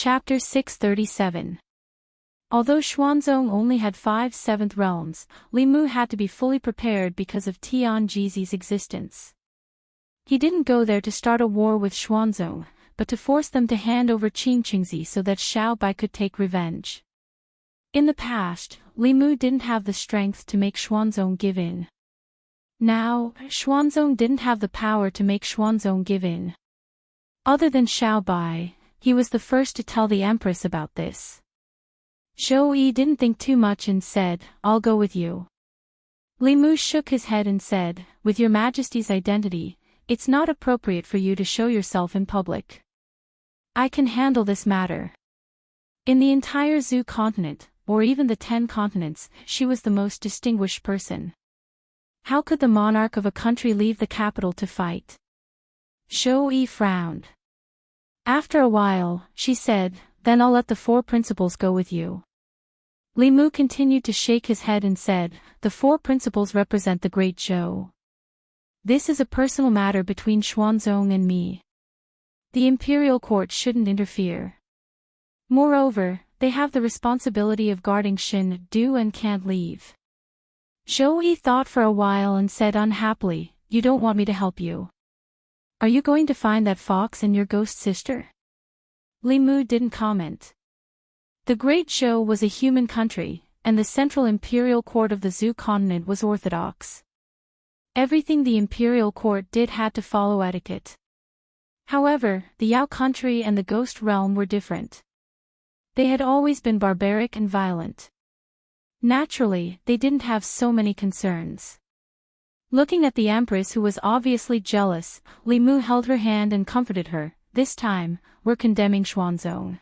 Chapter 637. Although Xuanzong only had 5 seventh realms, Li Mu had to be fully prepared because of Tianji's existence. He didn't go there to start a war with Xuanzong, but to force them to hand over Qingqingzi so that Xiao Bai could take revenge. In the past, Li Mu didn't have the strength to make Xuanzong give in. Now, Xuanzong didn't have the power to make Xuanzong give in. Other than Xiao Bai, he was the first to tell the Empress about this. Zhou Yi didn't think too much and said, "I'll go with you." Li Mu shook his head and said, "With your Majesty's identity, it's not appropriate for you to show yourself in public. I can handle this matter." In the entire Zhu continent, or even the 10 continents, she was the most distinguished person. How could the monarch of a country leave the capital to fight? Zhou Yi frowned. After a while, she said, "Then I'll let the 4 principals go with you." Li Mu continued to shake his head and said, "The 4 principals represent the Great Zhou. This is a personal matter between Xuanzong and me. The imperial court shouldn't interfere. Moreover, they have the responsibility of guarding Xin Du and can't leave." Zhou Yi thought for a while and said unhappily, "You don't want me to help you? Are you going to find that fox and your ghost sister?" Li Mu didn't comment. The Great Zhou was a human country, and the central imperial court of the Zhu continent was orthodox. Everything the imperial court did had to follow etiquette. However, the Yao country and the Ghost realm were different. They had always been barbaric and violent. Naturally, they didn't have so many concerns. Looking at the Empress, who was obviously jealous, Li Mu held her hand and comforted her. "This time, we're condemning Xuanzong.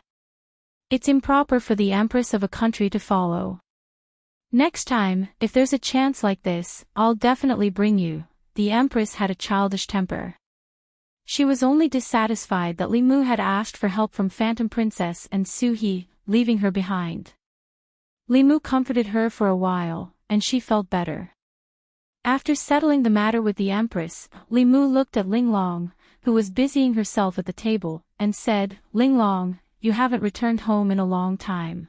It's improper for the Empress of a country to follow. Next time, if there's a chance like this, I'll definitely bring you." The Empress had a childish temper. She was only dissatisfied that Li Mu had asked for help from Phantom Princess and Su He, leaving her behind. Li Mu comforted her for a while, and she felt better. After settling the matter with the Empress, Li Mu looked at Linglong, who was busying herself at the table, and said, "Linglong, you haven't returned home in a long time.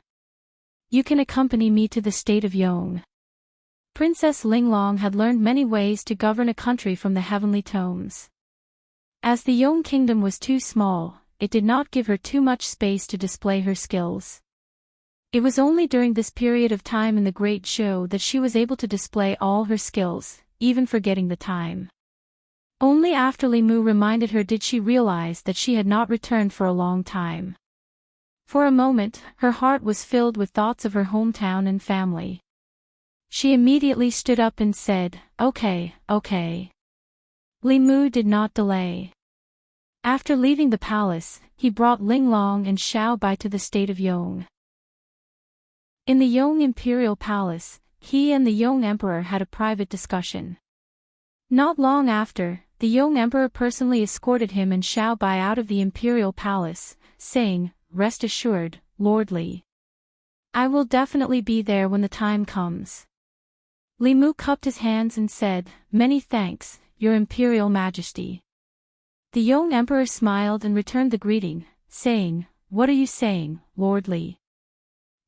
You can accompany me to the state of Yong." Princess Linglong had learned many ways to govern a country from the heavenly tomes. As the Yong kingdom was too small, it did not give her too much space to display her skills. It was only during this period of time in the Great Zhou that she was able to display all her skills, even forgetting the time. Only after Li Mu reminded her did she realize that she had not returned for a long time. For a moment, her heart was filled with thoughts of her hometown and family. She immediately stood up and said, Okay. Li Mu did not delay. After leaving the palace, he brought Linglong and Xiao Bai to the state of Yong. In the Yong imperial palace, he and the Yong emperor had a private discussion. Not long after, the Yong emperor personally escorted him and Xiao Bai out of the imperial palace, saying, "Rest assured, Lord Li. I will definitely be there when the time comes." Li Mu cupped his hands and said, "Many thanks, Your Imperial Majesty." The Yong emperor smiled and returned the greeting, saying, "What are you saying, Lord Li?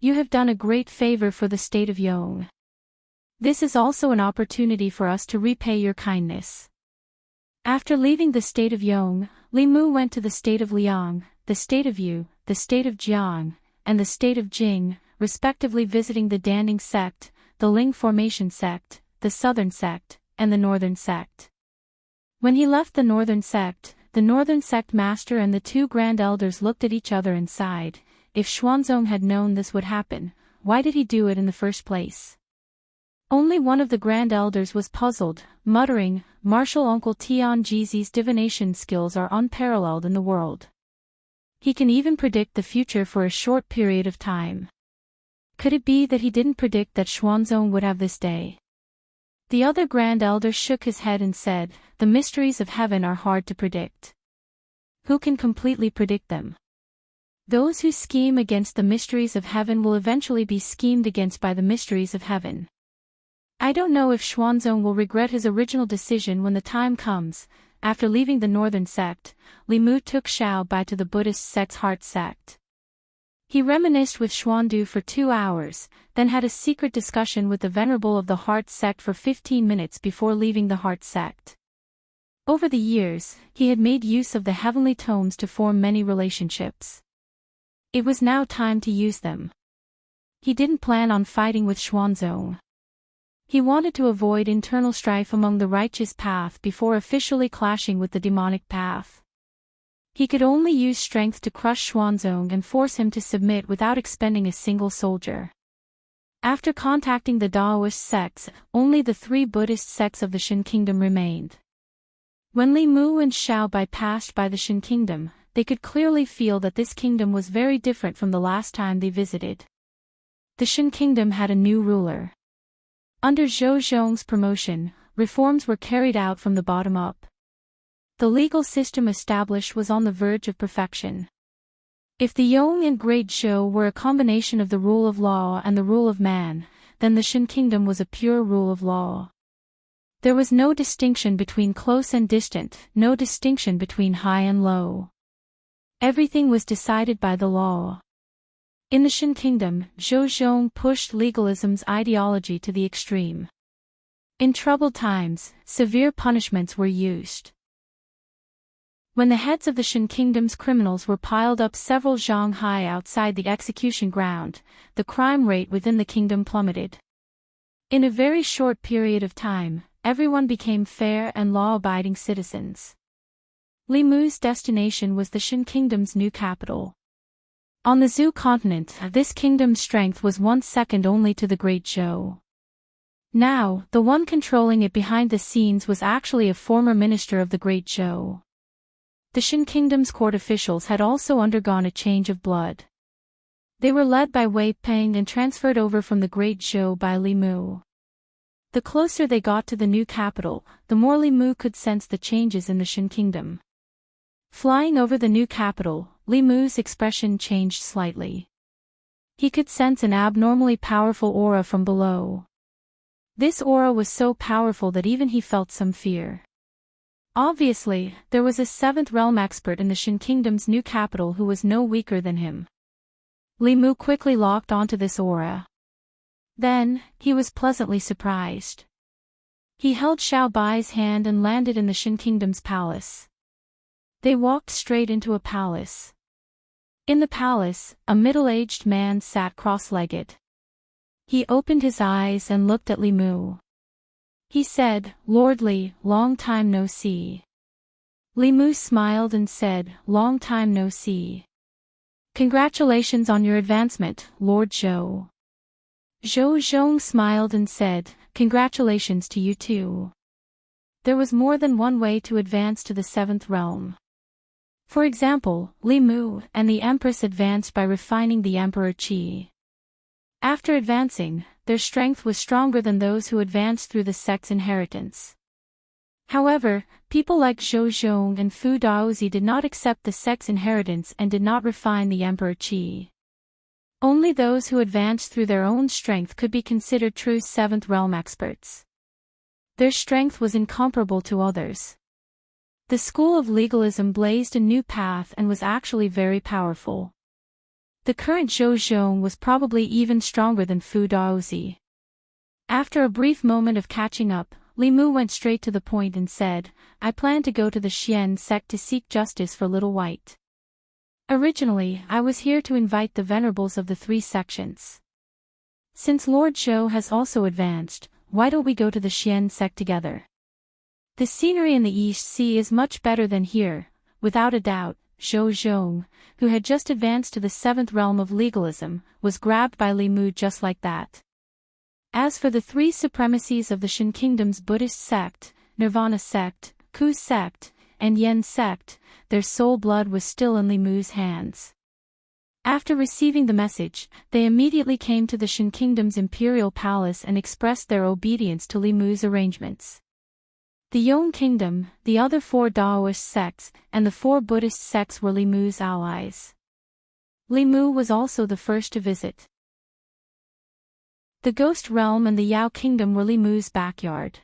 You have done a great favor for the state of Yong. This is also an opportunity for us to repay your kindness." After leaving the state of Yong, Li Mu went to the state of Liang, the state of Yu, the state of Jiang, and the state of Jing, respectively, visiting the Danding sect, the Ling Formation sect, the Southern sect, and the Northern sect. When he left the Northern sect master and the 2 grand elders looked at each other and sighed. If Xuanzong had known this would happen, why did he do it in the first place? Only one of the grand elders was puzzled, muttering, "Martial Uncle Tianji's divination skills are unparalleled in the world. He can even predict the future for a short period of time. Could it be that he didn't predict that Xuanzong would have this day?" The other grand elder shook his head and said, "The mysteries of heaven are hard to predict. Who can completely predict them? Those who scheme against the mysteries of heaven will eventually be schemed against by the mysteries of heaven. I don't know if Xuanzong will regret his original decision when the time comes." After leaving the Northern sect, Li Mu took Xiao Bai to the Buddhist sect's Heart sect. He reminisced with Xuandu for 2 hours, then had a secret discussion with the Venerable of the Heart sect for 15 minutes before leaving the Heart sect. Over the years, he had made use of the heavenly tomes to form many relationships. It was now time to use them. He didn't plan on fighting with Xuanzong. He wanted to avoid internal strife among the righteous path before officially clashing with the demonic path. He could only use strength to crush Xuanzong and force him to submit without expending a single soldier. After contacting the Daoist sects, only the 3 Buddhist sects of the Shan Kingdom remained. When Li Mu and Xiao Bai passed by the Shan Kingdom, they could clearly feel that this kingdom was very different from the last time they visited. The Shan Kingdom had a new ruler. Under Zhou Zhong's promotion, reforms were carried out from the bottom up. The legal system established was on the verge of perfection. If the Yong and Great Zhou were a combination of the rule of law and the rule of man, then the Shan Kingdom was a pure rule of law. There was no distinction between close and distant, no distinction between high and low. Everything was decided by the law. In the Shan Kingdom, Zhou Zhong pushed legalism's ideology to the extreme. In troubled times, severe punishments were used. When the heads of the Shan Kingdom's criminals were piled up several zhang high outside the execution ground, the crime rate within the kingdom plummeted. In a very short period of time, everyone became fair and law-abiding citizens. Li Mu's destination was the Shan Kingdom's new capital. On the Zhou continent, this kingdom's strength was once second only to the Great Zhou. Now, the one controlling it behind the scenes was actually a former minister of the Great Zhou. The Shan Kingdom's court officials had also undergone a change of blood. They were led by Wei Peng and transferred over from the Great Zhou by Li Mu. The closer they got to the new capital, the more Li Mu could sense the changes in the Shan Kingdom. Flying over the new capital, Li Mu's expression changed slightly. He could sense an abnormally powerful aura from below. This aura was so powerful that even he felt some fear. Obviously, there was a 7th realm expert in the Shan Kingdom's new capital who was no weaker than him. Li Mu quickly locked onto this aura. Then, he was pleasantly surprised. He held Xiao Bai's hand and landed in the Shan Kingdom's palace. They walked straight into a palace. In the palace, a middle-aged man sat cross-legged. He opened his eyes and looked at Li Mu. He said, "Lord Li, long time no see." Li Mu smiled and said, "Long time no see. Congratulations on your advancement, Lord Zhou." Zhou Zhong smiled and said, "Congratulations to you too." There was more than one way to advance to the 7th realm. For example, Li Mu and the Empress advanced by refining the Emperor Qi. After advancing, their strength was stronger than those who advanced through the sect's inheritance. However, people like Zhou Zhong and Fu Daozi did not accept the sect's inheritance and did not refine the Emperor Qi. Only those who advanced through their own strength could be considered true 7th realm experts. Their strength was incomparable to others. The school of legalism blazed a new path and was actually very powerful. The current Zhou Zhong was probably even stronger than Fu Daozi. After a brief moment of catching up, Li Mu went straight to the point and said, "I plan to go to the Xian sect to seek justice for Little White. Originally, I was here to invite the venerables of the 3 sections. Since Lord Zhou has also advanced, why don't we go to the Xian sect together? The scenery in the East Sea is much better than here." Without a doubt, Zhou Zhong, who had just advanced to the 7th realm of legalism, was grabbed by Li Mu just like that. As for the 3 supremacies of the Shan Kingdom's Buddhist sect, Nirvana sect, Ku sect, and Yen sect, their soul blood was still in Li Mu's hands. After receiving the message, they immediately came to the Shan Kingdom's imperial palace and expressed their obedience to Li Mu's arrangements. The Yong Kingdom, the other 4 Daoist sects, and the 4 Buddhist sects were Li Mu's allies. Li Mu was also the first to visit. The Ghost Realm and the Yao Kingdom were Li Mu's backyard.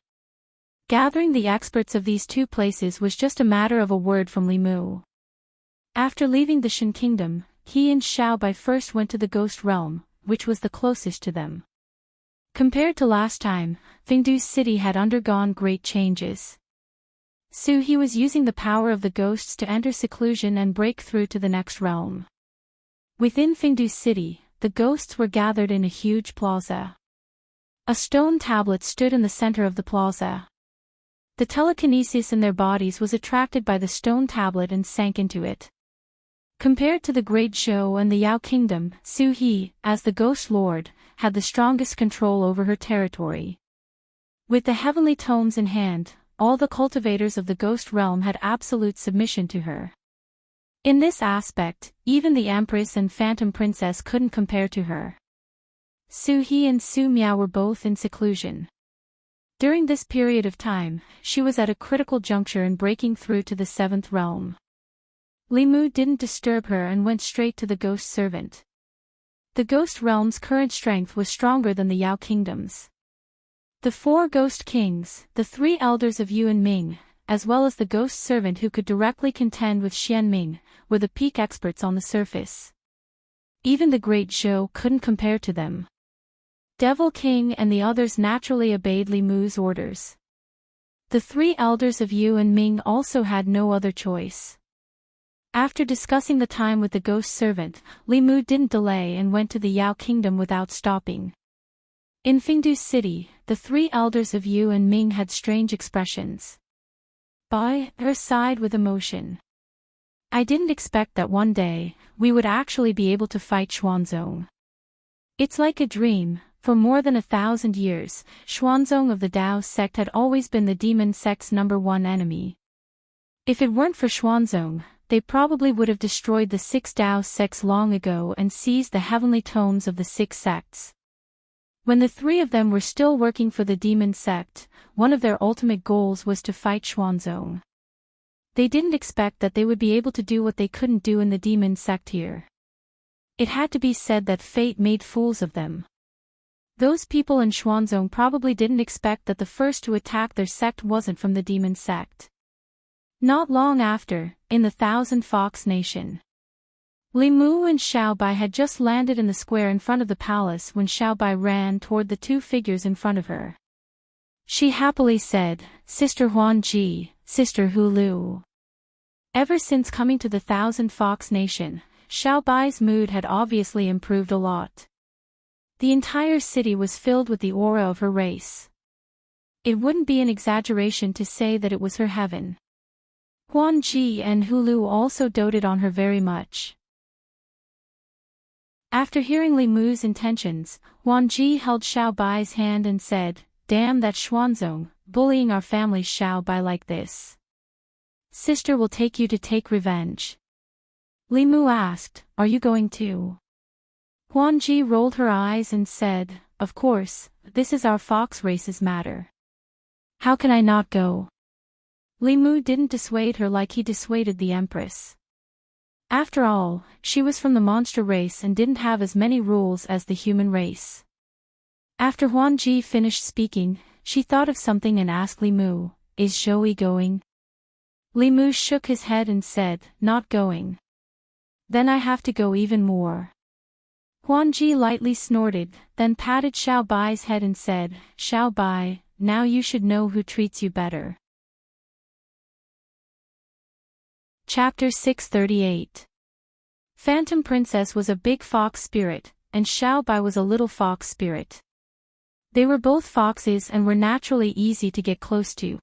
Gathering the experts of these 2 places was just a matter of a word from Li Mu. After leaving the Shan Kingdom, he and Xiaobai first went to the ghost realm, which was the closest to them. Compared to last time, Fengdu's city had undergone great changes. He was using the power of the ghosts to enter seclusion and break through to the next realm. Within Fengdu's city, the ghosts were gathered in a huge plaza. A stone tablet stood in the center of the plaza. The telekinesis in their bodies was attracted by the stone tablet and sank into it. Compared to the Great Zhou and the Yao Kingdom, Su He, as the Ghost Lord, had the strongest control over her territory. With the heavenly tomes in hand, all the cultivators of the ghost realm had absolute submission to her. In this aspect, even the Empress and Phantom Princess couldn't compare to her. Su He and Su Miao were both in seclusion. During this period of time, she was at a critical juncture in breaking through to the 7th realm. Li Mu didn't disturb her and went straight to the ghost servant. The ghost realm's current strength was stronger than the Yao kingdoms. The 4 ghost kings, the 3 elders of Yu and Ming, as well as the ghost servant who could directly contend with Xianming, were the peak experts on the surface. Even the Great Zhou couldn't compare to them. Devil King and the others naturally obeyed Li Mu's orders. The 3 elders of Yu and Ming also had no other choice. After discussing the time with the ghost servant, Li Mu didn't delay and went to the Yao kingdom without stopping. In Fengdu's city, the 3 elders of Yu and Ming had strange expressions. Bai her sighed with emotion. I didn't expect that one day, we would actually be able to fight Xuanzong. It's like a dream. For more than 1,000 years, Xuanzong of the Dao sect had always been the demon sect's #1 enemy. If it weren't for Xuanzong, they probably would have destroyed the 6 Dao sects long ago and seized the heavenly tomes of the 6 sects. When the 3 of them were still working for the demon sect, one of their ultimate goals was to fight Xuanzong. They didn't expect that they would be able to do what they couldn't do in the demon sect here. It had to be said that fate made fools of them. Those people in Xuanzong probably didn't expect that the first to attack their sect wasn't from the demon sect. Not long after, in the Thousand Fox Nation, Li Mu and Xiaobai had just landed in the square in front of the palace when Xiaobai ran toward the 2 figures in front of her. She happily said, "Sister Huanji, Sister Hulu." Ever since coming to the Thousand Fox Nation, Xiaobai's mood had obviously improved a lot. The entire city was filled with the aura of her race. It wouldn't be an exaggeration to say that it was her heaven. Huanji and Hulu also doted on her very much. After hearing Li Mu's intentions, Huanji held Xiaobai's hand and said, "Damn that Xuanzong, bullying our family Xiaobai like this. Sister will take you to take revenge." Li Mu asked, "Are you going to?" Huanji rolled her eyes and said, "Of course, this is our fox race's matter. How can I not go?" Li Mu didn't dissuade her like he dissuaded the Empress. After all, she was from the monster race and didn't have as many rules as the human race. After Huanji finished speaking, she thought of something and asked Li Mu, "Is Zoe going?" Li Mu shook his head and said, "Not going." "Then I have to go even more." Huanji lightly snorted, then patted Xiaobai's head and said, "Xiaobai, now you should know who treats you better." Chapter 638. Phantom Princess was a big fox spirit, and Xiaobai was a little fox spirit. They were both foxes and were naturally easy to get close to.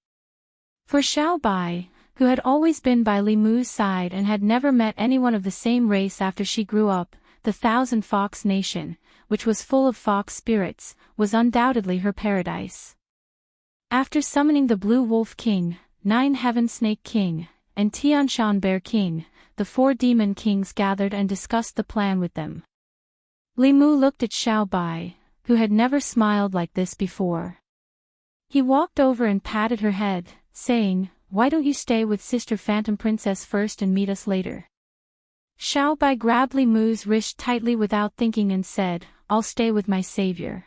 For Xiaobai, who had always been by Li Mu's side and had never met anyone of the same race after she grew up, the Thousand Fox Nation, which was full of fox spirits, was undoubtedly her paradise. After summoning the Blue Wolf King, Nine Heaven Snake King, and Tianshan Bear King, the 4 demon kings gathered and discussed the plan with them. Li Mu looked at Xiaobai, who had never smiled like this before. He walked over and patted her head, saying, "Why don't you stay with Sister Phantom Princess first and meet us later?" Xiaobai grabbed Li Mu's wrist tightly without thinking and said, "I'll stay with my savior."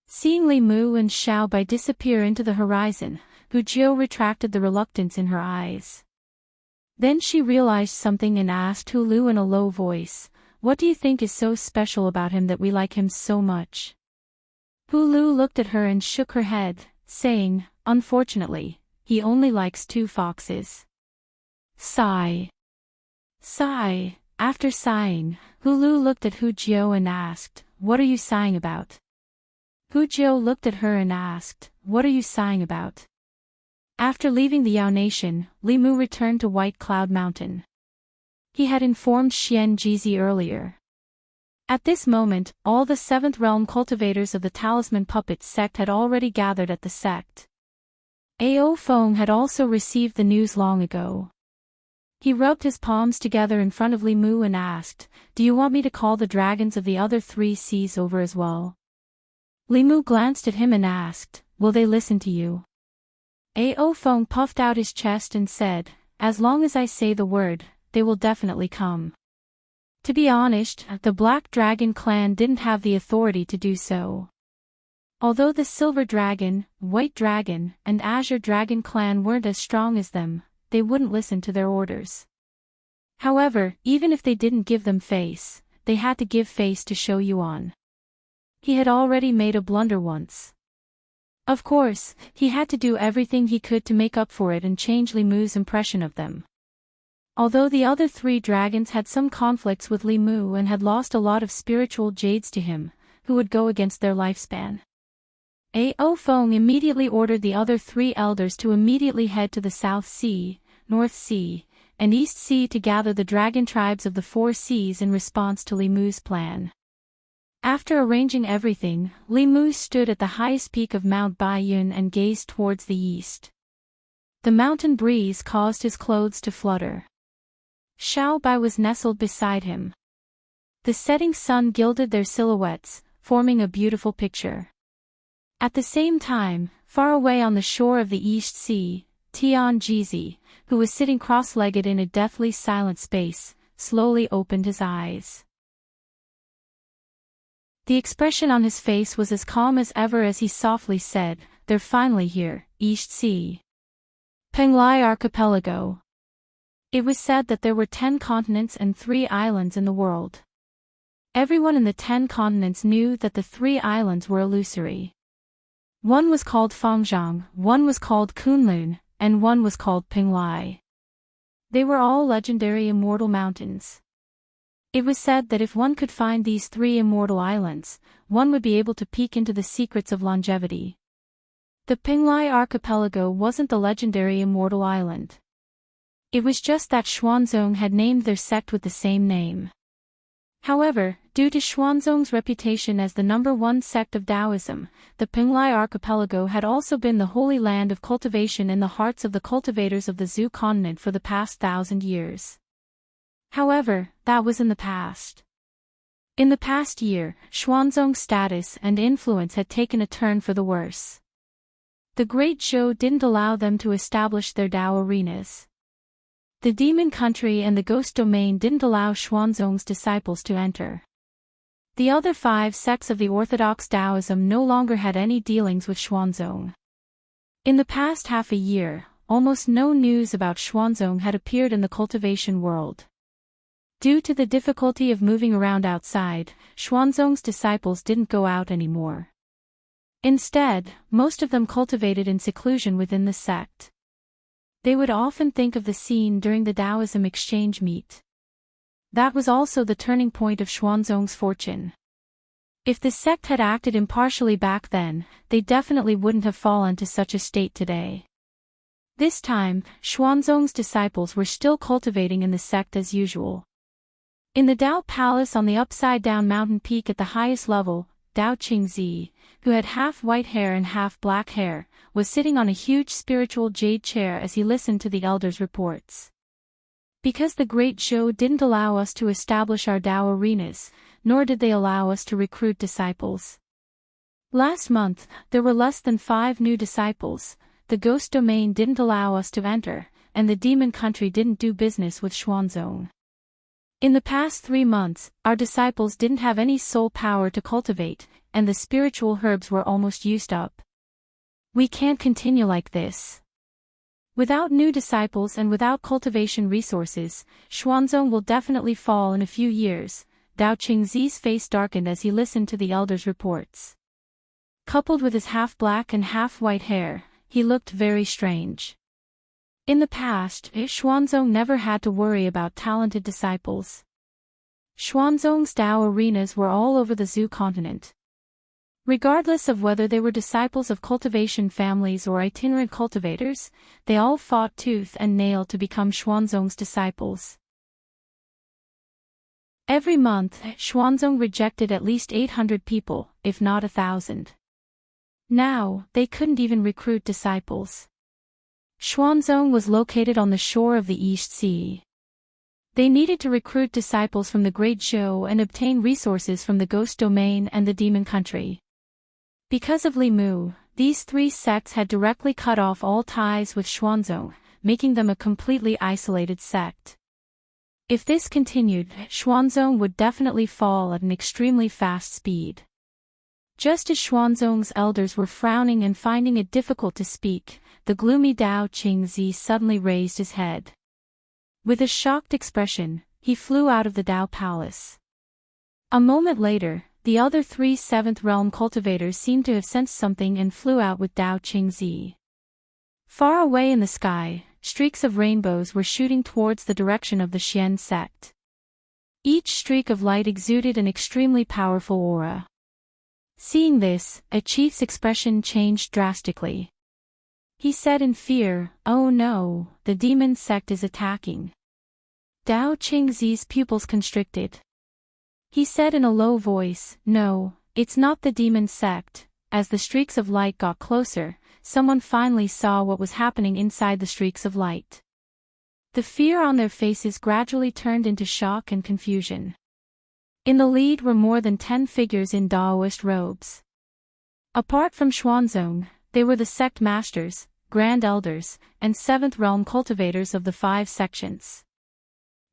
Seeing Li Mu and Xiaobai disappear into the horizon, Hu Jiu retracted the reluctance in her eyes. Then she realized something and asked Hulu in a low voice, "What do you think is so special about him that we like him so much?" Hulu looked at her and shook her head, saying, "Unfortunately, he only likes 2 foxes." Sigh. Sigh. After sighing, Hulu looked at Hujio and asked, "What are you sighing about?" Hujio looked at her and asked, "What are you sighing about?" After leaving the Yao Nation, Li Mu returned to White Cloud Mountain. He had informed Xian Jizi earlier. At this moment, all the 7th realm cultivators of the Talisman Puppet sect had already gathered at the sect. Ao Feng had also received the news long ago. He rubbed his palms together in front of Li Mu and asked, "Do you want me to call the dragons of the other 3 seas over as well?" Li Mu glanced at him and asked, "Will they listen to you?" Ao Feng puffed out his chest and said, "As long as I say the word, they will definitely come." To be honest, the Black Dragon clan didn't have the authority to do so. Although the Silver Dragon, White Dragon, and Azure Dragon clan weren't as strong as them, they wouldn't listen to their orders. However, even if they didn't give them face, they had to give face to Shou Yuan. He had already made a blunder once. Of course, he had to do everything he could to make up for it and change Li Mu's impression of them. Although the other 3 dragons had some conflicts with Li Mu and had lost a lot of spiritual jades to him, who would go against their lifespan. Ao Feng immediately ordered the other 3 elders to immediately head to the South Sea, North Sea, and East Sea to gather the dragon tribes of the 4 seas in response to Li Mu's plan. After arranging everything, Li Mu stood at the highest peak of Mount Baiyun and gazed towards the east. The mountain breeze caused his clothes to flutter. Xiao Bai was nestled beside him. The setting sun gilded their silhouettes, forming a beautiful picture. At the same time, far away on the shore of the East Sea, Tian Jizi, who was sitting cross-legged in a deathly silent space, slowly opened his eyes. The expression on his face was as calm as ever as he softly said, "They're finally here, East Sea. Penglai Archipelago." It was said that there were 10 continents and 3 islands in the world. Everyone in the 10 continents knew that the 3 islands were illusory. One was called Fangzhang, one was called Kunlun, and one was called Penglai. They were all legendary immortal mountains. It was said that if one could find these 3 immortal islands, one would be able to peek into the secrets of longevity. The Penglai Archipelago wasn't the legendary immortal island. It was just that Xuanzong had named their sect with the same name. However, due to Xuanzong's reputation as the #1 sect of Taoism, the Penglai Archipelago had also been the holy land of cultivation in the hearts of the cultivators of the Zhu continent for the past 1,000 years. However, that was in the past. In the past year, Xuanzong's status and influence had taken a turn for the worse. The Great Zhou didn't allow them to establish their Dao arenas. The Demon Country and the Ghost Domain didn't allow Xuanzong's disciples to enter. The other 5 sects of the Orthodox Taoism no longer had any dealings with Xuanzong. In the past half a year, almost no news about Xuanzong had appeared in the cultivation world. Due to the difficulty of moving around outside, Xuanzong's disciples didn't go out anymore. Instead, most of them cultivated in seclusion within the sect. They would often think of the scene during the Taoism exchange meet. That was also the turning point of Xuanzong's fortune. If the sect had acted impartially back then, they definitely wouldn't have fallen to such a state today. This time, Xuanzong's disciples were still cultivating in the sect as usual. In the Dao Palace on the upside-down mountain peak at the highest level, Dao Qingzi, who had half white hair and half black hair, was sitting on a huge spiritual jade chair as he listened to the elders' reports. Because the Great Zhou didn't allow us to establish our Dao arenas, nor did they allow us to recruit disciples. Last month, there were less than 5 new disciples, the Ghost Domain didn't allow us to enter, and the Demon Country didn't do business with Xuanzong. In the past 3 months, our disciples didn't have any soul power to cultivate, and the spiritual herbs were almost used up. We can't continue like this. Without new disciples and without cultivation resources, Xuanzong will definitely fall in a few years. Dao Qingzi's face darkened as he listened to the elder's reports. Coupled with his half-black and half-white hair, he looked very strange. In the past, Xuanzong never had to worry about talented disciples. Xuanzong's Dao arenas were all over the Zhu continent. Regardless of whether they were disciples of cultivation families or itinerant cultivators, they all fought tooth and nail to become Xuanzong's disciples. Every month, Xuanzong rejected at least 800 people, if not 1,000. Now, they couldn't even recruit disciples. Xuanzong was located on the shore of the East Sea. They needed to recruit disciples from the Great Zhou and obtain resources from the Ghost Domain and the Demon Country. Because of Li Mu, these three sects had directly cut off all ties with Xuanzong, making them a completely isolated sect. If this continued, Xuanzong would definitely fall at an extremely fast speed. Just as Xuanzong's elders were frowning and finding it difficult to speak, the gloomy Dao Qingzi suddenly raised his head. With a shocked expression, he flew out of the Dao Palace. A moment later, the other three 7th Realm cultivators seemed to have sensed something and flew out with Dao Qingzi. Far away in the sky, streaks of rainbows were shooting towards the direction of the Xian sect. Each streak of light exuded an extremely powerful aura. Seeing this, a chief's expression changed drastically. He said in fear, "Oh no, the demon sect is attacking." Dao Qingzi's pupils constricted. He said in a low voice, "No, it's not the demon sect." As the streaks of light got closer, someone finally saw what was happening inside the streaks of light. The fear on their faces gradually turned into shock and confusion. In the lead were more than 10 figures in Daoist robes. Apart from Xuanzong, they were the sect masters, grand elders, and 7th realm cultivators of the 5 sections.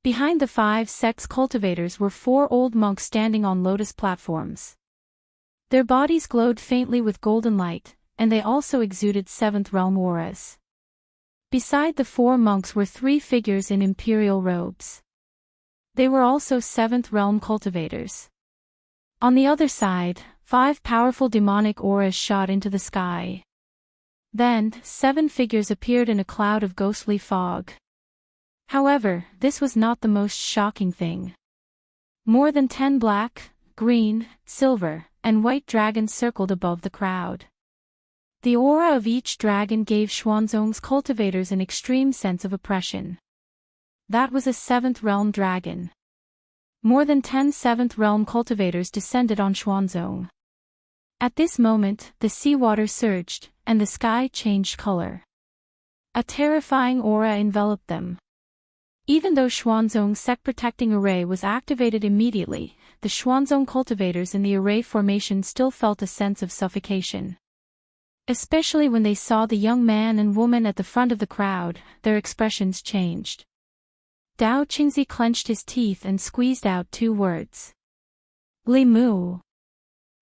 Behind the 5 sects cultivators were 4 old monks standing on lotus platforms. Their bodies glowed faintly with golden light, and they also exuded 7th realm auras. Beside the 4 monks were 3 figures in imperial robes. They were also 7th realm cultivators. On the other side, 5 powerful demonic auras shot into the sky. Then, 7 figures appeared in a cloud of ghostly fog. However, this was not the most shocking thing. More than 10 black, green, silver, and white dragons circled above the crowd. The aura of each dragon gave Xuanzong's cultivators an extreme sense of oppression. That was a 7th realm dragon. More than 10 7th realm cultivators descended on Xuanzong. At this moment, the seawater surged, and the sky changed color. A terrifying aura enveloped them. Even though Xuanzong's sect-protecting array was activated immediately, the Xuanzong cultivators in the array formation still felt a sense of suffocation. Especially when they saw the young man and woman at the front of the crowd, their expressions changed. Dao Qingzi clenched his teeth and squeezed out 2 words. Li Mu.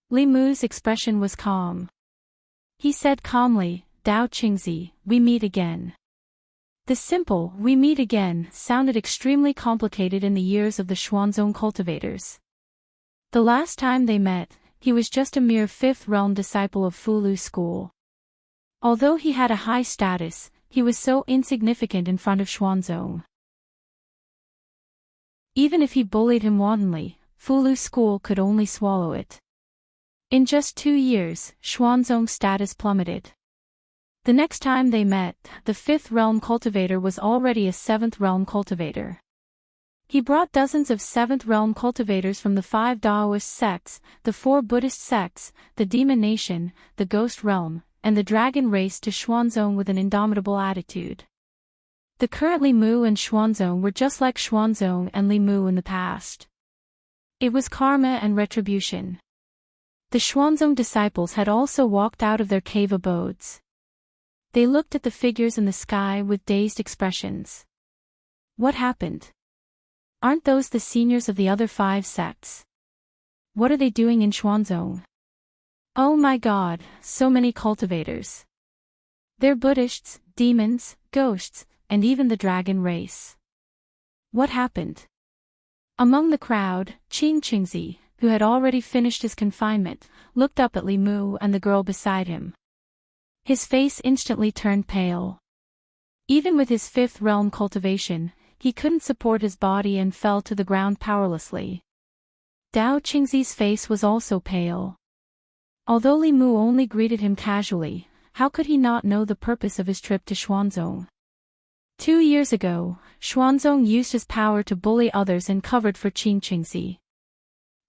Li Mu's expression was calm. He said calmly, "Dao Qingzi, we meet again." The simple "we meet again" sounded extremely complicated in the ears of the Xuanzong cultivators. The last time they met, he was just a mere 5th realm disciple of Fulu school. Although he had a high status, he was so insignificant in front of Xuanzong. Even if he bullied him wantonly, Fulu school could only swallow it. In just 2 years, Xuanzong's status plummeted. The next time they met, the 5th realm cultivator was already a 7th realm cultivator. He brought dozens of 7th realm cultivators from the 5 Daoist sects, the 4 Buddhist sects, the Demon Nation, the Ghost Realm, and the Dragon Race to Xuanzong with an indomitable attitude. The current Li Mu and Xuanzong were just like Xuanzong and Li Mu in the past. It was karma and retribution. The Xuanzong disciples had also walked out of their cave abodes. They looked at the figures in the sky with dazed expressions. What happened? Aren't those the seniors of the other 5 sects? What are they doing in Xuanzong? Oh my god, so many cultivators. They're Buddhists, demons, ghosts, and even the dragon race. What happened? Among the crowd, Qingqingzi, who had already finished his confinement, looked up at Li Mu and the girl beside him. His face instantly turned pale. Even with his fifth realm cultivation, he couldn't support his body and fell to the ground powerlessly. Dao Qingzi's face was also pale. Although Li Mu only greeted him casually, how could he not know the purpose of his trip to Xuanzong? 2 years ago, Xuanzong used his power to bully others and covered for Qingqingzi.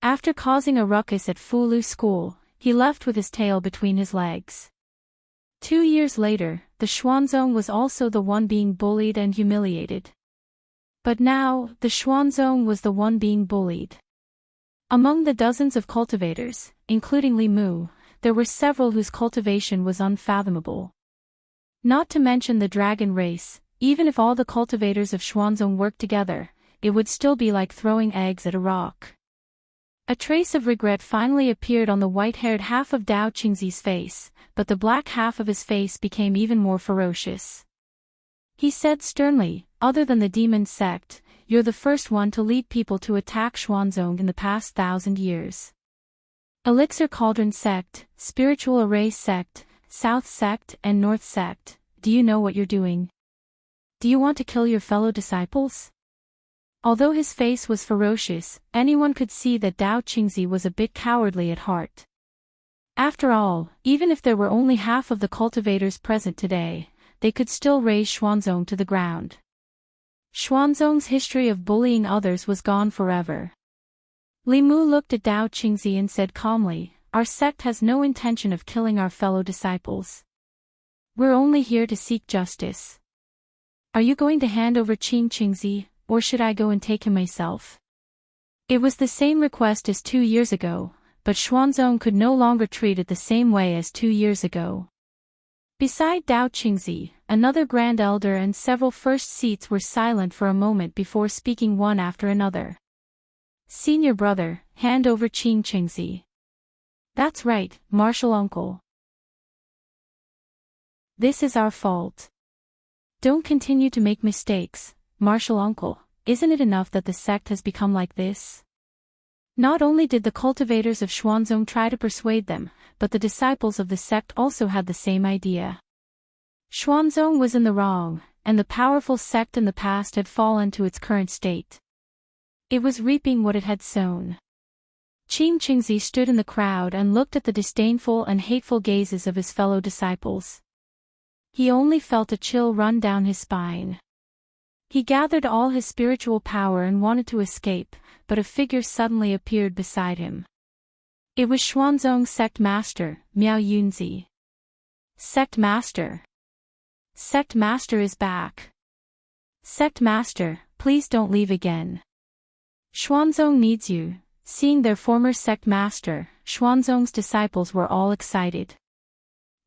After causing a ruckus at Fulu school, he left with his tail between his legs. 2 years later, the Xuanzong was also the one being bullied and humiliated. But now, the Xuanzong was the one being bullied. Among the dozens of cultivators, including Li Mu, there were several whose cultivation was unfathomable. Not to mention the dragon race, even if all the cultivators of Xuanzong worked together, it would still be like throwing eggs at a rock. A trace of regret finally appeared on the white-haired half of Dao Qingzi's face, but the black half of his face became even more ferocious. He said sternly, "Other than the demon sect, you're the first one to lead people to attack Xuanzong in the past 1,000 years. Elixir Cauldron sect, Spiritual Array sect, South sect and North sect, do you know what you're doing? Do you want to kill your fellow disciples?" Although his face was ferocious, anyone could see that Dao Qingzi was a bit cowardly at heart. After all, even if there were only half of the cultivators present today, they could still raise Xuanzong to the ground. Xuanzong's history of bullying others was gone forever. Li Mu looked at Dao Qingzi and said calmly, "Our sect has no intention of killing our fellow disciples. We're only here to seek justice. Are you going to hand over Qingqingzi, or should I go and take him myself?" It was the same request as 2 years ago, but Xuanzong could no longer treat it the same way as 2 years ago. Beside Dao Qingzi, another Grand Elder and several first seats were silent for a moment before speaking one after another. "Senior brother, hand over Qingqingzi." "That's right, Martial Uncle. This is our fault. Don't continue to make mistakes, Martial Uncle. Isn't it enough that the sect has become like this?" Not only did the cultivators of Xuanzong try to persuade them, but the disciples of the sect also had the same idea. Xuanzong was in the wrong, and the powerful sect in the past had fallen to its current state. It was reaping what it had sown. Qingqingzi stood in the crowd and looked at the disdainful and hateful gazes of his fellow disciples. He only felt a chill run down his spine. He gathered all his spiritual power and wanted to escape, but a figure suddenly appeared beside him. It was Xuanzong's sect master, Miao Yunzi. "Sect master. Sect master is back. Sect master, please don't leave again. Xuanzong needs you." Seeing their former sect master, Xuanzong's disciples were all excited.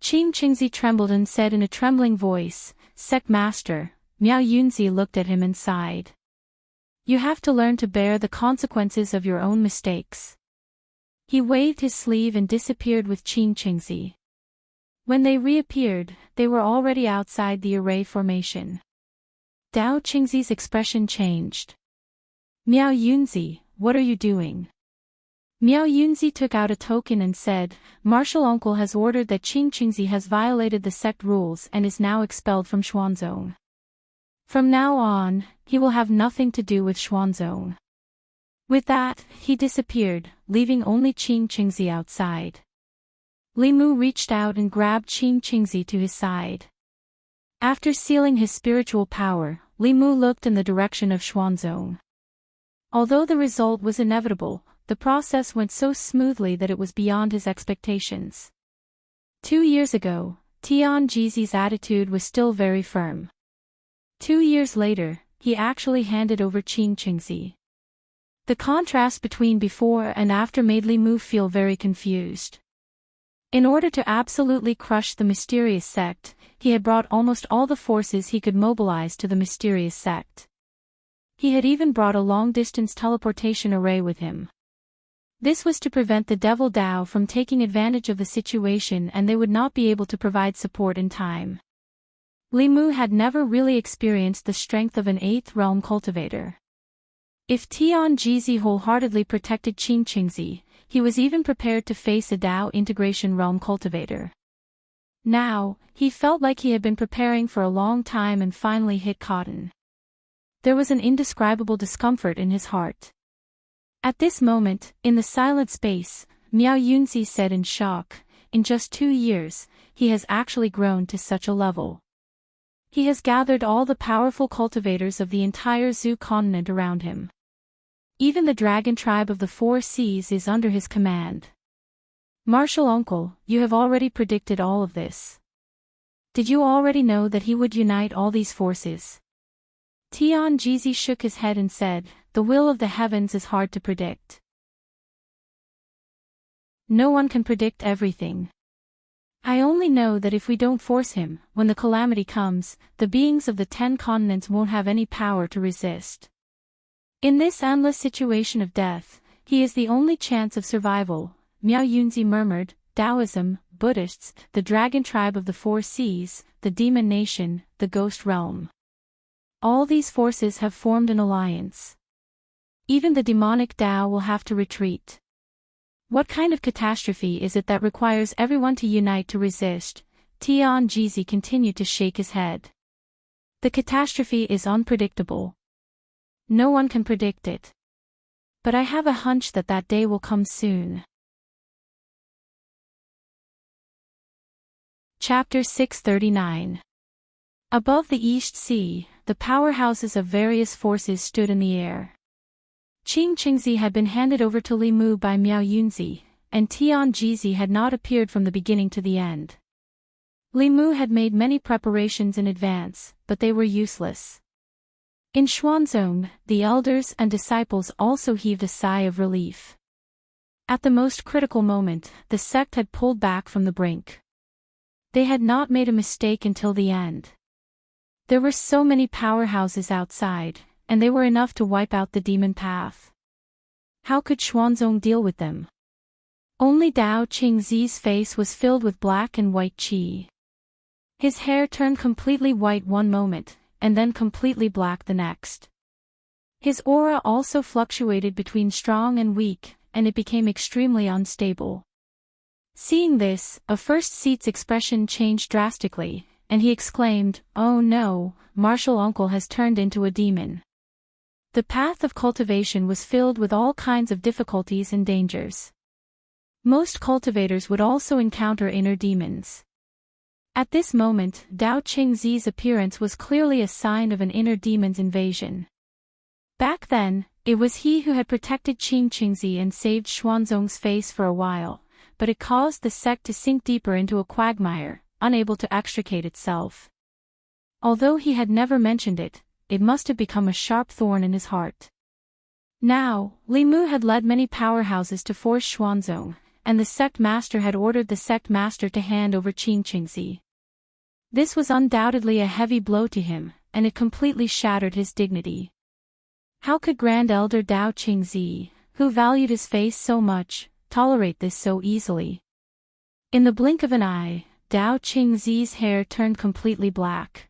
Qingqingzi trembled and said in a trembling voice, "Sect master." Miao Yunzi looked at him and sighed. "You have to learn to bear the consequences of your own mistakes." He waved his sleeve and disappeared with Qingqingzi. When they reappeared, they were already outside the array formation. Dao Qingzi's expression changed. "Miao Yunzi, what are you doing?" Miao Yunzi took out a token and said, "Martial Uncle has ordered that Qingqingzi has violated the sect rules and is now expelled from Xuanzong. From now on, he will have nothing to do with Xuanzong." With that, he disappeared, leaving only Qingqingzi outside. Li Mu reached out and grabbed Qingqingzi to his side. After sealing his spiritual power, Li Mu looked in the direction of Xuanzong. Although the result was inevitable, the process went so smoothly that it was beyond his expectations. 2 years ago, Tian Jizi's attitude was still very firm. 2 years later, he actually handed over Qingqingzi. The contrast between before and after made Li Mu feel very confused. In order to absolutely crush the mysterious sect, he had brought almost all the forces he could mobilize to the mysterious sect. He had even brought a long-distance teleportation array with him. This was to prevent the Devil Dao from taking advantage of the situation and they would not be able to provide support in time. Li Mu had never really experienced the strength of an 8th realm cultivator. If Tianjizi wholeheartedly protected Qingqingzi, he was even prepared to face a Dao integration realm cultivator. Now, he felt like he had been preparing for a long time and finally hit cotton. There was an indescribable discomfort in his heart. At this moment, in the silent space, Miao Yunzi said in shock, "In just 2 years, he has actually grown to such a level. He has gathered all the powerful cultivators of the entire Zhu continent around him. Even the dragon tribe of the 4 seas is under his command." Martial uncle, you have already predicted all of this. Did you already know that he would unite all these forces? Tianjizi shook his head and said, "The will of the heavens is hard to predict. No one can predict everything. I only know that if we don't force him, when the calamity comes, the beings of the 10 continents won't have any power to resist. In this endless situation of death, he is the only chance of survival." Miao Yunzi murmured, "Taoism, Buddhists, the dragon tribe of the 4 seas, the demon nation, the ghost realm. All these forces have formed an alliance. Even the demonic Tao will have to retreat. What kind of catastrophe is it that requires everyone to unite to resist?" Tianjizi continued to shake his head. "The catastrophe is unpredictable. No one can predict it. But I have a hunch that that day will come soon." Chapter 639. Above the East Sea, the powerhouses of various forces stood in the air. Qingqingzi had been handed over to Li Mu by Miao Yunzi, and Tianjizi had not appeared from the beginning to the end. Li Mu had made many preparations in advance, but they were useless. In Xuanzong, the elders and disciples also heaved a sigh of relief. At the most critical moment, the sect had pulled back from the brink. They had not made a mistake until the end. There were so many powerhouses outside, and they were enough to wipe out the demon path. How could Xuanzong deal with them? Only Dao Qingzi's face was filled with black and white qi. His hair turned completely white one moment, and then completely black the next. His aura also fluctuated between strong and weak, and it became extremely unstable. Seeing this, a first seat's expression changed drastically, and he exclaimed, "Oh no, martial uncle has turned into a demon." The path of cultivation was filled with all kinds of difficulties and dangers. Most cultivators would also encounter inner demons. At this moment, Dao Qingzi's appearance was clearly a sign of an inner demon's invasion. Back then, it was he who had protected Qingqingzi and saved Xuanzong's face for a while, but it caused the sect to sink deeper into a quagmire, unable to extricate itself. Although he had never mentioned it, it must have become a sharp thorn in his heart. Now, Li Mu had led many powerhouses to force Xuanzong, and the sect master had ordered the sect master to hand over Qingqingzi. This was undoubtedly a heavy blow to him, and it completely shattered his dignity. How could Grand Elder Dao Qingzi, who valued his face so much, tolerate this so easily? In the blink of an eye, Dao Qingzi's hair turned completely black.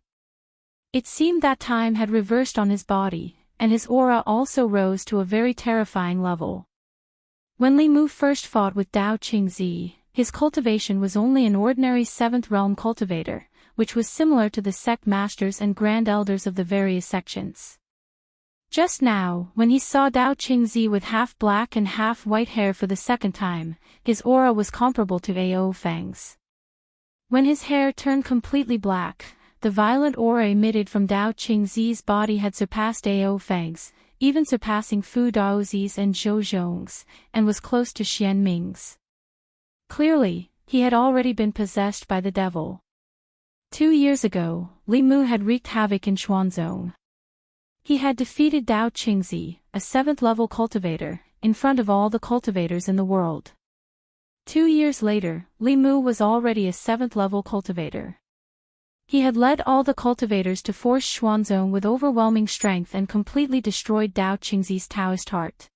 It seemed that time had reversed on his body, and his aura also rose to a very terrifying level. When Li Mu first fought with Dao Qingzi, his cultivation was only an ordinary 7th realm cultivator, which was similar to the sect masters and grand elders of the various sections. Just now, when he saw Dao Qingzi with half black and half white hair for the second time, his aura was comparable to Ao Feng's. When his hair turned completely black, the violent aura emitted from Dao Qingzi's body had surpassed Ao Feng's, even surpassing Fu Daozi's and Zhou Zhong's, and was close to Xian Ming's. Clearly, he had already been possessed by the devil. 2 years ago, Li Mu had wreaked havoc in Xuanzong. He had defeated Dao Qingzi, a 7th-level cultivator, in front of all the cultivators in the world. 2 years later, Li Mu was already a 7th-level cultivator. He had led all the cultivators to force Xuanzong with overwhelming strength and completely destroyed Dao Qingzi's Taoist heart.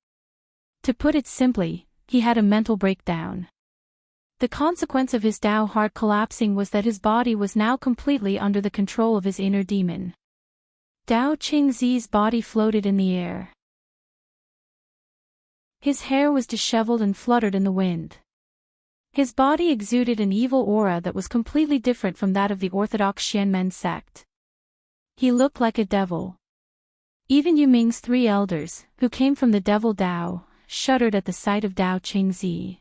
To put it simply, he had a mental breakdown. The consequence of his Tao heart collapsing was that his body was now completely under the control of his inner demon. Dao Qingzi's body floated in the air. His hair was disheveled and fluttered in the wind. His body exuded an evil aura that was completely different from that of the orthodox Xianmen sect. He looked like a devil. Even Yuming's 3 elders, who came from the devil Dao, shuddered at the sight of Dao Qingzi.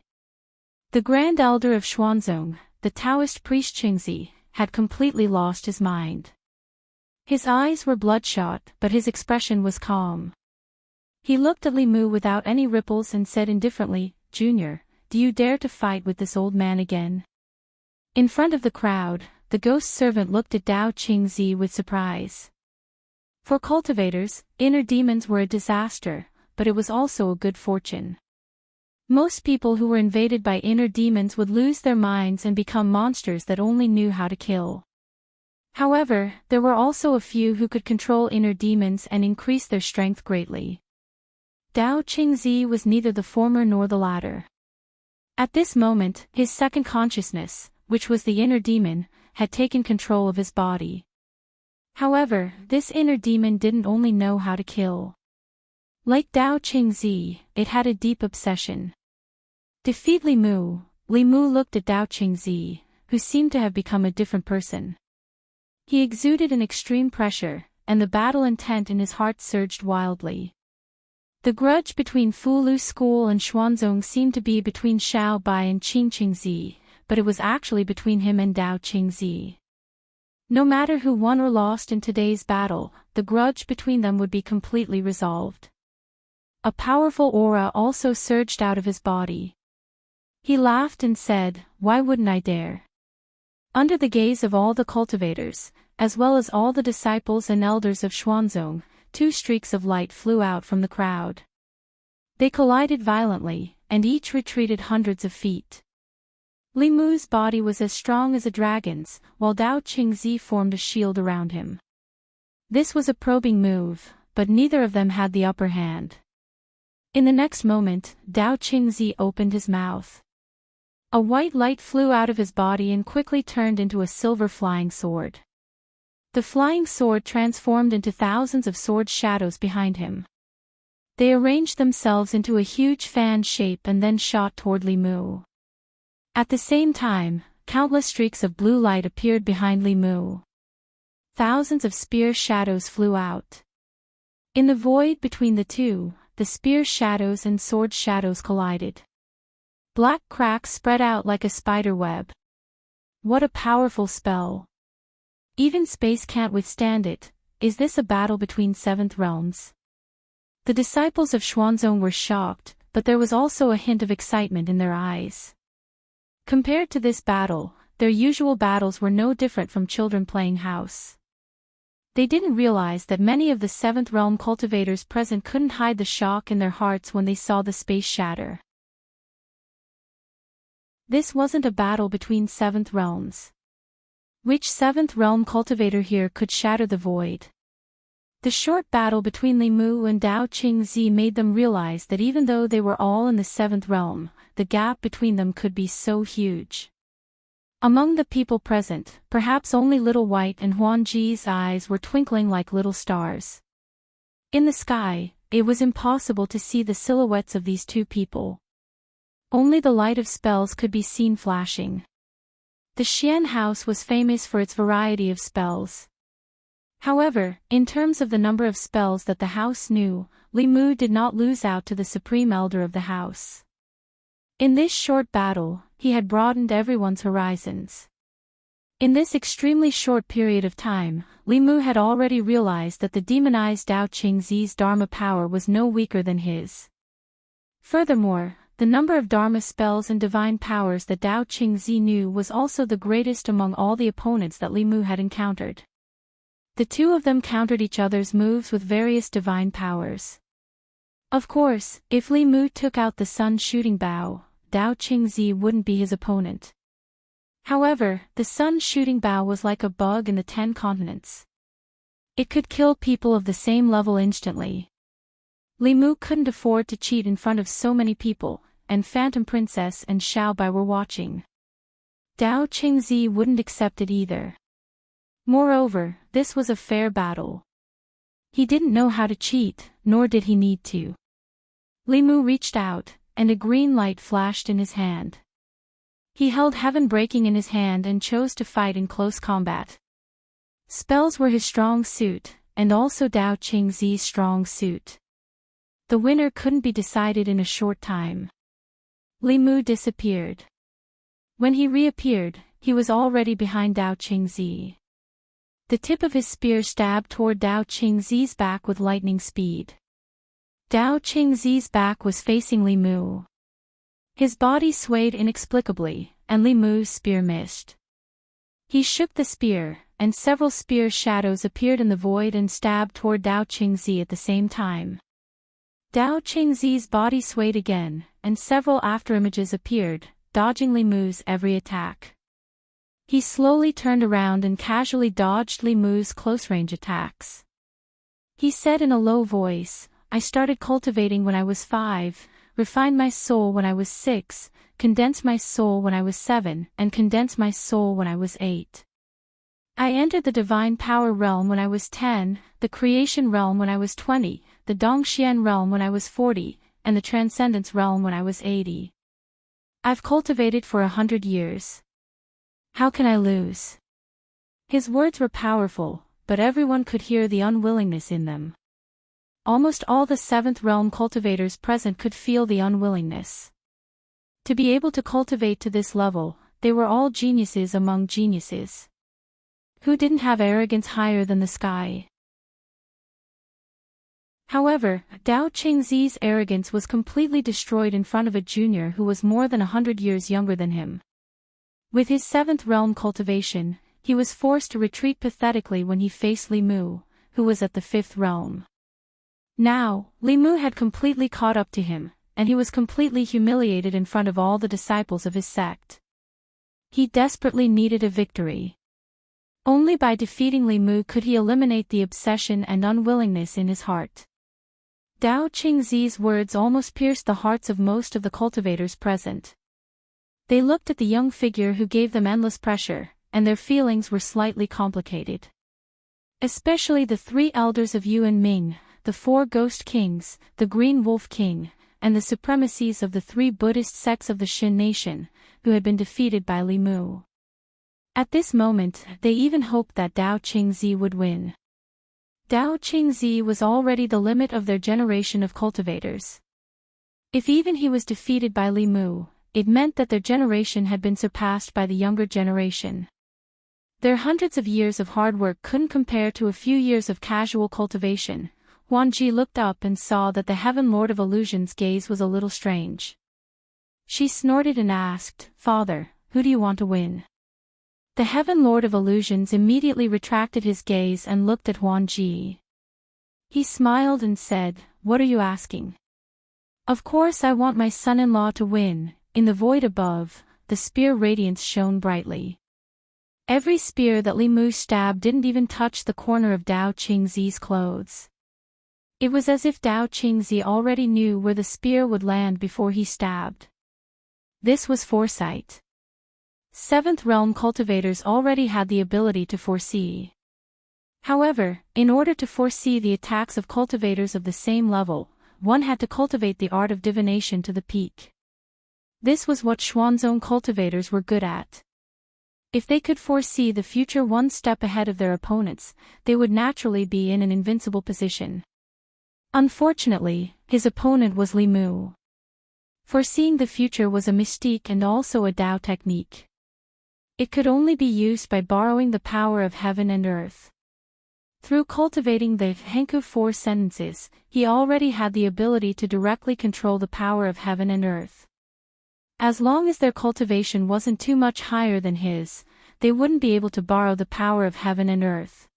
The Grand Elder of Xuanzong, the Taoist priest Qingzi, had completely lost his mind. His eyes were bloodshot, but his expression was calm. He looked at Li Mu without any ripples and said indifferently, "Junior, do you dare to fight with this old man again?" In front of the crowd, the ghost servant looked at Dao Qingzi with surprise. For cultivators, inner demons were a disaster, but it was also a good fortune. Most people who were invaded by inner demons would lose their minds and become monsters that only knew how to kill. However, there were also a few who could control inner demons and increase their strength greatly. Dao Qingzi was neither the former nor the latter. At this moment, his second consciousness, which was the inner demon, had taken control of his body. However, this inner demon didn't only know how to kill. Like Dao Qingzi, it had a deep obsession. Defeat Li Mu. Li Mu looked at Dao Qingzi, who seemed to have become a different person. He exuded an extreme pressure, and the battle intent in his heart surged wildly. The grudge between Fulu School and Xuanzong seemed to be between Xiao Bai and Qing Qingzi, but it was actually between him and Dao Qingzi. No matter who won or lost in today's battle, the grudge between them would be completely resolved. A powerful aura also surged out of his body. He laughed and said, "Why wouldn't I dare?" Under the gaze of all the cultivators, as well as all the disciples and elders of Xuanzong, 2 streaks of light flew out from the crowd. They collided violently, and each retreated hundreds of feet. Li Mu's body was as strong as a dragon's, while Dao Qingzi formed a shield around him. This was a probing move, but neither of them had the upper hand. In the next moment, Dao Qingzi opened his mouth. A white light flew out of his body and quickly turned into a silver flying sword. The flying sword transformed into thousands of sword shadows behind him. They arranged themselves into a huge fan shape and then shot toward Li Mu. At the same time, countless streaks of blue light appeared behind Li Mu. Thousands of spear shadows flew out. In the void between the two, the spear shadows and sword shadows collided. Black cracks spread out like a spider web. What a powerful spell! Even space can't withstand it. Is this a battle between 7th realms? The disciples of Xuanzong were shocked, but there was also a hint of excitement in their eyes. Compared to this battle, their usual battles were no different from children playing house. They didn't realize that many of the 7th realm cultivators present couldn't hide the shock in their hearts when they saw the space shatter. This wasn't a battle between 7th realms. Which 7th realm cultivator here could shatter the void? The short battle between Li Mu and Dao Qingzi made them realize that even though they were all in the 7th realm, the gap between them could be so huge. Among the people present, perhaps only Little White and Huangji's eyes were twinkling like little stars. In the sky, it was impossible to see the silhouettes of these 2 people. Only the light of spells could be seen flashing. The Xian house was famous for its variety of spells. However, in terms of the number of spells that the house knew, Li Mu did not lose out to the supreme elder of the house. In this short battle, he had broadened everyone's horizons. In this extremely short period of time, Li Mu had already realized that the demonized Dao Qingzi's Dharma power was no weaker than his. Furthermore, the number of Dharma spells and divine powers that Dao Qingzi knew was also the greatest among all the opponents that Li Mu had encountered. The 2 of them countered each other's moves with various divine powers. Of course, if Li Mu took out the sun shooting bow, Dao Qingzi wouldn't be his opponent. However, the sun shooting bow was like a bug in the 10 continents. It could kill people of the same level instantly. Li Mu couldn't afford to cheat in front of so many people, and Phantom Princess and Xiao Bai were watching. Dao Qingzi wouldn't accept it either. Moreover, this was a fair battle. He didn't know how to cheat, nor did he need to. Li Mu reached out, and a green light flashed in his hand. He held Heaven Breaking in his hand and chose to fight in close combat. Spells were his strong suit, and also Dao Qingzi's strong suit. The winner couldn't be decided in a short time. Li Mu disappeared. When he reappeared, he was already behind Dao Qingzi. The tip of his spear stabbed toward Dao Qingzi's back with lightning speed. Dao Qingzi's back was facing Li Mu. His body swayed inexplicably, and Li Mu's spear missed. He shook the spear, and several spear shadows appeared in the void and stabbed toward Dao Qingzi at the same time. Dao Qingzi's body swayed again, and several afterimages appeared, dodging Li Mu's every attack. He slowly turned around and casually dodged Li Mu's close-range attacks. He said in a low voice, "I started cultivating when I was 5, refined my soul when I was 6, condensed my soul when I was 7, and condensed my soul when I was 8. I entered the Divine Power realm when I was 10, the Creation realm when I was 20, the Dongxian realm when I was 40, and the Transcendence realm when I was 80. I've cultivated for 100 years. How can I lose?" His words were powerful, but everyone could hear the unwillingness in them. Almost all the 7th realm cultivators present could feel the unwillingness. To be able to cultivate to this level, they were all geniuses among geniuses. Who didn't have arrogance higher than the sky? However, Dao Qingzi's arrogance was completely destroyed in front of a junior who was more than 100 years younger than him. With his 7th realm cultivation, he was forced to retreat pathetically when he faced Li Mu, who was at the 5th realm. Now, Li Mu had completely caught up to him, and he was completely humiliated in front of all the disciples of his sect. He desperately needed a victory. Only by defeating Li Mu could he eliminate the obsession and unwillingness in his heart. Dao Qingzi's words almost pierced the hearts of most of the cultivators present. They looked at the young figure who gave them endless pressure, and their feelings were slightly complicated. Especially the 3 elders of Yuan Ming, the 4 Ghost Kings, the Green Wolf King, and the supremacies of the 3 Buddhist sects of the Shin Nation, who had been defeated by Li Mu. At this moment, they even hoped that Dao Qingzi would win. Dao Qingzi was already the limit of their generation of cultivators. If even he was defeated by Li Mu, it meant that their generation had been surpassed by the younger generation. Their hundreds of years of hard work couldn't compare to a few years of casual cultivation. Huan Ji looked up and saw that the Heaven Lord of Illusion's gaze was a little strange. She snorted and asked, "Father, who do you want to win?" The Heaven Lord of Illusions immediately retracted his gaze and looked at Huan Ji. He smiled and said, "What are you asking?" "Of course I want my son-in-law to win." In the void above, the spear radiance shone brightly. Every spear that Li Mu stabbed didn't even touch the corner of Dao Qingzi's clothes. It was as if Dao Qingzi already knew where the spear would land before he stabbed. This was foresight. 7th realm cultivators already had the ability to foresee. However, in order to foresee the attacks of cultivators of the same level, one had to cultivate the art of divination to the peak. This was what Xuanzong cultivators were good at. If they could foresee the future one step ahead of their opponents, they would naturally be in an invincible position. Unfortunately, his opponent was Li Mu. Foreseeing the future was a mystique and also a Dao technique. It could only be used by borrowing the power of heaven and earth. Through cultivating the Henku 4 sentences, he already had the ability to directly control the power of heaven and earth. As long as their cultivation wasn't too much higher than his, they wouldn't be able to borrow the power of heaven and earth.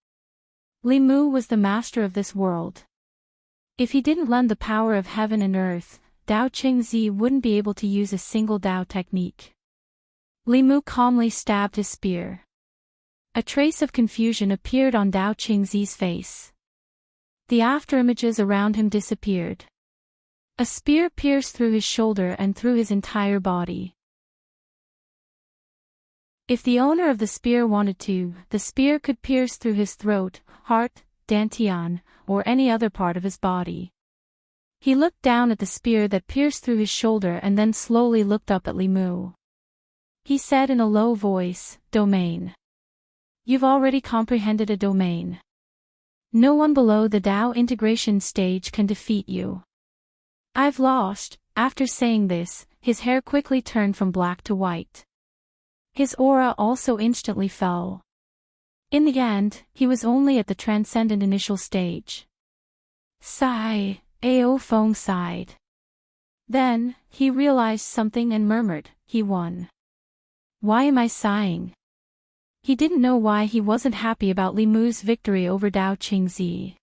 Li Mu was the master of this world. If he didn't lend the power of heaven and earth, Dao Qingzi wouldn't be able to use a single Dao technique. Li Mu calmly stabbed his spear. A trace of confusion appeared on Dao Qingzi's face. The afterimages around him disappeared. A spear pierced through his shoulder and through his entire body. If the owner of the spear wanted to, the spear could pierce through his throat, heart, dantian, or any other part of his body. He looked down at the spear that pierced through his shoulder and then slowly looked up at Li Mu. He said in a low voice, "Domain. You've already comprehended a domain. No one below the Dao integration stage can defeat you." "I've lost." After saying this, his hair quickly turned from black to white. His aura also instantly fell. In the end, he was only at the transcendent initial stage. Sigh, Ao Feng sighed. Then, he realized something and murmured, "He won. Why am I sighing?" He didn't know why he wasn't happy about Li Mu's victory over Dao Qingzi.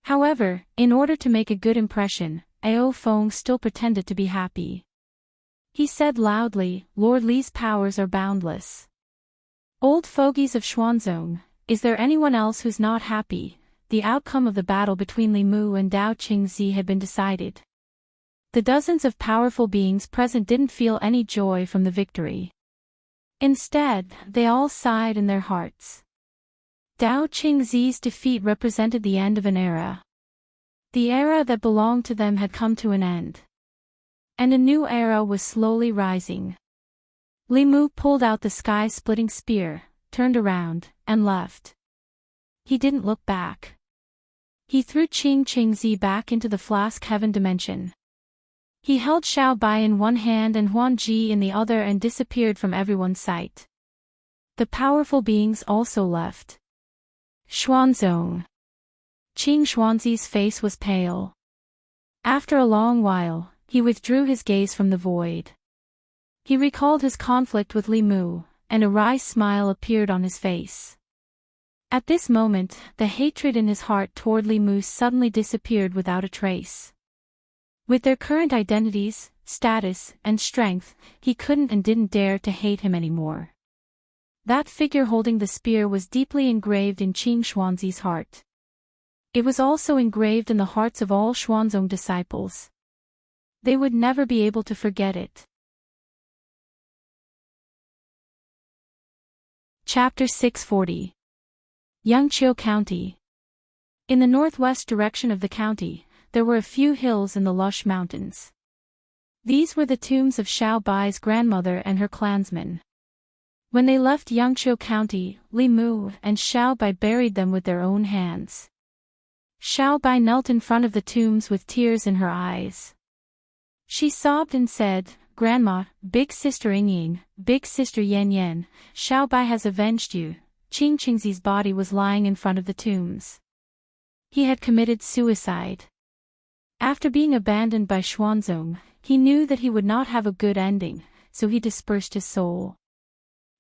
However, in order to make a good impression, Ao Feng still pretended to be happy. He said loudly, "Lord Li's powers are boundless. Old fogies of Xuanzong, is there anyone else who's not happy?" The outcome of the battle between Li Mu and Dao Qingzi had been decided. The dozens of powerful beings present didn't feel any joy from the victory. Instead, they all sighed in their hearts. Dao Qingzi's defeat represented the end of an era. The era that belonged to them had come to an end. And a new era was slowly rising. Li Mu pulled out the sky-splitting spear, turned around, and left. He didn't look back. He threw Qingzi back into the flask heaven dimension. He held Xiao Bai in one hand and Huan Ji in the other and disappeared from everyone's sight. The powerful beings also left. Xuanzong. Qing Xuanzi's face was pale. After a long while, he withdrew his gaze from the void. He recalled his conflict with Li Mu, and a wry smile appeared on his face. At this moment, the hatred in his heart toward Li Mu suddenly disappeared without a trace. With their current identities, status, and strength, he couldn't and didn't dare to hate him anymore. That figure holding the spear was deeply engraved in Qing Xuanzi's heart. It was also engraved in the hearts of all Xuanzong disciples. They would never be able to forget it. Chapter 640. Yangqiu County. In the northwest direction of the county, there were a few hills in the lush mountains. These were the tombs of Xiao Bai's grandmother and her clansmen. When they left Yangqiu County, Li Mu and Xiao Bai buried them with their own hands. Xiao Bai knelt in front of the tombs with tears in her eyes. She sobbed and said, "Grandma, big sister Yingying, big sister Yan Yan, Xiao Bai has avenged you." Qingzi's body was lying in front of the tombs. He had committed suicide. After being abandoned by Xuanzong, he knew that he would not have a good ending, so he dispersed his soul.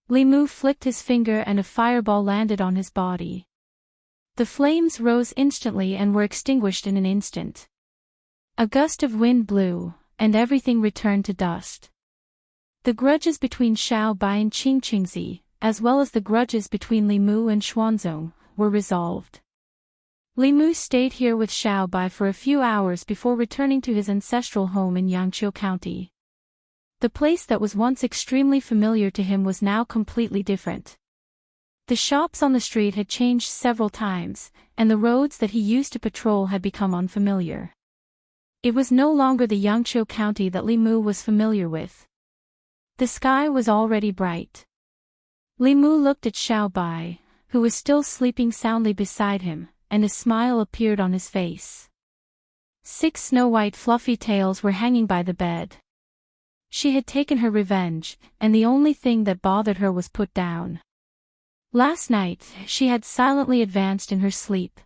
Li Mu flicked his finger and a fireball landed on his body. The flames rose instantly and were extinguished in an instant. A gust of wind blew, and everything returned to dust. The grudges between Xiao Bai and Qingzi, as well as the grudges between Li Mu and Xuanzong, were resolved. Li Mu stayed here with Xiao Bai for a few hours before returning to his ancestral home in Yangqiu County. The place that was once extremely familiar to him was now completely different. The shops on the street had changed several times, and the roads that he used to patrol had become unfamiliar. It was no longer the Yangqiu County that Li Mu was familiar with. The sky was already bright. Li Mu looked at Xiao Bai, who was still sleeping soundly beside him, and a smile appeared on his face. 6 snow-white fluffy tails were hanging by the bed. She had taken her revenge, and the only thing that bothered her was put down. Last night, she had silently advanced in her sleep.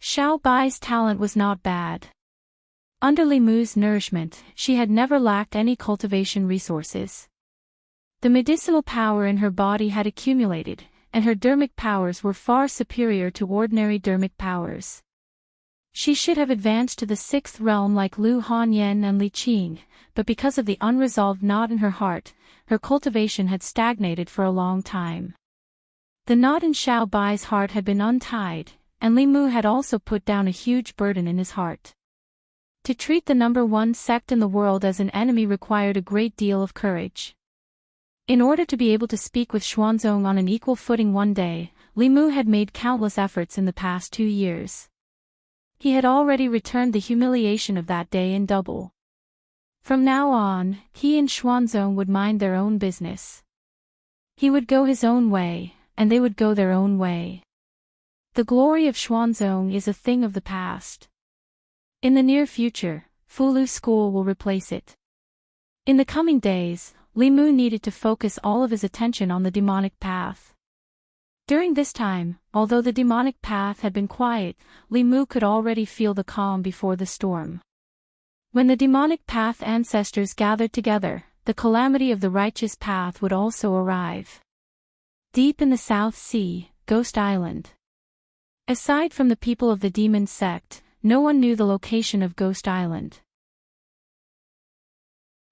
Xiao Bai's talent was not bad. Under Li Mu's nourishment, she had never lacked any cultivation resources. The medicinal power in her body had accumulated, and her dermic powers were far superior to ordinary dermic powers. She should have advanced to the 6th realm like Lu Hanyan and Li Qing, but because of the unresolved knot in her heart, her cultivation had stagnated for a long time. The knot in Xiao Bai's heart had been untied, and Li Mu had also put down a huge burden in his heart. To treat the #1 sect in the world as an enemy required a great deal of courage. In order to be able to speak with Xuanzong on an equal footing one day, Li Mu had made countless efforts in the past 2 years. He had already returned the humiliation of that day in double. From now on, he and Xuanzong would mind their own business. He would go his own way, and they would go their own way. The glory of Xuanzong is a thing of the past. In the near future, Fulu School will replace it. In the coming days, Li Mu needed to focus all of his attention on the demonic path. During this time, although the demonic path had been quiet, Li Mu could already feel the calm before the storm. When the demonic path ancestors gathered together, the calamity of the righteous path would also arrive. Deep in the South Sea, Ghost Island. Aside from the people of the demon sect, no one knew the location of Ghost Island.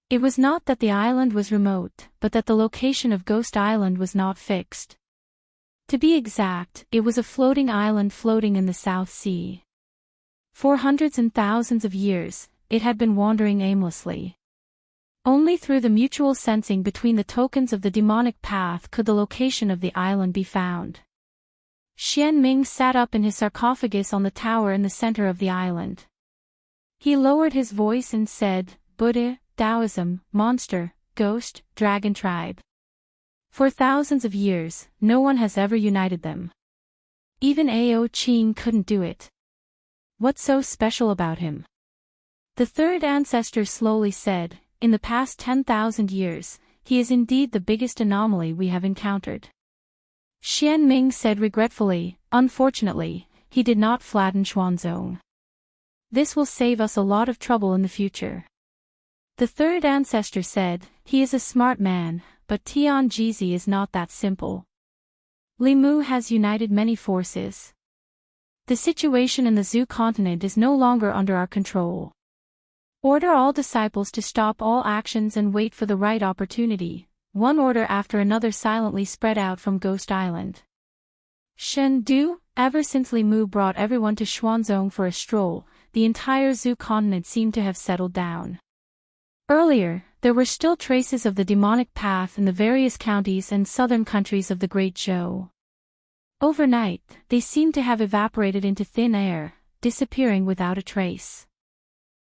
It was not that the island was remote, but that the location of Ghost Island was not fixed. To be exact, it was a floating island floating in the South Sea. For hundreds and thousands of years, it had been wandering aimlessly. Only through the mutual sensing between the tokens of the demonic path could the location of the island be found. Xian Ming sat up in his sarcophagus on the tower in the center of the island. He lowered his voice and said, "Buddha, Taoism, monster, ghost, dragon tribe. For thousands of years, no one has ever united them. Even Ao Qing couldn't do it. What's so special about him?" The third ancestor slowly said, "In the past 10,000 years, he is indeed the biggest anomaly we have encountered." Xian Ming said regretfully, "Unfortunately, he did not flatten Xuanzong. This will save us a lot of trouble in the future." The third ancestor said, "He is a smart man, but Tian Jizi is not that simple. Li Mu has united many forces. The situation in the Zhu continent is no longer under our control. Order all disciples to stop all actions and wait for the right opportunity." One order after another silently spread out from Ghost Island. Shen Du, ever since Li Mu brought everyone to Xuanzong for a stroll, the entire Zhu continent seemed to have settled down. Earlier, there were still traces of the demonic path in the various counties and southern countries of the Great Zhou. Overnight, they seemed to have evaporated into thin air, disappearing without a trace.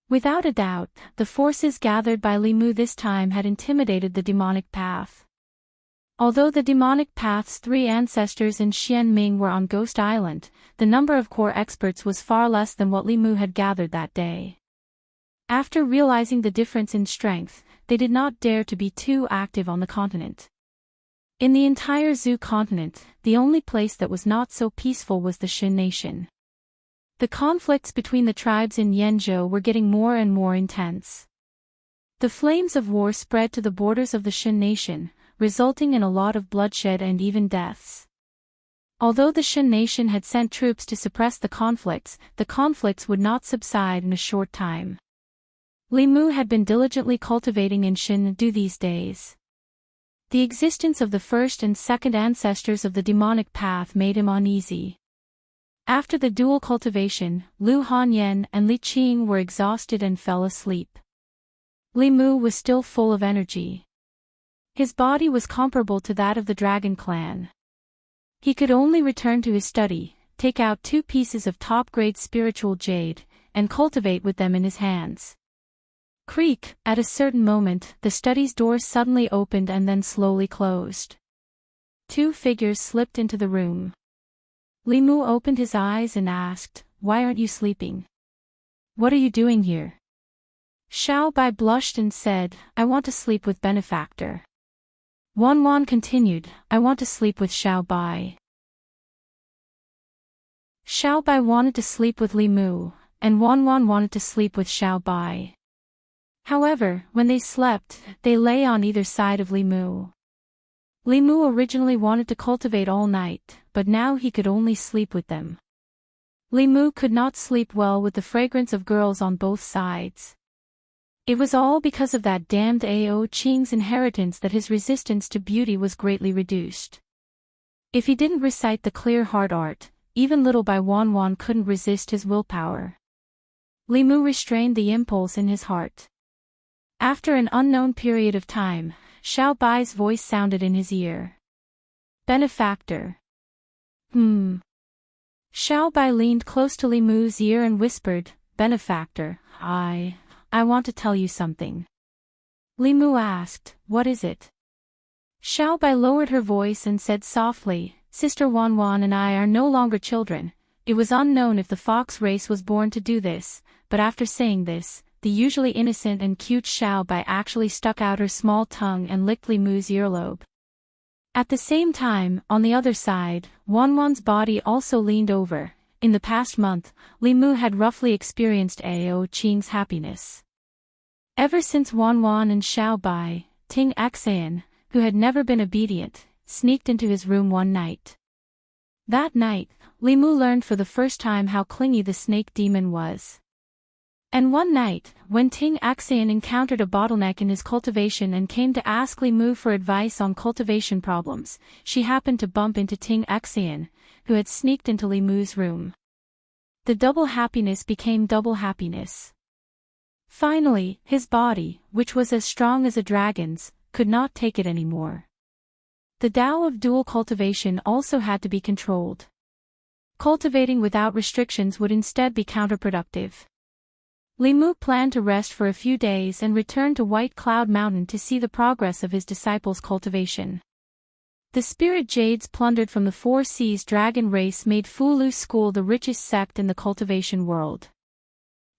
Without a doubt, the forces gathered by Li Mu this time had intimidated the demonic path. Although the demonic path's 3 ancestors and Xian Ming were on Ghost Island, the number of core experts was far less than what Li Mu had gathered that day. After realizing the difference in strength, they did not dare to be too active on the continent. In the entire Zhu continent, the only place that was not so peaceful was the Shin nation. The conflicts between the tribes in Yanzhou were getting more and more intense. The flames of war spread to the borders of the Shin nation, resulting in a lot of bloodshed and even deaths. Although the Shin nation had sent troops to suppress the conflicts would not subside in a short time. Li Mu had been diligently cultivating in Shindu these days. The existence of the first and second ancestors of the demonic path made him uneasy. After the dual cultivation, Lu Hanyan and Li Qing were exhausted and fell asleep. Li Mu was still full of energy. His body was comparable to that of the Dragon Clan. He could only return to his study, take out 2 pieces of top-grade spiritual jade, and cultivate with them in his hands. Creak, at a certain moment, the study's door suddenly opened and then slowly closed. 2 figures slipped into the room. Li Mu opened his eyes and asked, "Why aren't you sleeping? What are you doing here?" Xiao Bai blushed and said, "I want to sleep with Benefactor." Wan Wan continued, "I want to sleep with Xiao Bai." Xiao Bai wanted to sleep with Li Mu, and Wan Wan wanted to sleep with Xiao Bai. However, when they slept, they lay on either side of Li Mu. Li Mu originally wanted to cultivate all night, but now he could only sleep with them. Li Mu could not sleep well with the fragrance of girls on both sides. It was all because of that damned Ao Qing's inheritance that his resistance to beauty was greatly reduced. If he didn't recite the clear heart art, even little Bai Wan Wan couldn't resist his willpower. Li Mu restrained the impulse in his heart. After an unknown period of time, Xiao Bai's voice sounded in his ear. Benefactor. Xiao Bai leaned close to Li Mu's ear and whispered, Benefactor, I want to tell you something. Li Mu asked, what is it? Xiao Bai lowered her voice and said softly, Sister Wan Wan and I are no longer children. It was unknown if the fox race was born to do this, but after saying this, the usually innocent and cute Xiao Bai actually stuck out her small tongue and licked Li Mu's earlobe. At the same time, on the other side, Wan Wan's body also leaned over. In the past month, Li Mu had roughly experienced Ao Qing's happiness. Ever since Wan Wan and Xiao Bai, Ting Xan, who had never been obedient, sneaked into his room one night. That night, Li Mu learned for the first time how clingy the snake demon was. And one night, when Ting Xan encountered a bottleneck in his cultivation and came to ask Li Mu for advice on cultivation problems, she happened to bump into Ting Xan, who had sneaked into Li Mu's room. The double happiness became double happiness. Finally, his body, which was as strong as a dragon's, could not take it anymore. The Tao of dual cultivation also had to be controlled. Cultivating without restrictions would instead be counterproductive. Li Mu planned to rest for a few days and return to White Cloud Mountain to see the progress of his disciples' cultivation. The spirit jades plundered from the Four Seas dragon race made Fulu School the richest sect in the cultivation world.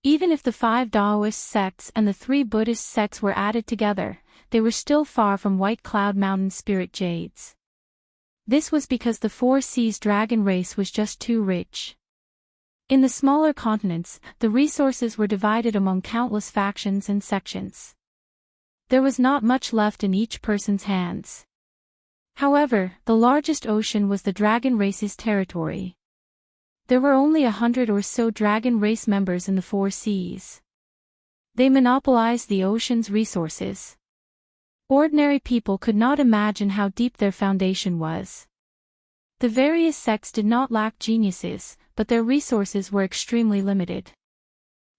Even if the 5 Taoist sects and the 3 Buddhist sects were added together, they were still far from White Cloud Mountain spirit jades. This was because the Four Seas dragon race was just too rich. In the smaller continents, the resources were divided among countless factions and sections. There was not much left in each person's hands. However, the largest ocean was the dragon race's territory. There were only 100 or so dragon race members in the Four Seas. They monopolized the ocean's resources. Ordinary people could not imagine how deep their foundation was. The various sects did not lack geniuses, but their resources were extremely limited.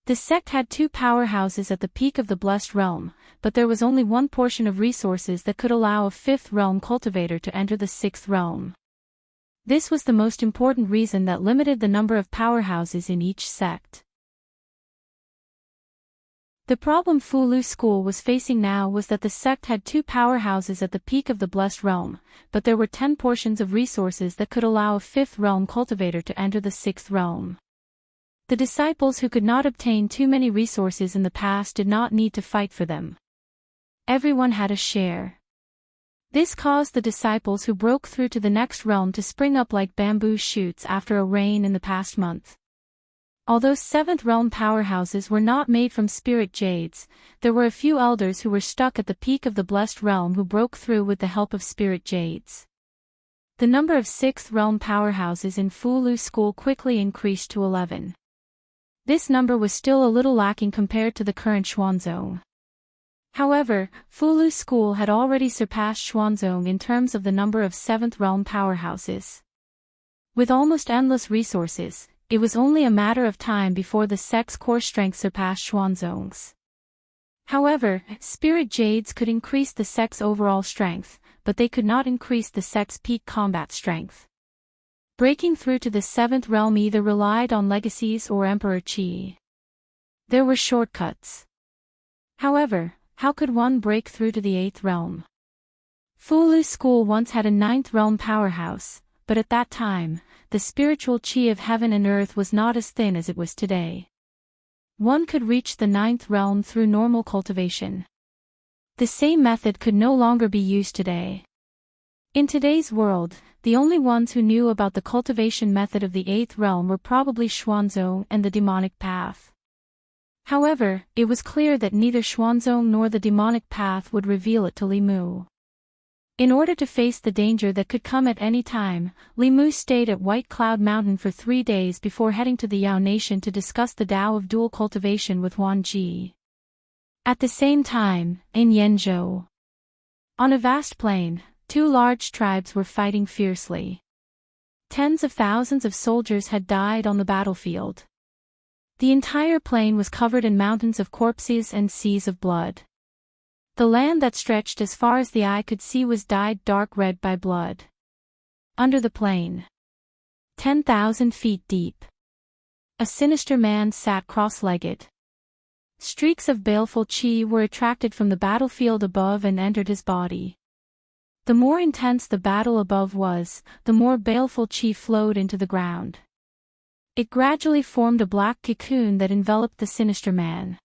The sect had 2 powerhouses at the peak of the Blessed Realm, but there was only one portion of resources that could allow a 5th realm cultivator to enter the 6th realm. This was the most important reason that limited the number of powerhouses in each sect. The problem Fulu School was facing now was that the sect had 2 powerhouses at the peak of the Blessed Realm, but there were 10 portions of resources that could allow a 5th realm cultivator to enter the 6th realm. The disciples who could not obtain too many resources in the past did not need to fight for them. Everyone had a share. This caused the disciples who broke through to the next realm to spring up like bamboo shoots after a rain in the past month. Although 7th realm powerhouses were not made from spirit jades, there were a few elders who were stuck at the peak of the Blessed Realm who broke through with the help of spirit jades. The number of 6th realm powerhouses in Fulu School quickly increased to 11. This number was still a little lacking compared to the current Xuanzong. However, Fulu School had already surpassed Xuanzong in terms of the number of 7th realm powerhouses. With almost endless resources, it was only a matter of time before the sect's core strength surpassed Xuanzong's. However, spirit jades could increase the sect's overall strength, but they could not increase the sect's peak combat strength. Breaking through to the 7th realm either relied on legacies or Emperor Qi. There were shortcuts. However, how could one break through to the 8th realm? Fulu School once had a 9th realm powerhouse, but at that time, the spiritual qi of heaven and earth was not as thin as it was today. One could reach the 9th realm through normal cultivation. The same method could no longer be used today. In today's world, the only ones who knew about the cultivation method of the 8th realm were probably Xuanzong and the demonic path. However, it was clear that neither Xuanzong nor the demonic path would reveal it to Li Mu. In order to face the danger that could come at any time, Li Mu stayed at White Cloud Mountain for 3 days before heading to the Yao Nation to discuss the Tao of dual cultivation with Wan Ji. At the same time, in Yenzhou, on a vast plain, 2 large tribes were fighting fiercely. Tens of thousands of soldiers had died on the battlefield. The entire plain was covered in mountains of corpses and seas of blood. The land that stretched as far as the eye could see was dyed dark red by blood. Under the plain, 10,000 feet deep, a sinister man sat cross-legged. Streaks of baleful chi were attracted from the battlefield above and entered his body. The more intense the battle above was, the more baleful chi flowed into the ground. It gradually formed a black cocoon that enveloped the sinister man.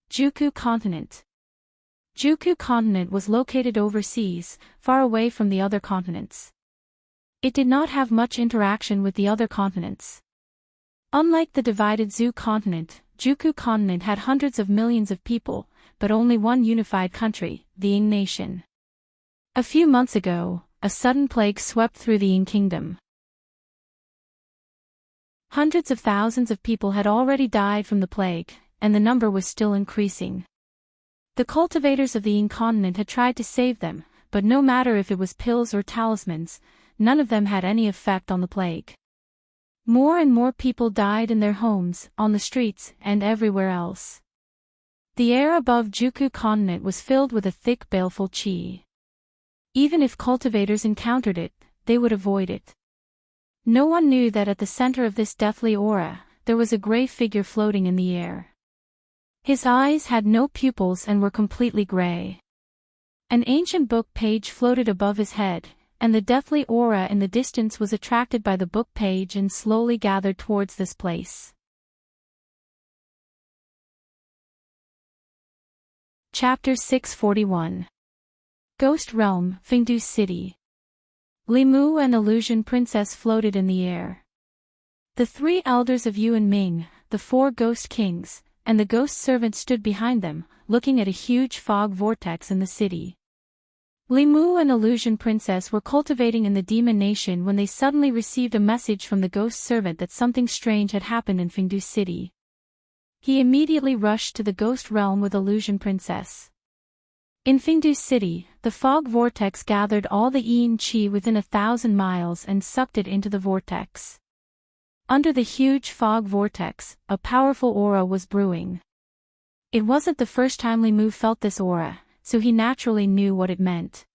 Juku Continent. Juku Continent was located overseas, far away from the other continents. It did not have much interaction with the other continents. Unlike the divided Zu Continent, Juku Continent had hundreds of millions of people, but only one unified country, the Ing Nation. A few months ago, a sudden plague swept through the Ing Kingdom. Hundreds of thousands of people had already died from the plague, and the number was still increasing. The cultivators of the Ing Continent had tried to save them, but no matter if it was pills or talismans, none of them had any effect on the plague. More and more people died in their homes, on the streets, and everywhere else. The air above Juku Continent was filled with a thick baleful chi. Even if cultivators encountered it, they would avoid it. No one knew that at the center of this deathly aura, there was a gray figure floating in the air. His eyes had no pupils and were completely gray. An ancient book page floated above his head, and the deathly aura in the distance was attracted by the book page and slowly gathered towards this place. Chapter 641. Ghost Realm, Fengdu City. Limu and Illusion Princess floated in the air. The three elders of Yu and Ming, the four ghost kings, and the ghost servant stood behind them, looking at a huge fog vortex in the city. Limu and Illusion Princess were cultivating in the Demon Nation when they suddenly received a message from the ghost servant that something strange had happened in Fengdu City. He immediately rushed to the ghost realm with Illusion Princess. In Fengdu City, the fog vortex gathered all the Yin Qi within 1,000 miles and sucked it into the vortex. Under the huge fog vortex, a powerful aura was brewing. It wasn't the first time Limu felt this aura, so he naturally knew what it meant.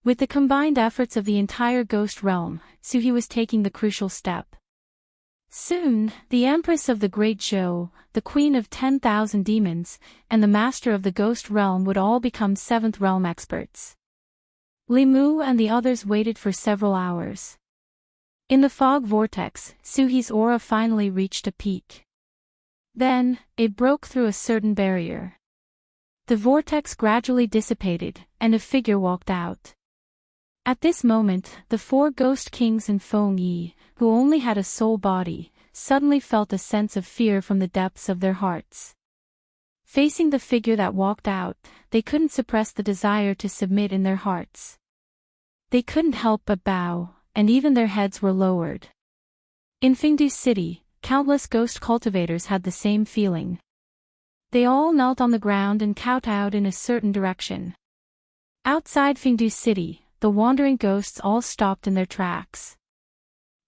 With the combined efforts of the entire ghost realm, Suhi was taking the crucial step. Soon, the Empress of the Great Zhou, the Queen of 10,000 Demons, and the Master of the Ghost Realm would all become 7th Realm experts. Limu and the others waited for several hours. In the fog vortex, Suhi's aura finally reached a peak. Then, it broke through a certain barrier. The vortex gradually dissipated, and a figure walked out. At this moment, the four ghost kings and Feng Yi, who only had a soul body, suddenly felt a sense of fear from the depths of their hearts. Facing the figure that walked out, they couldn't suppress the desire to submit in their hearts. They couldn't help but bow, and even their heads were lowered. In Fengdu City, countless ghost cultivators had the same feeling. They all knelt on the ground and kowtowed in a certain direction. Outside Fengdu City, the wandering ghosts all stopped in their tracks.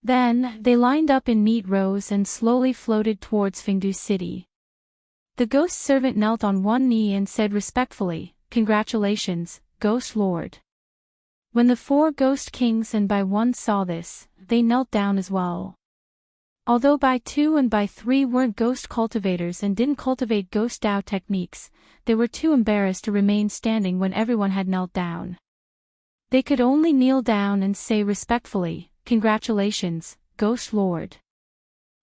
Then, they lined up in neat rows and slowly floated towards Fengdu City. The ghost servant knelt on one knee and said respectfully, "Congratulations, Ghost Lord." When the four ghost kings and by one saw this, they knelt down as well. Although by 2 and by 3 weren't ghost cultivators and didn't cultivate ghost Dao techniques, they were too embarrassed to remain standing when everyone had knelt down. They could only kneel down and say respectfully, "Congratulations, Ghost Lord."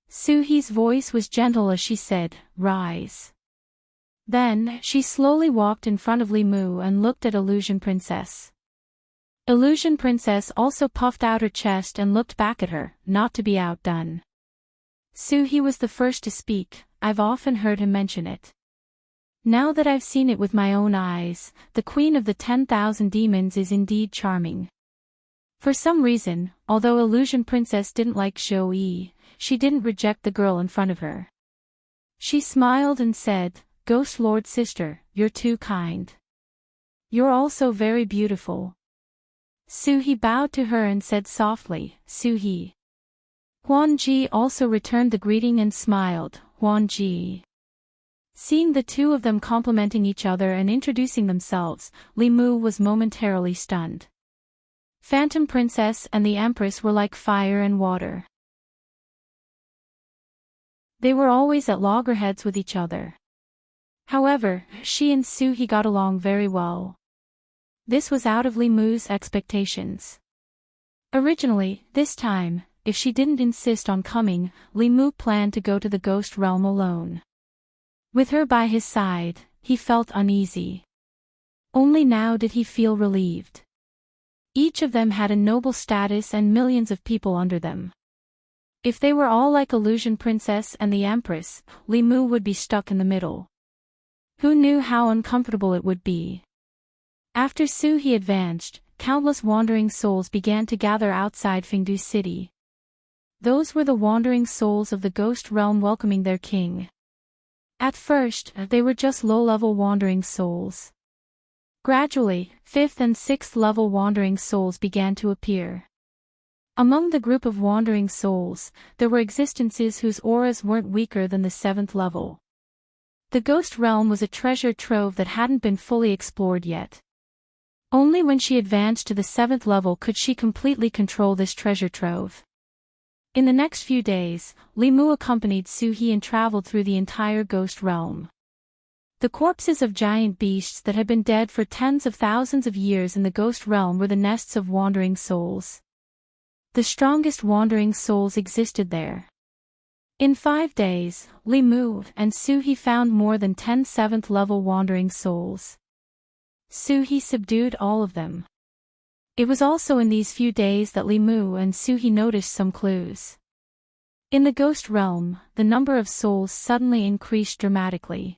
Suhi's voice was gentle as she said, "Rise." Then, she slowly walked in front of Limu and looked at Illusion Princess. Illusion Princess also puffed out her chest and looked back at her, not to be outdone. Suhi was the first to speak. "I've often heard him mention it. Now that I've seen it with my own eyes, the Queen of the 10,000 Demons is indeed charming." For some reason, although Illusion Princess didn't like Zhou Yi, she didn't reject the girl in front of her. She smiled and said, "Ghost Lord sister, you're too kind. You're also very beautiful." Suhi bowed to her and said softly, "Suhi." Huan Ji also returned the greeting and smiled, "Huan Ji." Seeing the two of them complimenting each other and introducing themselves, Li Mu was momentarily stunned. Phantom Princess and the Empress were like fire and water. They were always at loggerheads with each other. However, she and Suhi got along very well. This was out of Li Mu's expectations. Originally, this time, if she didn't insist on coming, Li Mu planned to go to the ghost realm alone. With her by his side, he felt uneasy. Only now did he feel relieved. Each of them had a noble status and millions of people under them. If they were all like Illusion Princess and the Empress, Li Mu would be stuck in the middle. Who knew how uncomfortable it would be? After Suhi advanced, countless wandering souls began to gather outside Fengdu City. Those were the wandering souls of the ghost realm welcoming their king. At first, they were just low-level wandering souls. Gradually, 5th and 6th level wandering souls began to appear. Among the group of wandering souls, there were existences whose auras weren't weaker than the 7th level. The ghost realm was a treasure trove that hadn't been fully explored yet. Only when she advanced to the 7th level could she completely control this treasure trove. In the next few days, Li Mu accompanied Suhi and traveled through the entire ghost realm. The corpses of giant beasts that had been dead for tens of thousands of years in the ghost realm were the nests of wandering souls. The strongest wandering souls existed there. In 5 days, Li Mu and Suhi found more than 10 7th level wandering souls. Suhi subdued all of them. It was also in these few days that Li Mu and Suhi noticed some clues. In the ghost realm, the number of souls suddenly increased dramatically.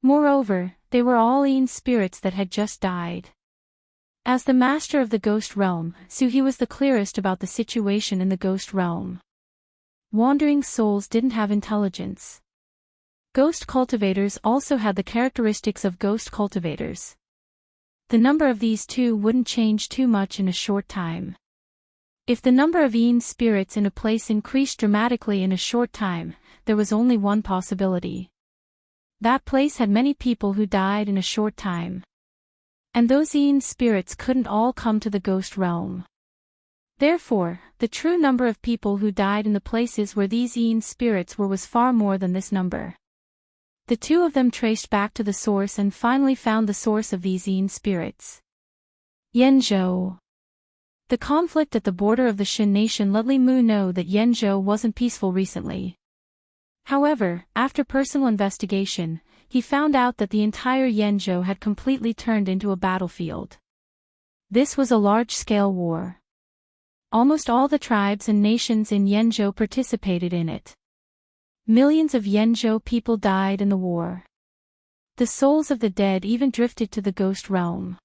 Moreover, they were all Yin spirits that had just died. As the master of the ghost realm, Suhi was the clearest about the situation in the ghost realm. Wandering souls didn't have intelligence. Ghost cultivators also had the characteristics of ghost cultivators. The number of these two wouldn't change too much in a short time. If the number of Yin spirits in a place increased dramatically in a short time, there was only one possibility. That place had many people who died in a short time. And those Yin spirits couldn't all come to the ghost realm. Therefore, the true number of people who died in the places where these Yin spirits were was far more than this number. The two of them traced back to the source and finally found the source of these Yin spirits. Yanzhou. The conflict at the border of the Shin nation let Li Mu know that Yanzhou wasn't peaceful recently. However, after personal investigation, he found out that the entire Yanzhou had completely turned into a battlefield. This was a large-scale war. Almost all the tribes and nations in Yanzhou participated in it. Millions of Yanzhou people died in the war. The souls of the dead even drifted to the ghost realm.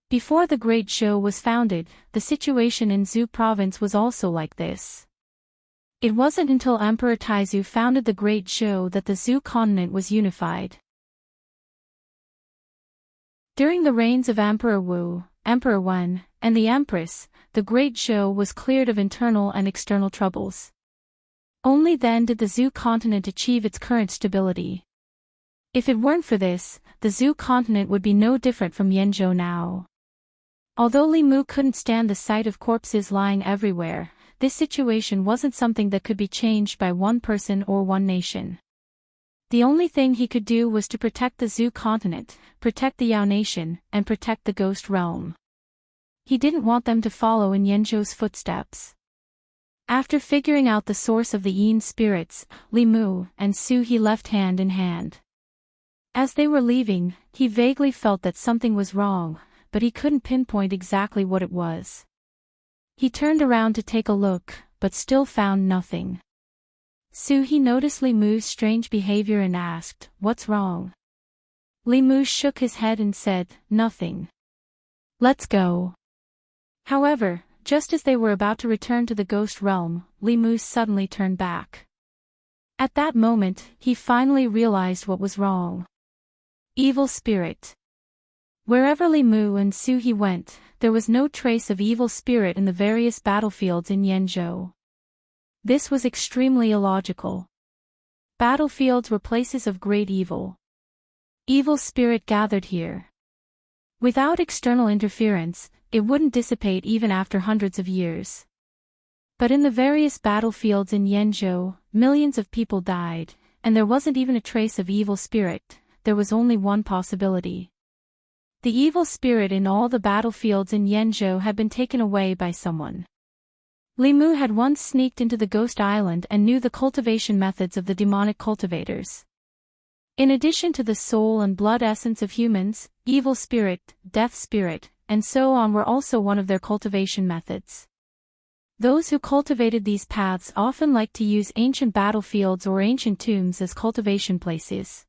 Before the Great Zhou was founded, the situation in Zhou province was also like this. It wasn't until Emperor Taizu founded the Great Zhou that the Zhou continent was unified. During the reigns of Emperor Wu, Emperor Wen, and the Empress, the Great Zhou was cleared of internal and external troubles. Only then did the Zhou continent achieve its current stability. If it weren't for this, the Zhou continent would be no different from Yanzhou now. Although Li Mu couldn't stand the sight of corpses lying everywhere, this situation wasn't something that could be changed by one person or one nation. The only thing he could do was to protect the Zhou continent, protect the Yao nation, and protect the ghost realm. He didn't want them to follow in Yanzhou's footsteps. After figuring out the source of the Yin spirits, Li Mu and Suhi left hand in hand. As they were leaving, he vaguely felt that something was wrong, but he couldn't pinpoint exactly what it was. He turned around to take a look, but still found nothing. Suhi noticed Li Mu's strange behavior and asked, "What's wrong?" Li Mu shook his head and said, "Nothing. Let's go." However, just as they were about to return to the ghost realm, Li Mu suddenly turned back. At that moment, he finally realized what was wrong. Evil spirit. Wherever Li Mu and Suhi went, there was no trace of evil spirit in the various battlefields in Yanzhou. This was extremely illogical. Battlefields were places of great evil. Evil spirit gathered here. Without external interference, it wouldn't dissipate even after hundreds of years. But in the various battlefields in Yanzhou, millions of people died, and there wasn't even a trace of evil spirit. There was only one possibility. The evil spirit in all the battlefields in Yanzhou had been taken away by someone. Li Mu had once sneaked into the Ghost Island and knew the cultivation methods of the demonic cultivators. In addition to the soul and blood essence of humans, evil spirit, death spirit, and so on were also one of their cultivation methods. Those who cultivated these paths often liked to use ancient battlefields or ancient tombs as cultivation places.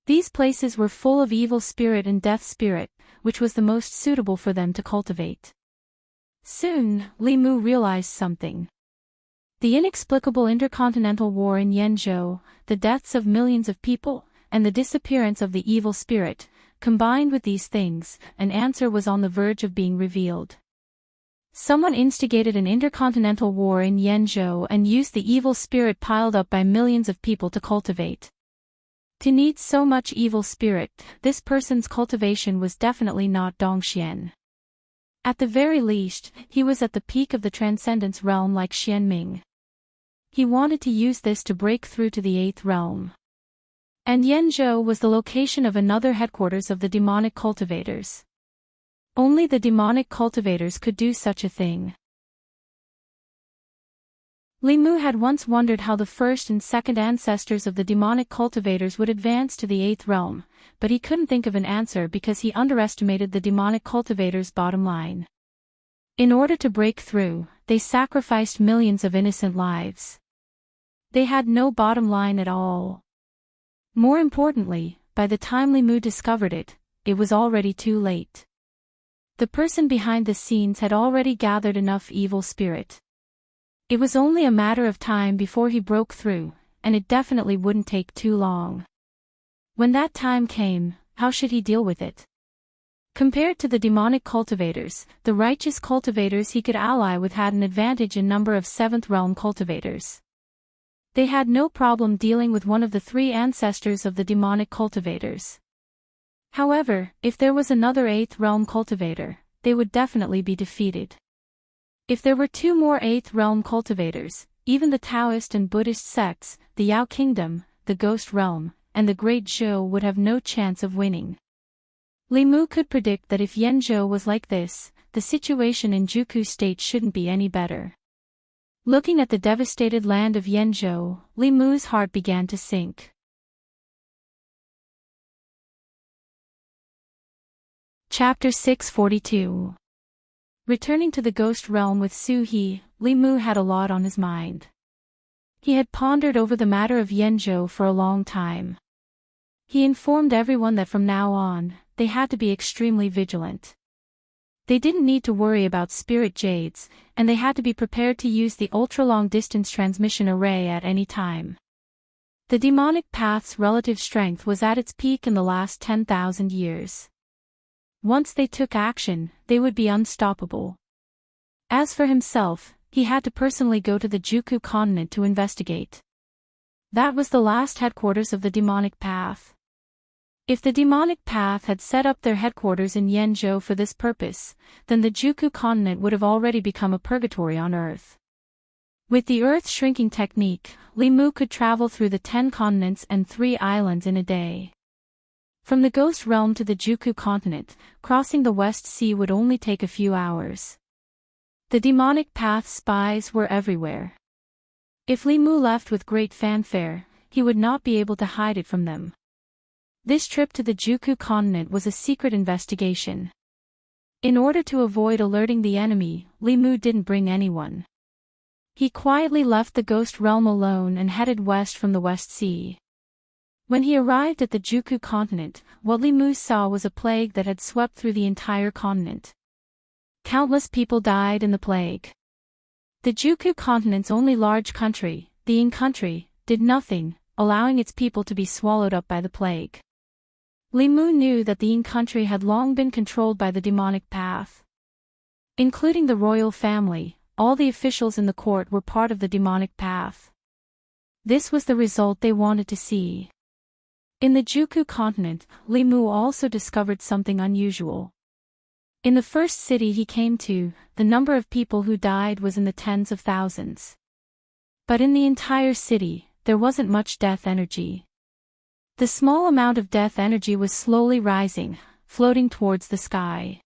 These places were full of evil spirit and death spirit, which was the most suitable for them to cultivate. Soon, Li Mu realized something. The inexplicable intercontinental war in Yanzhou, the deaths of millions of people, and the disappearance of the evil spirit, combined with these things, an answer was on the verge of being revealed. Someone instigated an intercontinental war in Yanzhou and used the evil spirit piled up by millions of people to cultivate. To need so much evil spirit, this person's cultivation was definitely not Dongxian. At the very least, he was at the peak of the transcendence realm like Xianming. He wanted to use this to break through to the 8th realm. And Yanzhou was the location of another headquarters of the demonic cultivators. Only the demonic cultivators could do such a thing. Li Mu had once wondered how the first and second ancestors of the demonic cultivators would advance to the 8th realm, but he couldn't think of an answer because he underestimated the demonic cultivators' bottom line. In order to break through, they sacrificed millions of innocent lives. They had no bottom line at all. More importantly, by the time Li Mu discovered it, it was already too late. The person behind the scenes had already gathered enough evil spirit. It was only a matter of time before he broke through, and it definitely wouldn't take too long. When that time came, how should he deal with it? Compared to the demonic cultivators, the righteous cultivators he could ally with had an advantage in number of 7th realm cultivators. They had no problem dealing with one of the 3 ancestors of the demonic cultivators. However, if there was another 8th realm cultivator, they would definitely be defeated. If there were 2 more 8th realm cultivators, even the Taoist and Buddhist sects, the Yao Kingdom, the Ghost Realm, and the Great Zhou would have no chance of winning. Li Mu could predict that if Yanzhou was like this, the situation in Juku State shouldn't be any better. Looking at the devastated land of Yanzhou, Li Mu's heart began to sink. Chapter 642. Returning to the Ghost Realm with Su He, Li Mu had a lot on his mind. He had pondered over the matter of Yanzhou for a long time. He informed everyone that from now on, they had to be extremely vigilant. They didn't need to worry about spirit jades, and they had to be prepared to use the ultra-long-distance transmission array at any time. The demonic path's relative strength was at its peak in the last 10,000 years. Once they took action, they would be unstoppable. As for himself, he had to personally go to the Juku continent to investigate. That was the last headquarters of the demonic path. If the demonic path had set up their headquarters in Yanzhou for this purpose, then the Juku continent would have already become a purgatory on Earth. With the Earth shrinking technique, Li Mu could travel through the 10 continents and 3 islands in a day. From the Ghost Realm to the Juku continent, crossing the West Sea would only take a few hours. The demonic path spies were everywhere. If Li Mu left with great fanfare, he would not be able to hide it from them. This trip to the Juku continent was a secret investigation. In order to avoid alerting the enemy, Li Mu didn't bring anyone. He quietly left the Ghost Realm alone and headed west from the West Sea. When he arrived at the Juku continent, what Li Mu saw was a plague that had swept through the entire continent. Countless people died in the plague. The Juku continent's only large country, the Ying country, did nothing, allowing its people to be swallowed up by the plague. Li Mu knew that the Ying country had long been controlled by the demonic path. Including the royal family, all the officials in the court were part of the demonic path. This was the result they wanted to see. In the Juku continent, Li Mu also discovered something unusual. In the first city he came to, the number of people who died was in the tens of thousands. But in the entire city, there wasn't much death energy. The small amount of death energy was slowly rising, floating towards the sky.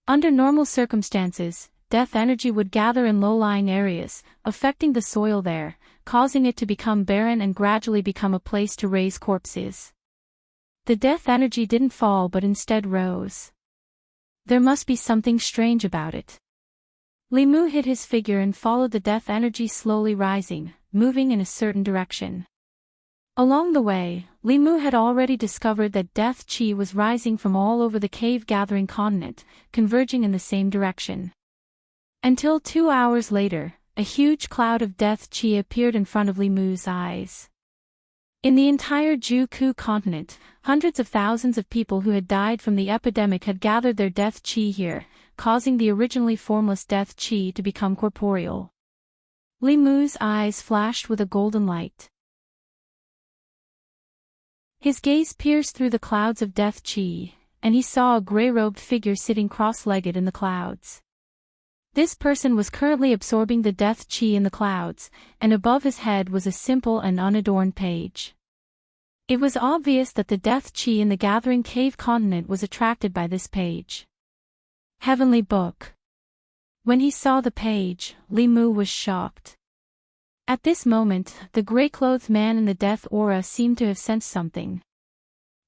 Under normal circumstances, death energy would gather in low-lying areas, affecting the soil there, causing it to become barren and gradually become a place to raise corpses. The death energy didn't fall but instead rose. There must be something strange about it. Li Mu hid his figure and followed the death energy slowly rising, moving in a certain direction. Along the way, Li Mu had already discovered that death chi was rising from all over the cave-gathering continent, converging in the same direction. Until 2 hours later, a huge cloud of death chi appeared in front of Li Mu's eyes. In the entire Juku continent, hundreds of thousands of people who had died from the epidemic had gathered their death chi here, causing the originally formless death chi to become corporeal. Li Mu's eyes flashed with a golden light. His gaze pierced through the clouds of death chi, and he saw a gray-robed figure sitting cross-legged in the clouds. This person was currently absorbing the death chi in the clouds, and above his head was a simple and unadorned page. It was obvious that the death chi in the gathering cave continent was attracted by this page. Heavenly Book. When he saw the page, Li Mu was shocked. At this moment, the gray-clothed man in the death aura seemed to have sensed something.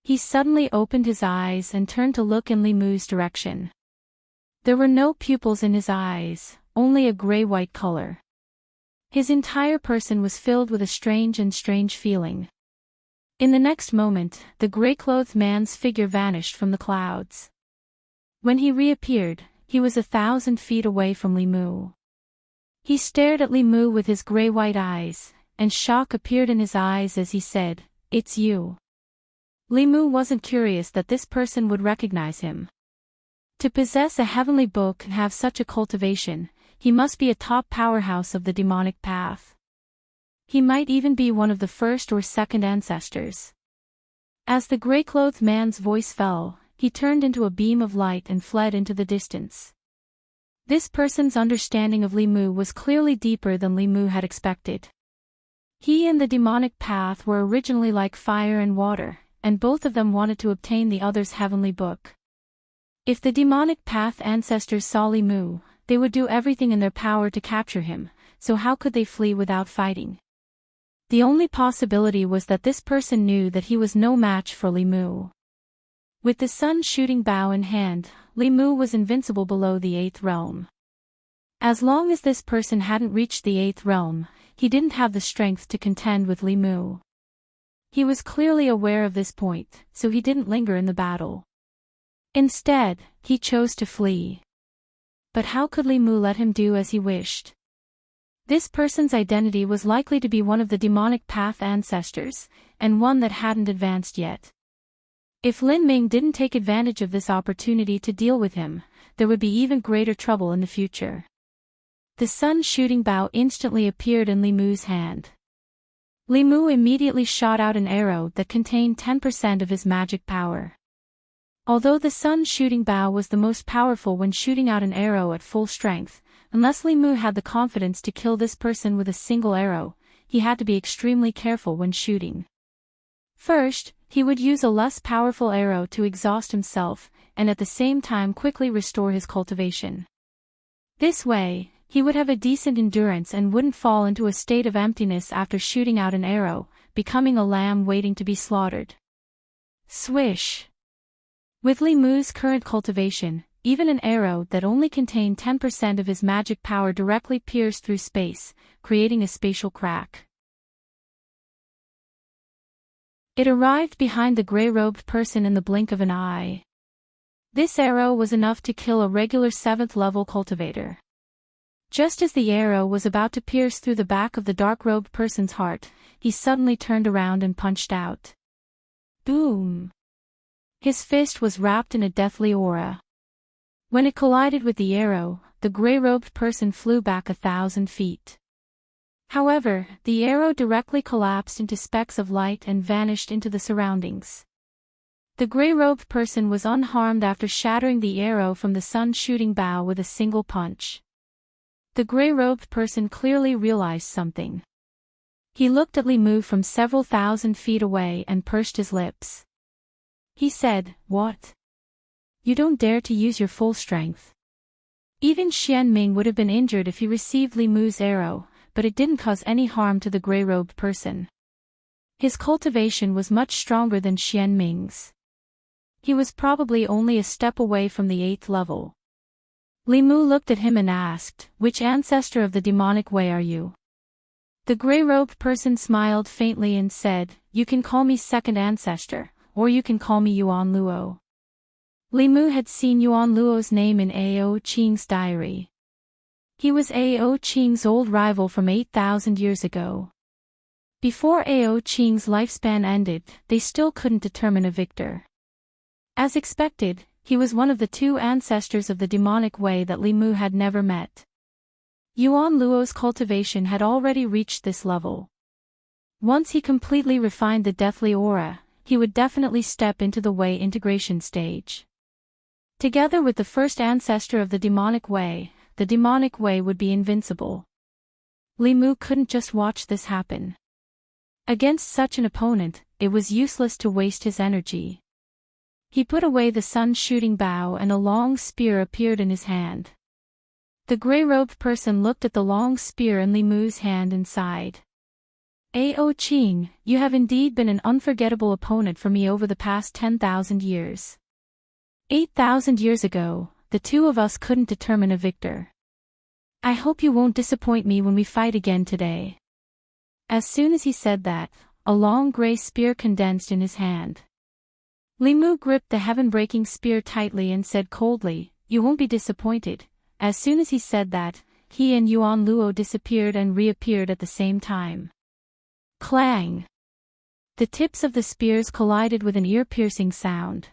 He suddenly opened his eyes and turned to look in Li Mu's direction. There were no pupils in his eyes, only a gray-white color. His entire person was filled with a strange feeling. In the next moment, the gray-clothed man's figure vanished from the clouds. When he reappeared, he was 1,000 feet away from Li Mu. He stared at Li Mu with his gray-white eyes, and shock appeared in his eyes as he said, "It's you." Li Mu wasn't curious that this person would recognize him. To possess a heavenly book and have such a cultivation, he must be a top powerhouse of the demonic path. He might even be one of the first or second ancestors. As the gray-clothed man's voice fell, he turned into a beam of light and fled into the distance. This person's understanding of Li Mu was clearly deeper than Li Mu had expected. He and the demonic path were originally like fire and water, and both of them wanted to obtain the other's heavenly book. If the demonic path ancestors saw Li Mu, they would do everything in their power to capture him, so how could they flee without fighting? The only possibility was that this person knew that he was no match for Li Mu. With the sun-shooting bow in hand, Li Mu was invincible below the 8th realm. As long as this person hadn't reached the 8th realm, he didn't have the strength to contend with Li Mu. He was clearly aware of this point, so he didn't linger in the battle. Instead, he chose to flee. But how could Li Mu let him do as he wished? This person's identity was likely to be one of the demonic path ancestors, and one that hadn't advanced yet. If Lin Ming didn't take advantage of this opportunity to deal with him, there would be even greater trouble in the future. The sun-shooting bow instantly appeared in Li Mu's hand. Li Mu immediately shot out an arrow that contained 10% of his magic power. Although the sun-shooting bow was the most powerful when shooting out an arrow at full strength, unless Li Mu had the confidence to kill this person with a single arrow, he had to be extremely careful when shooting. First, he would use a less powerful arrow to exhaust himself, and at the same time quickly restore his cultivation. This way, he would have a decent endurance and wouldn't fall into a state of emptiness after shooting out an arrow, becoming a lamb waiting to be slaughtered. Swish! With Li Mu's current cultivation, even an arrow that only contained 10% of his magic power directly pierced through space, creating a spatial crack. It arrived behind the gray-robed person in the blink of an eye. This arrow was enough to kill a regular 7th-level cultivator. Just as the arrow was about to pierce through the back of the dark-robed person's heart, he suddenly turned around and punched out. Boom! His fist was wrapped in a deathly aura. When it collided with the arrow, the gray-robed person flew back 1,000 feet. However, the arrow directly collapsed into specks of light and vanished into the surroundings. The gray-robed person was unharmed after shattering the arrow from the sun-shooting bow with a single punch. The gray-robed person clearly realized something. He looked at Li Mu from several thousand feet away and pursed his lips. He said, "What? You don't dare to use your full strength." Even Xianming would have been injured if he received Li Mu's arrow, but it didn't cause any harm to the gray-robed person. His cultivation was much stronger than Xianming's. He was probably only a step away from the 8th level. Li Mu looked at him and asked, "Which ancestor of the demonic way are you?" The gray-robed person smiled faintly and said, "You can call me second ancestor, or you can call me Yuan Luo." Li Mu had seen Yuan Luo's name in Ao Qing's diary. He was Ao Qing's old rival from 8,000 years ago. Before Ao Qing's lifespan ended, they still couldn't determine a victor. As expected, he was one of the 2 ancestors of the demonic way that Li Mu had never met. Yuan Luo's cultivation had already reached this level. Once he completely refined the deathly aura, he would definitely step into the way integration stage. Together with the first ancestor of the demonic way would be invincible. Li Mu couldn't just watch this happen. Against such an opponent, it was useless to waste his energy. He put away the sun-shooting bow and a long spear appeared in his hand. The gray-robed person looked at the long spear in Li Mu's hand and sighed. "Ao Qing, you have indeed been an unforgettable opponent for me over the past 10,000 years. 8,000 years ago, the 2 of us couldn't determine a victor. I hope you won't disappoint me when we fight again today." As soon as he said that, a long gray spear condensed in his hand. Li Mu gripped the heaven-breaking spear tightly and said coldly, "You won't be disappointed." As soon as he said that, he and Yuan Luo disappeared and reappeared at the same time. Clang! The tips of the spears collided with an ear-piercing sound.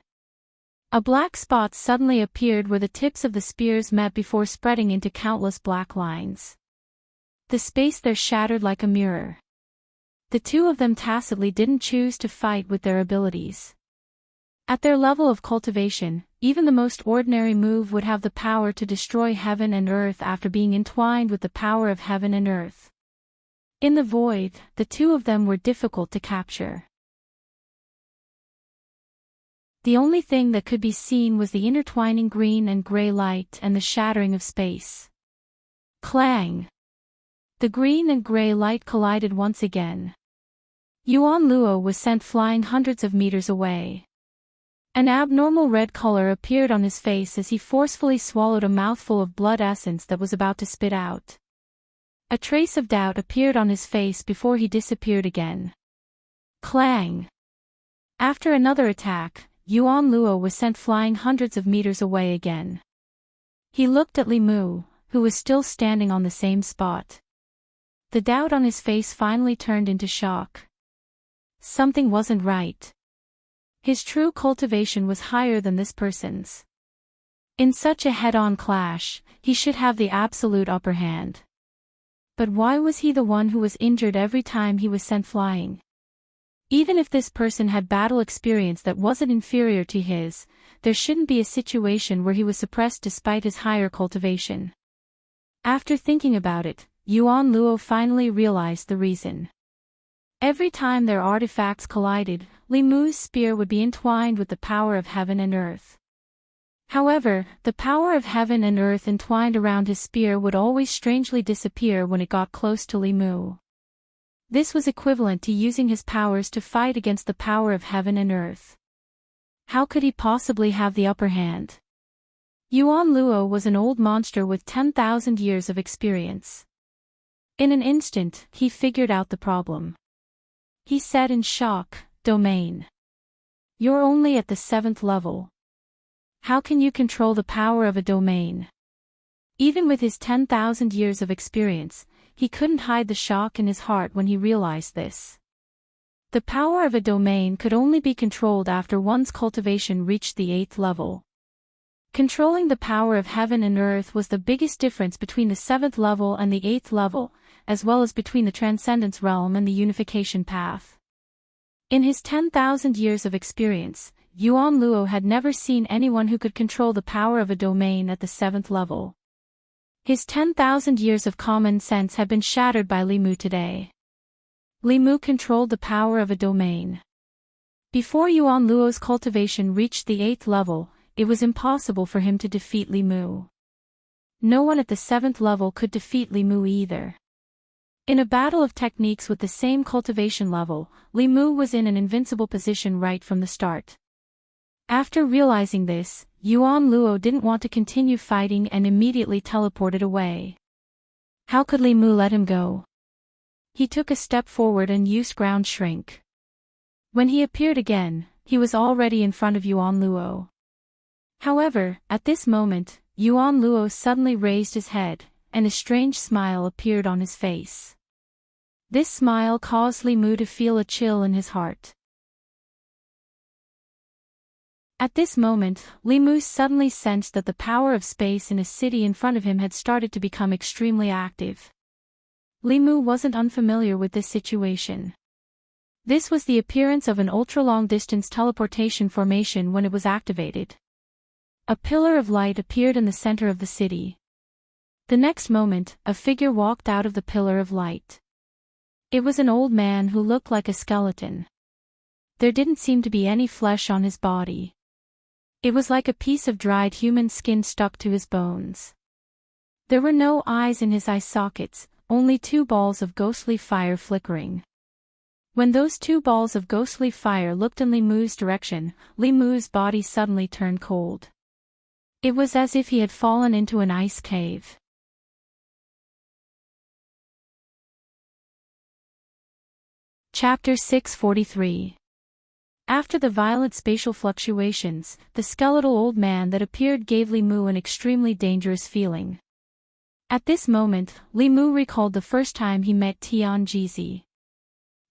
A black spot suddenly appeared where the tips of the spears met before spreading into countless black lines. The space there shattered like a mirror. The 2 of them tacitly didn't choose to fight with their abilities. At their level of cultivation, even the most ordinary move would have the power to destroy heaven and earth after being entwined with the power of heaven and earth. In the void, the 2 of them were difficult to capture. The only thing that could be seen was the intertwining green and gray light and the shattering of space. Clang! The green and gray light collided once again. Yuan Luo was sent flying hundreds of meters away. An abnormal red color appeared on his face as he forcefully swallowed a mouthful of blood essence that was about to spit out. A trace of doubt appeared on his face before he disappeared again. Clang! After another attack, Yuan Luo was sent flying hundreds of meters away again. He looked at Li Mu, who was still standing on the same spot. The doubt on his face finally turned into shock. Something wasn't right. His true cultivation was higher than this person's. In such a head-on clash, he should have the absolute upper hand. But why was he the one who was injured every time he was sent flying? Even if this person had battle experience that wasn't inferior to his, there shouldn't be a situation where he was suppressed despite his higher cultivation. After thinking about it, Yuan Luo finally realized the reason. Every time their artifacts collided, Li Mu's spear would be entwined with the power of heaven and earth. However, the power of heaven and earth entwined around his spear would always strangely disappear when it got close to Li Mu. This was equivalent to using his powers to fight against the power of heaven and earth. How could he possibly have the upper hand? Yuan Luo was an old monster with 10,000 years of experience. In an instant, he figured out the problem. He said in shock, "Domain. You're only at the 7th level. How can you control the power of a domain?" Even with his 10,000 years of experience, he couldn't hide the shock in his heart when he realized this. The power of a domain could only be controlled after one's cultivation reached the 8th level. Controlling the power of heaven and earth was the biggest difference between the 7th level and the 8th level, as well as between the Transcendence Realm and the Unification Path. In his 10,000 years of experience, Yuan Luo had never seen anyone who could control the power of a domain at the 7th level. His 10,000 years of common sense had been shattered by Li Mu today. Li Mu controlled the power of a domain. Before Yuan Luo's cultivation reached the 8th level, it was impossible for him to defeat Li Mu. No one at the 7th level could defeat Li Mu either. In a battle of techniques with the same cultivation level, Li Mu was in an invincible position right from the start. After realizing this, Yuan Luo didn't want to continue fighting and immediately teleported away. How could Li Mu let him go? He took a step forward and used ground shrink. When he appeared again, he was already in front of Yuan Luo. However, at this moment, Yuan Luo suddenly raised his head, and a strange smile appeared on his face. This smile caused Li Mu to feel a chill in his heart. At this moment, Li Mu suddenly sensed that the power of space in a city in front of him had started to become extremely active. Li Mu wasn't unfamiliar with this situation. This was the appearance of an ultra-long-distance teleportation formation when it was activated. A pillar of light appeared in the center of the city. The next moment, a figure walked out of the pillar of light. It was an old man who looked like a skeleton. There didn't seem to be any flesh on his body. It was like a piece of dried human skin stuck to his bones. There were no eyes in his eye sockets, only 2 balls of ghostly fire flickering. When those 2 balls of ghostly fire looked in Li Mu's direction, Li Mu's body suddenly turned cold. It was as if he had fallen into an ice cave. Chapter 643. After the violent spatial fluctuations, the skeletal old man that appeared gave Li Mu an extremely dangerous feeling. At this moment, Li Mu recalled the first time he met Tian Jizi.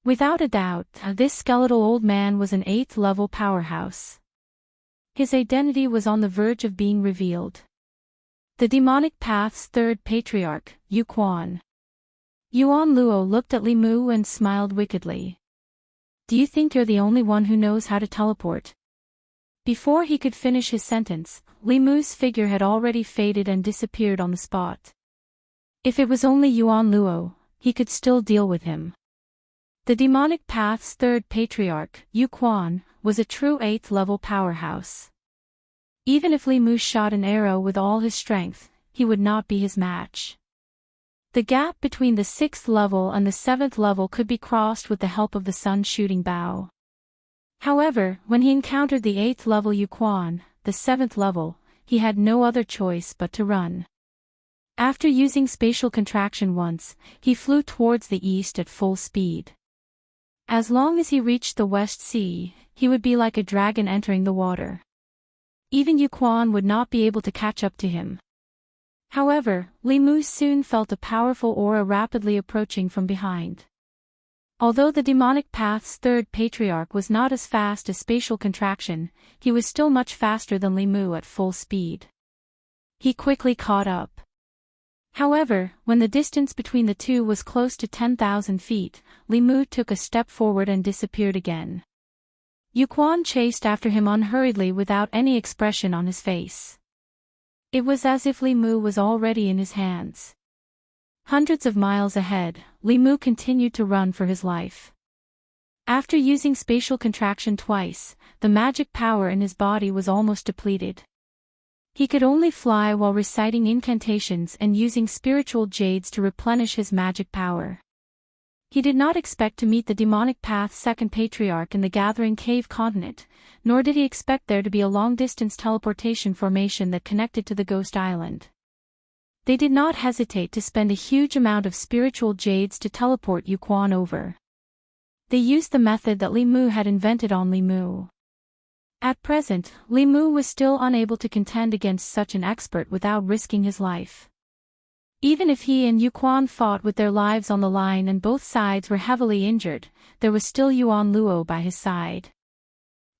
Without a doubt, this skeletal old man was an 8th level powerhouse. His identity was on the verge of being revealed. The demonic path's 3rd patriarch, Yu Quan. Yuan Luo looked at Li Mu and smiled wickedly. Do you think you're the only one who knows how to teleport? Before he could finish his sentence, Li Mu's figure had already faded and disappeared on the spot. If it was only Yuan Luo, he could still deal with him. The demonic path's 3rd patriarch, Yu Quan, was a true 8th level powerhouse. Even if Li Mu shot an arrow with all his strength, he would not be his match. The gap between the 6th level and the 7th level could be crossed with the help of the sun shooting bow. However, when he encountered the 8th level Yu Quan, the 7th level, he had no other choice but to run. After using spatial contraction once, he flew towards the east at full speed. As long as he reached the West Sea, he would be like a dragon entering the water. Even Yu Quan would not be able to catch up to him. However, Li Mu soon felt a powerful aura rapidly approaching from behind. Although the demonic path's 3rd patriarch was not as fast as spatial contraction, he was still much faster than Li Mu at full speed. He quickly caught up. However, when the distance between the two was close to 10,000 feet, Li Mu took a step forward and disappeared again. Yu Quan chased after him unhurriedly without any expression on his face. It was as if Li Mu was already in his hands. Hundreds of miles ahead, Li Mu continued to run for his life. After using spatial contraction twice, the magic power in his body was almost depleted. He could only fly while reciting incantations and using spiritual jades to replenish his magic power. He did not expect to meet the demonic path's 2nd patriarch in the Gathering Cave continent, nor did he expect there to be a long-distance teleportation formation that connected to the Ghost Island. They did not hesitate to spend a huge amount of spiritual jades to teleport Yu Quan over. They used the method that Li Mu had invented on Li Mu. At present, Li Mu was still unable to contend against such an expert without risking his life. Even if he and Yu Quan fought with their lives on the line and both sides were heavily injured, there was still Yuan Luo by his side.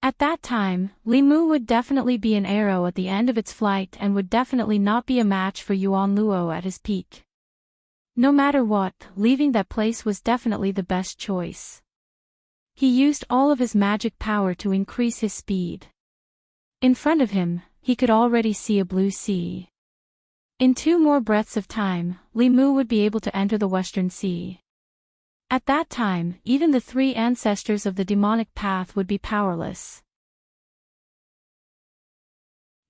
At that time, Li Mu would definitely be an arrow at the end of its flight and would definitely not be a match for Yuan Luo at his peak. No matter what, leaving that place was definitely the best choice. He used all of his magic power to increase his speed. In front of him, he could already see a blue sea. In 2 more breaths of time, Li Mu would be able to enter the Western Sea. At that time, even the 3 ancestors of the demonic path would be powerless.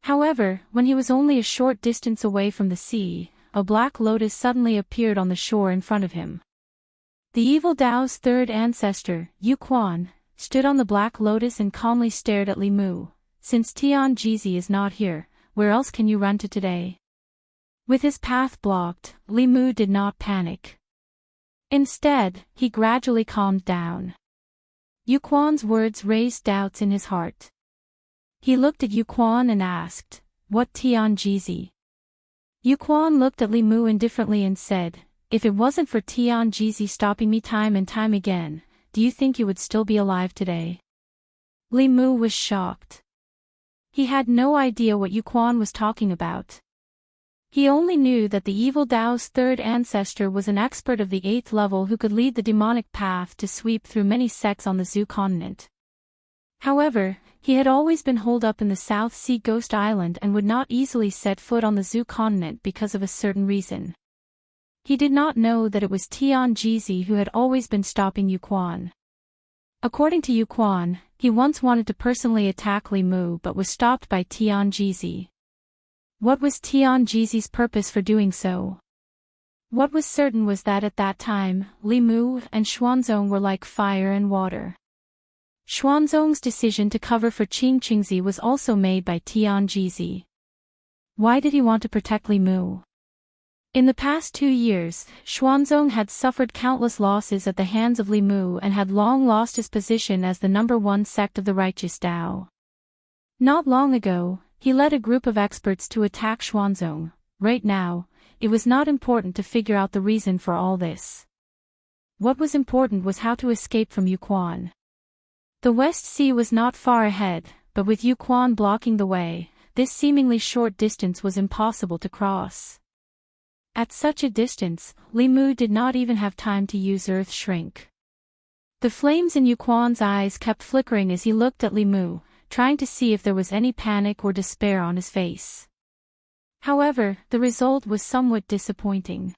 However, when he was only a short distance away from the sea, a black lotus suddenly appeared on the shore in front of him. The evil Tao's 3rd ancestor, Yu Quan, stood on the black lotus and calmly stared at Li Mu. Since Tian Jizi is not here, where else can you run to today? With his path blocked, Li Mu did not panic. Instead, he gradually calmed down. Yu Quan's words raised doubts in his heart. He looked at Yu Quan and asked, "What Tian Jizi?" Yu Quan looked at Li Mu indifferently and said, "If it wasn't for Tian Jizi stopping me time and time again, do you think you would still be alive today?" Li Mu was shocked. He had no idea what Yu Quan was talking about. He only knew that the evil Tao's 3rd ancestor was an expert of the 8th level who could lead the demonic path to sweep through many sects on the Zhu continent. However, he had always been holed up in the South Sea Ghost Island and would not easily set foot on the Zhu continent because of a certain reason. He did not know that it was Tian Jizi who had always been stopping Yu Quan. According to Yu Quan, he once wanted to personally attack Li Mu but was stopped by Tian Jizi. What was Tian Jizi's purpose for doing so? What was certain was that at that time, Li Mu and Xuanzong were like fire and water. Xuanzong's decision to cover for Qing Qingzi was also made by Tian Jizi. Why did he want to protect Li Mu? In the past 2 years, Xuanzong had suffered countless losses at the hands of Li Mu and had long lost his position as the #1 sect of the righteous Tao. Not long ago, he led a group of experts to attack Xuanzong. Right now, it was not important to figure out the reason for all this. What was important was how to escape from Yu Quan. The West Sea was not far ahead, but with Yu Quan blocking the way, this seemingly short distance was impossible to cross. At such a distance, Li Mu did not even have time to use Earth Shrink. The flames in Yu Quan's eyes kept flickering as he looked at Li Mu, trying to see if there was any panic or despair on his face. However, the result was somewhat disappointing.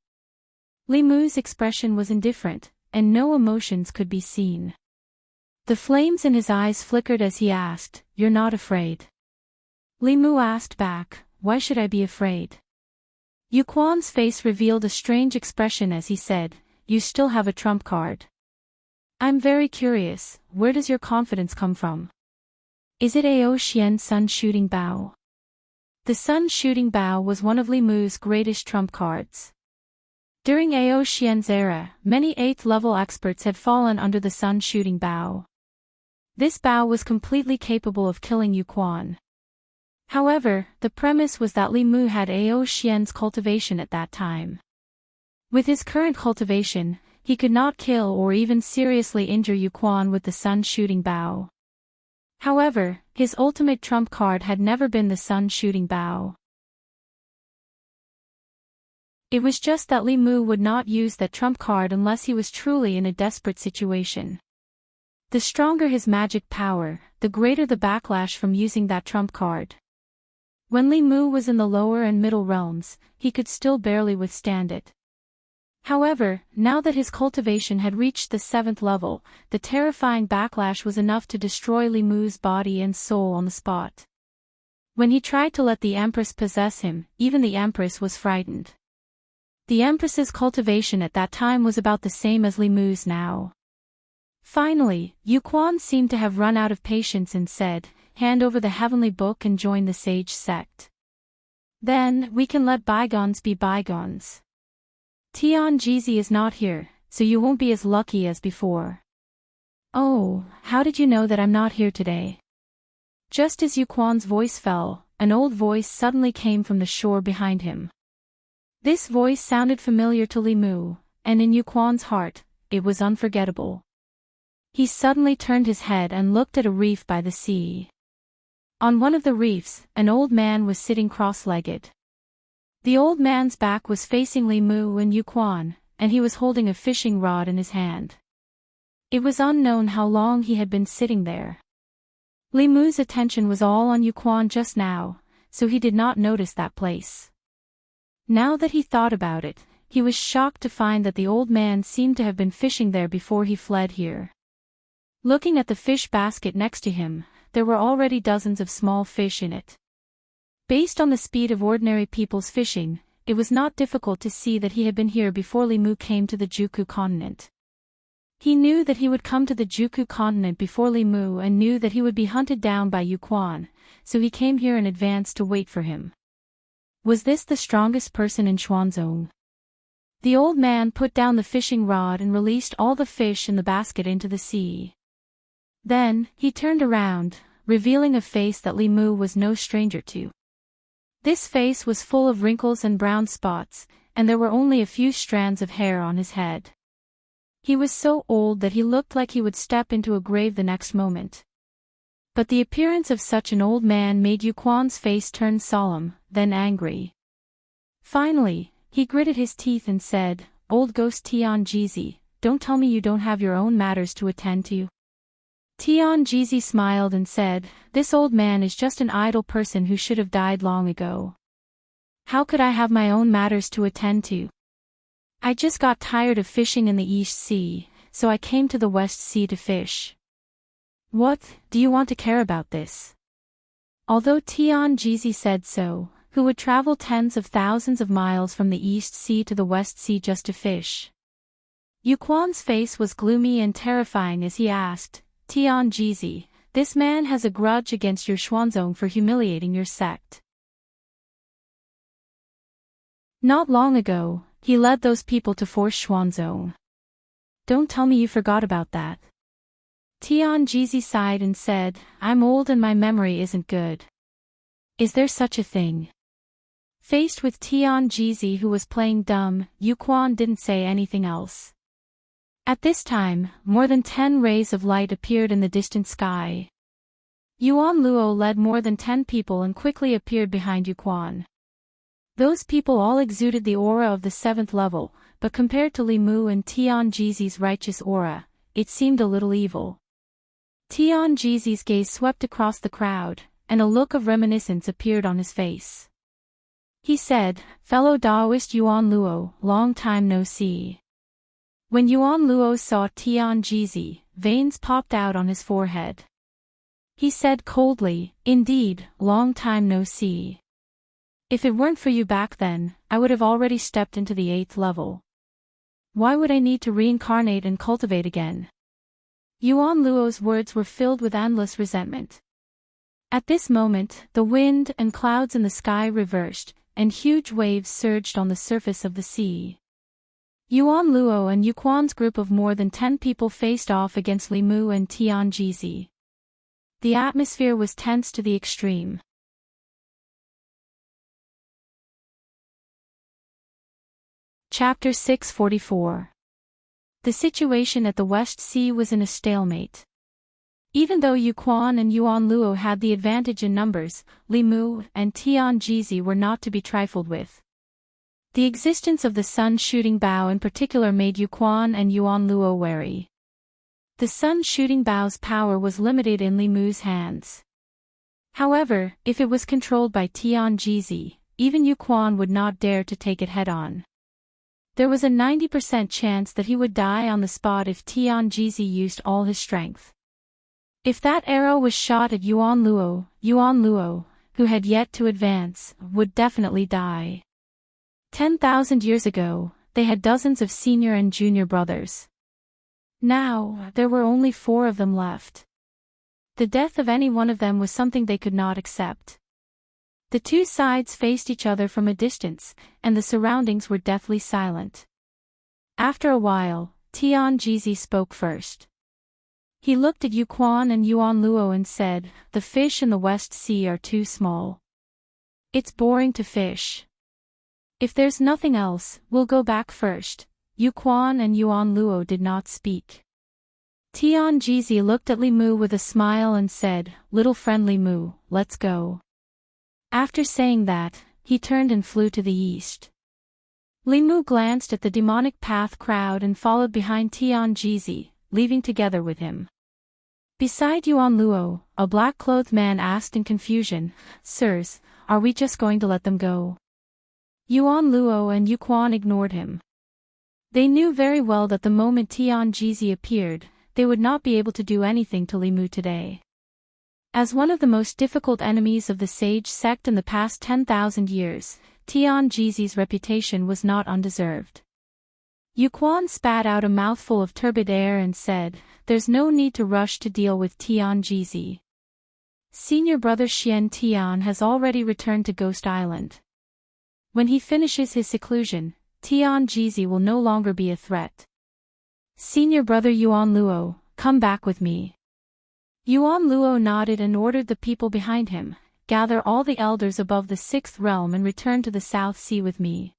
Li Mu's expression was indifferent, and no emotions could be seen. The flames in his eyes flickered as he asked, "You're not afraid?" Li Mu asked back, "Why should I be afraid?" Yu Quan's face revealed a strange expression as he said, "You still have a trump card. I'm very curious, where does your confidence come from? Is it Ao Xian's Sun Shooting Bow?" The Sun Shooting Bow was one of Li Mu's greatest trump cards. During Ao Xian's era, many 8th level experts had fallen under the Sun Shooting Bow. This bow was completely capable of killing Yu Quan. However, the premise was that Li Mu had Ao Xian's cultivation at that time. With his current cultivation, he could not kill or even seriously injure Yu Quan with the Sun Shooting Bow. However, his ultimate trump card had never been the Sun Shooting Bow. It was just that Li Mu would not use that trump card unless he was truly in a desperate situation. The stronger his magic power, the greater the backlash from using that trump card. When Li Mu was in the lower and middle realms, he could still barely withstand it. However, now that his cultivation had reached the 7th level, the terrifying backlash was enough to destroy Li Mu's body and soul on the spot. When he tried to let the Empress possess him, even the Empress was frightened. The Empress's cultivation at that time was about the same as Li Mu's now. Finally, Yu Quan seemed to have run out of patience and said, "Hand over the heavenly book and join the sage sect. Then, we can let bygones be bygones. Tian Jizi is not here, so you won't be as lucky as before." "Oh, how did you know that I'm not here today?" Just as Yu Quan's voice fell, an old voice suddenly came from the shore behind him. This voice sounded familiar to Li Mu, and in Yu Quan's heart, it was unforgettable. He suddenly turned his head and looked at a reef by the sea. On one of the reefs, an old man was sitting cross-legged. The old man's back was facing Li Mu and Yu Quan, and he was holding a fishing rod in his hand. It was unknown how long he had been sitting there. Li Mu's attention was all on Yuquan just now, so he did not notice that place. Now that he thought about it, he was shocked to find that the old man seemed to have been fishing there before he fled here. Looking at the fish basket next to him, there were already dozens of small fish in it. Based on the speed of ordinary people's fishing, it was not difficult to see that he had been here before Li Mu came to the Juku continent. He knew that he would come to the Juku continent before Li Mu and knew that he would be hunted down by Yuquan, so he came here in advance to wait for him. Was this the strongest person in Xuanzong? The old man put down the fishing rod and released all the fish in the basket into the sea. Then, he turned around, revealing a face that Li Mu was no stranger to. This face was full of wrinkles and brown spots, and there were only a few strands of hair on his head. He was so old that he looked like he would step into a grave the next moment. But the appearance of such an old man made Yuquan's face turn solemn, then angry. Finally, he gritted his teeth and said, "Old ghost Tianjizi, don't tell me you don't have your own matters to attend to." Tianjizi smiled and said, "This old man is just an idle person who should have died long ago. How could I have my own matters to attend to? I just got tired of fishing in the East Sea, so I came to the West Sea to fish." "What, do you want to care about this?" Although Tianjizi said so, who would travel tens of thousands of miles from the East Sea to the West Sea just to fish? Yuquan's face was gloomy and terrifying as he asked, "Tianjizi, this man has a grudge against your Xuanzong for humiliating your sect. Not long ago, he led those people to force Xuanzong. Don't tell me you forgot about that." Tianjizi sighed and said, "I'm old and my memory isn't good." "Is there such a thing?" Faced with Tianjizi who was playing dumb, Yuquan didn't say anything else. At this time, more than 10 rays of light appeared in the distant sky. Yuan Luo led more than 10 people and quickly appeared behind Yuquan. Those people all exuded the aura of the 7th level, but compared to Li Mu and Tianjizi's righteous aura, it seemed a little evil. Tianjizi's gaze swept across the crowd, and a look of reminiscence appeared on his face. He said, "Fellow Taoist Yuan Luo, long time no see." When Yuan Luo saw Tianjizi, veins popped out on his forehead. He said coldly, "Indeed, long time no see. If it weren't for you back then, I would have already stepped into the 8th level. Why would I need to reincarnate and cultivate again?" Yuan Luo's words were filled with endless resentment. At this moment, the wind and clouds in the sky reversed, and huge waves surged on the surface of the sea. Yuan Luo and Yuquan's group of more than 10 people faced off against Li Mu and Tianjizi. The atmosphere was tense to the extreme. Chapter 644. The situation at the West Sea was in a stalemate. Even though Yuquan and Yuan Luo had the advantage in numbers, Li Mu and Tianjizi were not to be trifled with. The existence of the sun-shooting bow in particular made Yuquan and Yuan Luo wary. The sun-shooting bow's power was limited in Li Mu's hands. However, if it was controlled by Tianjizi, even Yuquan would not dare to take it head-on. There was a 90% chance that he would die on the spot if Tianjizi used all his strength. If that arrow was shot at Yuan Luo, who had yet to advance, would definitely die. 10,000 years ago, they had dozens of senior and junior brothers. Now, there were only 4 of them left. The death of any one of them was something they could not accept. The two sides faced each other from a distance, and the surroundings were deathly silent. After a while, Tianjizi spoke first. He looked at Yuquan and Yuan Luo and said, "The fish in the West Sea are too small. It's boring to fish. If there's nothing else, we'll go back first." Yuquan and Yuan Luo did not speak. Tianjizi looked at Li Mu with a smile and said, "Little friend Li Mu, let's go." After saying that, he turned and flew to the east. Li Mu glanced at the demonic path crowd and followed behind Tianjizi, leaving together with him. Beside Yuan Luo, a black-clothed man asked in confusion, "Sirs, are we just going to let them go?" Yuan Luo and Yu Quan ignored him. They knew very well that the moment Tianjizi appeared, they would not be able to do anything to Li Mu today. As one of the most difficult enemies of the sage sect in the past 10,000 years, Tianjizi's reputation was not undeserved. Yu Quan spat out a mouthful of turbid air and said, "There's no need to rush to deal with Tianjizi. Senior brother Xian Tian has already returned to Ghost Island. When he finishes his seclusion, Tianjizi will no longer be a threat. Senior brother Yuan Luo, come back with me." Yuan Luo nodded and ordered the people behind him, "Gather all the elders above the 6th realm and return to the South Sea with me.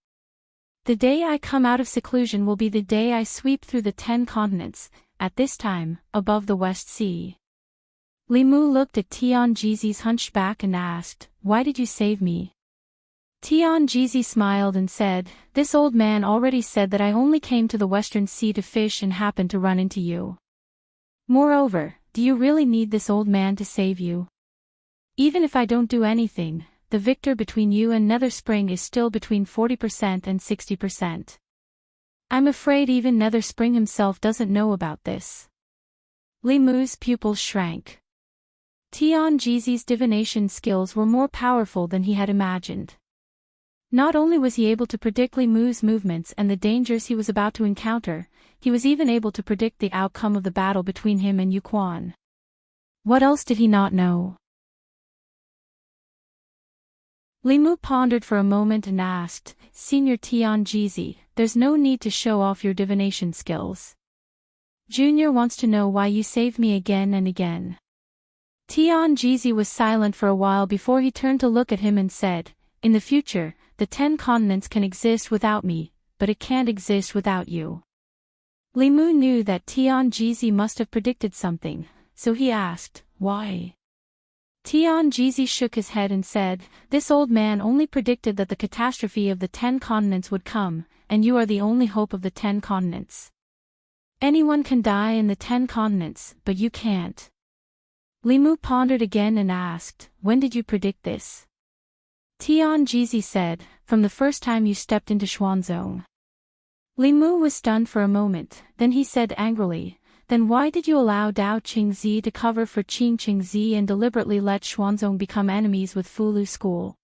The day I come out of seclusion will be the day I sweep through the 10 continents, at this time, above the West Sea." Li Mu looked at Tianjizi's hunchback and asked, "Why did you save me?" Tianjizi smiled and said, "This old man already said that I only came to the Western Sea to fish and happened to run into you. Moreover, do you really need this old man to save you? Even if I don't do anything, the victor between you and Nether Spring is still between 40% and 60%. I'm afraid even Nether Spring himself doesn't know about this." Li Mu's pupils shrank. Tianjizi's divination skills were more powerful than he had imagined. Not only was he able to predict Li Mu's movements and the dangers he was about to encounter, he was even able to predict the outcome of the battle between him and Yu Quan. What else did he not know? Li Mu pondered for a moment and asked, "Senior Tianjizi, there's no need to show off your divination skills. Junior wants to know why you saved me again and again." Tianjizi was silent for a while before he turned to look at him and said, "In the future, the 10 continents can exist without me, but it can't exist without you." Li Mu knew that Tianjizi must have predicted something, so he asked, "Why?" Tianjizi shook his head and said, "This old man only predicted that the catastrophe of the 10 continents would come, and you are the only hope of the 10 continents. Anyone can die in the 10 continents, but you can't." Li Mu pondered again and asked, "When did you predict this?" Tianjizi said, "From the first time you stepped into Xuanzong." Li Mu was stunned for a moment, then he said angrily, "Then why did you allow Dao Qingzi to cover for Qing Qingzi and deliberately let Xuanzong become enemies with Fulu School?"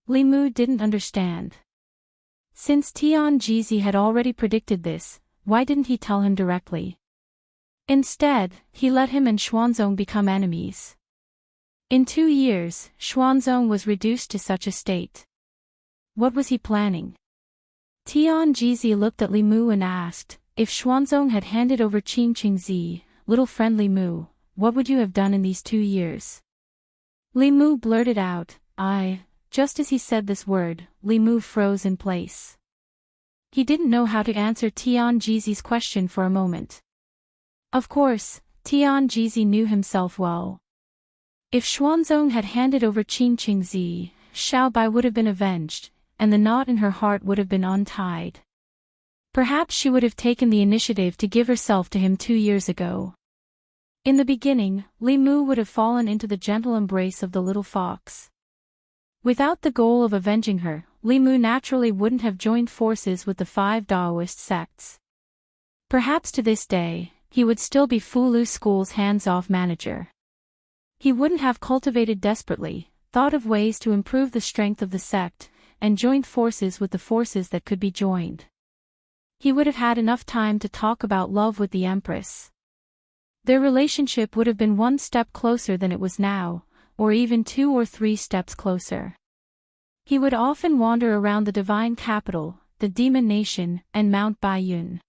Li Mu didn't understand. Since Tianjizi had already predicted this, why didn't he tell him directly? Instead, he let him and Xuanzong become enemies. In 2 years, Xuanzong was reduced to such a state. What was he planning? Tianjizi looked at Li Mu and asked, "If Xuanzong had handed over Qing Qingzi, little friend Li Mu, what would you have done in these 2 years?" Li Mu blurted out, "I." Just as he said this word, Li Mu froze in place. He didn't know how to answer Tianjizi's question for a moment. Of course, Tianjizi knew himself well. If Xuanzong had handed over Qing Qingzi, Xiaobai would have been avenged, and the knot in her heart would have been untied. Perhaps she would have taken the initiative to give herself to him 2 years ago. In the beginning, Li Mu would have fallen into the gentle embrace of the little fox. Without the goal of avenging her, Li Mu naturally wouldn't have joined forces with the 5 Daoist sects. Perhaps to this day, he would still be Fulu School's hands-off manager. He wouldn't have cultivated desperately, thought of ways to improve the strength of the sect, and joined forces with the forces that could be joined. He would have had enough time to talk about love with the Empress. Their relationship would have been 1 step closer than it was now, or even 2 or 3 steps closer. He would often wander around the divine capital, the demon nation, and Mount Baiyun.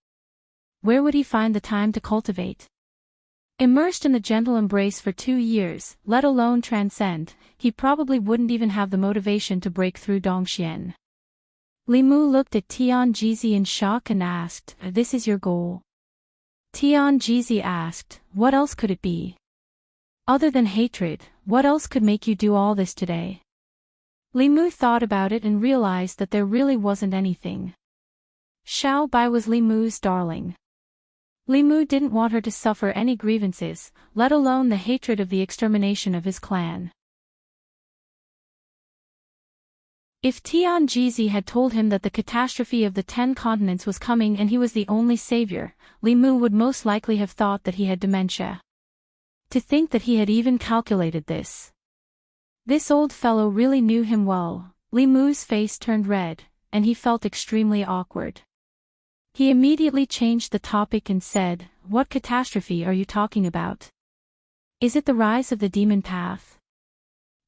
Where would he find the time to cultivate? Immersed in the gentle embrace for 2 years, let alone transcend, he probably wouldn't even have the motivation to break through Dongxian. Li Mu looked at Tianjizi in shock and asked, "This is your goal?" Tianjizi asked, "What else could it be? Other than hatred, what else could make you do all this today?" Li Mu thought about it and realized that there really wasn't anything. Xiao Bai was Li Mu's darling. Li Mu didn't want her to suffer any grievances, let alone the hatred of the extermination of his clan. If Tian Jizi had told him that the catastrophe of the 10 continents was coming and he was the only savior, Li Mu would most likely have thought that he had dementia. To think that he had even calculated this. This old fellow really knew him well. Li Mu's face turned red, and he felt extremely awkward. He immediately changed the topic and said, "What catastrophe are you talking about? Is it the rise of the demon path?"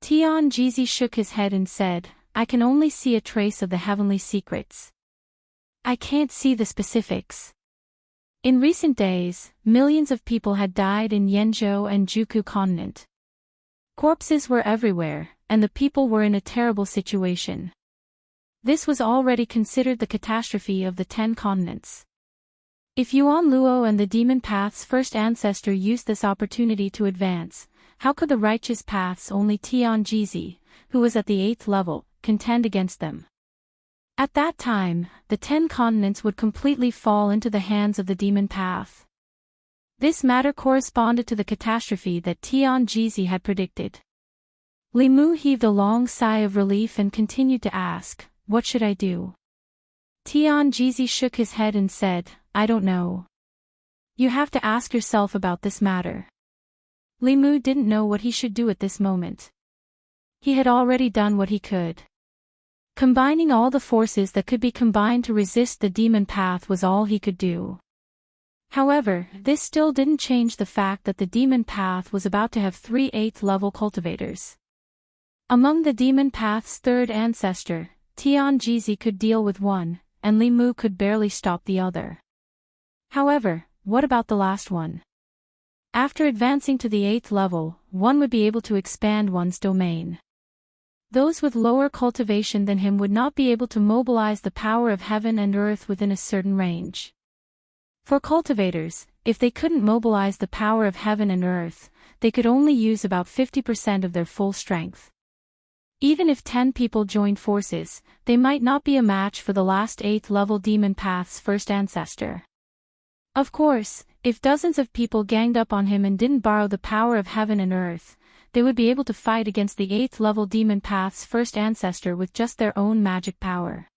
Tian Jizi shook his head and said, "I can only see a trace of the heavenly secrets. I can't see the specifics." In recent days, millions of people had died in Yenzhou and Juku continent. Corpses were everywhere, and the people were in a terrible situation. This was already considered the catastrophe of the 10 continents. If Yuan Luo and the demon path's first ancestor used this opportunity to advance, how could the righteous path's only Tian Jizi, who was at the 8th level, contend against them? At that time, the 10 continents would completely fall into the hands of the demon path. This matter corresponded to the catastrophe that Tian Jizi had predicted. Li Mu heaved a long sigh of relief and continued to ask, "What should I do?" Tian Jizi shook his head and said, "I don't know. You have to ask yourself about this matter." Li Mu didn't know what he should do at this moment. He had already done what he could. Combining all the forces that could be combined to resist the demon path was all he could do. However, this still didn't change the fact that the demon path was about to have 3 8th-level cultivators. Among the demon path's 3rd ancestor, Tian Jizi could deal with one, and Li Mu could barely stop the other. However, what about the last one? After advancing to the 8th level, one would be able to expand one's domain. Those with lower cultivation than him would not be able to mobilize the power of heaven and earth within a certain range. For cultivators, if they couldn't mobilize the power of heaven and earth, they could only use about 50% of their full strength. Even if 10 people joined forces, they might not be a match for the last 8th-level demon path's first ancestor. Of course, if dozens of people ganged up on him and didn't borrow the power of heaven and earth, they would be able to fight against the 8th-level demon path's first ancestor with just their own magic power.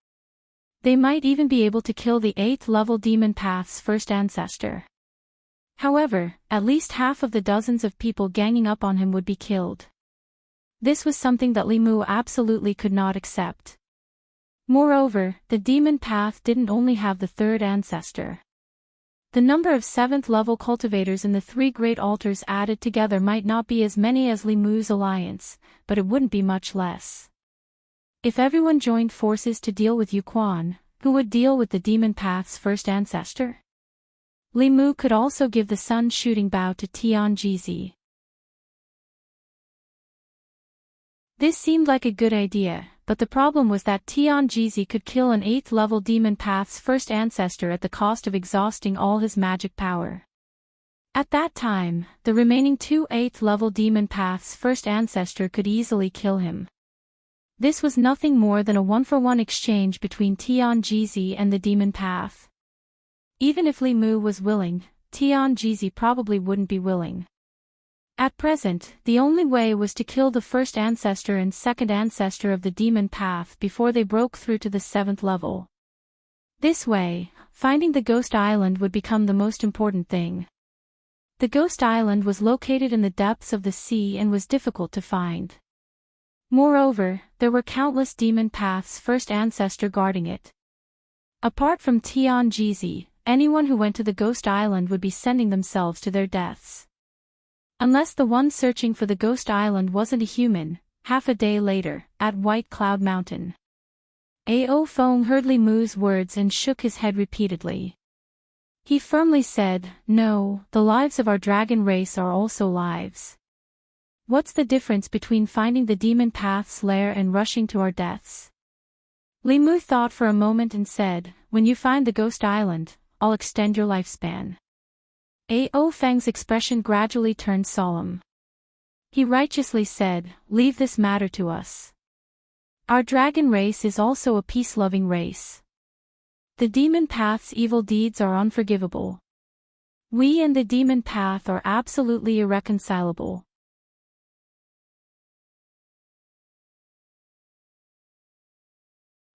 They might even be able to kill the 8th-level demon path's first ancestor. However, at least half of the dozens of people ganging up on him would be killed. This was something that Li Mu absolutely could not accept. Moreover, the demon path didn't only have the 3rd ancestor. The number of 7th-level cultivators in the 3 great altars added together might not be as many as Li Mu's alliance, but it wouldn't be much less. If everyone joined forces to deal with Yu Quan, who would deal with the demon path's first ancestor? Li Mu could also give the sun shooting bow to Tian Jizi. This seemed like a good idea, but the problem was that Tian Jizi could kill an 8th-level demon path's first ancestor at the cost of exhausting all his magic power. At that time, the remaining 2 8th-level demon path's first ancestor could easily kill him. This was nothing more than a 1-for-1 exchange between Tian Jizi and the demon path. Even if Li Mu was willing, Tian Jizi probably wouldn't be willing. At present, the only way was to kill the first ancestor and second ancestor of the demon path before they broke through to the 7th level. This way, finding the Ghost Island would become the most important thing. The Ghost Island was located in the depths of the sea and was difficult to find. Moreover, there were countless demon paths' first ancestor guarding it. Apart from Tian Jizi, anyone who went to the Ghost Island would be sending themselves to their deaths. Unless the one searching for the Ghost Island wasn't a human. Half a day later, at White Cloud Mountain. Ao Feng heard Li Mu's words and shook his head repeatedly. He firmly said, "No, the lives of our dragon race are also lives. What's the difference between finding the demon path's lair and rushing to our deaths?" Li Mu thought for a moment and said, "When you find the Ghost Island, I'll extend your lifespan." Ao Feng's expression gradually turned solemn. He righteously said, "Leave this matter to us. Our dragon race is also a peace-loving race. The demon path's evil deeds are unforgivable. We and the demon path are absolutely irreconcilable.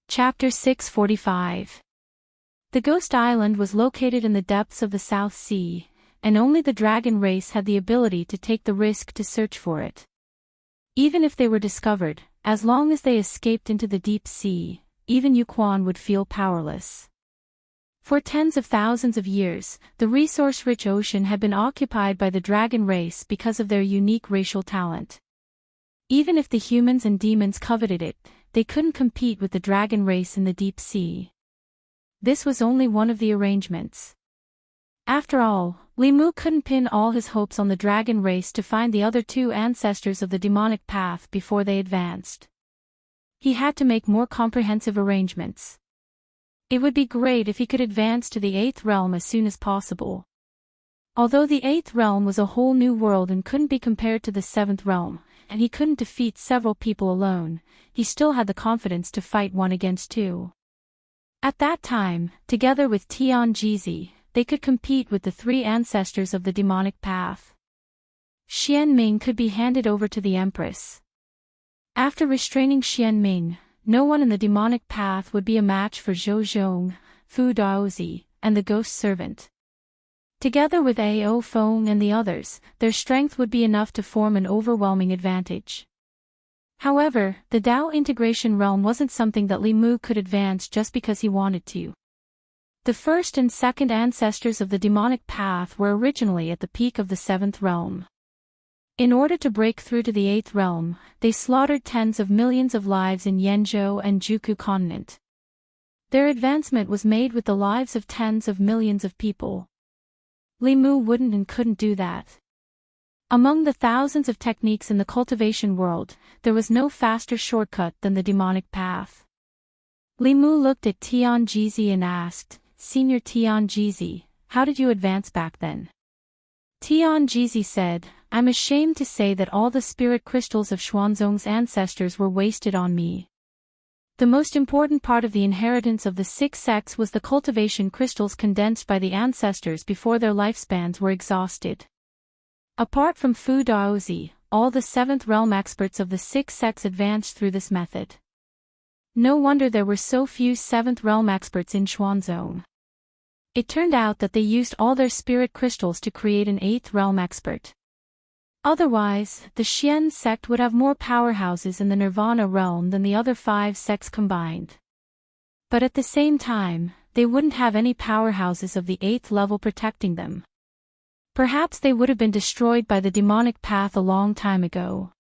Chapter 645. The Ghost Island was located in the depths of the South Sea, and only the dragon race had the ability to take the risk to search for it. Even if they were discovered, as long as they escaped into the deep sea, even Yukon would feel powerless. For tens of thousands of years, the resource-rich ocean had been occupied by the dragon race because of their unique racial talent. Even if the humans and demons coveted it, they couldn't compete with the dragon race in the deep sea. This was only one of the arrangements. After all, Limu couldn't pin all his hopes on the dragon race to find the other two ancestors of the demonic path before they advanced. He had to make more comprehensive arrangements. It would be great if he could advance to the 8th realm as soon as possible. Although the 8th realm was a whole new world and couldn't be compared to the 7th realm, and he couldn't defeat several people alone, he still had the confidence to fight one against two. At that time, together with Tianjizi, they could compete with the three ancestors of the demonic path. Xianming could be handed over to the Empress. After restraining Xianming, no one in the demonic path would be a match for Zhou Zhong, Fu Daozi, and the ghost servant. Together with Ao Feng and the others, their strength would be enough to form an overwhelming advantage. However, the Dao integration realm wasn't something that Limu could advance just because he wanted to. The first and second ancestors of the demonic path were originally at the peak of the 7th realm. In order to break through to the 8th realm, they slaughtered tens of millions of lives in Yenzhou and Juku continent. Their advancement was made with the lives of tens of millions of people. Limu wouldn't and couldn't do that. Among the thousands of techniques in the cultivation world, there was no faster shortcut than the demonic path. Limu looked at Tianjizi and asked, "Senior Tianjizi, how did you advance back then?" Tianjizi said, "I'm ashamed to say that all the spirit crystals of Xuanzong's ancestors were wasted on me. The most important part of the inheritance of the 6 sects was the cultivation crystals condensed by the ancestors before their lifespans were exhausted. Apart from Fu Daozi, all the 7th realm experts of the 6 sects advanced through this method. No wonder there were so few 7th realm experts in Xuanzong. It turned out that they used all their spirit crystals to create an 8th realm expert. Otherwise, the Xian sect would have more powerhouses in the Nirvana realm than the other 5 sects combined. But at the same time, they wouldn't have any powerhouses of the 8th level protecting them. Perhaps they would have been destroyed by the demonic path a long time ago."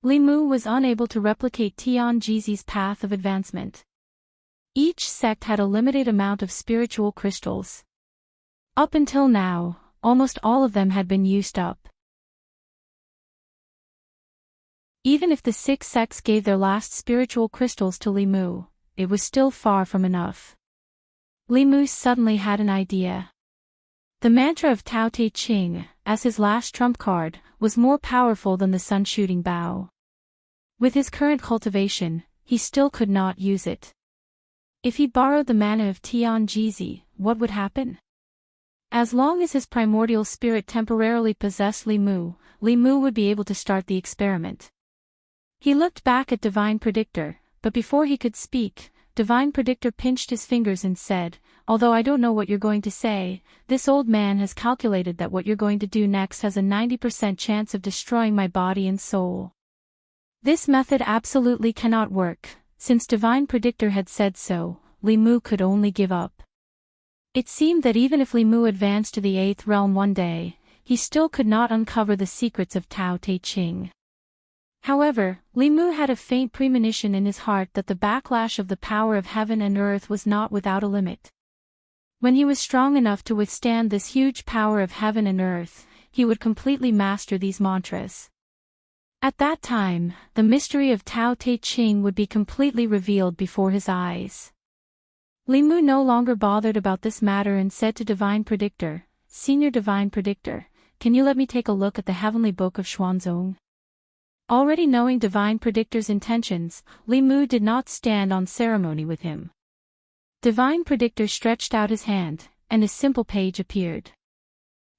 Limu was unable to replicate Tianjizi's path of advancement. Each sect had a limited amount of spiritual crystals. Up until now, almost all of them had been used up. Even if the 6 sects gave their last spiritual crystals to Limu, it was still far from enough. Limu suddenly had an idea. The mantra of Tao Te Ching, as his last trump card, was more powerful than the sun-shooting bow. With his current cultivation, he still could not use it. If he borrowed the mana of Tianjizi, what would happen? As long as his primordial spirit temporarily possessed Limu would be able to start the experiment. He looked back at Divine Predictor, but before he could speak, Divine Predictor pinched his fingers and said, "Although I don't know what you're going to say, this old man has calculated that what you're going to do next has a 90% chance of destroying my body and soul. This method absolutely cannot work." Since Divine Predictor had said so, Limu could only give up. It seemed that even if Limu advanced to the 8th realm one day, he still could not uncover the secrets of Tao Te Ching. However, Limu had a faint premonition in his heart that the backlash of the power of heaven and earth was not without a limit. When he was strong enough to withstand this huge power of heaven and earth, he would completely master these mantras. At that time, the mystery of Tao Te Ching would be completely revealed before his eyes. Limu no longer bothered about this matter and said to Divine Predictor, "Senior Divine Predictor, can you let me take a look at the Heavenly Book of Xuanzong?" Already knowing Divine Predictor's intentions, Limu did not stand on ceremony with him. Divine Predictor stretched out his hand, and a simple page appeared.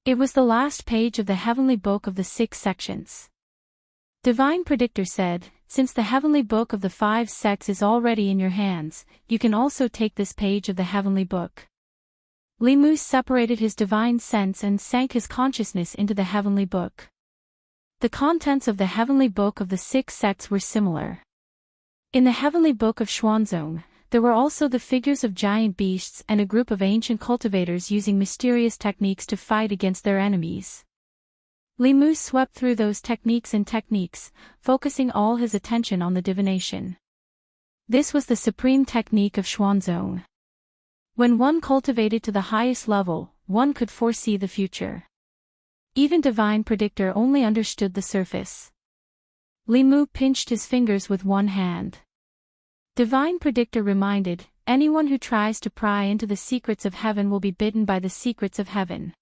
It was the last page of the Heavenly Book of the 6 sections. Divine Predictor said, "Since the Heavenly Book of the 5 sects is already in your hands, you can also take this page of the Heavenly Book." Limu separated his divine sense and sank his consciousness into the Heavenly Book. The contents of the Heavenly Book of the 6 sects were similar. In the Heavenly Book of Xuanzong, there were also the figures of giant beasts and a group of ancient cultivators using mysterious techniques to fight against their enemies. Limu swept through those techniques, focusing all his attention on the divination. This was the supreme technique of Xuanzong. When one cultivated to the highest level, one could foresee the future. Even Divine Predictor only understood the surface. Limu pinched his fingers with one hand. Divine Predictor reminded, "Anyone who tries to pry into the secrets of heaven will be bitten by the secrets of heaven."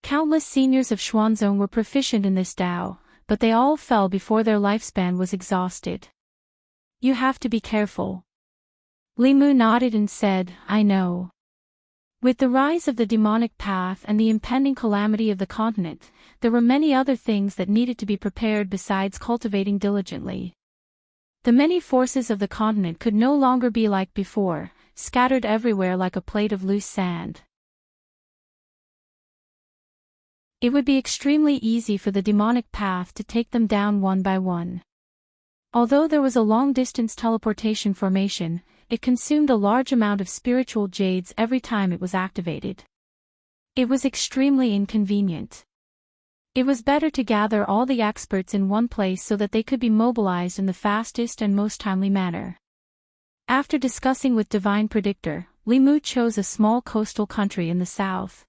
Countless seniors of Xuanzong were proficient in this Tao, but they all fell before their lifespan was exhausted. "You have to be careful." Limu nodded and said, "I know." With the rise of the demonic path and the impending calamity of the continent, there were many other things that needed to be prepared besides cultivating diligently. The many forces of the continent could no longer be like before, scattered everywhere like a plate of loose sand. It would be extremely easy for the demonic path to take them down one by one. Although there was a long-distance teleportation formation, it consumed a large amount of spiritual jades every time it was activated. It was extremely inconvenient. It was better to gather all the experts in one place so that they could be mobilized in the fastest and most timely manner. After discussing with Divine Predictor, Limu chose a small coastal country in the south.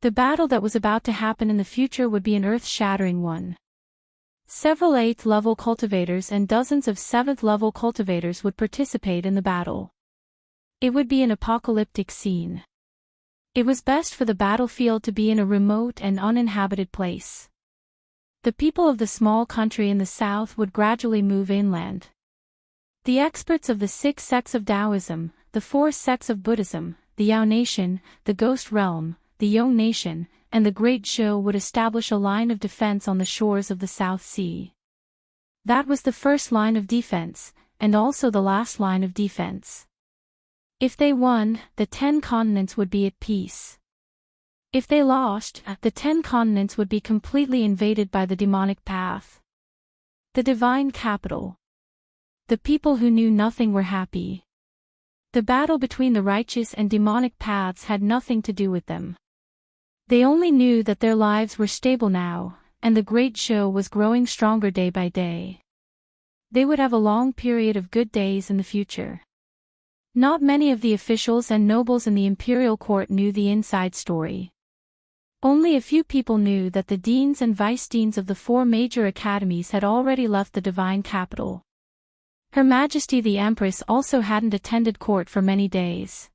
The battle that was about to happen in the future would be an earth-shattering one. Several 8th-level cultivators and dozens of 7th-level cultivators would participate in the battle. It would be an apocalyptic scene. It was best for the battlefield to be in a remote and uninhabited place. The people of the small country in the south would gradually move inland. The experts of the 6 sects of Taoism, the 4 sects of Buddhism, the Yao Nation, the Ghost Realm, the Yong Nation, and the Great Zhou would establish a line of defense on the shores of the South Sea. That was the first line of defense, and also the last line of defense. If they won, the 10 continents would be at peace. If they lost, the 10 continents would be completely invaded by the demonic path. The divine capital. The people who knew nothing were happy. The battle between the righteous and demonic paths had nothing to do with them. They only knew that their lives were stable now, and the Great Zhou was growing stronger day by day. They would have a long period of good days in the future. Not many of the officials and nobles in the imperial court knew the inside story. Only a few people knew that the deans and vice-deans of the 4 major academies had already left the divine capital. Her Majesty the Empress also hadn't attended court for many days.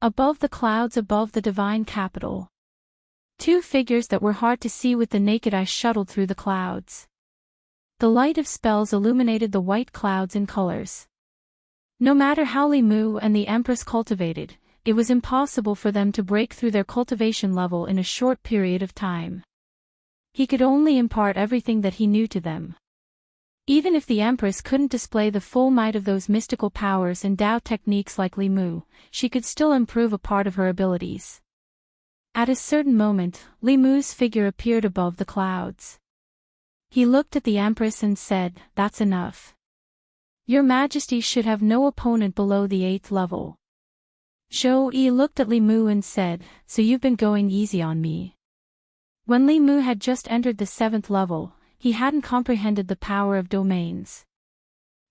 Above the clouds above the divine capital, 2 figures that were hard to see with the naked eye shuttled through the clouds. The light of spells illuminated the white clouds in colors. No matter how Limu and the Empress cultivated, it was impossible for them to break through their cultivation level in a short period of time. He could only impart everything that he knew to them. Even if the Empress couldn't display the full might of those mystical powers and Tao techniques like Limu, she could still improve a part of her abilities. At a certain moment, Limu's figure appeared above the clouds. He looked at the Empress and said, "That's enough. Your Majesty should have no opponent below the 8th level." Zhou-Yi looked at Limu and said, "So you've been going easy on me." When Limu had just entered the 7th level, he hadn't comprehended the power of domains.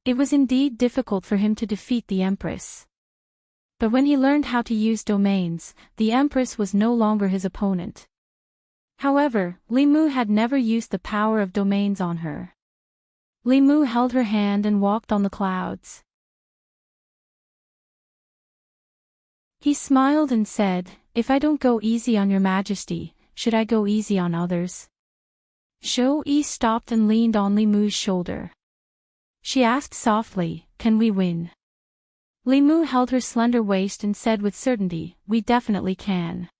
It was indeed difficult for him to defeat the Empress. But when he learned how to use domains, the Empress was no longer his opponent. However, Limu had never used the power of domains on her. Limu held her hand and walked on the clouds. He smiled and said, "If I don't go easy on your Majesty, should I go easy on others?" Zhou-Yi stopped and leaned on Limu's shoulder. She asked softly, "Can we win?" Li Mu held her slender waist and said with certainty, "We definitely can."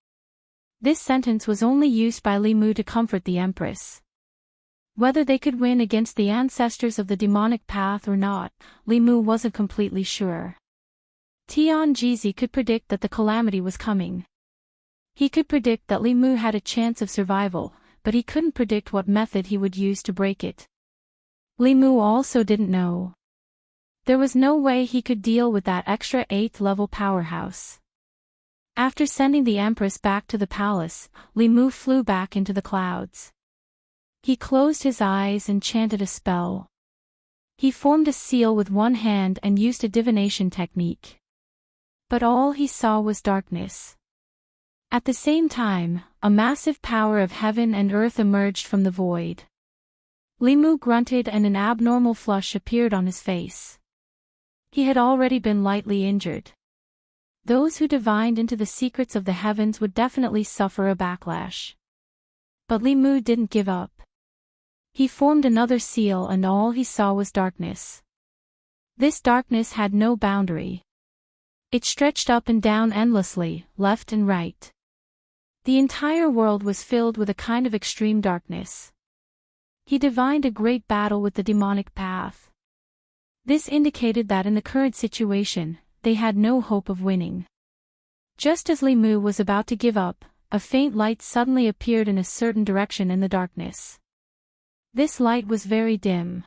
This sentence was only used by Li Mu to comfort the Empress. Whether they could win against the ancestors of the demonic path or not, Li Mu wasn't completely sure. Tian Jizi could predict that the calamity was coming. He could predict that Li Mu had a chance of survival, but he couldn't predict what method he would use to break it. Li Mu also didn't know. There was no way he could deal with that extra 8th-level powerhouse. After sending the Empress back to the palace, Li Mu flew back into the clouds. He closed his eyes and chanted a spell. He formed a seal with one hand and used a divination technique. But all he saw was darkness. At the same time, a massive power of heaven and earth emerged from the void. Li Mu grunted and an abnormal flush appeared on his face. He had already been lightly injured. Those who divined into the secrets of the heavens would definitely suffer a backlash. But Li Mu didn't give up. He formed another seal and all he saw was darkness. This darkness had no boundary. It stretched up and down endlessly, left and right. The entire world was filled with a kind of extreme darkness. He divined a great battle with the demonic path. This indicated that in the current situation, they had no hope of winning. Just as Li Mu was about to give up, a faint light suddenly appeared in a certain direction in the darkness. This light was very dim.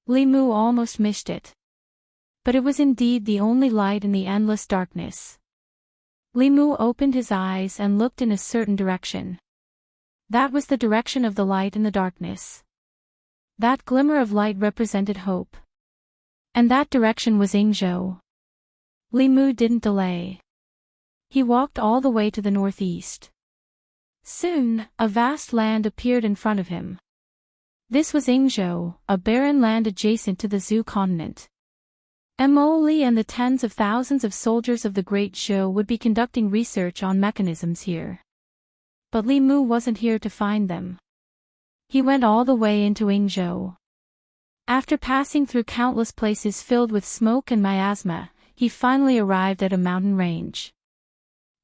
Li Mu almost missed it. But it was indeed the only light in the endless darkness. Li Mu opened his eyes and looked in a certain direction. That was the direction of the light in the darkness. That glimmer of light represented hope. And that direction was Yingzhou. Li Mu didn't delay. He walked all the way to the northeast. Soon, a vast land appeared in front of him. This was Yingzhou, a barren land adjacent to the Zhou continent. Mo Li and the tens of thousands of soldiers of the Great Zhou would be conducting research on mechanisms here. But Li Mu wasn't here to find them. He went all the way into Yingzhou. After passing through countless places filled with smoke and miasma, he finally arrived at a mountain range.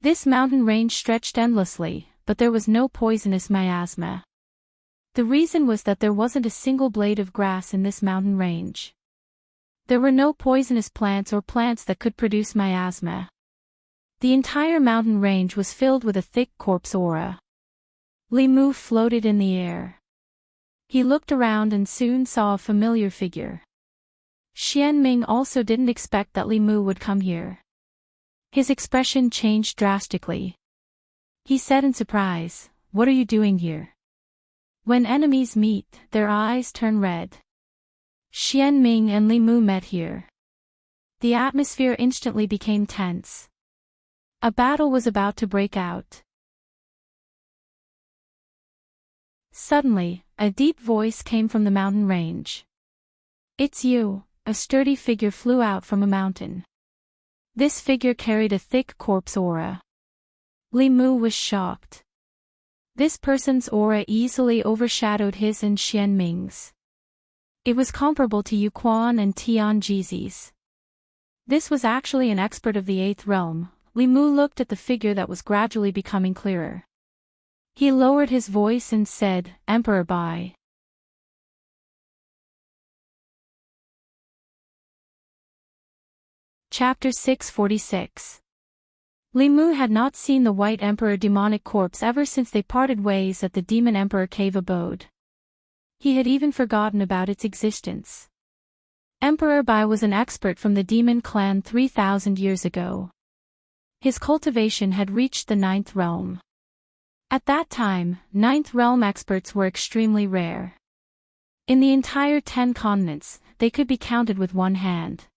This mountain range stretched endlessly, but there was no poisonous miasma. The reason was that there wasn't a single blade of grass in this mountain range. There were no poisonous plants or plants that could produce miasma. The entire mountain range was filled with a thick corpse aura. Li Mu floated in the air. He looked around and soon saw a familiar figure. Xianming also didn't expect that Li Mu would come here. His expression changed drastically. He said in surprise, "What are you doing here?" When enemies meet, their eyes turn red. Xianming and Li Mu met here. The atmosphere instantly became tense. A battle was about to break out. Suddenly, a deep voice came from the mountain range. "It's you." A sturdy figure flew out from a mountain. This figure carried a thick corpse aura. Li Mu was shocked. This person's aura easily overshadowed his and Xianming's. It was comparable to Yu Quan and Tian Jizi's. This was actually an expert of the 8th realm. Li Mu looked at the figure that was gradually becoming clearer. He lowered his voice and said, "Emperor Bai." Chapter 646. Li Mu had not seen the White Emperor demonic corpse ever since they parted ways at the Demon Emperor cave abode. He had even forgotten about its existence. Emperor Bai was an expert from the demon clan 3,000 years ago. His cultivation had reached the 9th realm. At that time, 9th realm experts were extremely rare. In the entire 10 continents, they could be counted with one hand.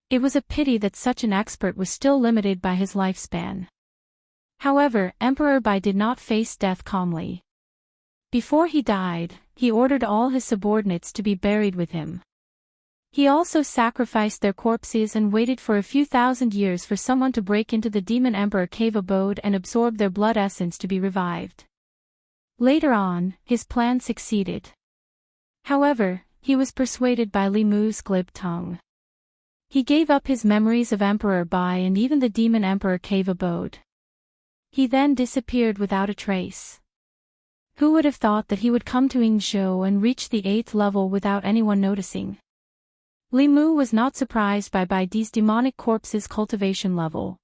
It was a pity that such an expert was still limited by his lifespan. However, Emperor Bai did not face death calmly. Before he died, he ordered all his subordinates to be buried with him. He also sacrificed their corpses and waited for a few thousand years for someone to break into the Demon Emperor cave abode and absorb their blood essence to be revived. Later on, his plan succeeded. However, he was persuaded by Li Mu's glib tongue. He gave up his memories of Emperor Bai and even the Demon Emperor cave abode. He then disappeared without a trace. Who would have thought that he would come to Yingzhou and reach the 8th level without anyone noticing? Li Mu was not surprised by Baidi's demonic corpse's cultivation level.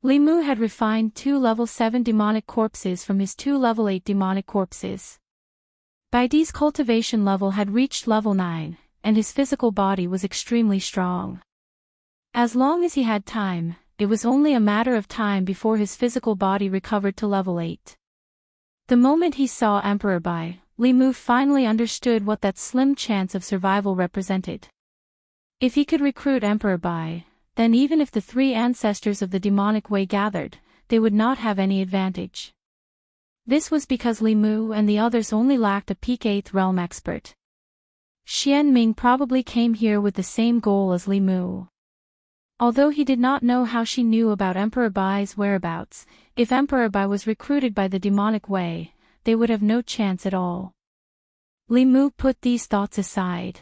Li Mu had refined 2 level 7 demonic corpses from his 2 level 8 demonic corpses. Baidi's cultivation level had reached level 9, and his physical body was extremely strong. As long as he had time, it was only a matter of time before his physical body recovered to level 8. The moment he saw Emperor Bai, Li Mu finally understood what that slim chance of survival represented. If he could recruit Emperor Bai, then even if the 3 ancestors of the demonic way gathered, they would not have any advantage. This was because Li Mu and the others only lacked a peak 8th realm expert. Xian Ming probably came here with the same goal as Li Mu. Although he did not know how she knew about Emperor Bai's whereabouts, if Emperor Bai was recruited by the demonic way, they would have no chance at all. Li Mu put these thoughts aside.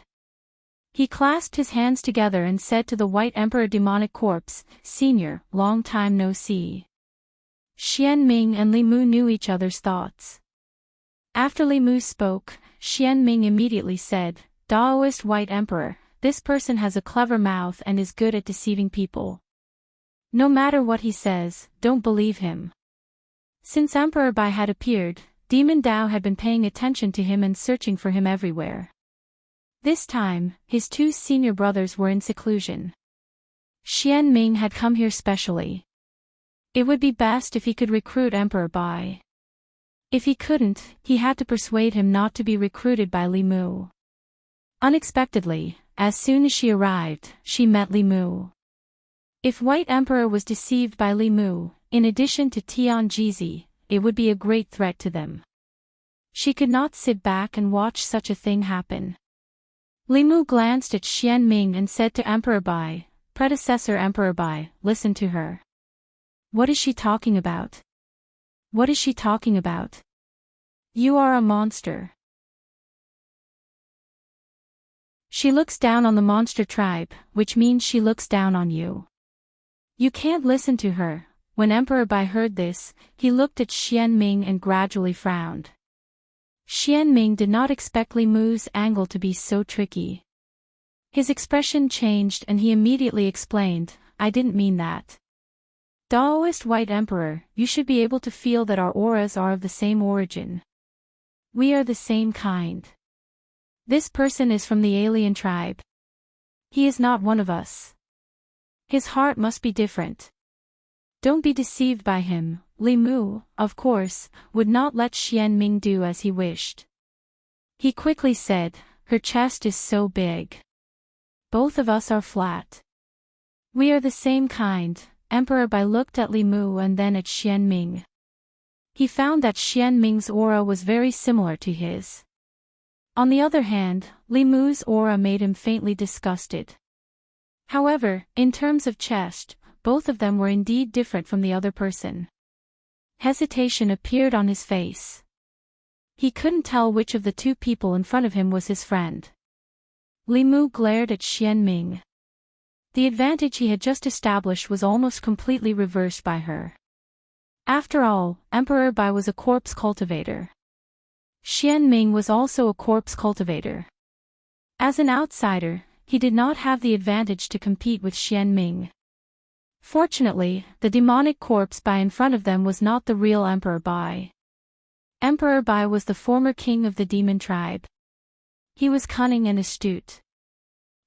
He clasped his hands together and said to the White Emperor demonic corpse, "Senior, long time no see." Xian Ming and Li Mu knew each other's thoughts. After Li Mu spoke, Xian Ming immediately said, "Daoist White Emperor, this person has a clever mouth and is good at deceiving people. No matter what he says, don't believe him." Since Emperor Bai had appeared, Demon Dao had been paying attention to him and searching for him everywhere. This time, his 2 senior brothers were in seclusion. Xian Ming had come here specially. It would be best if he could recruit Emperor Bai. If he couldn't, he had to persuade him not to be recruited by Li Mu. Unexpectedly, as soon as she arrived, she met Li Mu. If White Emperor was deceived by Li Mu, in addition to Tian Jizi, it would be a great threat to them. She could not sit back and watch such a thing happen. Li Mu glanced at Xian Ming and said to Emperor Bai, "Predecessor Emperor Bai, listen to her. What is she talking about? What is she talking about? You are a monster. She looks down on the monster tribe, which means she looks down on you. You can't listen to her." When Emperor Bai heard this, he looked at Xian Ming and gradually frowned. Xian Ming did not expect Li Mu's angle to be so tricky. His expression changed and he immediately explained, "I didn't mean that. Daoist White Emperor, you should be able to feel that our auras are of the same origin. We are the same kind. This person is from the alien tribe. He is not one of us. His heart must be different. Don't be deceived by him." Li Mu, of course, would not let Xian Ming do as he wished. He quickly said, "Her chest is so big. Both of us are flat. We are the same kind." Emperor Bai looked at Li Mu and then at Xian Ming. He found that Xian Ming's aura was very similar to his. On the other hand, Li Mu's aura made him faintly disgusted. However, in terms of chest, both of them were indeed different from the other person. Hesitation appeared on his face. He couldn't tell which of the 2 people in front of him was his friend. Li Mu glared at Xian Ming. The advantage he had just established was almost completely reversed by her. After all, Emperor Bai was a corpse cultivator. Xian Ming was also a corpse cultivator. As an outsider, he did not have the advantage to compete with Xian Ming. Fortunately, the demonic corpse Bai in front of them was not the real Emperor Bai. Emperor Bai was the former king of the demon tribe. He was cunning and astute.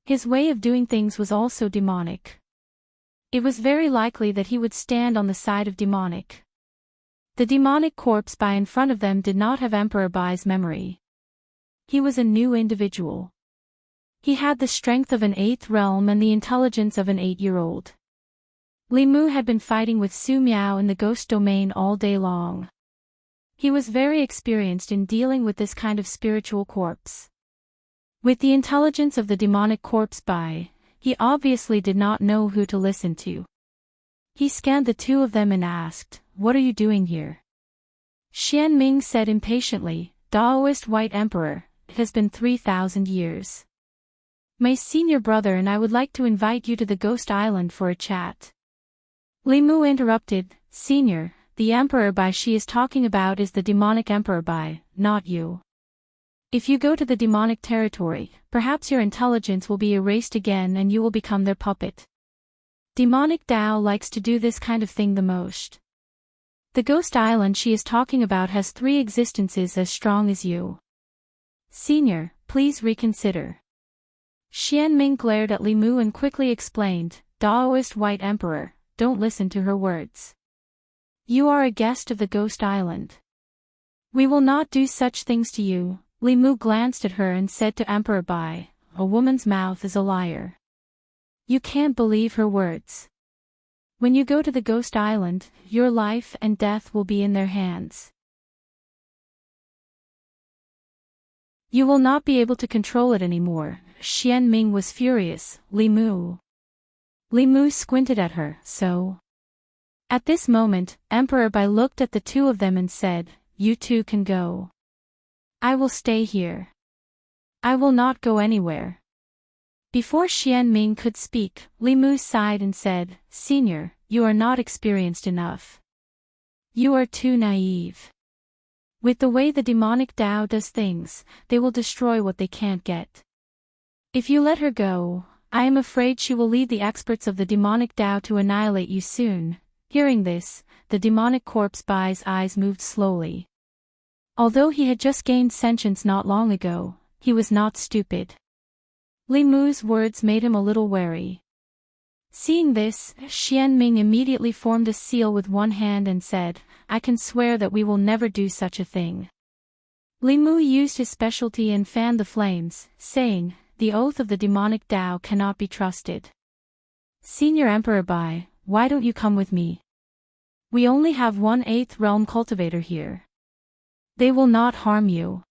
His way of doing things was also demonic. It was very likely that he would stand on the side of demonic. The demonic corpse Bai in front of them did not have Emperor Bai's memory. He was a new individual. He had the strength of an 8th realm and the intelligence of an 8-year-old. Li Mu had been fighting with Su Miao in the ghost domain all day long. He was very experienced in dealing with this kind of spiritual corpse. With the intelligence of the demonic corpse Bai, he obviously did not know who to listen to. He scanned the 2 of them and asked, "What are you doing here?" Xian Ming said impatiently, "Daoist White Emperor, it has been 3,000 years. My senior brother and I would like to invite you to the Ghost Island for a chat. Li Mu interrupted, Senior, the Emperor Bai she is talking about is the demonic Emperor Bai, not you. If you go to the demonic territory, perhaps your intelligence will be erased again and you will become their puppet. Demonic Dao likes to do this kind of thing the most. The Ghost Island she is talking about has 3 existences as strong as you. Senior, please reconsider. Xianming glared at Li Mu and quickly explained, Daoist White Emperor, don't listen to her words. You are a guest of the Ghost Island. We will not do such things to you. Li Mu glanced at her and said to Emperor Bai, a woman's mouth is a liar. You can't believe her words. When you go to the Ghost Island, your life and death will be in their hands. You will not be able to control it anymore. Xianming was furious. Li Mu. Li Mu squinted at her, so. At this moment, Emperor Bai looked at the 2 of them and said, you 2 can go. I will stay here. I will not go anywhere. Before Xianming could speak, Li Mu sighed and said, Senior, you are not experienced enough. You are too naive. With the way the demonic Dao does things, they will destroy what they can't get. If you let her go, I am afraid she will lead the experts of the demonic Dao to annihilate you soon. Hearing this, the demonic corpse Bai's eyes moved slowly. Although he had just gained sentience not long ago, he was not stupid. Li Mu's words made him a little wary. Seeing this, Xianming immediately formed a seal with one hand and said, I can swear that we will never do such a thing. Li Mu used his specialty and fanned the flames, saying, the oath of the demonic Dao cannot be trusted. Senior Emperor Bai, why don't you come with me? We only have 1/8 realm cultivator here. They will not harm you.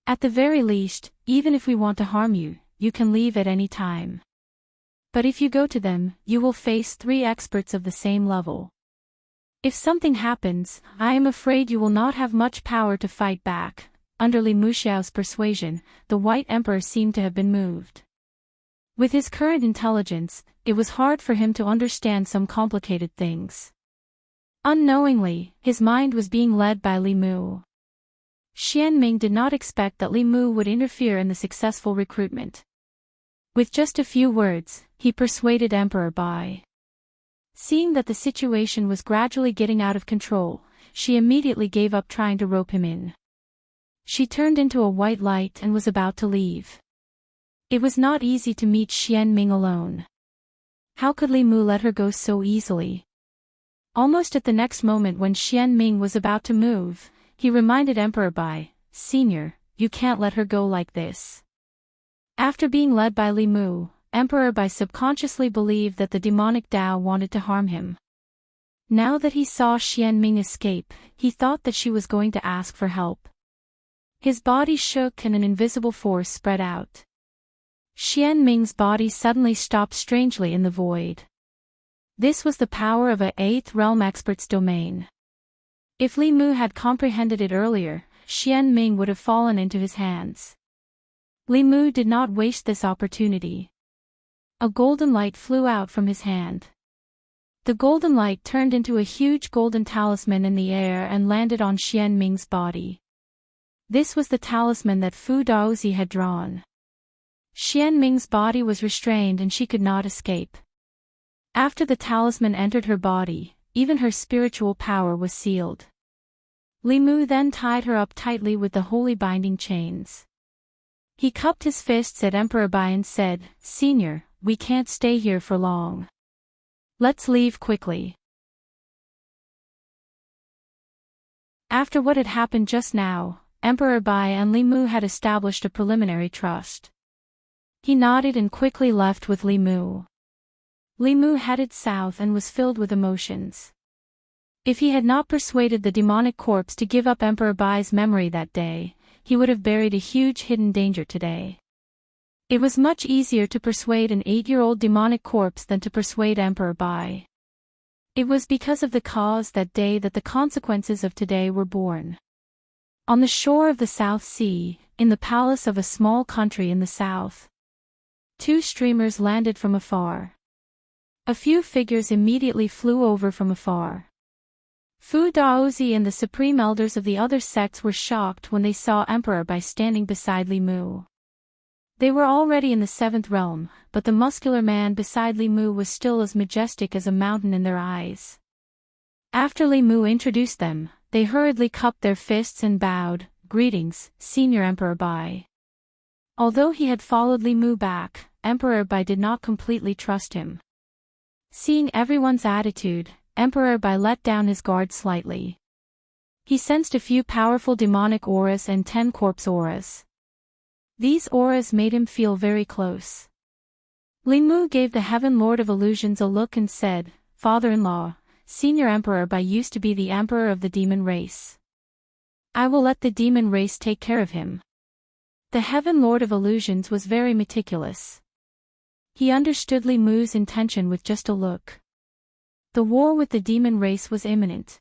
At the very least, even if we want to harm you, you can leave at any time. But if you go to them, you will face 3 experts of the same level. If something happens, I am afraid you will not have much power to fight back. Under Li Muxiao's persuasion, the White Emperor seemed to have been moved. With his current intelligence, it was hard for him to understand some complicated things. Unknowingly, his mind was being led by Li Mu. Xianming did not expect that Li Mu would interfere in the successful recruitment. With just a few words, he persuaded Emperor Bai. Seeing that the situation was gradually getting out of control, she immediately gave up trying to rope him in. She turned into a white light and was about to leave. It was not easy to meet Xianming alone. How could Li Mu let her go so easily? Almost at the next moment when Xianming was about to move, he reminded Emperor Bai, Senior, you can't let her go like this. After being led by Li Mu, Emperor Bai subconsciously believed that the demonic Dao wanted to harm him. Now that he saw Xianming escape, he thought that she was going to ask for help. His body shook and an invisible force spread out. Xianming's body suddenly stopped strangely in the void. This was the power of a 8th realm expert's domain. If Li Mu had comprehended it earlier, Xianming would have fallen into his hands. Li Mu did not waste this opportunity. A golden light flew out from his hand. The golden light turned into a huge golden talisman in the air and landed on Xianming's body. This was the talisman that Fu Daozi had drawn. Xianming's body was restrained and she could not escape. After the talisman entered her body, even her spiritual power was sealed. Li Mu then tied her up tightly with the holy binding chains. He cupped his fists at Emperor Bai and said, Senior, we can't stay here for long. Let's leave quickly. After what had happened just now, Emperor Bai and Li Mu had established a preliminary trust. He nodded and quickly left with Li Mu. Li Mu headed south and was filled with emotions. If he had not persuaded the demonic corpse to give up Emperor Bai's memory that day, he would have buried a huge hidden danger today. It was much easier to persuade an 8-year-old demonic corpse than to persuade Emperor Bai. It was because of the cause that day that the consequences of today were born. On the shore of the South Sea, in the palace of a small country in the south, Two streamers landed from afar. A few figures immediately flew over from afar. Fu Daozi and the supreme elders of the other sects were shocked when they saw Emperor Bai standing beside Li Mu. They were already in the seventh realm, but the muscular man beside Li Mu was still as majestic as a mountain in their eyes. After Li Mu introduced them, they hurriedly cupped their fists and bowed, "Greetings, Senior Emperor Bai." Although he had followed Li Mu back, Emperor Bai did not completely trust him. Seeing everyone's attitude, Emperor Bai let down his guard slightly. He sensed a few powerful demonic auras and 10 corpse auras. These auras made him feel very close. Li Mu gave the Heaven Lord of Illusions a look and said, "Father-in-law, Senior Emperor Bai used to be the emperor of the demon race. I will let the demon race take care of him." The Heaven Lord of Illusions was very meticulous. He understood Li Mu's intention with just a look. The war with the demon race was imminent.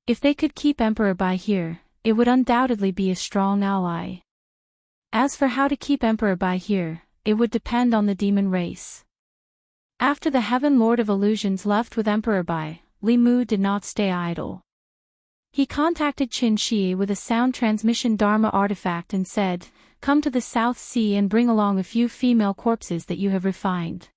If they could keep Emperor Bai here, it would undoubtedly be a strong ally. As for how to keep Emperor Bai here, it would depend on the demon race. After the Heaven Lord of Illusions left with Emperor Bai, Li Mu did not stay idle. He contacted Qin Shi with a sound transmission Dharma artifact and said, "Come to the South Sea and bring along a few female corpses that you have refined.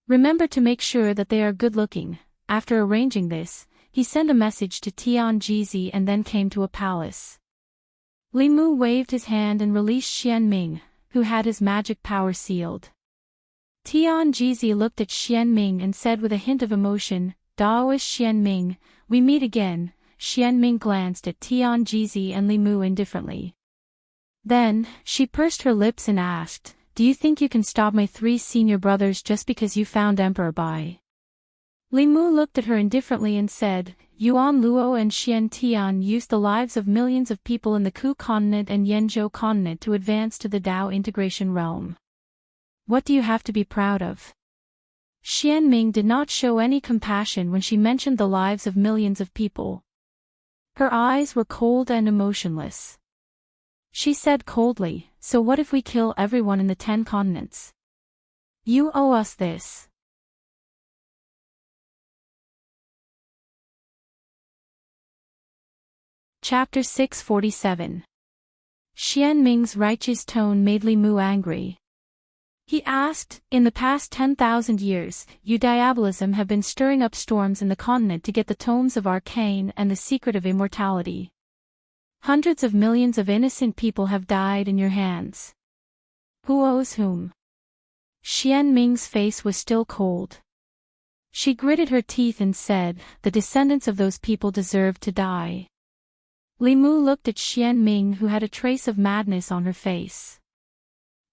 Remember to make sure that they are good-looking." After arranging this, he sent a message to Tian Jizi and then came to a palace. Li Mu waved his hand and released Xian Ming, who had his magic power sealed. Tian Jizi looked at Xian Ming and said with a hint of emotion, "Daoist Xian Ming, we meet again." Xian Ming glanced at Tian Jizi and Li Mu indifferently. Then, she pursed her lips and asked, "Do you think you can stop my 3 senior brothers just because you found Emperor Bai?" Li Mu looked at her indifferently and said, "Yuan Luo and Xian Tian used the lives of millions of people in the Ku continent and Yenzhou continent to advance to the Dao integration realm. What do you have to be proud of?" Xian Ming did not show any compassion when she mentioned the lives of millions of people. Her eyes were cold and emotionless. She said coldly, "So what if we kill everyone in the 10 continents? You owe us this." Chapter 647. Xian Ming's righteous tone made Li Mu angry. He asked, "In the past 10,000 years, you diabolism have been stirring up storms in the continent to get the tomes of arcane and the secret of immortality. Hundreds of millions of innocent people have died in your hands. Who owes whom?" Xian Ming's face was still cold. She gritted her teeth and said, "The descendants of those people deserve to die." Li Mu looked at Xian Ming, who had a trace of madness on her face.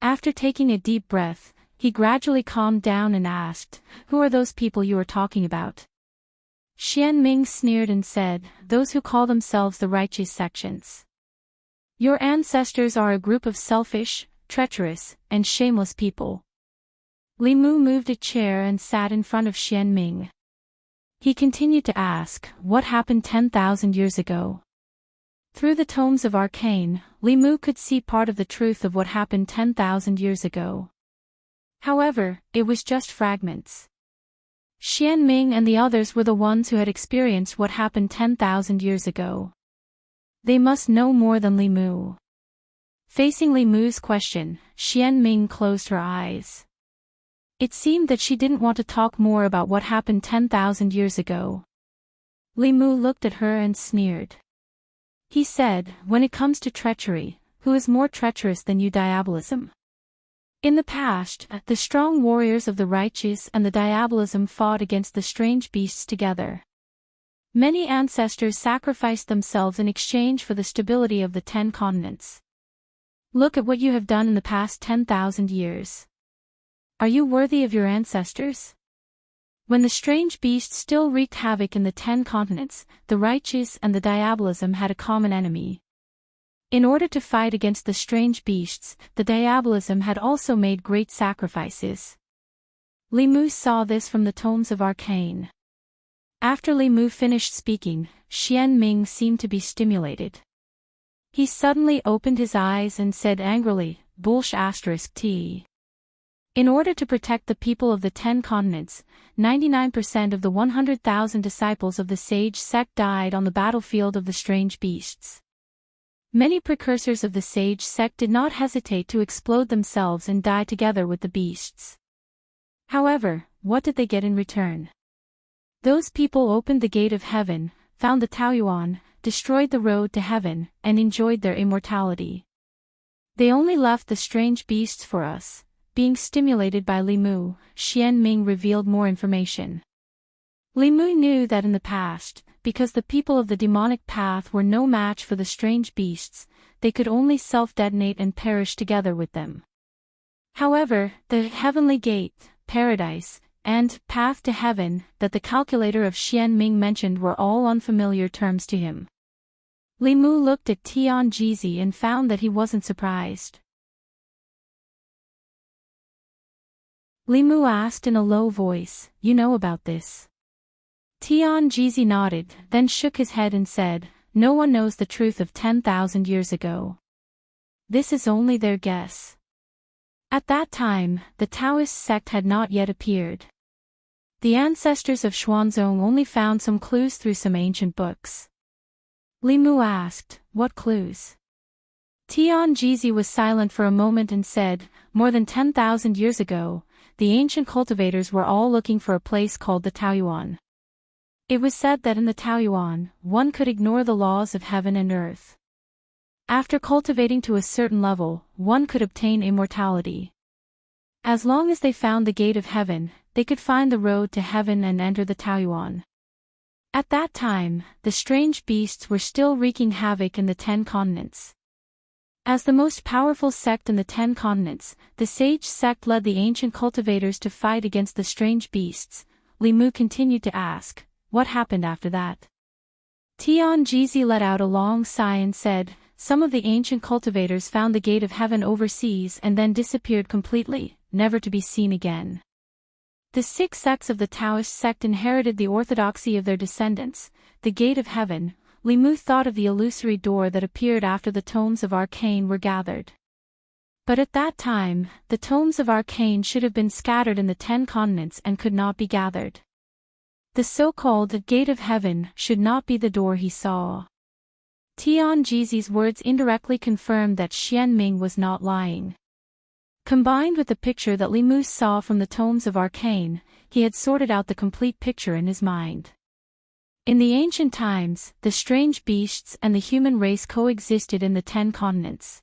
After taking a deep breath, he gradually calmed down and asked, "Who are those people you are talking about?" Xian Ming sneered and said, "Those who call themselves the righteous sections. Your ancestors are a group of selfish, treacherous, and shameless people." Li Mu moved a chair and sat in front of Xian Ming. He continued to ask, "What happened 10,000 years ago?" Through the tomes of arcane, Li Mu could see part of the truth of what happened 10,000 years ago. However, it was just fragments. Xian Ming and the others were the ones who had experienced what happened 10,000 years ago. They must know more than Li Mu. Facing Li Mu's question, Xian Ming closed her eyes. It seemed that she didn't want to talk more about what happened 10,000 years ago. Li Mu looked at her and sneered. He said, "When it comes to treachery, who is more treacherous than you diabolism?" In the past, the strong warriors of the righteous and the diabolism fought against the strange beasts together. Many ancestors sacrificed themselves in exchange for the stability of the 10 continents. Look at what you have done in the past 10,000 years. Are you worthy of your ancestors? When the strange beasts still wreaked havoc in the 10 continents, the righteous and the diabolism had a common enemy. In order to fight against the strange beasts, the diabolism had also made great sacrifices. Li Mu saw this from the tomes of arcane. After Li Mu finished speaking, Xian Ming seemed to be stimulated. He suddenly opened his eyes and said angrily, "Bullsh*t." In order to protect the people of the 10 continents, 99% of the 100,000 disciples of the sage sect died on the battlefield of the strange beasts. Many precursors of the sage sect did not hesitate to explode themselves and die together with the beasts. However, what did they get in return? Those people opened the gate of heaven, found the Taoyuan, destroyed the road to heaven, and enjoyed their immortality. They only left the strange beasts for us. Being stimulated by Li Mu, Xian Ming revealed more information. Li Mu knew that in the past, because the people of the demonic path were no match for the strange beasts, they could only self-detonate and perish together with them. However, the heavenly gate, paradise, and path to heaven that the calculator of Xian Ming mentioned were all unfamiliar terms to him. Li Mu looked at Tian Jizi and found that he wasn't surprised. Li Mu asked in a low voice, "You know about this?" Tian Jizi nodded, then shook his head and said, "No one knows the truth of 10,000 years ago. This is only their guess." At that time, the Taoist sect had not yet appeared. The ancestors of Xuanzong only found some clues through some ancient books. Li Mu asked, "What clues?" Tian Jizi was silent for a moment and said, "More than 10,000 years ago, the ancient cultivators were all looking for a place called the Taoyuan. It was said that in the Taoyuan, one could ignore the laws of heaven and earth. After cultivating to a certain level, one could obtain immortality. As long as they found the gate of heaven, they could find the road to heaven and enter the Taoyuan. At that time, the strange beasts were still wreaking havoc in the 10 continents. As the most powerful sect in the 10 continents, the sage sect led the ancient cultivators to fight against the strange beasts. Li Mu continued to ask, "What happened after that?" Tian Jizi let out a long sigh and said, "Some of the ancient cultivators found the gate of heaven overseas and then disappeared completely, never to be seen again. The 6 sects of the Taoist sect inherited the orthodoxy of their descendants, the gate of heaven." Li Mu thought of the illusory door that appeared after the tomes of arcane were gathered. But at that time, the tomes of arcane should have been scattered in the 10 continents and could not be gathered. The so-called gate of heaven should not be the door he saw. Tian Jizi's words indirectly confirmed that Xian Ming was not lying. Combined with the picture that Li Mu saw from the tomes of arcane, he had sorted out the complete picture in his mind. In the ancient times, the strange beasts and the human race coexisted in the 10 continents.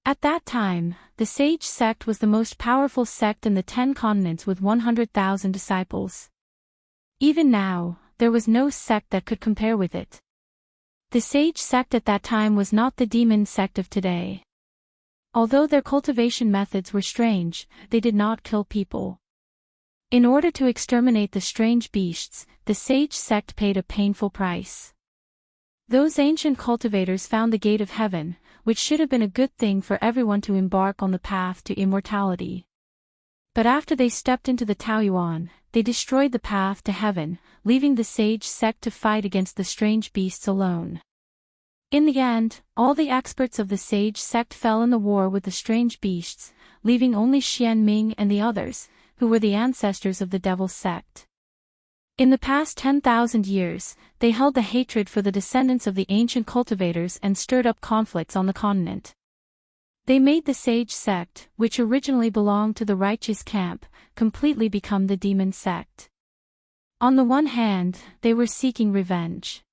At that time, the sage sect was the most powerful sect in the 10 continents with 100,000 disciples. Even now, there was no sect that could compare with it. The sage sect at that time was not the demon sect of today. Although their cultivation methods were strange, they did not kill people. In order to exterminate the strange beasts, the sage sect paid a painful price. Those ancient cultivators found the gate of heaven, which should have been a good thing for everyone to embark on the path to immortality. But after they stepped into the Taoyuan, they destroyed the path to heaven, leaving the sage sect to fight against the strange beasts alone. In the end, all the experts of the sage sect fell in the war with the strange beasts, leaving only Xian Ming and the others, who were the ancestors of the devil sect. In the past 10,000 years, they held the hatred for the descendants of the ancient cultivators and stirred up conflicts on the continent. They made the sage sect, which originally belonged to the righteous camp, completely become the demon sect. On the one hand, they were seeking revenge.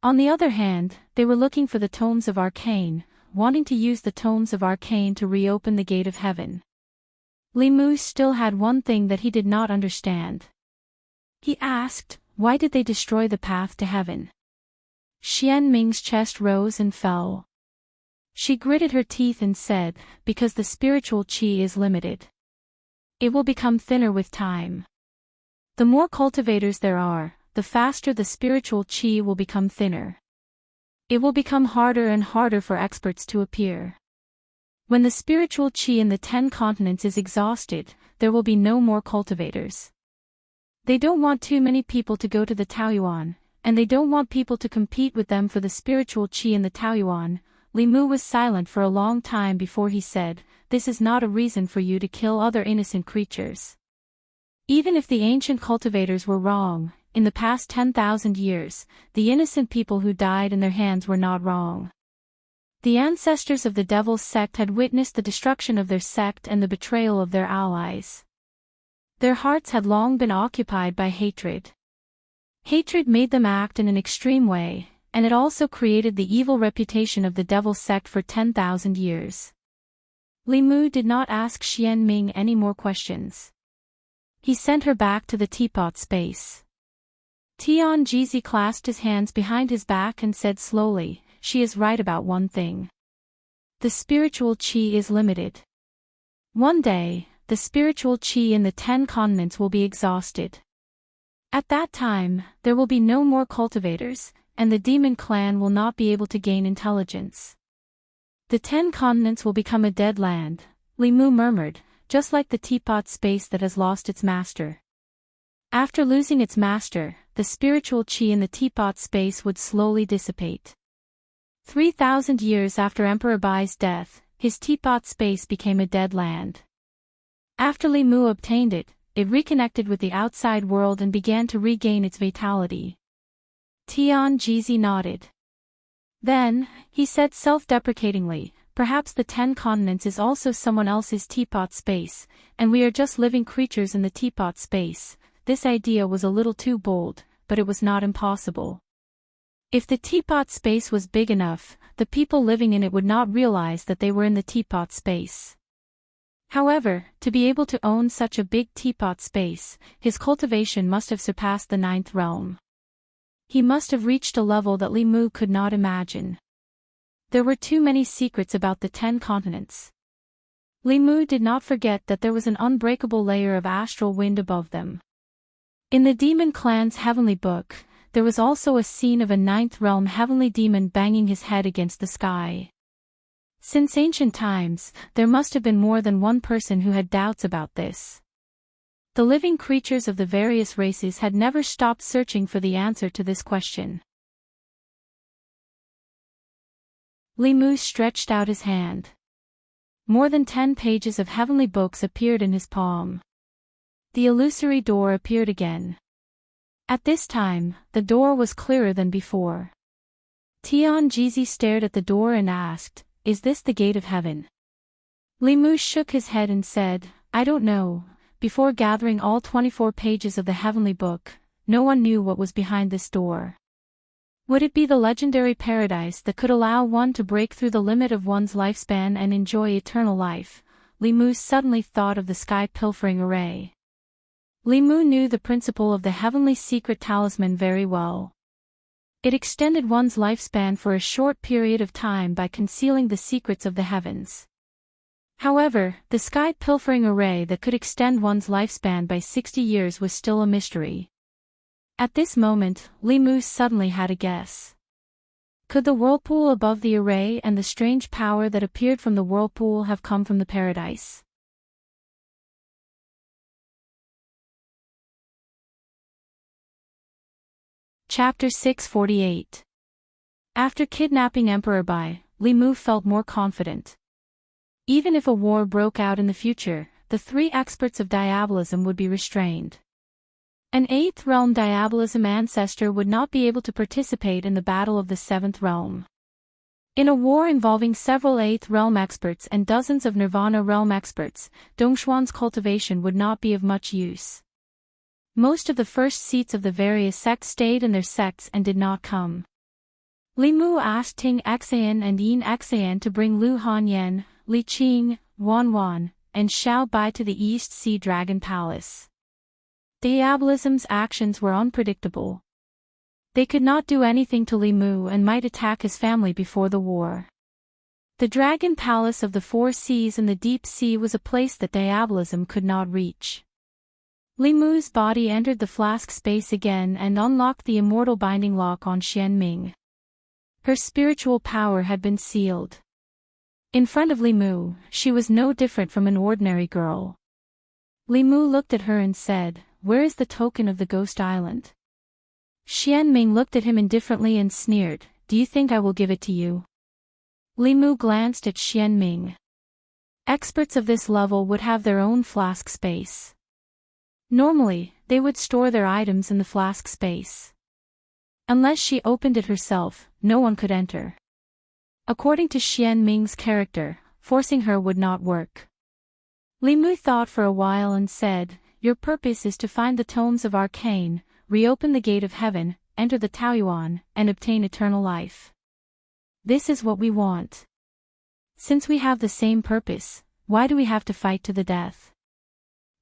On the other hand, they were looking for the tomes of arcane, wanting to use the tomes of arcane to reopen the gate of heaven. Li Mu still had one thing that he did not understand. He asked, "Why did they destroy the path to heaven?" Xian Ming's chest rose and fell. She gritted her teeth and said, "Because the spiritual qi is limited. It will become thinner with time. The more cultivators there are, the faster the spiritual qi will become thinner. It will become harder and harder for experts to appear. When the spiritual qi in the 10 continents is exhausted, there will be no more cultivators. They don't want too many people to go to the Taoyuan, and they don't want people to compete with them for the spiritual qi in the Taoyuan. Li Mu was silent for a long time before he said, "This is not a reason for you to kill other innocent creatures. Even if the ancient cultivators were wrong, in the past 10,000 years, the innocent people who died in their hands were not wrong. The ancestors of the Devil's sect had witnessed the destruction of their sect and the betrayal of their allies. Their hearts had long been occupied by hatred. Hatred made them act in an extreme way, and it also created the evil reputation of the Devil's sect for 10,000 years." Li Mu did not ask Xianming any more questions. He sent her back to the teapot space. Tianjizi clasped his hands behind his back and said slowly, "She is right about one thing. The spiritual qi is limited. One day, the spiritual qi in the 10 continents will be exhausted. At that time, there will be no more cultivators, and the demon clan will not be able to gain intelligence. The 10 continents will become a dead land," Li Mu murmured, "just like the teapot space that has lost its master. After losing its master, the spiritual qi in the teapot space would slowly dissipate. 3,000 years after Emperor Bai's death, his teapot space became a dead land. After Li Mu obtained it, it reconnected with the outside world and began to regain its vitality." Tianjizi nodded. Then, he said self-deprecatingly, "Perhaps the 10 continents is also someone else's teapot space, and we are just living creatures in the teapot space." This idea was a little too bold, but it was not impossible. If the teapot space was big enough, the people living in it would not realize that they were in the teapot space. However, to be able to own such a big teapot space, his cultivation must have surpassed the 9th realm. He must have reached a level that Li Mu could not imagine. There were too many secrets about the 10 continents. Li Mu did not forget that there was an unbreakable layer of astral wind above them. In the demon clan's heavenly book, there was also a scene of a 9th realm heavenly demon banging his head against the sky. Since ancient times, there must have been more than one person who had doubts about this. The living creatures of the various races had never stopped searching for the answer to this question. Li Mu stretched out his hand. More than 10 pages of heavenly books appeared in his palm. The illusory door appeared again. At this time, the door was clearer than before. Tianjizi stared at the door and asked, "Is this the gate of heaven?" Li Mu shook his head and said, "I don't know." Before gathering all 24 pages of the heavenly book, no one knew what was behind this door. Would it be the legendary paradise that could allow one to break through the limit of one's lifespan and enjoy eternal life? Li Mu suddenly thought of the sky pilfering array. Li Mu knew the principle of the heavenly secret talisman very well. It extended one's lifespan for a short period of time by concealing the secrets of the heavens. However, the sky pilfering array that could extend one's lifespan by 60 years was still a mystery. At this moment, Li Mu suddenly had a guess. Could the whirlpool above the array and the strange power that appeared from the whirlpool have come from the paradise? Chapter 648. After kidnapping Emperor Bai, Li Mu felt more confident. Even if a war broke out in the future, the 3 experts of diabolism would be restrained. An 8th realm diabolism ancestor would not be able to participate in the battle of the 7th realm. In a war involving several 8th realm experts and dozens of Nirvana realm experts, Dongxuan's cultivation would not be of much use. Most of the first seats of the various sects stayed in their sects and did not come. Li Mu asked Ting Xan and Yin Xan to bring Lu Hanyan, Li Qing, Wan Wan, and Xiao Bai to the East Sea Dragon Palace. Diabolism's actions were unpredictable. They could not do anything to Li Mu and might attack his family before the war. The Dragon Palace of the 4 Seas in the Deep Sea was a place that diabolism could not reach. Li Mu's body entered the flask space again and unlocked the immortal binding lock on Xianming. Her spiritual power had been sealed. In front of Li Mu, she was no different from an ordinary girl. Li Mu looked at her and said, "Where is the token of the Ghost Island?" Xianming looked at him indifferently and sneered, "Do you think I will give it to you?" Li Mu glanced at Xianming. Experts of this level would have their own flask space. Normally, they would store their items in the flask space. Unless she opened it herself, no one could enter. According to Xianming's character, forcing her would not work. Li Mu thought for a while and said, "Your purpose is to find the tomes of arcane, reopen the gate of heaven, enter the Taoyuan, and obtain eternal life. This is what we want. Since we have the same purpose, why do we have to fight to the death?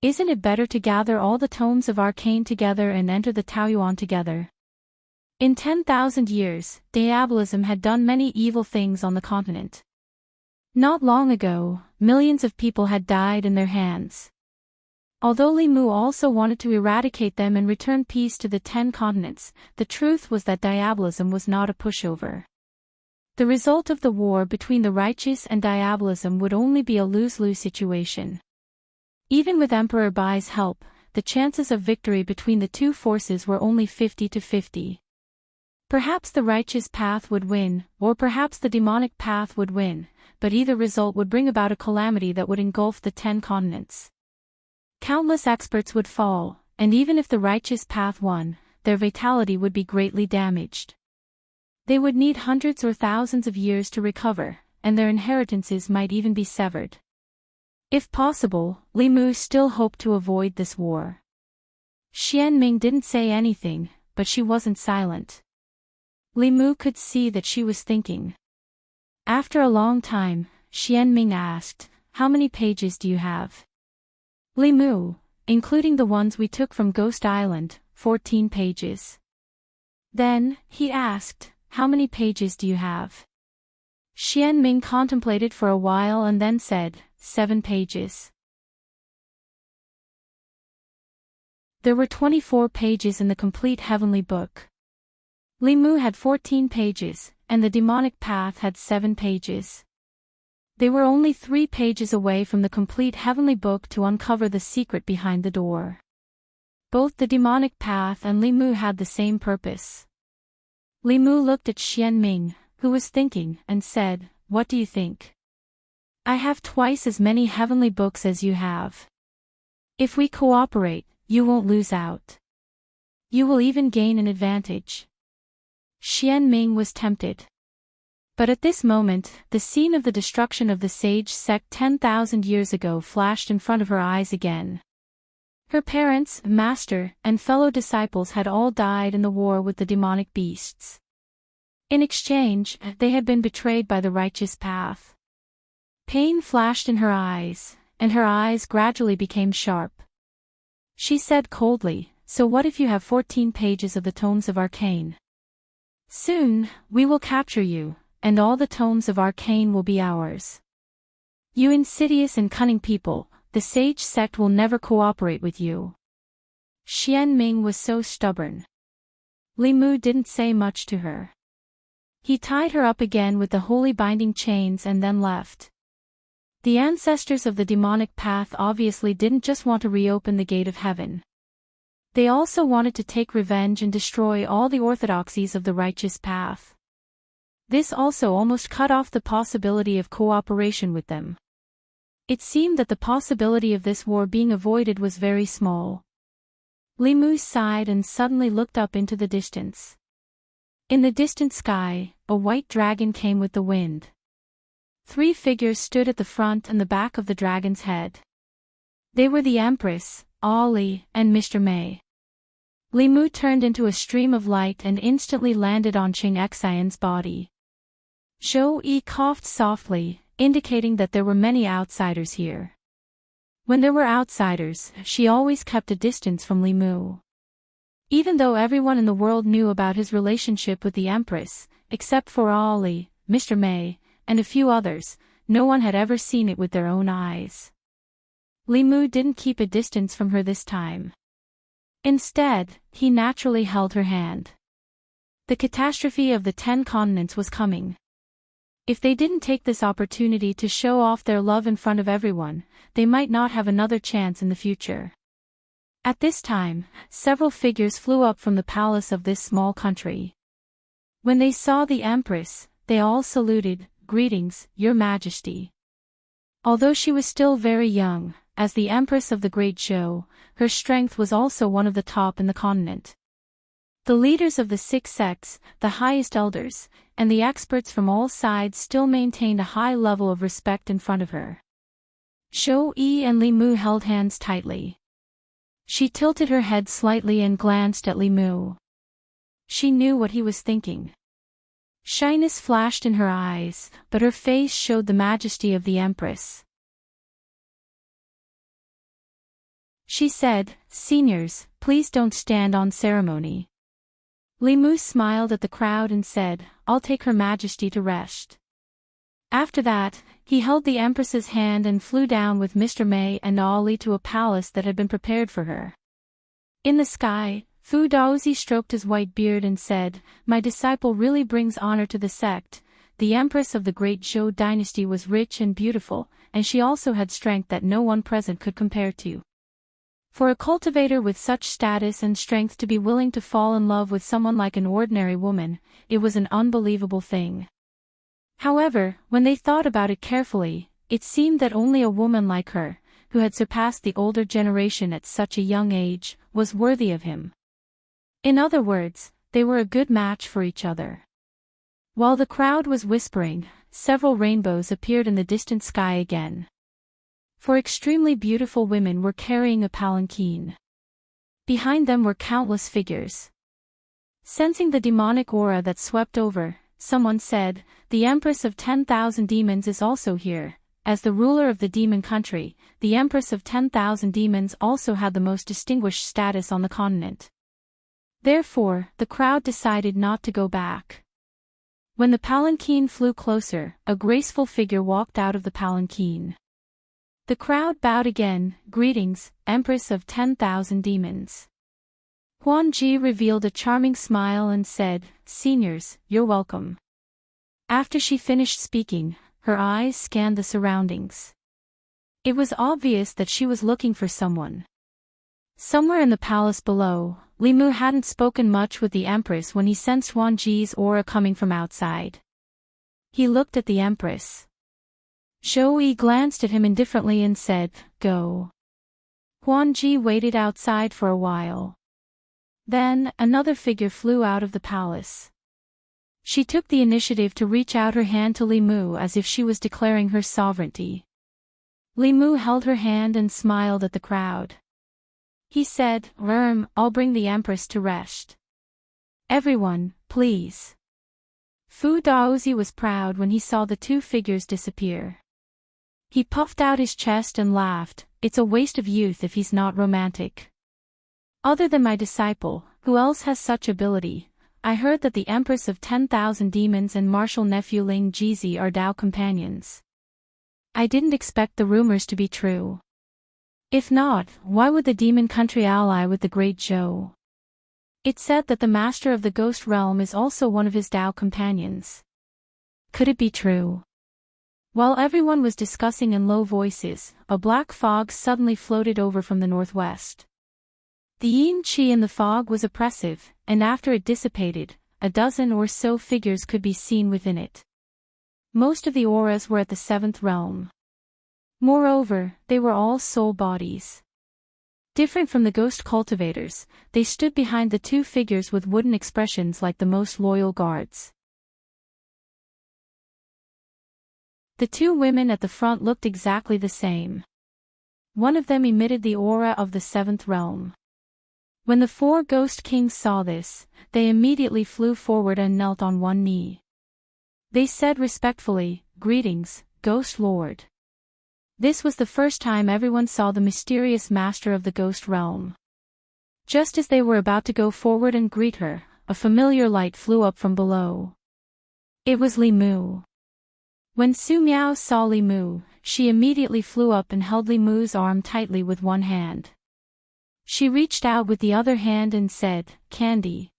Isn't it better to gather all the tomes of arcane together and enter the Taoyuan together?" In 10,000 years, diabolism had done many evil things on the continent. Not long ago, millions of people had died in their hands. Although Li Mu also wanted to eradicate them and return peace to the 10 continents, the truth was that diabolism was not a pushover. The result of the war between the righteous and diabolism would only be a lose-lose situation. Even with Emperor Bai's help, the chances of victory between the two forces were only 50-50. Perhaps the righteous path would win, or perhaps the demonic path would win, but either result would bring about a calamity that would engulf the 10 continents. Countless experts would fall, and even if the righteous path won, their vitality would be greatly damaged. They would need hundreds or thousands of years to recover, and their inheritances might even be severed. If possible, Li Mu still hoped to avoid this war. Xianming didn't say anything, but she wasn't silent. Li Mu could see that she was thinking. After a long time, Xianming asked, "How many pages do you have?" Li Mu, including the ones we took from Ghost Island, 14 pages. Then, he asked, "How many pages do you have?" Xianming contemplated for a while and then said, 7 pages. There were 24 pages in the complete heavenly book. Li Mu had 14 pages, and the demonic path had 7 pages. They were only 3 pages away from the complete heavenly book to uncover the secret behind the door. Both the demonic path and Li Mu had the same purpose. Li Mu looked at Xianming, who was thinking, and said, "What do you think? I have twice as many heavenly books as you have. If we cooperate, you won't lose out. You will even gain an advantage." Xianming was tempted. But at this moment, the scene of the destruction of the sage sect 10,000 years ago flashed in front of her eyes again. Her parents, master, and fellow disciples had all died in the war with the demonic beasts. In exchange, they had been betrayed by the righteous path. Pain flashed in her eyes, and her eyes gradually became sharp. She said coldly, "So what if you have 14 pages of the tomes of arcane? Soon, we will capture you, and all the tomes of arcane will be ours. You insidious and cunning people, the sage sect will never cooperate with you." Xianming was so stubborn. Li Mu didn't say much to her. He tied her up again with the holy binding chains and then left. The ancestors of the demonic path obviously didn't just want to reopen the gate of heaven. They also wanted to take revenge and destroy all the orthodoxies of the righteous path. This also almost cut off the possibility of cooperation with them. It seemed that the possibility of this war being avoided was very small. Li Mu sighed and suddenly looked up into the distance. In the distant sky, a white dragon came with the wind. 3 figures stood at the front and the back of the dragon's head. They were the Empress, Ali, and Mr. May. Li Mu turned into a stream of light and instantly landed on Qing Xian's body. Zhou Yi coughed softly, indicating that there were many outsiders here. When there were outsiders, she always kept a distance from Li Mu. Even though everyone in the world knew about his relationship with the Empress, except for Ali, Mr. May, and a few others, no one had ever seen it with their own eyes. Li Mu didn't keep a distance from her this time. Instead, he naturally held her hand. The catastrophe of the 10 continents was coming. If they didn't take this opportunity to show off their love in front of everyone, they might not have another chance in the future. At this time, several figures flew up from the palace of this small country. When they saw the Empress, they all saluted, "Greetings, Your Majesty." Although she was still very young, as the Empress of the Great Zhou, her strength was also one of the top in the continent. The leaders of the 6 sects, the highest elders, and the experts from all sides still maintained a high level of respect in front of her. Zhou Yi and Li Mu held hands tightly. She tilted her head slightly and glanced at Li Mu. She knew what he was thinking. Shyness flashed in her eyes, but her face showed the majesty of the Empress. She said, "Seniors, please don't stand on ceremony." Li Mu smiled at the crowd and said, "I'll take Her Majesty to rest." After that, he held the Empress's hand and flew down with Mr. Mei and Ali to a palace that had been prepared for her. In the sky, Fu Daozi stroked his white beard and said, "My disciple really brings honor to the sect." The Empress of the Great Zhou dynasty was rich and beautiful, and she also had strength that no one present could compare to. For a cultivator with such status and strength to be willing to fall in love with someone like an ordinary woman, it was an unbelievable thing. However, when they thought about it carefully, it seemed that only a woman like her, who had surpassed the older generation at such a young age, was worthy of him. In other words, they were a good match for each other. While the crowd was whispering, several rainbows appeared in the distant sky again. 4 extremely beautiful women were carrying a palanquin. Behind them were countless figures. Sensing the demonic aura that swept over, someone said, "The Empress of 10,000 demons is also here." As the ruler of the demon country, the Empress of 10,000 demons also had the most distinguished status on the continent. Therefore, the crowd decided not to go back. When the palanquin flew closer, a graceful figure walked out of the palanquin. The crowd bowed again, "Greetings, Empress of 10,000 demons." Huan Ji revealed a charming smile and said, "Seniors, you're welcome." After she finished speaking, her eyes scanned the surroundings. It was obvious that she was looking for someone. Somewhere in the palace below, Li Mu hadn't spoken much with the Empress when he sensed Huan Ji's aura coming from outside. He looked at the Empress. Zhou Yi glanced at him indifferently and said, "Go." Huan Ji waited outside for a while. Then, another figure flew out of the palace. She took the initiative to reach out her hand to Li Mu as if she was declaring her sovereignty. Li Mu held her hand and smiled at the crowd. He said, I'll bring the Empress to rest." "Everyone, please." Fu Daozi was proud when he saw the 2 figures disappear. He puffed out his chest and laughed, "It's a waste of youth if he's not romantic. Other than my disciple, who else has such ability? I heard that the Empress of 10,000 demons and martial nephew Ling Jizi are Dao companions. I didn't expect the rumors to be true. If not, why would the demon country ally with the Great Zhou? It said that the master of the ghost realm is also one of his Dao companions. Could it be true?" While everyone was discussing in low voices, a black fog suddenly floated over from the northwest. The yin qi in the fog was oppressive, and after it dissipated, a dozen or so figures could be seen within it. Most of the auras were at the 7th realm. Moreover, they were all soul bodies. Different from the ghost cultivators, they stood behind the 2 figures with wooden expressions like the most loyal guards. The 2 women at the front looked exactly the same. One of them emitted the aura of the 7th realm. When the 4 ghost kings saw this, they immediately flew forward and knelt on one knee. They said respectfully, "Greetings, Ghost Lord." This was the first time everyone saw the mysterious master of the ghost realm. Just as they were about to go forward and greet her, a familiar light flew up from below. It was Li Mu. When Su Miao saw Li Mu, she immediately flew up and held Li Mu's arm tightly with one hand. She reached out with the other hand and said, "Candy."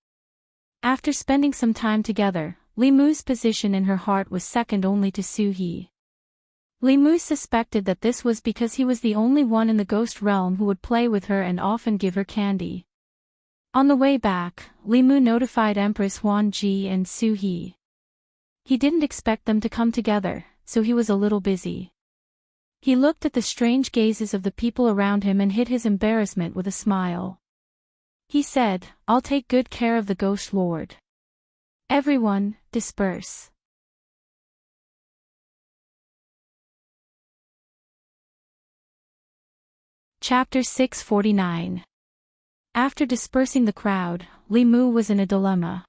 After spending some time together, Li Mu's position in her heart was second only to Su He. Li Mu suspected that this was because he was the only one in the ghost realm who would play with her and often give her candy. On the way back, Li Mu notified Empress Huan Ji and Su He. He didn't expect them to come together, so he was a little busy. He looked at the strange gazes of the people around him and hid his embarrassment with a smile. He said, "I'll take good care of the Ghost Lord. Everyone, disperse." Chapter 649. After dispersing the crowd, Li Mu was in a dilemma.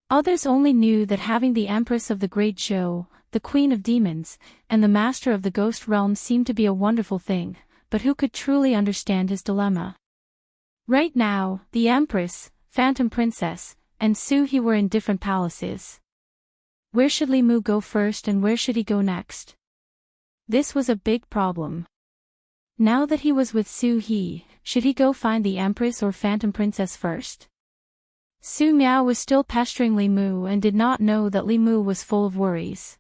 Others only knew that having the Empress of the Great Zhou, the Queen of Demons, and the Master of the Ghost Realm seemed to be a wonderful thing, but who could truly understand his dilemma? Right now, the Empress, Phantom Princess, and Su He were in different palaces. Where should Li Mu go first and where should he go next? This was a big problem. Now that he was with Su He, should he go find the Empress or Phantom Princess first? Su Miao was still pestering Li Mu and did not know that Li Mu was full of worries.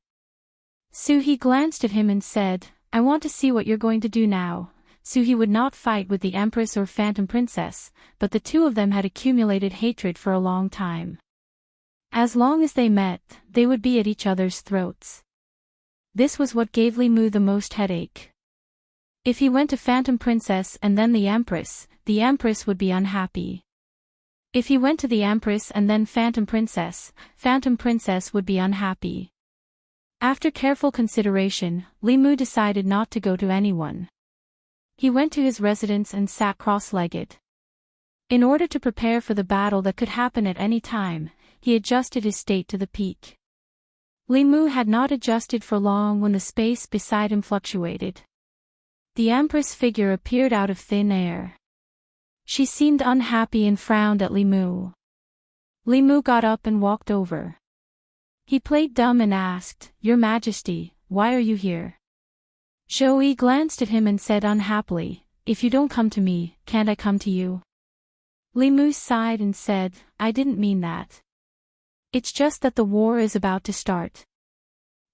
Su He glanced at him and said, "I want to see what you're going to do now." Su He would not fight with the Empress or Phantom Princess, but the two of them had accumulated hatred for a long time. As long as they met, they would be at each other's throats. This was what gave Li Mu the most headache. If he went to Phantom Princess and then the Empress would be unhappy. If he went to the Empress and then Phantom Princess would be unhappy. After careful consideration, Li Mu decided not to go to anyone. He went to his residence and sat cross-legged. In order to prepare for the battle that could happen at any time, he adjusted his state to the peak. Li Mu had not adjusted for long when the space beside him fluctuated. The Empress figure appeared out of thin air. She seemed unhappy and frowned at Li Mu. Li Mu got up and walked over. He played dumb and asked, "Your Majesty, why are you here?" Zhou Yi glanced at him and said unhappily, "If you don't come to me, can't I come to you?" Li Mu sighed and said, "I didn't mean that. It's just that the war is about to start.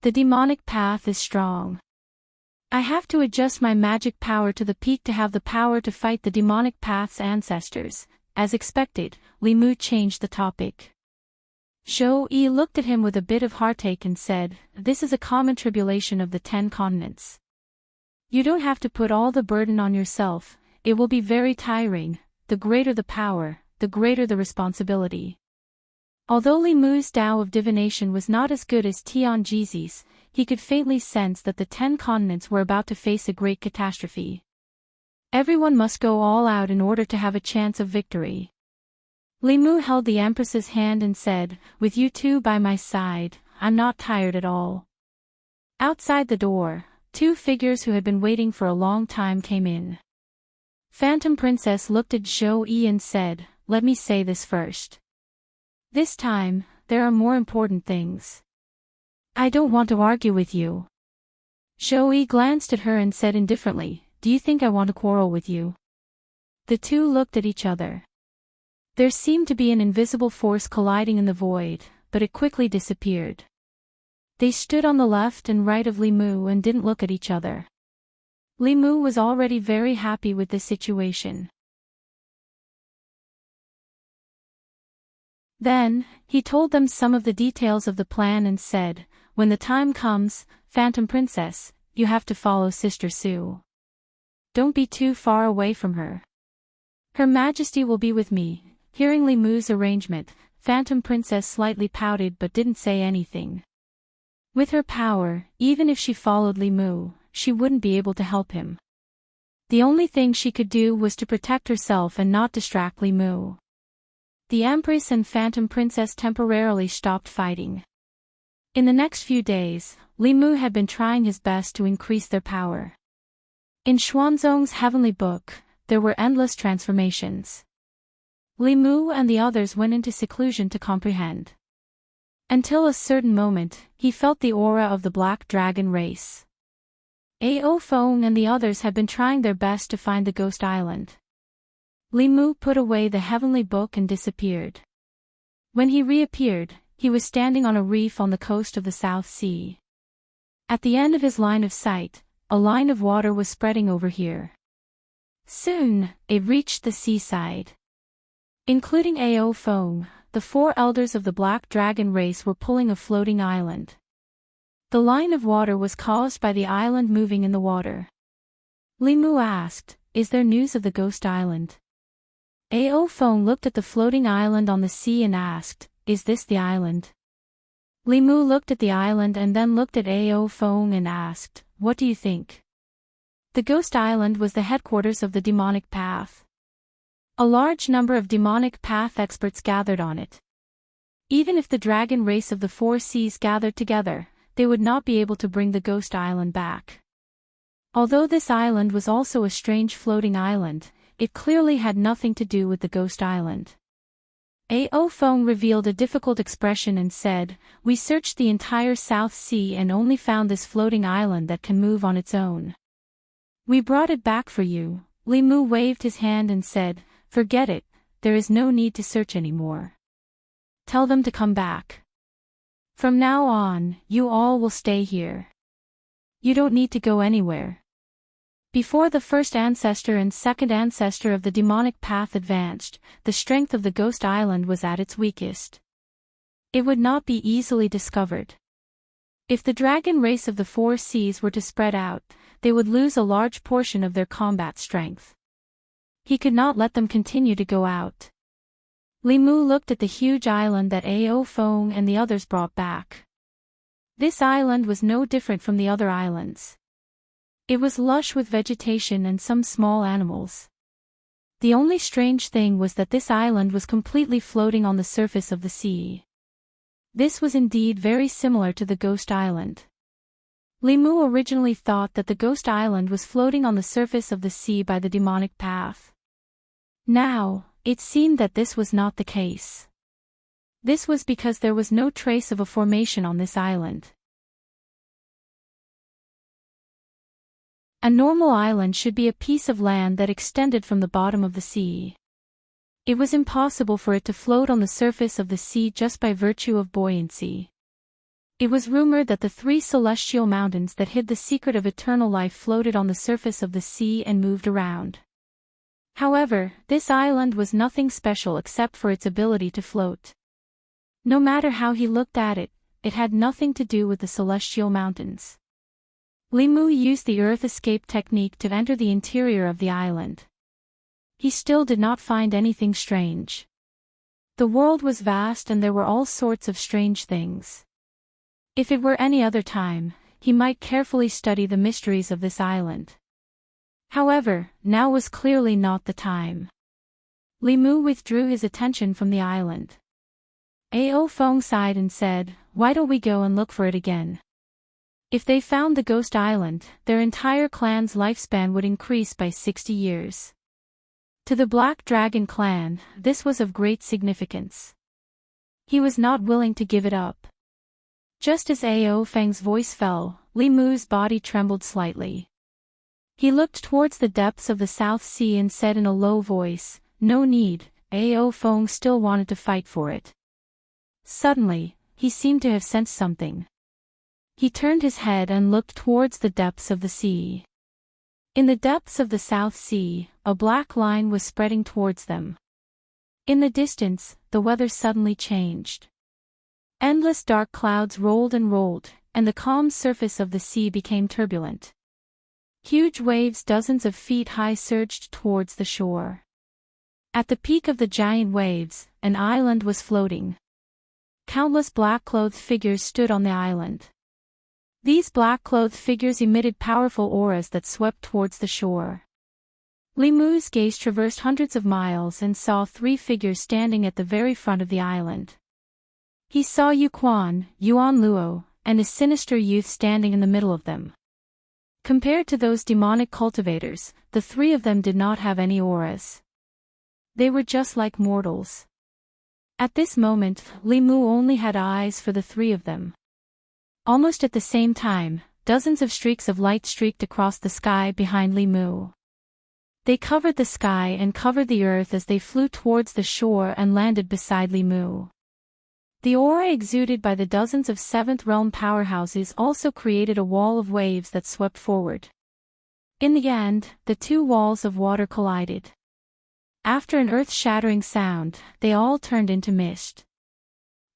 The demonic path is strong. I have to adjust my magic power to the peak to have the power to fight the demonic path's ancestors." As expected, Li Mu changed the topic. Zhou Yi looked at him with a bit of heartache and said, "This is a common tribulation of the 10 continents. You don't have to put all the burden on yourself, it will be very tiring. The greater the power, the greater the responsibility." Although Li Mu's Tao of divination was not as good as Tianji's, he could faintly sense that the 10 continents were about to face a great catastrophe. Everyone must go all out in order to have a chance of victory. Li Mu held the Empress's hand and said, "With you two by my side, I'm not tired at all." Outside the door, 2 figures who had been waiting for a long time came in. Phantom Princess looked at Zhou Yi and said, "Let me say this first. This time, there are more important things. I don't want to argue with you." Zhou Yi glanced at her and said indifferently, "Do you think I want to quarrel with you?" The two looked at each other. There seemed to be an invisible force colliding in the void, but it quickly disappeared. They stood on the left and right of Li Mu and didn't look at each other. Li Mu was already very happy with this situation. Then, he told them some of the details of the plan and said, "When the time comes, Phantom Princess, you have to follow Sister Su. Don't be too far away from her. Her Majesty will be with me." Hearing Li Mu's arrangement, Phantom Princess slightly pouted but didn't say anything. With her power, even if she followed Li Mu, she wouldn't be able to help him. The only thing she could do was to protect herself and not distract Li Mu. The Empress and Phantom Princess temporarily stopped fighting. In the next few days, Li Mu had been trying his best to increase their power. In Xuanzong's heavenly book, there were endless transformations. Li Mu and the others went into seclusion to comprehend. Until a certain moment, he felt the aura of the Black Dragon race. Ao Feng and the others had been trying their best to find the Ghost Island. Li Mu put away the heavenly book and disappeared. When he reappeared, he was standing on a reef on the coast of the South Sea. At the end of his line of sight, a line of water was spreading over here. Soon, it reached the seaside. Including Ao Feng, the 4 elders of the Black Dragon race were pulling a floating island. The line of water was caused by the island moving in the water. Limu asked, "Is there news of the ghost island?" Ao Feng looked at the floating island on the sea and asked, "Is this the island?" Limu looked at the island and then looked at Ao Feng and asked, "What do you think?" The ghost island was the headquarters of the demonic path. A large number of demonic path experts gathered on it. Even if the dragon race of the 4 seas gathered together, they would not be able to bring the ghost island back. Although this island was also a strange floating island, it clearly had nothing to do with the ghost island. Ao Feng revealed a difficult expression and said, "We searched the entire South Sea and only found this floating island that can move on its own. We brought it back for you." Limu waved his hand and said, "Forget it, there is no need to search anymore. Tell them to come back. From now on, you all will stay here. You don't need to go anywhere." Before the first ancestor and second ancestor of the demonic path advanced, the strength of the ghost island was at its weakest. It would not be easily discovered. If the dragon race of the 4 seas were to spread out, they would lose a large portion of their combat strength. He could not let them continue to go out. Limu looked at the huge island that Ao Feng and the others brought back. This island was no different from the other islands. It was lush with vegetation and some small animals. The only strange thing was that this island was completely floating on the surface of the sea. This was indeed very similar to the ghost island. Limu originally thought that the ghost island was floating on the surface of the sea by the demonic path. Now, it seemed that this was not the case. This was because there was no trace of a formation on this island. A normal island should be a piece of land that extended from the bottom of the sea. It was impossible for it to float on the surface of the sea just by virtue of buoyancy. It was rumored that the 3 celestial mountains that hid the secret of eternal life floated on the surface of the sea and moved around. However, this island was nothing special except for its ability to float. No matter how he looked at it, it had nothing to do with the celestial mountains. Limu used the earth escape technique to enter the interior of the island. He still did not find anything strange. The world was vast and there were all sorts of strange things. If it were any other time, he might carefully study the mysteries of this island. However, now was clearly not the time. Limu withdrew his attention from the island. Ao Feng sighed and said, "Why don't we go and look for it again?" If they found the ghost island, their entire clan's lifespan would increase by 60 years. To the Black Dragon clan, this was of great significance. He was not willing to give it up. Just as Ao Feng's voice fell, Limu's body trembled slightly. He looked towards the depths of the South Sea and said in a low voice, "No need." Ao Feng still wanted to fight for it. Suddenly, he seemed to have sensed something. He turned his head and looked towards the depths of the sea. In the depths of the South Sea, a black line was spreading towards them. In the distance, the weather suddenly changed. Endless dark clouds rolled and rolled, and the calm surface of the sea became turbulent. Huge waves dozens of feet high surged towards the shore. At the peak of the giant waves, an island was floating. Countless black-clothed figures stood on the island. These black-clothed figures emitted powerful auras that swept towards the shore. Limu's gaze traversed hundreds of miles and saw 3 figures standing at the very front of the island. He saw Yuan Luo, and a sinister youth standing in the middle of them. Compared to those demonic cultivators, the 3 of them did not have any auras. They were just like mortals. At this moment, Limu only had eyes for the 3 of them. Almost at the same time, dozens of streaks of light streaked across the sky behind Limu. They covered the sky and covered the earth as they flew towards the shore and landed beside Limu. The aura exuded by the dozens of 7th realm powerhouses also created a wall of waves that swept forward. In the end, the 2 walls of water collided. After an earth-shattering sound, they all turned into mist.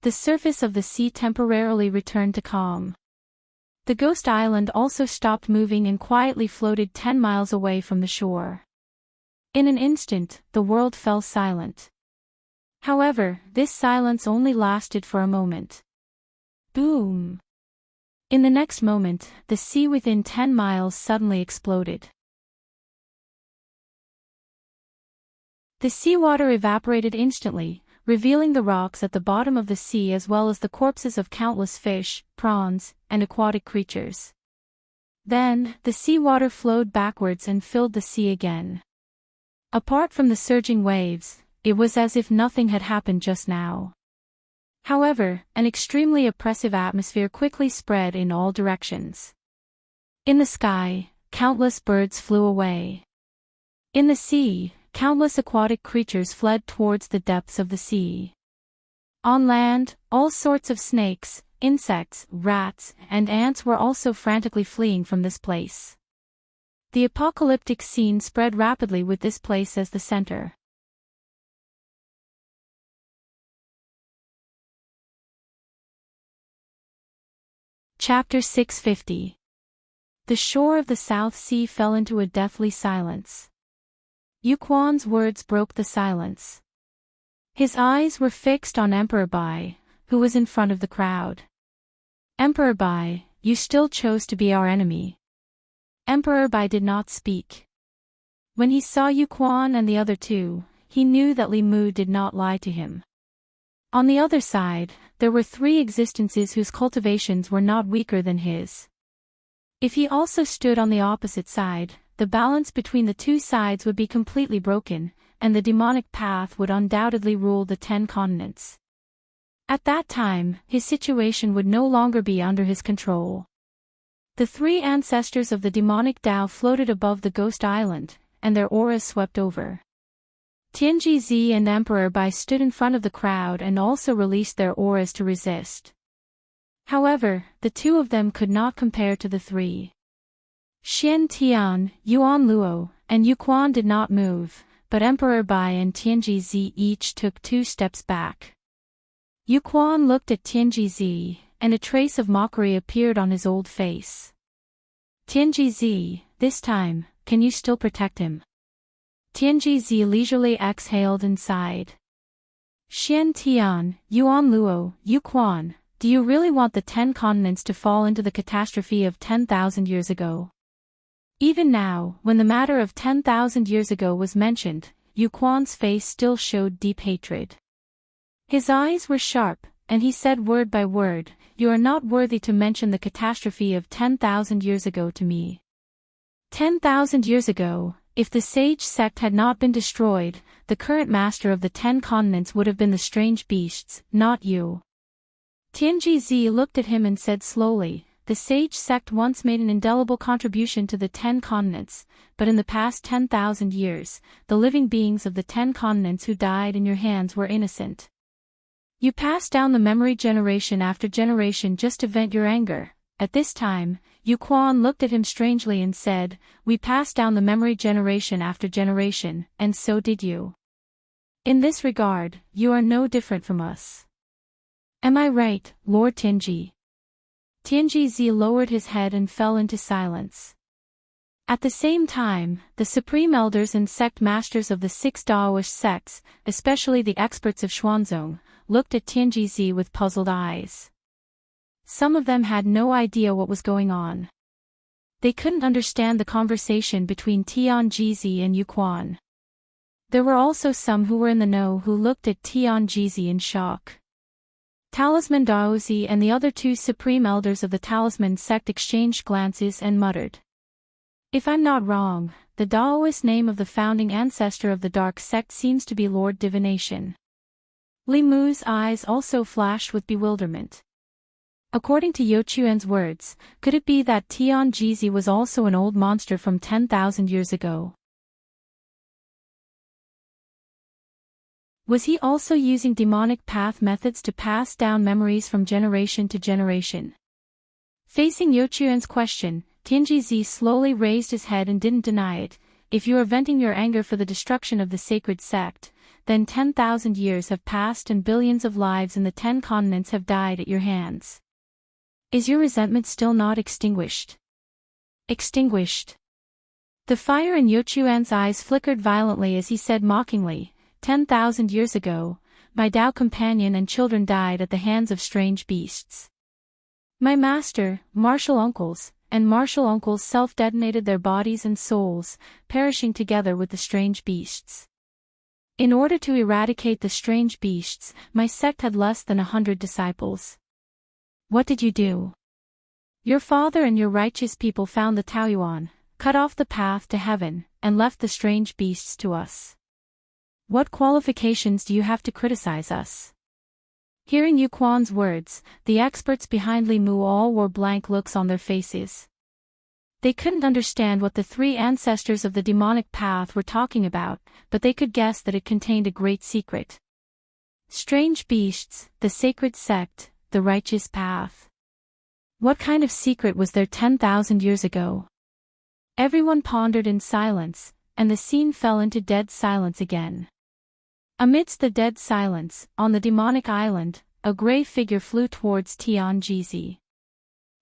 The surface of the sea temporarily returned to calm. The ghost island also stopped moving and quietly floated 10 miles away from the shore. In an instant, the world fell silent. However, this silence only lasted for a moment. Boom! In the next moment, the sea within 10 miles suddenly exploded. The seawater evaporated instantly, revealing the rocks at the bottom of the sea as well as the corpses of countless fish, prawns, and aquatic creatures. Then, the seawater flowed backwards and filled the sea again. Apart from the surging waves, it was as if nothing had happened just now. However, an extremely oppressive atmosphere quickly spread in all directions. In the sky, countless birds flew away. In the sea, countless aquatic creatures fled towards the depths of the sea. On land, all sorts of snakes, insects, rats, and ants were also frantically fleeing from this place. The apocalyptic scene spread rapidly with this place as the center. Chapter 650. The shore of the South Sea fell into a deathly silence. Yuquan's words broke the silence. His eyes were fixed on Emperor Bai, who was in front of the crowd. Emperor Bai, you still chose to be our enemy. Emperor Bai did not speak. When he saw Yuquan and the other two, he knew that Li Mu did not lie to him. On the other side, there were 3 existences whose cultivations were not weaker than his. If he also stood on the opposite side, the balance between the 2 sides would be completely broken, and the demonic path would undoubtedly rule the 10 continents. At that time, his situation would no longer be under his control. The 3 ancestors of the demonic Tao floated above the ghost island, and their auras swept over. Tianji Zi and Emperor Bai stood in front of the crowd and also released their auras to resist. However, the 2 of them could not compare to the 3. Xian Tian, Yuan Luo, and Yuquan did not move, but Emperor Bai and Tianji Zi each took 2 steps back. Yuquan looked at Tianji Zi, and a trace of mockery appeared on his old face. Tianji Zi, this time, can you still protect him? Tianji Zi leisurely exhaled and sighed. Xian Tian, Yuan Luo, Yuquan, do you really want the 10 continents to fall into the catastrophe of 10,000 years ago? Even now, when the matter of 10,000 years ago was mentioned, Yuquan's face still showed deep hatred. His eyes were sharp, and he said word by word, you are not worthy to mention the catastrophe of 10,000 years ago to me. 10,000 years ago, if the sage sect had not been destroyed, the current master of the 10 continents would have been the strange beasts, not you. Tianji Zi looked at him and said slowly, the sage sect once made an indelible contribution to the 10 continents, but in the past 10,000 years, the living beings of the 10 continents who died in your hands were innocent. You passed down the memory generation after generation just to vent your anger. At this time, Yuquan looked at him strangely and said, we passed down the memory generation after generation, and so did you. In this regard, you are no different from us. Am I right, Lord Tianji? Tianji Zi lowered his head and fell into silence. At the same time, the supreme elders and sect masters of the 6 Daoist sects, especially the experts of Xuanzong, looked at Tianji Zi with puzzled eyes. Some of them had no idea what was going on. They couldn't understand the conversation between Tianji Zi and Yuquan. There were also some who were in the know who looked at Tianji Zi in shock. Talisman Daozi and the other 2 supreme elders of the Talisman sect exchanged glances and muttered. If I'm not wrong, the Daoist name of the founding ancestor of the dark sect seems to be Lord Divination. Li Mu's eyes also flashed with bewilderment. According to Youquan's words, could it be that Tianji Zi was also an old monster from 10,000 years ago? Was he also using demonic path methods to pass down memories from generation to generation? Facing Youquan's question, Tianji Zi slowly raised his head and didn't deny it. if you are venting your anger for the destruction of the sacred sect, then 10,000 years have passed and billions of lives in the 10 continents have died at your hands. Is your resentment still not extinguished? Extinguished. The fire in Yochuan's eyes flickered violently as he said mockingly, 10,000 years ago, my Tao companion and children died at the hands of strange beasts. My master, martial uncles, and martial uncles self-detonated their bodies and souls, perishing together with the strange beasts. In order to eradicate the strange beasts, my sect had less than 100 disciples. What did you do? Your father and your righteous people found the Taoyuan, cut off the path to heaven, and left the strange beasts to us. What qualifications do you have to criticize us? Hearing Yu Quan's words, the experts behind Li Mu all wore blank looks on their faces. They couldn't understand what the 3 ancestors of the demonic path were talking about, but they could guess that it contained a great secret. Strange beasts, the sacred sect, the righteous path. What kind of secret was there 10,000 years ago? Everyone pondered in silence, and the scene fell into dead silence again. Amidst the dead silence, on the demonic island, a gray figure flew towards Tian Jizi.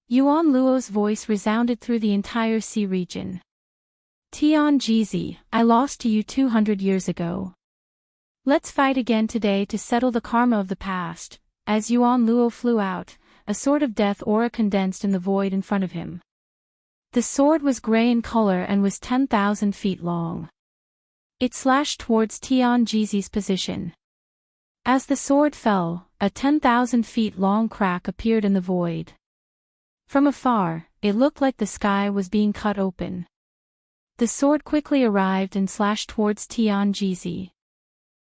Yuan Luo's voice resounded through the entire sea region. Tian Jizi, I lost to you 200 years ago. Let's fight again today to settle the karma of the past. As Yuan Luo flew out, a sword of death aura condensed in the void in front of him. The sword was gray in color and was 10,000 feet long. It slashed towards Tian Jizi's position. As the sword fell, a 10,000 feet long crack appeared in the void. From afar, it looked like the sky was being cut open. The sword quickly arrived and slashed towards Tian Jizi.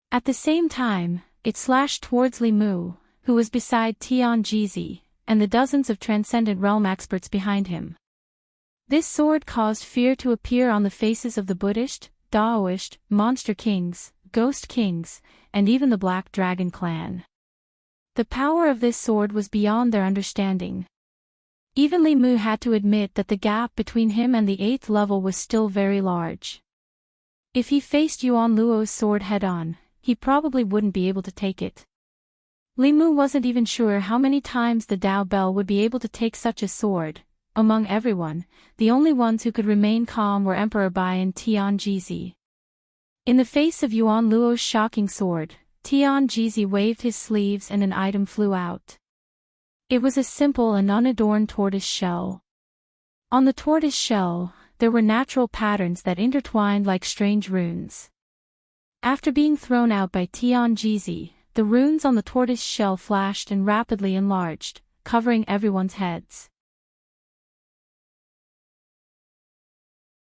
At the same time, it slashed towards Li Mu, who was beside Tian Jizi, and the dozens of Transcendent Realm experts behind him. This sword caused fear to appear on the faces of the Buddhist, Daoist, Monster Kings, Ghost Kings, and even the Black Dragon clan. The power of this sword was beyond their understanding. Even Li Mu had to admit that the gap between him and the 8th level was still very large. If he faced Yuan Luo's sword head-on, he probably wouldn't be able to take it. Li Mu wasn't even sure how many times the Dao Bell would be able to take such a sword. Among everyone, the only ones who could remain calm were Emperor Bai and Tian Jizi. In the face of Yuan Luo's shocking sword, Tian Jizi waved his sleeves and an item flew out. It was a simple and unadorned tortoise shell. On the tortoise shell, there were natural patterns that intertwined like strange runes. After being thrown out by Tian Jizi, the runes on the tortoise shell flashed and rapidly enlarged, covering everyone's heads.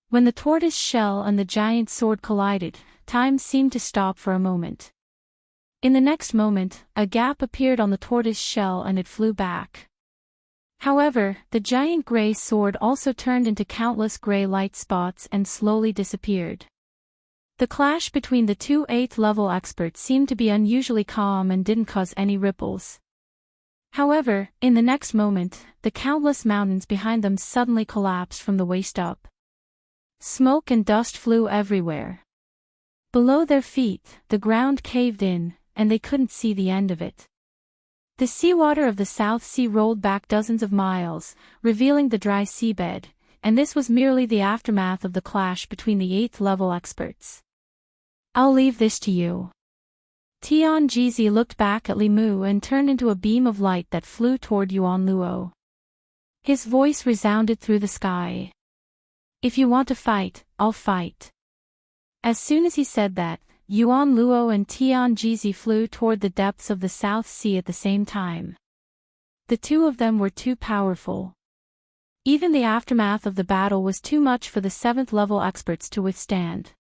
When the tortoise shell and the giant sword collided, time seemed to stop for a moment. In the next moment, a gap appeared on the tortoise shell and it flew back. However, the giant gray sword also turned into countless gray light spots and slowly disappeared. The clash between the 2 8th level experts seemed to be unusually calm and didn't cause any ripples. However, in the next moment, the countless mountains behind them suddenly collapsed from the waist up. Smoke and dust flew everywhere. Below their feet, the ground caved in, and they couldn't see the end of it. The seawater of the South Sea rolled back dozens of miles, revealing the dry seabed, and this was merely the aftermath of the clash between the 8th level experts. I'll leave this to you. Tian Jizi looked back at Li Mu and turned into a beam of light that flew toward Yuan Luo. His voice resounded through the sky. If you want to fight, I'll fight. As soon as he said that, Yuan Luo and Tian Jizi flew toward the depths of the South Sea at the same time. The two of them were too powerful. Even the aftermath of the battle was too much for the 7th level experts to withstand.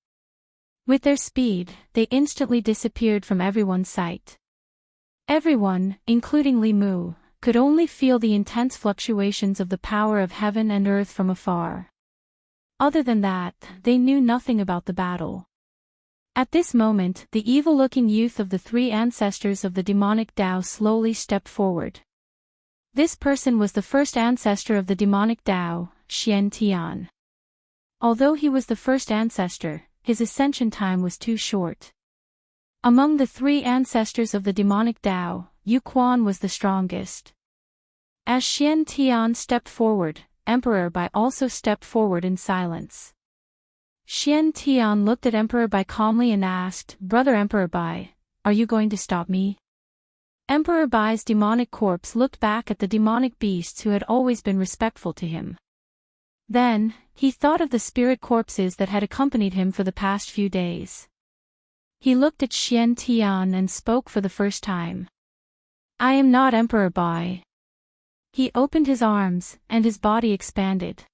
With their speed, they instantly disappeared from everyone's sight. Everyone, including Li Mu, could only feel the intense fluctuations of the power of heaven and earth from afar. Other than that, they knew nothing about the battle. At this moment, the evil-looking youth of the 3 ancestors of the demonic Tao slowly stepped forward. This person was the first ancestor of the demonic Tao, Xian Tian. Although he was the first ancestor, his ascension time was too short. Among the three ancestors of the demonic Tao, Yu Quan was the strongest. As Xian Tian stepped forward, Emperor Bai also stepped forward in silence. Xian Tian looked at Emperor Bai calmly and asked, "Brother Emperor Bai, are you going to stop me?" Emperor Bai's demonic corpse looked back at the demonic beasts who had always been respectful to him. Then, he thought of the spirit corpses that had accompanied him for the past few days. He looked at Xian Tian and spoke for the first time. "I am not Emperor Bai." He opened his arms, and his body expanded.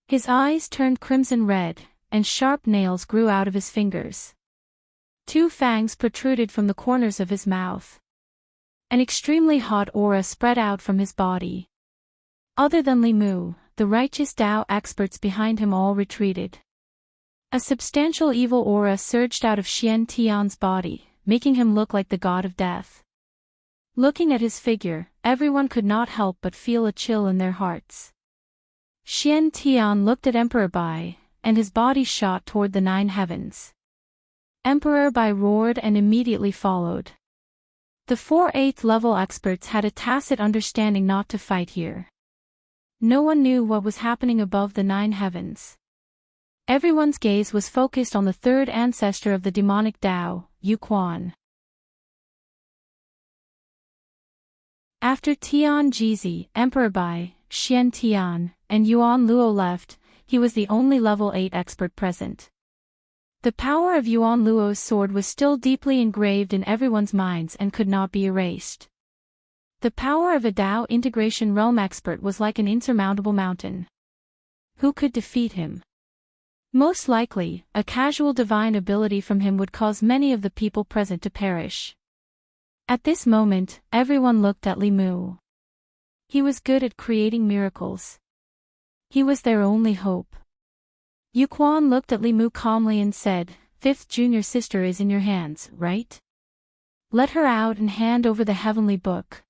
His eyes turned crimson red, and sharp nails grew out of his fingers. Two fangs protruded from the corners of his mouth. An extremely hot aura spread out from his body. Other than Li Mu, the righteous Tao experts behind him all retreated. A substantial evil aura surged out of Xian Tian's body, making him look like the god of death. Looking at his figure, everyone could not help but feel a chill in their hearts. Xian Tian looked at Emperor Bai, and his body shot toward the 9 heavens. Emperor Bai roared and immediately followed. The 4 8th level experts had a tacit understanding not to fight here. No one knew what was happening above the 9 heavens. Everyone's gaze was focused on the third ancestor of the demonic Tao, Yu Quan. After Tian Jizi, Emperor Bai, Xian Tian, and Yuan Luo left, he was the only level 8 expert present. The power of Yuan Luo's sword was still deeply engraved in everyone's minds and could not be erased. The power of a Tao integration realm expert was like an insurmountable mountain. Who could defeat him? Most likely, a casual divine ability from him would cause many of the people present to perish. At this moment, everyone looked at Li Mu. He was good at creating miracles. He was their only hope. Yu Quan looked at Li Mu calmly and said, "Fifth junior sister is in your hands, right? Let her out and hand over the heavenly book.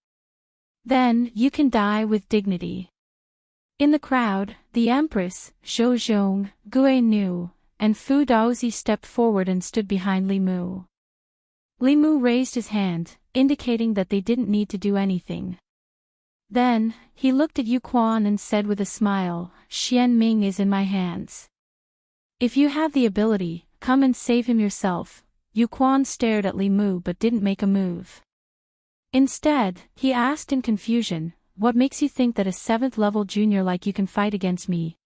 Then, you can die with dignity." In the crowd, the Empress, Zhou Zhong, Gue Nu, and Fu Daozi stepped forward and stood behind Li Mu. Li Mu raised his hand, indicating that they didn't need to do anything. Then, he looked at Yu Quan and said with a smile, "Xian Ming is in my hands. If you have the ability, come and save him yourself." Yu Quan stared at Li Mu but didn't make a move. Instead, he asked in confusion, "What makes you think that a 7th level junior like you can fight against me?"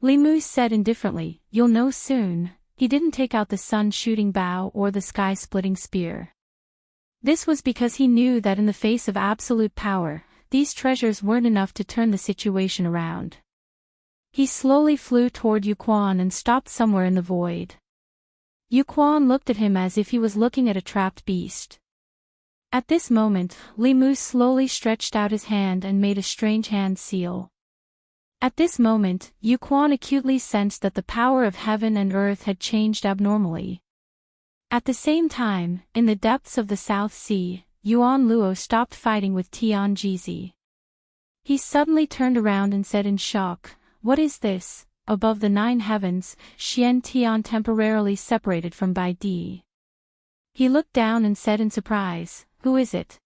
Li Mu said indifferently, "You'll know soon." He didn't take out the sun-shooting bow or the sky-splitting spear. This was because he knew that in the face of absolute power, these treasures weren't enough to turn the situation around. He slowly flew toward Yu Quan and stopped somewhere in the void. Yu Quan looked at him as if he was looking at a trapped beast. At this moment, Li Mu slowly stretched out his hand and made a strange hand seal. At this moment, Yu Quan acutely sensed that the power of heaven and earth had changed abnormally. At the same time, in the depths of the South Sea, Yuan Luo stopped fighting with Tian Jizi. He suddenly turned around and said in shock, "What is this?" Above the 9 heavens, Xian Tian temporarily separated from Bai Di. He looked down and said in surprise, "Who is it?"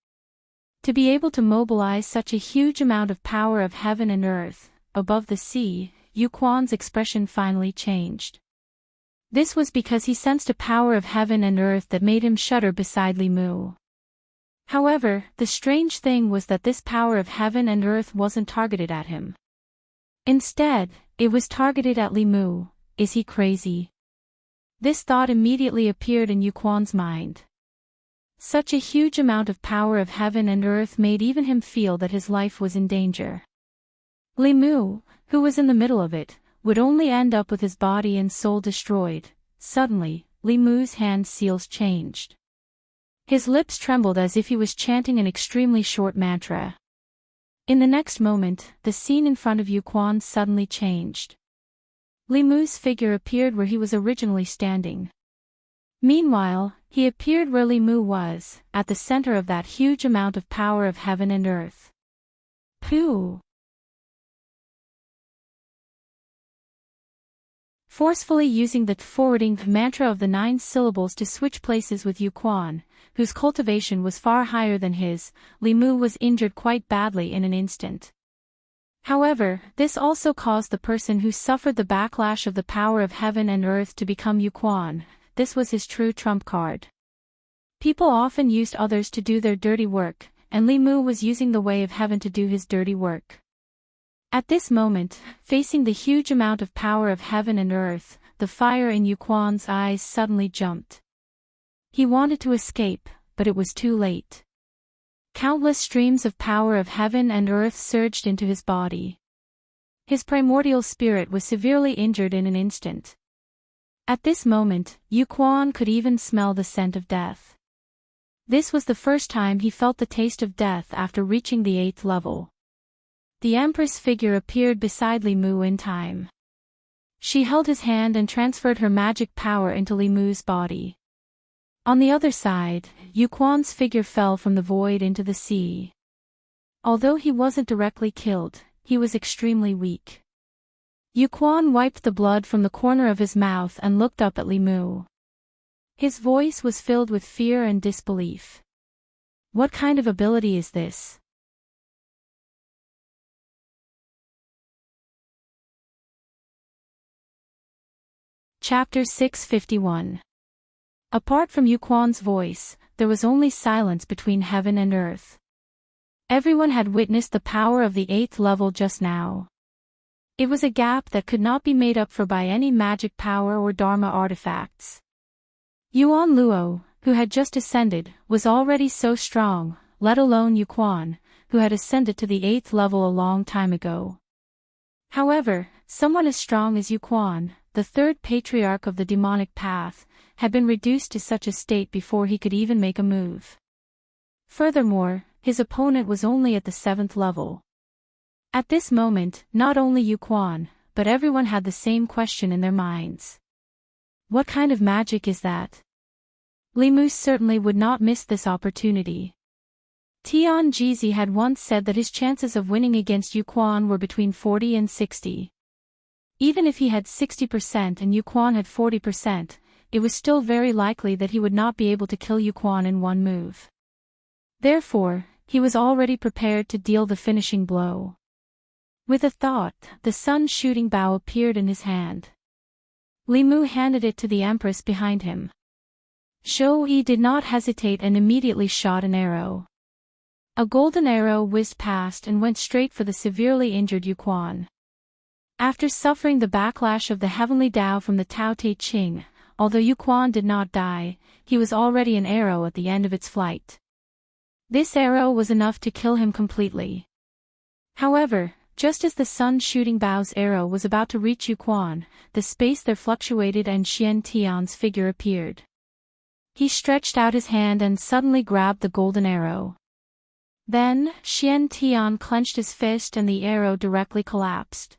To be able to mobilize such a huge amount of power of heaven and earth, above the sea, Yu Quan's expression finally changed. This was because he sensed a power of heaven and earth that made him shudder beside Li Mu. However, the strange thing was that this power of heaven and earth wasn't targeted at him. Instead, it was targeted at Li Mu. Is he crazy? This thought immediately appeared in Yu Quan's mind. Such a huge amount of power of heaven and earth made even him feel that his life was in danger. Li Mu, who was in the middle of it, would only end up with his body and soul destroyed. Suddenly, Li Mu's hand seals changed. His lips trembled as if he was chanting an extremely short mantra. In the next moment, the scene in front of Yu Quan suddenly changed. Li Mu's figure appeared where he was originally standing. Meanwhile, he appeared where Li Mu was, at the center of that huge amount of power of heaven and earth. Pooh! Forcefully using the forwarding mantra of the 9 syllables to switch places with Yu Quan, whose cultivation was far higher than his, Li Mu was injured quite badly in an instant. However, this also caused the person who suffered the backlash of the power of heaven and earth to become Yu Quan. This was his true trump card. People often used others to do their dirty work, and Li Mu was using the way of heaven to do his dirty work. At this moment, facing the huge amount of power of heaven and earth, the fire in Yu Quan's eyes suddenly jumped. He wanted to escape, but it was too late. Countless streams of power of heaven and earth surged into his body. His primordial spirit was severely injured in an instant. At this moment, Yu Quan could even smell the scent of death. This was the first time he felt the taste of death after reaching the 8th level. The Empress figure appeared beside Li Mu in time. She held his hand and transferred her magic power into Li Mu's body. On the other side, Yu Quan's figure fell from the void into the sea. Although he wasn't directly killed, he was extremely weak. Yu Quan wiped the blood from the corner of his mouth and looked up at Li Mu. His voice was filled with fear and disbelief. What kind of ability is this? Chapter 651. Apart from Yu Quan's voice, there was only silence between heaven and earth. Everyone had witnessed the power of the 8th level just now. It was a gap that could not be made up for by any magic power or Dharma artifacts. Yuan Luo, who had just ascended, was already so strong, let alone Yu Quan, who had ascended to the 8th level a long time ago. However, someone as strong as Yu Quan, the 3rd patriarch of the demonic path, had been reduced to such a state before he could even make a move. Furthermore, his opponent was only at the 7th level. At this moment, not only Yu Quan, but everyone had the same question in their minds. What kind of magic is that? Li Mu certainly would not miss this opportunity. Tian Jizi had once said that his chances of winning against Yu Quan were between 40 and 60. Even if he had 60% and Yu Quan had 40%, it was still very likely that he would not be able to kill Yu Quan in one move. Therefore, he was already prepared to deal the finishing blow. With a thought, the sun-shooting bow appeared in his hand. Li Mu handed it to the Empress behind him. Zhou Yi did not hesitate and immediately shot an arrow. A golden arrow whizzed past and went straight for the severely injured Yu Quan. After suffering the backlash of the heavenly Tao from the Tao Te Ching, although Yu Quan did not die, he was already an arrow at the end of its flight. This arrow was enough to kill him completely. However, just as the sun-shooting bow's arrow was about to reach Yu Quan, the space there fluctuated and Xian Tian's figure appeared. He stretched out his hand and suddenly grabbed the golden arrow. Then, Xian Tian clenched his fist and the arrow directly collapsed.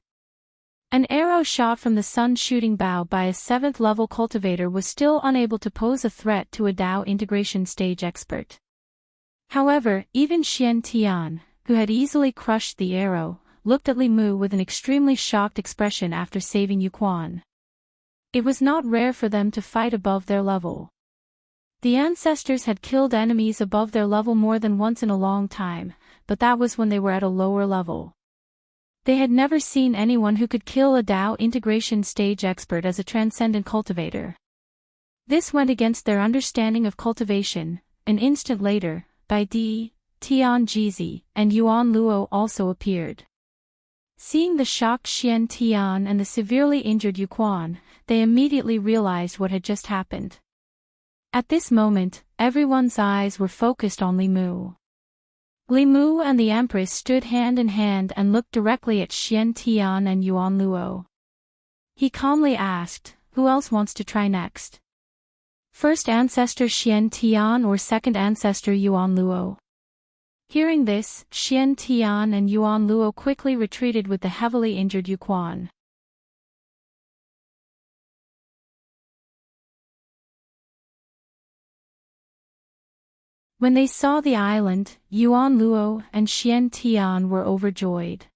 An arrow shot from the sun-shooting bow by a 7th-level cultivator was still unable to pose a threat to a Dao integration stage expert. However, even Xian Tian, who had easily crushed the arrow, looked at Li Mu with an extremely shocked expression after saving Yu Quan. It was not rare for them to fight above their level. The ancestors had killed enemies above their level more than once in a long time, but that was when they were at a lower level. They had never seen anyone who could kill a Dao integration stage expert as a transcendent cultivator. This went against their understanding of cultivation. An instant later, Bai Di, Tian Jizi, and Yuan Luo also appeared. Seeing the shocked Xian Tian and the severely injured Yu Quan, they immediately realized what had just happened. At this moment, everyone's eyes were focused on Li Mu. Li Mu and the Empress stood hand in hand and looked directly at Xian Tian and Yuan Luo. He calmly asked, "Who else wants to try next? First ancestor Xian Tian or second ancestor Yuan Luo?" Hearing this, Xian Tian and Yuan Luo quickly retreated with the heavily injured Yu Quan. When they saw the island, Yuan Luo and Xian Tian were overjoyed.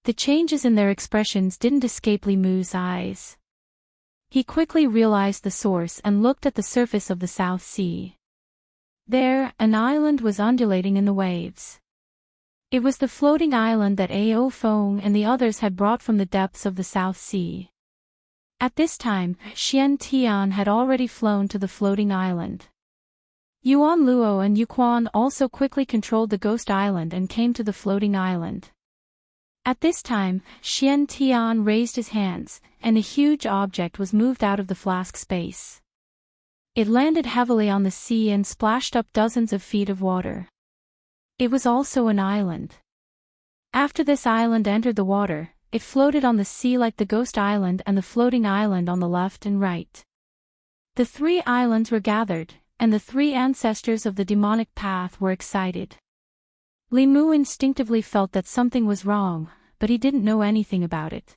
The changes in their expressions didn't escape Li Mu's eyes. He quickly realized the source and looked at the surface of the South Sea. There, an island was undulating in the waves. It was the floating island that Ao Fong and the others had brought from the depths of the South Sea. At this time, Xian Tian had already flown to the floating island. Yuan Luo and Yu Quan also quickly controlled the ghost island and came to the floating island. At this time, Xian Tian raised his hands, and a huge object was moved out of the flask space. It landed heavily on the sea and splashed up dozens of feet of water. It was also an island. After this island entered the water, it floated on the sea like the ghost island and the floating island on the left and right. The three islands were gathered, and the three ancestors of the demonic path were excited. Li Mu instinctively felt that something was wrong, but he didn't know anything about it.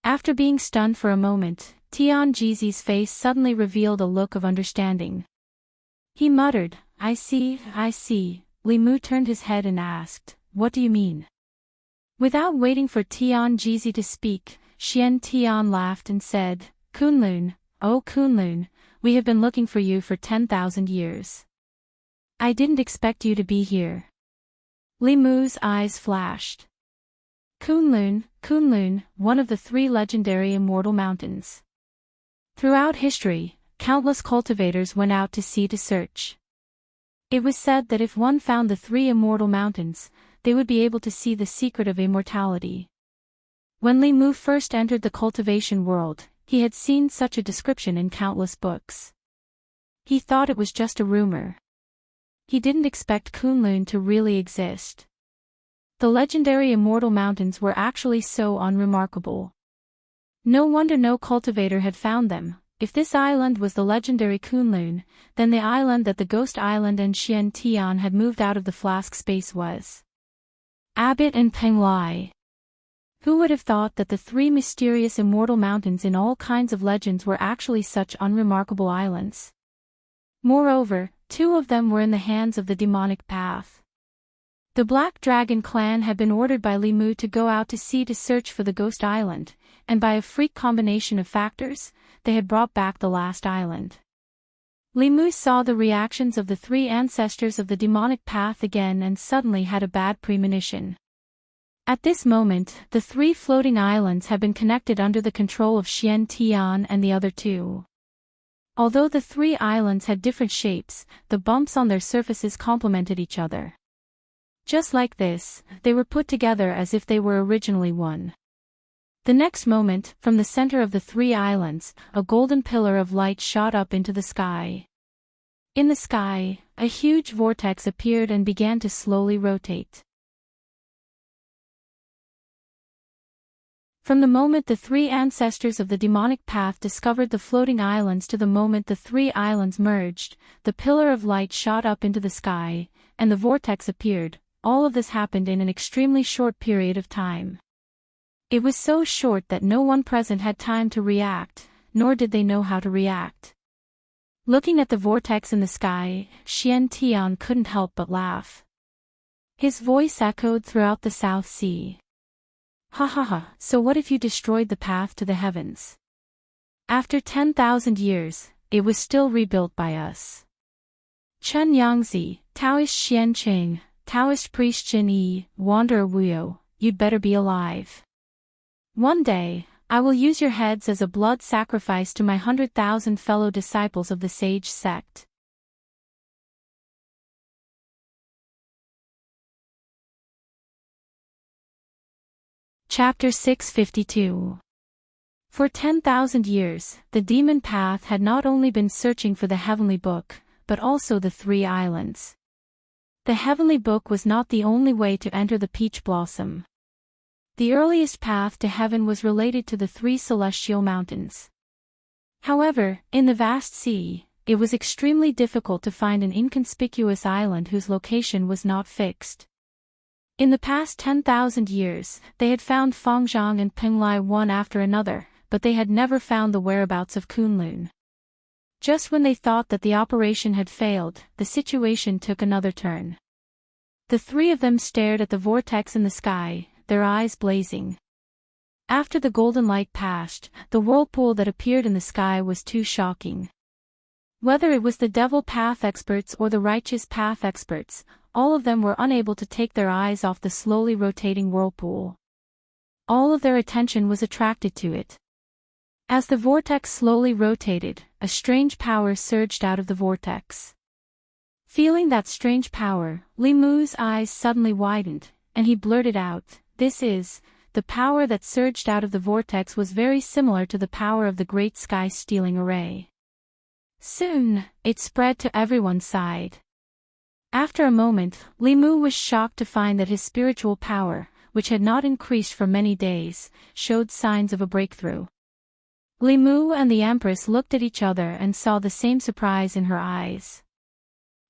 After being stunned for a moment, Tian Jizi's face suddenly revealed a look of understanding. He muttered, I see. Li Mu turned his head and asked, what do you mean? Without waiting for Tian Jizi to speak, Xian Tian laughed and said, Kunlun, oh Kunlun, we have been looking for you for 10,000 years. I didn't expect you to be here. Li Mu's eyes flashed. Kunlun, one of the three legendary immortal mountains. Throughout history, countless cultivators went out to sea to search. It was said that if one found the three immortal mountains, they would be able to see the secret of immortality. When Li Mu first entered the cultivation world, he had seen such a description in countless books. He thought it was just a rumor. He didn't expect Kunlun to really exist. The legendary immortal mountains were actually so unremarkable. No wonder no cultivator had found them. If this island was the legendary Kunlun, then the island that the ghost island and Xian Tian had moved out of the flask space was Abbot and Penglai. Who would have thought that the three mysterious immortal mountains in all kinds of legends were actually such unremarkable islands? Moreover, two of them were in the hands of the demonic path. The Black Dragon clan had been ordered by Li Mu to go out to sea to search for the ghost island, and by a freak combination of factors, they had brought back the last island. Li Mu saw the reactions of the three ancestors of the demonic path again and suddenly had a bad premonition. At this moment, the three floating islands had been connected under the control of Xian Tian and the other two. Although the three islands had different shapes, the bumps on their surfaces complemented each other. Just like this, they were put together as if they were originally one. The next moment, from the center of the three islands, a golden pillar of light shot up into the sky. In the sky, a huge vortex appeared and began to slowly rotate. From the moment the three ancestors of the demonic path discovered the floating islands to the moment the three islands merged, the pillar of light shot up into the sky, and the vortex appeared. All of this happened in an extremely short period of time. It was so short that no one present had time to react, nor did they know how to react. Looking at the vortex in the sky, Xian Tian couldn't help but laugh. His voice echoed throughout the South Sea. Ha ha ha, so what if you destroyed the path to the heavens? After 10,000 years, it was still rebuilt by us. Chen Yangzi, Taoist Xian Qing, Taoist priest Jin Yi, Wanderer Wuyo, you'd better be alive. One day, I will use your heads as a blood sacrifice to my 100,000 fellow disciples of the sage sect. Chapter 652. For 10,000 years, the demon path had not only been searching for the heavenly book, but also the three islands. The heavenly book was not the only way to enter the peach blossom. The earliest path to heaven was related to the three celestial mountains. However, in the vast sea, it was extremely difficult to find an inconspicuous island whose location was not fixed. In the past 10,000 years, they had found Fangzhang and Penglai one after another, but they had never found the whereabouts of Kunlun. Just when they thought that the operation had failed, the situation took another turn. The three of them stared at the vortex in the sky, their eyes blazing. After the golden light passed, the whirlpool that appeared in the sky was too shocking. Whether it was the devil path experts or the righteous path experts, all of them were unable to take their eyes off the slowly rotating whirlpool. All of their attention was attracted to it. As the vortex slowly rotated, a strange power surged out of the vortex. Feeling that strange power, Li Mu's eyes suddenly widened, and he blurted out, "This is..." The power that surged out of the vortex was very similar to the power of the great sky-stealing array. Soon, it spread to everyone's side. After a moment, Li Mu was shocked to find that his spiritual power, which had not increased for many days, showed signs of a breakthrough. Li Mu and the Empress looked at each other and saw the same surprise in her eyes.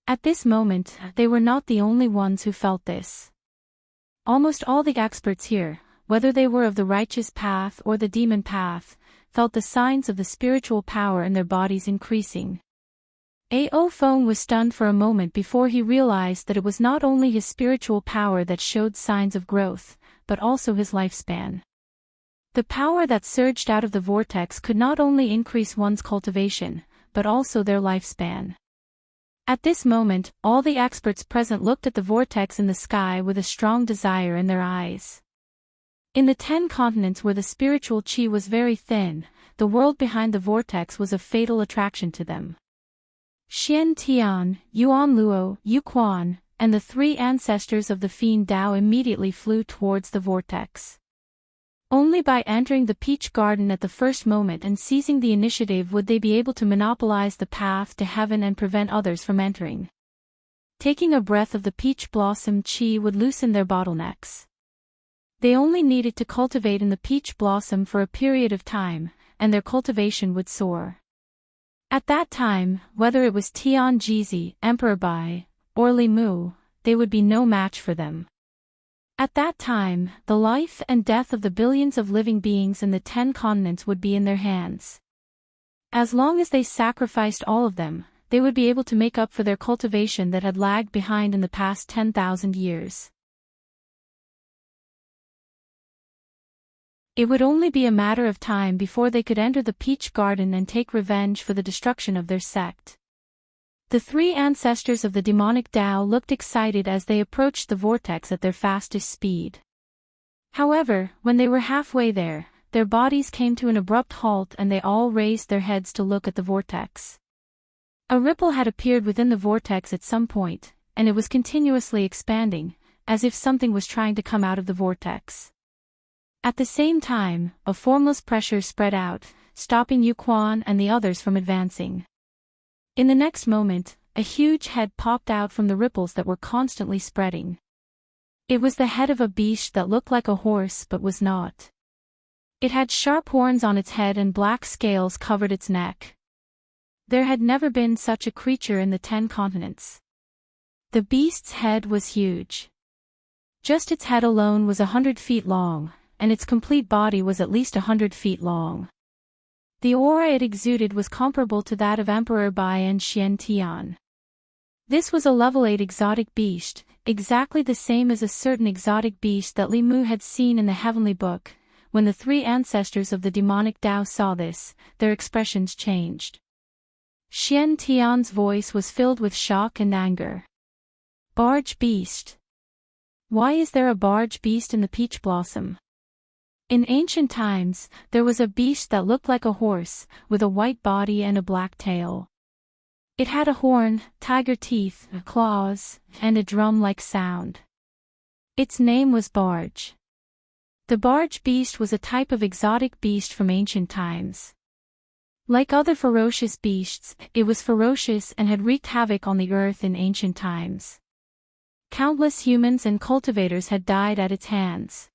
At this moment, they were not the only ones who felt this. Almost all the experts here, whether they were of the righteous path or the demon path, felt the signs of the spiritual power in their bodies increasing. Ao Feng was stunned for a moment before he realized that it was not only his spiritual power that showed signs of growth, but also his lifespan. The power that surged out of the vortex could not only increase one's cultivation, but also their lifespan. At this moment, all the experts present looked at the vortex in the sky with a strong desire in their eyes. In the 10 continents where the spiritual qi was very thin, the world behind the vortex was of fatal attraction to them. Xian Tian, Yuan Luo, Yu Quan, and the 3 ancestors of the Fiend Dao immediately flew towards the vortex. Only by entering the peach garden at the first moment and seizing the initiative would they be able to monopolize the path to heaven and prevent others from entering. Taking a breath of the peach blossom qi would loosen their bottlenecks. They only needed to cultivate in the peach blossom for a period of time, and their cultivation would soar. At that time, whether it was Tian Jizi, Emperor Bai, or Li Mu, they would be no match for them. At that time, the life and death of the billions of living beings in the 10 continents would be in their hands. As long as they sacrificed all of them, they would be able to make up for their cultivation that had lagged behind in the past 10,000 years. It would only be a matter of time before they could enter the peach garden and take revenge for the destruction of their sect. The 3 ancestors of the demonic Tao looked excited as they approached the vortex at their fastest speed. However, when they were halfway there, their bodies came to an abrupt halt and they all raised their heads to look at the vortex. A ripple had appeared within the vortex at some point, and it was continuously expanding, as if something was trying to come out of the vortex. At the same time, a formless pressure spread out, stopping Yu Quan and the others from advancing. In the next moment, a huge head popped out from the ripples that were constantly spreading. It was the head of a beast that looked like a horse but was not. It had sharp horns on its head and black scales covered its neck. There had never been such a creature in the 10 continents. The beast's head was huge. Just its head alone was 100 feet long, and its complete body was at least 100 feet long. The aura it exuded was comparable to that of Emperor Bai and Xian Tian. This was a level 8 exotic beast, exactly the same as a certain exotic beast that Li Mu had seen in the heavenly book. When the 3 ancestors of the demonic Tao saw this, their expressions changed. Xian Tian's voice was filled with shock and anger. Barge beast. Why is there a barge beast in the peach blossom? In ancient times, there was a beast that looked like a horse, with a white body and a black tail. It had a horn, tiger teeth, claws, and a drum-like sound. Its name was Barge. The barge beast was a type of exotic beast from ancient times. Like other ferocious beasts, it was ferocious and had wreaked havoc on the earth in ancient times. Countless humans and cultivators had died at its hands.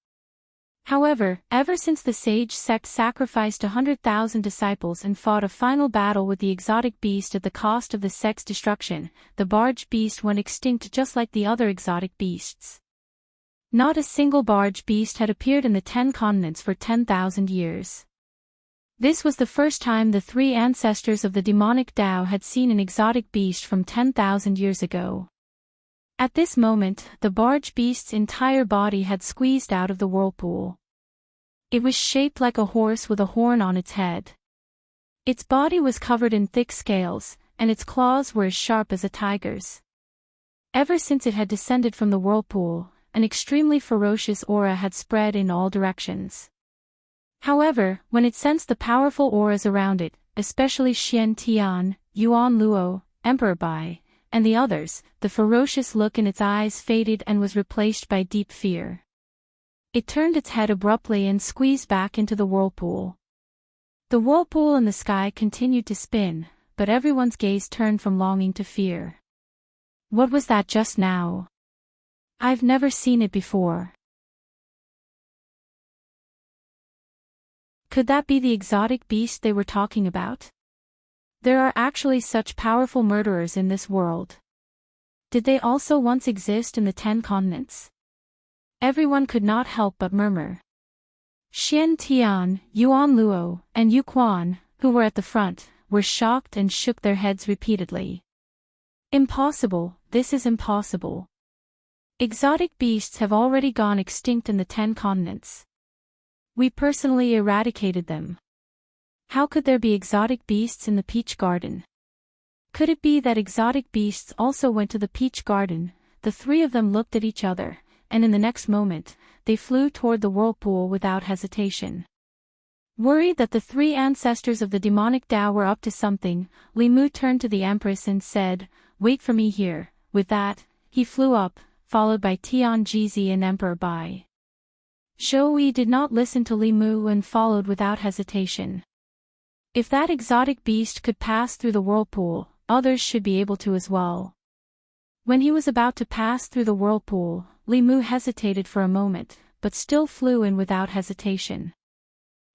However, ever since the sage sect sacrificed 100,000 disciples and fought a final battle with the exotic beast at the cost of the sect's destruction, the barge beast went extinct just like the other exotic beasts. Not a single barge beast had appeared in the 10 continents for 10,000 years. This was the first time the 3 ancestors of the demonic Tao had seen an exotic beast from 10,000 years ago. At this moment, the barge beast's entire body had squeezed out of the whirlpool. It was shaped like a horse with a horn on its head. Its body was covered in thick scales, and its claws were as sharp as a tiger's. Ever since it had descended from the whirlpool, an extremely ferocious aura had spread in all directions. However, when it sensed the powerful auras around it, especially Xian Tian, Yuan Luo, Emperor Bai, and the others, the ferocious look in its eyes faded and was replaced by deep fear. It turned its head abruptly and squeezed back into the whirlpool. The whirlpool and the sky continued to spin, but everyone's gaze turned from longing to fear. What was that just now? I've never seen it before. Could that be the exotic beast they were talking about? There are actually such powerful murderers in this world. Did they also once exist in the 10 continents? Everyone could not help but murmur. Xian Tian, Yuan Luo, and Yu Quan, who were at the front, were shocked and shook their heads repeatedly. Impossible, this is impossible. Exotic beasts have already gone extinct in the 10 continents. We personally eradicated them. How could there be exotic beasts in the Peach Garden? Could it be that exotic beasts also went to the Peach Garden? The three of them looked at each other, and in the next moment, they flew toward the whirlpool without hesitation. Worried that the three ancestors of the demonic Tao were up to something, Li Mu turned to the Empress and said, "Wait for me here." With that, he flew up, followed by Tian Jizi and Emperor Bai. Zhou Yi did not listen to Li Mu and followed without hesitation. If that exotic beast could pass through the whirlpool, others should be able to as well. When he was about to pass through the whirlpool, Li Mu hesitated for a moment, but still flew in without hesitation.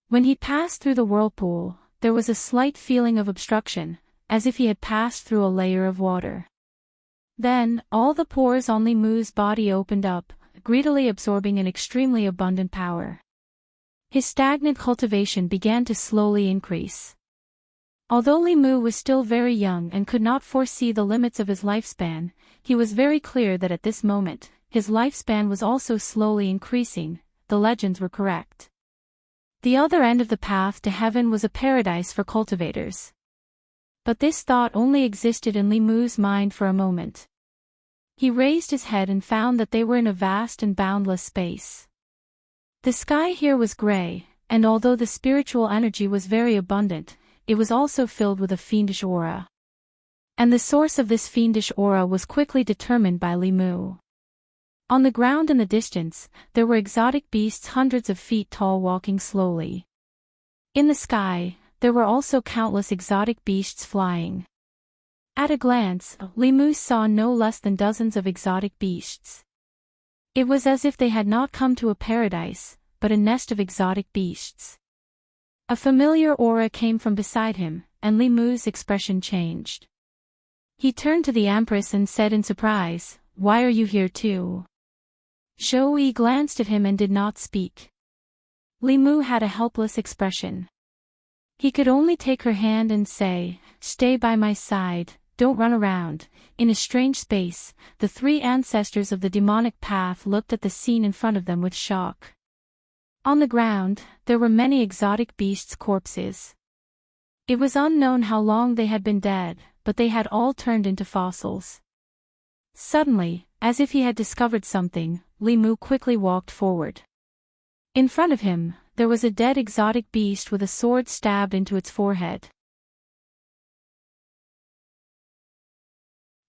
When he passed through the whirlpool, there was a slight feeling of obstruction, as if he had passed through a layer of water. Then, all the pores on Li Mu's body opened up, greedily absorbing an extremely abundant power. His stagnant cultivation began to slowly increase. Although Li Mu was still very young and could not foresee the limits of his lifespan, he was very clear that at this moment, his lifespan was also slowly increasing. The legends were correct. The other end of the path to heaven was a paradise for cultivators. But this thought only existed in Li Mu's mind for a moment. He raised his head and found that they were in a vast and boundless space. The sky here was gray, and although the spiritual energy was very abundant, it was also filled with a fiendish aura. And the source of this fiendish aura was quickly determined by Li Mu. On the ground in the distance, there were exotic beasts hundreds of feet tall walking slowly. In the sky, there were also countless exotic beasts flying. At a glance, Li Mu saw no less than dozens of exotic beasts. It was as if they had not come to a paradise, but a nest of exotic beasts. A familiar aura came from beside him, and Li Mu's expression changed. He turned to the Empress and said in surprise, "Why are you here too?" Zhou Yi glanced at him and did not speak. Li Mu had a helpless expression. He could only take her hand and say, "Stay by my side, don't run around." In a strange space, the three ancestors of the demonic path looked at the scene in front of them with shock. On the ground, there were many exotic beasts' corpses. It was unknown how long they had been dead, but they had all turned into fossils. Suddenly, as if he had discovered something, Li Mu quickly walked forward. In front of him, there was a dead exotic beast with a sword stabbed into its forehead.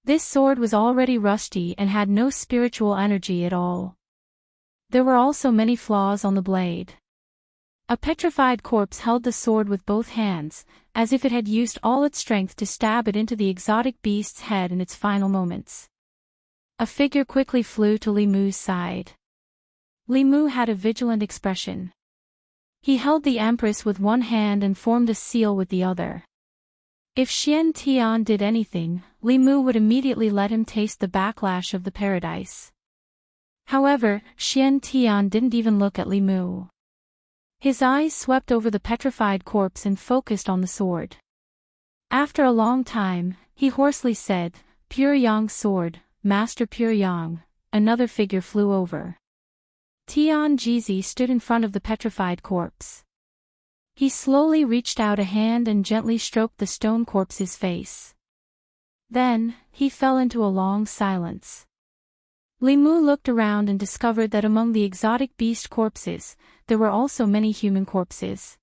This sword was already rusty and had no spiritual energy at all. There were also many flaws on the blade. A petrified corpse held the sword with both hands, as if it had used all its strength to stab it into the exotic beast's head in its final moments. A figure quickly flew to Li Mu's side. Li Mu had a vigilant expression. He held the Empress with one hand and formed a seal with the other. If Xian Tian did anything, Li Mu would immediately let him taste the backlash of the paradise. However, Xian Tian didn't even look at Li Mu. His eyes swept over the petrified corpse and focused on the sword. After a long time, he hoarsely said, "Pure Yang sword, Master Pure Yang." Another figure flew over. Tianjizi stood in front of the petrified corpse. He slowly reached out a hand and gently stroked the stone corpse's face. Then, he fell into a long silence. Limu looked around and discovered that among the exotic beast corpses, there were also many human corpses.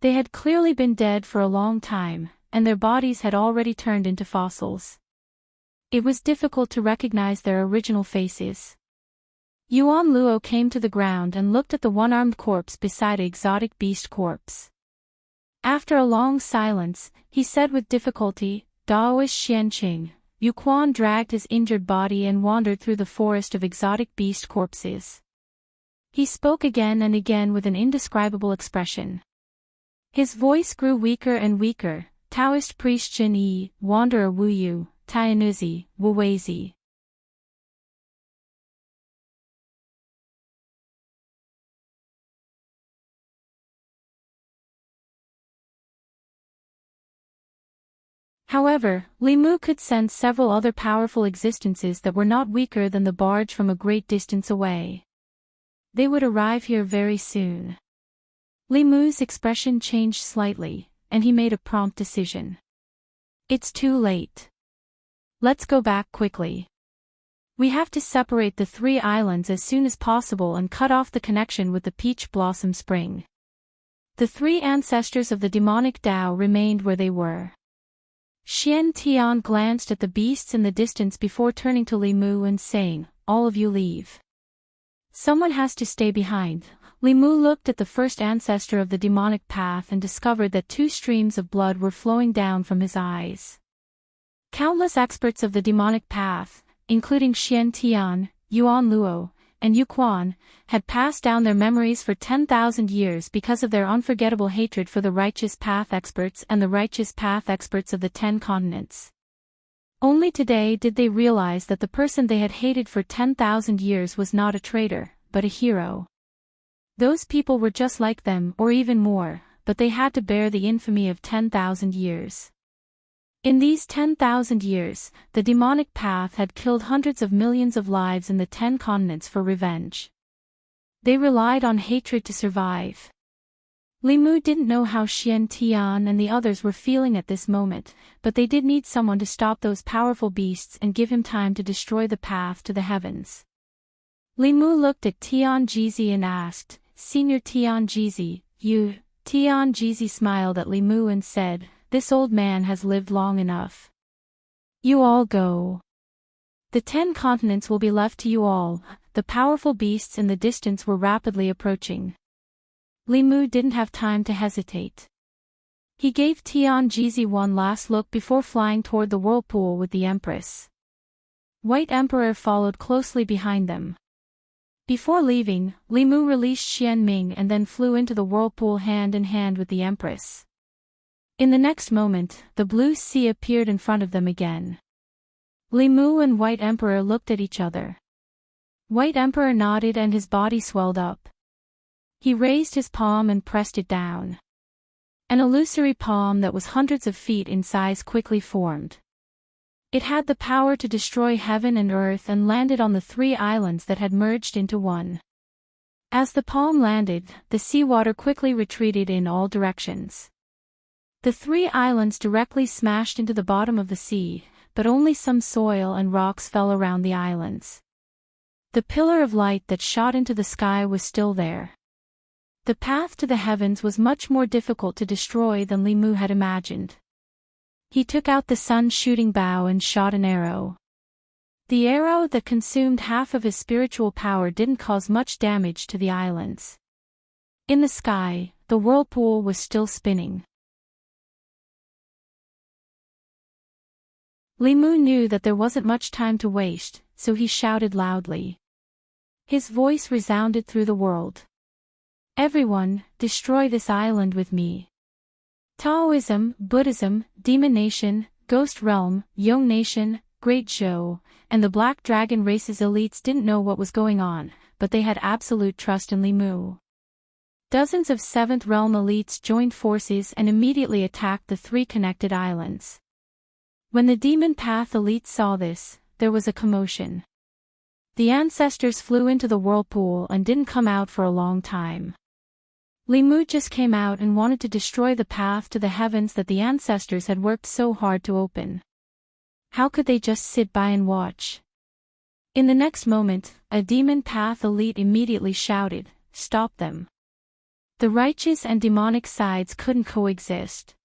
They had clearly been dead for a long time, and their bodies had already turned into fossils. It was difficult to recognize their original faces. Yuan Luo came to the ground and looked at the one-armed corpse beside an exotic beast corpse. After a long silence, he said with difficulty, "Daoist Xianqing." Yu Quan dragged his injured body and wandered through the forest of exotic beast corpses. He spoke again and again with an indescribable expression. His voice grew weaker and weaker. Taoist priest Jin Yi, wanderer Wu Yu, Tianuzi, Wu Weizi. However, Limu could sense several other powerful existences that were not weaker than the barge from a great distance away. They would arrive here very soon. Limu's expression changed slightly, and he made a prompt decision. It's too late. Let's go back quickly. We have to separate the three islands as soon as possible and cut off the connection with the Peach Blossom Spring. The three ancestors of the demonic Tao remained where they were. Xian Tian glanced at the beasts in the distance before turning to Limu and saying, "All of you leave. Someone has to stay behind." Limu looked at the first ancestor of the demonic path and discovered that 2 streams of blood were flowing down from his eyes. Countless experts of the demonic path, including Xian Tian, Yuan Luo, and Yu Quan, had passed down their memories for 10,000 years because of their unforgettable hatred for the righteous path experts and the righteous path experts of the 10 continents. Only today did they realize that the person they had hated for 10,000 years was not a traitor, but a hero. Those people were just like them or even more, but they had to bear the infamy of 10,000 years. In these 10,000 years, the demonic path had killed hundreds of millions of lives in the 10 continents for revenge. They relied on hatred to survive. Limu didn't know how Xian Tian and the others were feeling at this moment, but they did need someone to stop those powerful beasts and give him time to destroy the path to the heavens. Limu looked at Tianjizi and asked, "Senior Tianjizi, you?" Tianjizi smiled at Limu and said, "This old man has lived long enough. You all go. The 10 continents will be left to you all." The powerful beasts in the distance were rapidly approaching. Limu didn't have time to hesitate. He gave Tianjizi one last look before flying toward the whirlpool with the Empress. White Emperor followed closely behind them. Before leaving, Limu released Xianming and then flew into the whirlpool hand in hand with the Empress. In the next moment, the blue sea appeared in front of them again. Limu and White Emperor looked at each other. White Emperor nodded and his body swelled up. He raised his palm and pressed it down. An illusory palm that was hundreds of feet in size quickly formed. It had the power to destroy heaven and earth and landed on the 3 islands that had merged into one. As the palm landed, the seawater quickly retreated in all directions. The 3 islands directly smashed into the bottom of the sea, but only some soil and rocks fell around the islands. The pillar of light that shot into the sky was still there. The path to the heavens was much more difficult to destroy than Limu had imagined. He took out the sun-shooting bow and shot an arrow. The arrow that consumed half of his spiritual power didn't cause much damage to the islands. In the sky, the whirlpool was still spinning. Limu knew that there wasn't much time to waste, so he shouted loudly. His voice resounded through the world. "Everyone, destroy this island with me." Taoism, Buddhism, Demon Nation, Ghost Realm, Yong Nation, Great Zhou, and the Black Dragon race's elites didn't know what was going on, but they had absolute trust in Limu. Dozens of 7th Realm elites joined forces and immediately attacked the 3 connected islands. When the Demon Path elite saw this, there was a commotion. The ancestors flew into the whirlpool and didn't come out for a long time. Limu just came out and wanted to destroy the path to the heavens that the ancestors had worked so hard to open. How could they just sit by and watch? In the next moment, a demon path elite immediately shouted, "Stop them." The righteous and demonic sides couldn't coexist.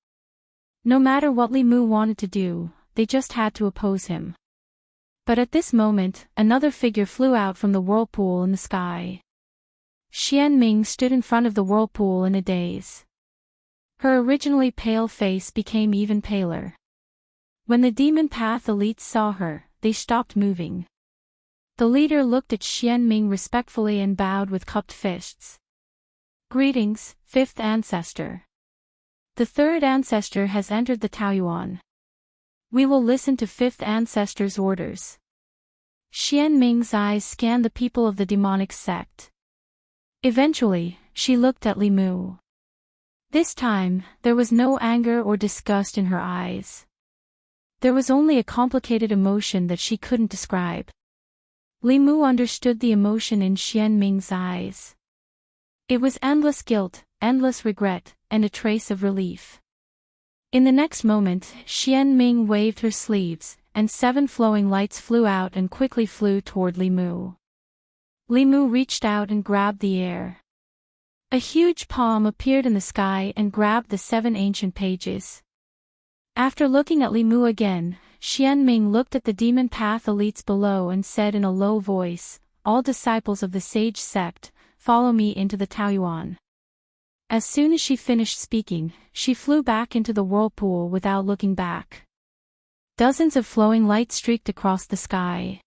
No matter what Limu wanted to do, they just had to oppose him. But at this moment, another figure flew out from the whirlpool in the sky. Xianming stood in front of the whirlpool in a daze. Her originally pale face became even paler. When the demon path elites saw her, they stopped moving. The leader looked at Xianming respectfully and bowed with cupped fists. "Greetings, fifth ancestor. The third ancestor has entered the Taoyuan. We will listen to fifth ancestor's orders." Xianming's eyes scanned the people of the demonic sect. Eventually, she looked at Limu. This time, there was no anger or disgust in her eyes. There was only a complicated emotion that she couldn't describe. Limu understood the emotion in Xianming's eyes. It was endless guilt, endless regret, and a trace of relief. In the next moment, Xianming waved her sleeves, and 7 flowing lights flew out and quickly flew toward Limu. Limu reached out and grabbed the air. A huge palm appeared in the sky and grabbed the 7 ancient pages. After looking at Limu again, Xianming looked at the demon path elites below and said in a low voice, "All disciples of the sage sect, follow me into the Taoyuan." As soon as she finished speaking, she flew back into the whirlpool without looking back. Dozens of flowing lights streaked across the sky.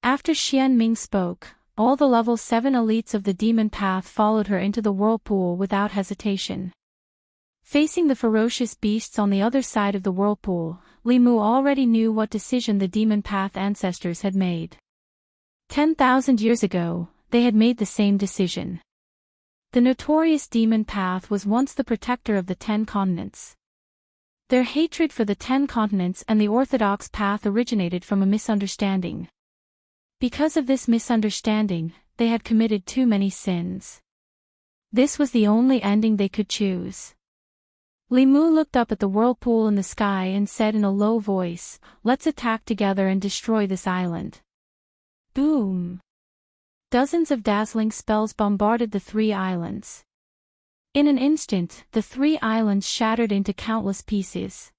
After Xianming spoke, all the level 7 elites of the demon path followed her into the whirlpool without hesitation. Facing the ferocious beasts on the other side of the whirlpool, Limu already knew what decision the demon path ancestors had made. 10,000 years ago, they had made the same decision. The notorious demon path was once the protector of the 10 continents. Their hatred for the 10 continents and the orthodox path originated from a misunderstanding. Because of this misunderstanding, they had committed too many sins. This was the only ending they could choose. Limu looked up at the whirlpool in the sky and said in a low voice, "Let's attack together and destroy this island." Boom! Dozens of dazzling spells bombarded the 3 islands. In an instant, the 3 islands shattered into countless pieces.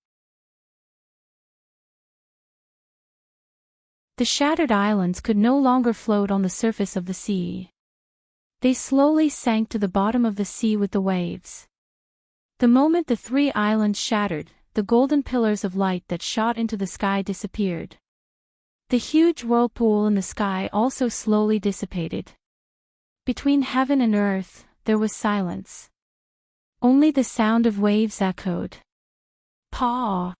The shattered islands could no longer float on the surface of the sea. They slowly sank to the bottom of the sea with the waves. The moment the 3 islands shattered, the golden pillars of light that shot into the sky disappeared. The huge whirlpool in the sky also slowly dissipated. Between heaven and earth, there was silence. Only the sound of waves echoed. Paw!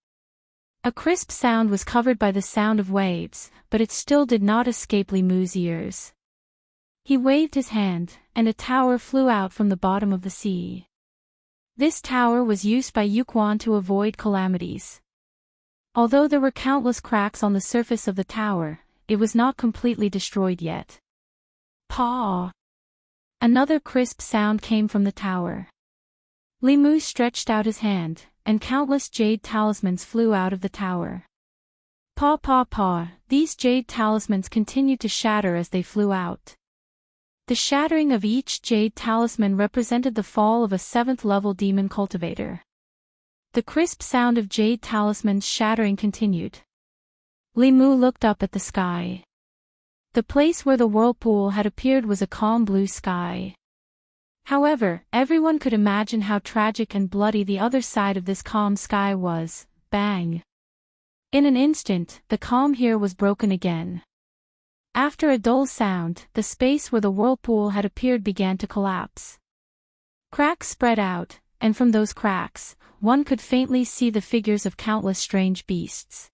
A crisp sound was covered by the sound of waves, but it still did not escape Limu's ears. He waved his hand, and a tower flew out from the bottom of the sea. This tower was used by Yuquan to avoid calamities. Although there were countless cracks on the surface of the tower, it was not completely destroyed yet. Paw! Another crisp sound came from the tower. Limu stretched out his hand, and countless jade talismans flew out of the tower. Paw paw paw, these jade talismans continued to shatter as they flew out. The shattering of each jade talisman represented the fall of a 7th-level demon cultivator. The crisp sound of jade talismans shattering continued. Limu looked up at the sky. The place where the whirlpool had appeared was a calm blue sky. However, everyone could imagine how tragic and bloody the other side of this calm sky was. Bang! In an instant, the calm here was broken again. After a dull sound, the space where the whirlpool had appeared began to collapse. Cracks spread out, and from those cracks, one could faintly see the figures of countless strange beasts.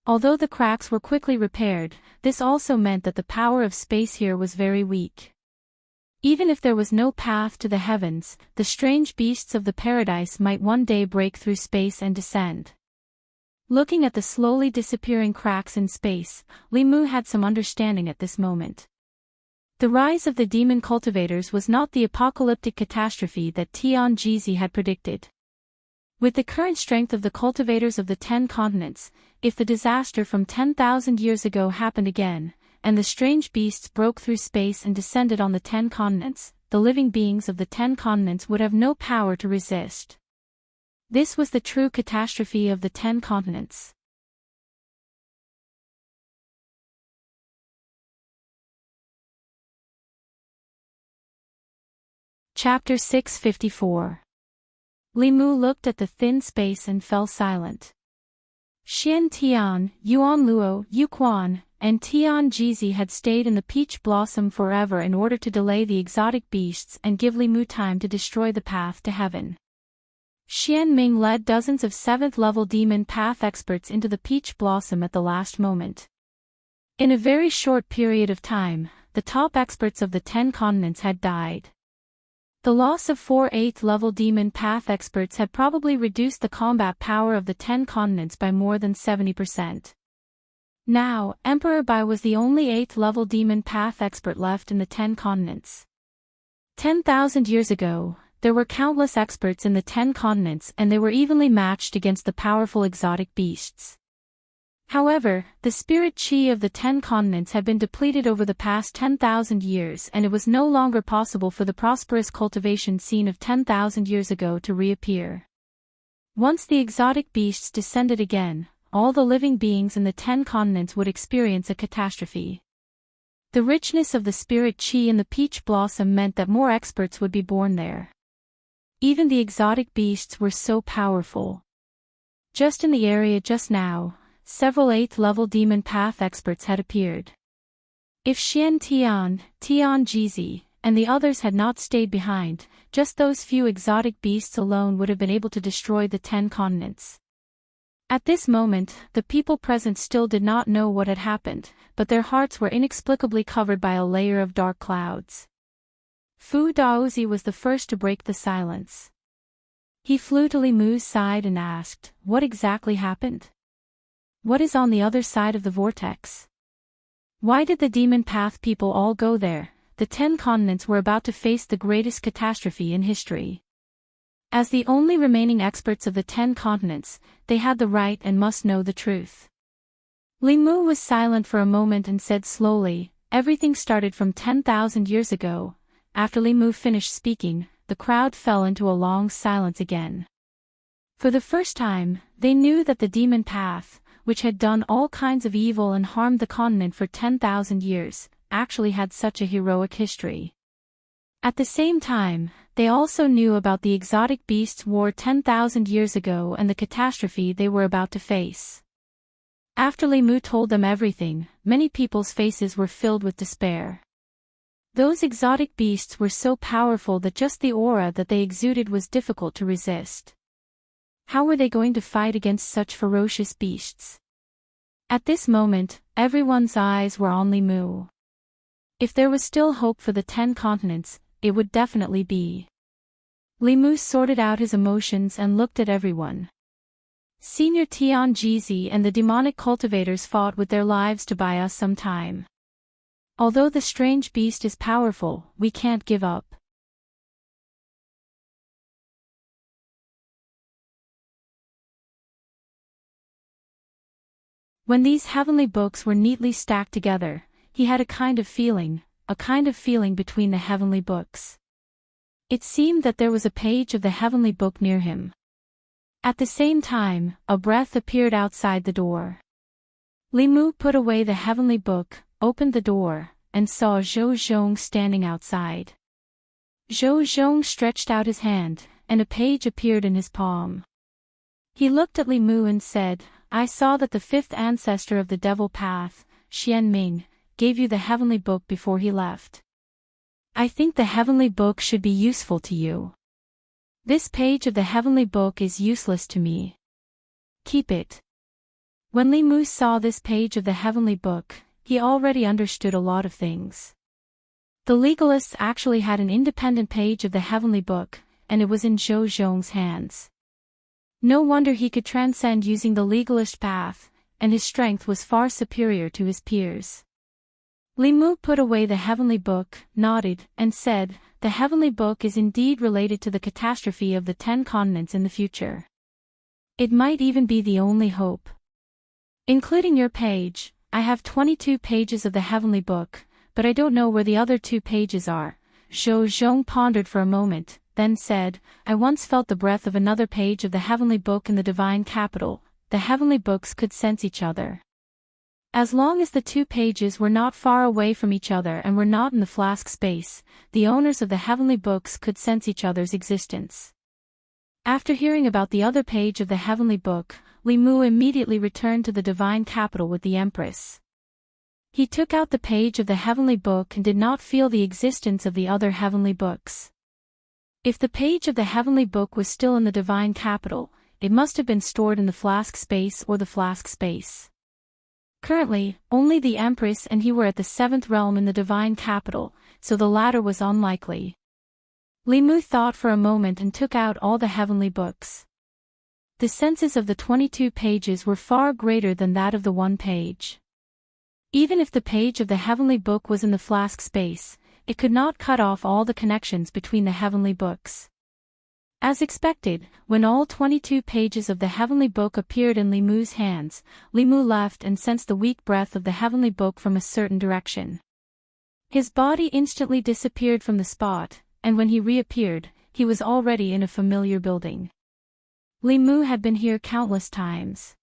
Although the cracks were quickly repaired, this also meant that the power of space here was very weak. Even if there was no path to the heavens, the strange beasts of the paradise might one day break through space and descend. Looking at the slowly disappearing cracks in space, Li Mu had some understanding at this moment. The rise of the demon cultivators was not the apocalyptic catastrophe that Tianjizi had predicted. With the current strength of the cultivators of the 10 continents, if the disaster from 10,000 years ago happened again, and the strange beasts broke through space and descended on the 10 continents, the living beings of the 10 continents would have no power to resist. This was the true catastrophe of the 10 continents. Chapter 654. Li Mu looked at the thin space and fell silent. Xian Tian, Yuan Luo, Yu Quan, and Tianjizi had stayed in the peach blossom forever in order to delay the exotic beasts and give Li Mu time to destroy the path to heaven. Xian Ming led dozens of 7th-level demon path experts into the peach blossom at the last moment. In a very short period of time, the top experts of the 10 continents had died. The loss of 4 8th-level demon path experts had probably reduced the combat power of the 10 continents by more than 70%. Now, Emperor Bai was the only 8th-level demon path expert left in the 10 continents. 10,000 years ago, there were countless experts in the 10 continents and they were evenly matched against the powerful exotic beasts. However, the spirit chi of the 10 continents had been depleted over the past 10,000 years and it was no longer possible for the prosperous cultivation scene of 10,000 years ago to reappear. Once the exotic beasts descended again, all the living beings in the 10 continents would experience a catastrophe. The richness of the spirit chi in the peach blossom meant that more experts would be born there. Even the exotic beasts were so powerful. Just in the area just now, several 8th-level demon path experts had appeared. If Xian Tian, Tianjizi, and the others had not stayed behind, just those few exotic beasts alone would have been able to destroy the 10 continents. At this moment, the people present still did not know what had happened, but their hearts were inexplicably covered by a layer of dark clouds. Fu Daozi was the first to break the silence. He flew to Li Mu's side and asked, "What exactly happened? What is on the other side of the vortex? Why did the demon path people all go there? The 10 continents were about to face the greatest catastrophe in history." As the only remaining experts of the 10 continents, they had the right and must know the truth. Li Mu was silent for a moment and said slowly, "Everything started from 10,000 years ago." After Li Mu finished speaking, the crowd fell into a long silence again. For the first time, they knew that the demon path, which had done all kinds of evil and harmed the continent for 10,000 years, actually had such a heroic history. At the same time, they also knew about the exotic beasts war 10,000 years ago and the catastrophe they were about to face. After Li Mu told them everything, many people's faces were filled with despair. Those exotic beasts were so powerful that just the aura that they exuded was difficult to resist. How were they going to fight against such ferocious beasts? At this moment, everyone's eyes were on Li Mu. If there was still hope for the 10 continents, it would definitely be. Li Mu sorted out his emotions and looked at everyone. Senior Tianjizi and the demonic cultivators fought with their lives to buy us some time. Although the strange beast is powerful, we can't give up. When these heavenly books were neatly stacked together, he had a kind of feeling between the heavenly books. It seemed that there was a page of the heavenly book near him. At the same time, a breath appeared outside the door. Li Mu put away the heavenly book, opened the door, and saw Zhou Zhong standing outside. Zhou Zhong stretched out his hand, and a page appeared in his palm. He looked at Li Mu and said, "I saw that the 5th ancestor of the devil path, Xian Ming, gave you the heavenly book before he left. I think the heavenly book should be useful to you. This page of the heavenly book is useless to me. Keep it." When Li Mu saw this page of the heavenly book, he already understood a lot of things. The legalists actually had an independent page of the heavenly book, and it was in Zhou Zhong's hands. No wonder he could transcend using the legalist path, and his strength was far superior to his peers. Li Mu put away the heavenly book, nodded, and said, "The heavenly book is indeed related to the catastrophe of the 10 continents in the future. It might even be the only hope. Including your page, I have 22 pages of the heavenly book, but I don't know where the other 2 pages are." Zhou Zhong pondered for a moment, then said, "I once felt the breath of another page of the heavenly book in the divine capital. The heavenly books could sense each other. As long as the 2 pages were not far away from each other and were not in the flask space, the owners of the heavenly books could sense each other's existence." After hearing about the other page of the heavenly book, Li Mu immediately returned to the divine capital with the Empress. He took out the page of the heavenly book and did not feel the existence of the other heavenly books. If the page of the heavenly book was still in the divine capital, it must have been stored in the flask space or the flask space. Currently, only the Empress and he were at the 7th realm in the divine capital, so the latter was unlikely. Li Mu thought for a moment and took out all the heavenly books. The senses of the 22 pages were far greater than that of the 1 page. Even if the page of the heavenly book was in the flask space, it could not cut off all the connections between the heavenly books. As expected, when all 22 pages of the heavenly book appeared in Li Mu's hands, Li Mu left and sensed the weak breath of the heavenly book from a certain direction. His body instantly disappeared from the spot, and when he reappeared, he was already in a familiar building. Li Mu had been here countless times.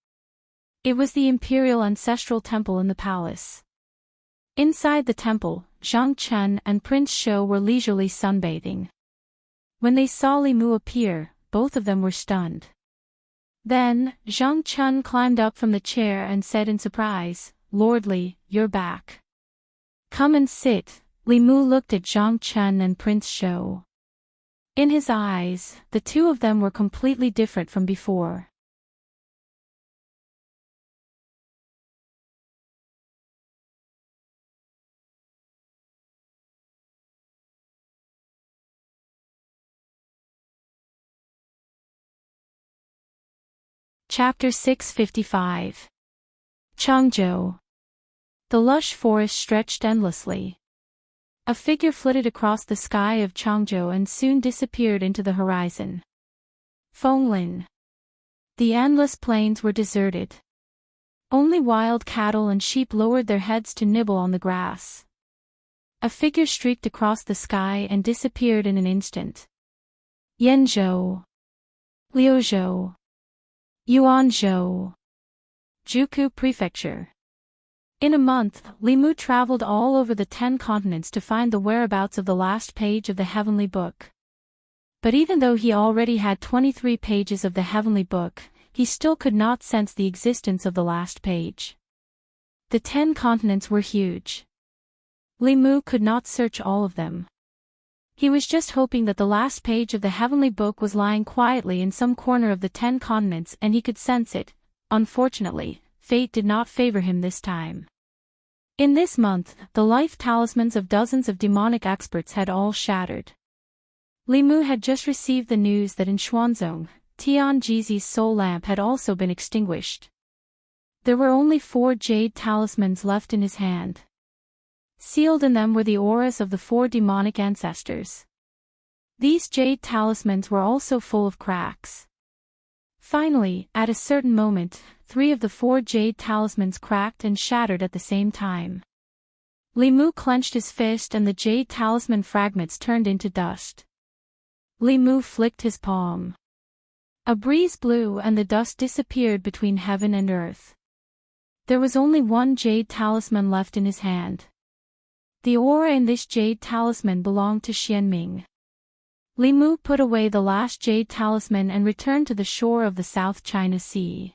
It was the imperial ancestral temple in the palace. Inside the temple, Zhang Chen and Prince Shou were leisurely sunbathing. When they saw Li Mu appear, both of them were stunned. Then, Zhang Chen climbed up from the chair and said in surprise, "Lord Li, you're back. Come and sit." Li Mu looked at Zhang Chen and Prince Shou. In his eyes, the 2 of them were completely different from before. Chapter 655. Changzhou. The lush forest stretched endlessly. A figure flitted across the sky of Changzhou and soon disappeared into the horizon. Fenglin. The endless plains were deserted. Only wild cattle and sheep lowered their heads to nibble on the grass. A figure streaked across the sky and disappeared in an instant. Yenzhou. Liuzhou. Yuanzhou. Juku Prefecture. In a month, Li Mu traveled all over the 10 continents to find the whereabouts of the last page of the heavenly book. But even though he already had 23 pages of the heavenly book, he still could not sense the existence of the last page. The 10 continents were huge. Li Mu could not search all of them. He was just hoping that the last page of the heavenly book was lying quietly in some corner of the 10 continents and he could sense it. Unfortunately, fate did not favor him this time. In this month, the life talismans of dozens of demonic experts had all shattered. Li Mu had just received the news that in Xuanzong, Tian Jizi's soul lamp had also been extinguished. There were only 4 jade talismans left in his hand. Sealed in them were the auras of the 4 demonic ancestors. These jade talismans were also full of cracks. Finally, at a certain moment, 3 of the 4 jade talismans cracked and shattered at the same time. Li Mu clenched his fist and the jade talisman fragments turned into dust. Li Mu flicked his palm. A breeze blew and the dust disappeared between heaven and earth. There was only 1 jade talisman left in his hand. The aura in this jade talisman belonged to Xianming. Li Mu put away the last jade talisman and returned to the shore of the South China Sea.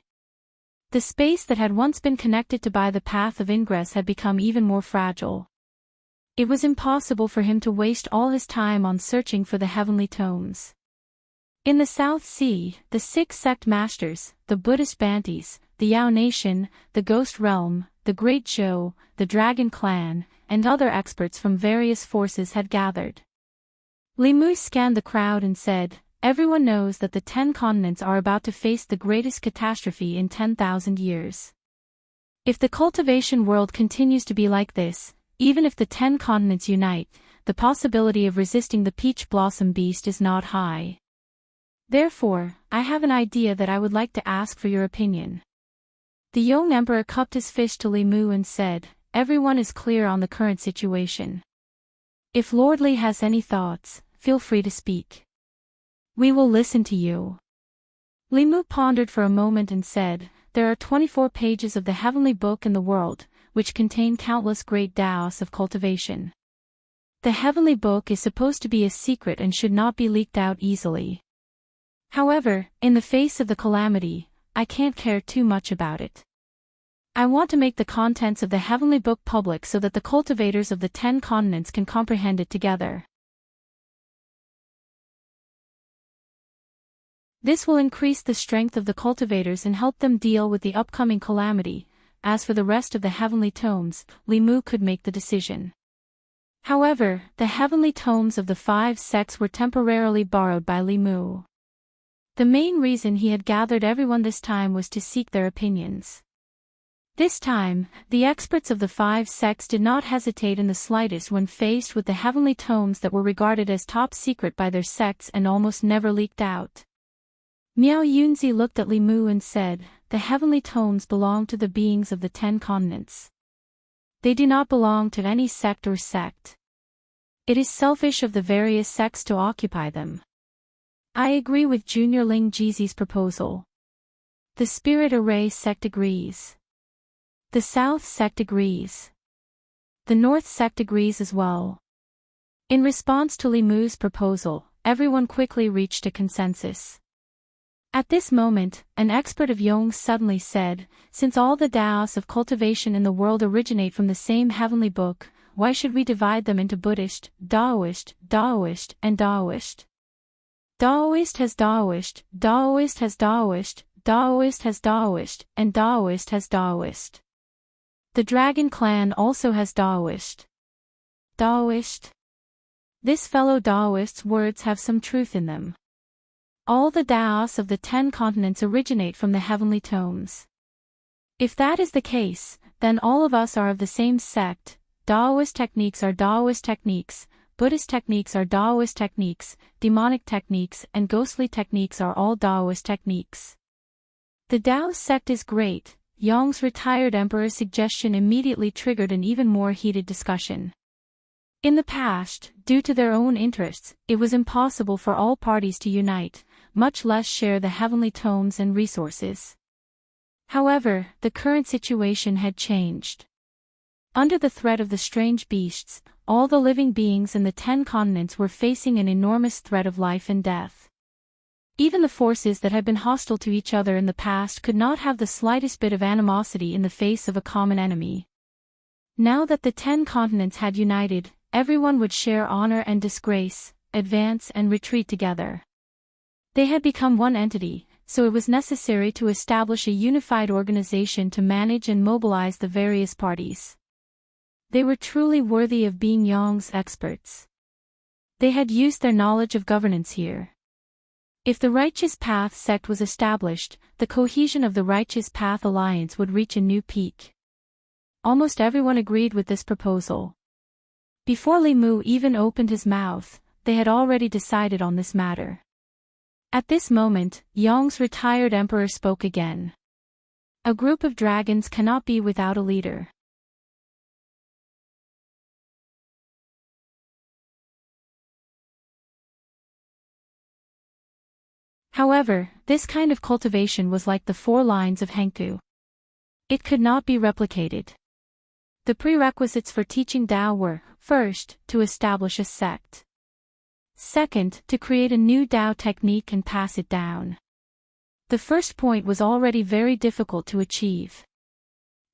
The space that had once been connected to by the path of ingress had become even more fragile. It was impossible for him to waste all his time on searching for the heavenly tomes. In the South Sea, the 6 sect masters, the Buddhist Bantis, the Yao Nation, the Ghost Realm, the Great Zhou, the Dragon Clan, and other experts from various forces had gathered. Li Mu scanned the crowd and said, everyone knows that the 10 continents are about to face the greatest catastrophe in 10,000 years. If the cultivation world continues to be like this, even if the 10 continents unite, the possibility of resisting the peach blossom beast is not high. Therefore, I have an idea that I would like to ask for your opinion. The young emperor cupped his fish to Li Mu and said, "Everyone is clear on the current situation. If Lord Li has any thoughts, feel free to speak. We will listen to you." Li Mu pondered for a moment and said, "There are 24 pages of the heavenly book in the world, which contain countless great Taos of cultivation. The heavenly book is supposed to be a secret and should not be leaked out easily. However, in the face of the calamity, I can't care too much about it. I want to make the contents of the heavenly book public so that the cultivators of the 10 continents can comprehend it together. This will increase the strength of the cultivators and help them deal with the upcoming calamity. As for the rest of the heavenly tomes, Li Mu could make the decision." However, the heavenly tomes of the 5 sects were temporarily borrowed by Li Mu. The main reason he had gathered everyone this time was to seek their opinions. This time, the experts of the 5 sects did not hesitate in the slightest when faced with the heavenly tomes that were regarded as top secret by their sects and almost never leaked out. Miao Yunzi looked at Li Mu and said, "The heavenly tomes belong to the beings of the 10 continents. They do not belong to any sect or sect. It is selfish of the various sects to occupy them. I agree with Junior Ling Jizi's proposal. The Spirit Array sect agrees. The South sect agrees. The North sect agrees as well." In response to Li Mu's proposal, everyone quickly reached a consensus. At this moment, an expert of Yong suddenly said, "Since all the Taos of cultivation in the world originate from the same heavenly book, why should we divide them into Buddhist, Taoist, Taoist, and Taoist? Taoist has Taoist, Taoist has Taoist, Taoist has Taoist, and Taoist has Taoist. The Dragon Clan also has Taoist. Taoist. This fellow Taoist's words have some truth in them. All the Taos of the 10 continents originate from the heavenly tomes. If that is the case, then all of us are of the same sect. Taoist techniques are Taoist techniques, Buddhist techniques are Taoist techniques, demonic techniques and ghostly techniques are all Taoist techniques. The Tao sect is great." Yong's retired emperor's suggestion immediately triggered an even more heated discussion. In the past, due to their own interests, it was impossible for all parties to unite, much less share the heavenly tomes and resources. However, the current situation had changed. Under the threat of the strange beasts, all the living beings in the 10 continents were facing an enormous threat of life and death. Even the forces that had been hostile to each other in the past could not have the slightest bit of animosity in the face of a common enemy. Now that the 10 continents had united, everyone would share honor and disgrace, advance and retreat together. They had become one entity, so it was necessary to establish a unified organization to manage and mobilize the various parties. They were truly worthy of being Yong's experts. They had used their knowledge of governance here. If the Righteous Path sect was established, the cohesion of the Righteous Path Alliance would reach a new peak. Almost everyone agreed with this proposal. Before Li Mu even opened his mouth, they had already decided on this matter. At this moment, Yong's retired emperor spoke again. "A group of dragons cannot be without a leader. However, this kind of cultivation was like the 4 lines of Hengpu. It could not be replicated. The prerequisites for teaching Tao were, first, to establish a sect. Second, to create a new Tao technique and pass it down. The first point was already very difficult to achieve.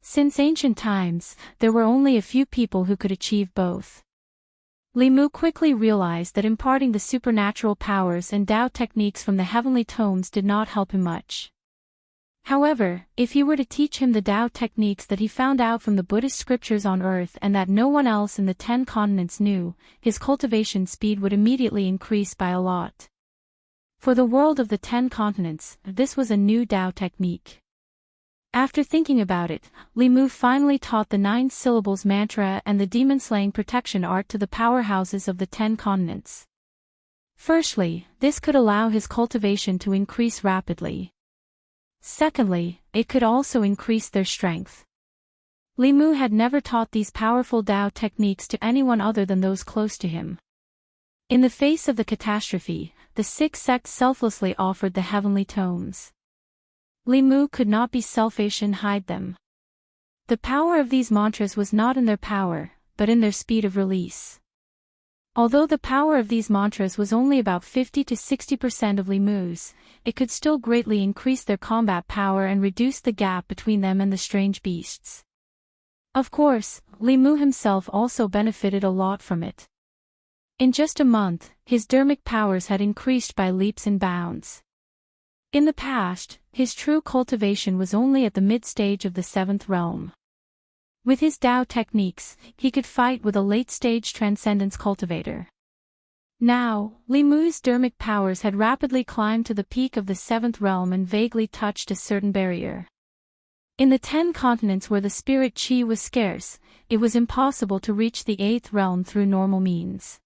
Since ancient times, there were only a few people who could achieve both. Li Mu quickly realized that imparting the supernatural powers and Tao techniques from the heavenly tomes did not help him much. However, if he were to teach him the Tao techniques that he found out from the Buddhist scriptures on earth and that no one else in the 10 continents knew, his cultivation speed would immediately increase by a lot. For the world of the 10 continents, this was a new Tao technique. After thinking about it, Li Mu finally taught the 9 syllables mantra and the demon-slaying protection art to the powerhouses of the 10 continents. Firstly, this could allow his cultivation to increase rapidly. Secondly, it could also increase their strength. Li Mu had never taught these powerful Tao techniques to anyone other than those close to him. In the face of the catastrophe, the 6 sects selflessly offered the heavenly tomes. Li Mu could not be selfish and hide them. The power of these mantras was not in their power, but in their speed of release. Although the power of these mantras was only about 50 to 60% of Li Mu's, it could still greatly increase their combat power and reduce the gap between them and the strange beasts. Of course, Li Mu himself also benefited a lot from it. In just a month, his dermic powers had increased by leaps and bounds. In the past, his true cultivation was only at the mid-stage of the 7th realm. With his Tao techniques, he could fight with a late-stage transcendence cultivator. Now, Li Mu's dermic powers had rapidly climbed to the peak of the 7th realm and vaguely touched a certain barrier. In the 10 continents where the spirit chi was scarce, it was impossible to reach the 8th realm through normal means.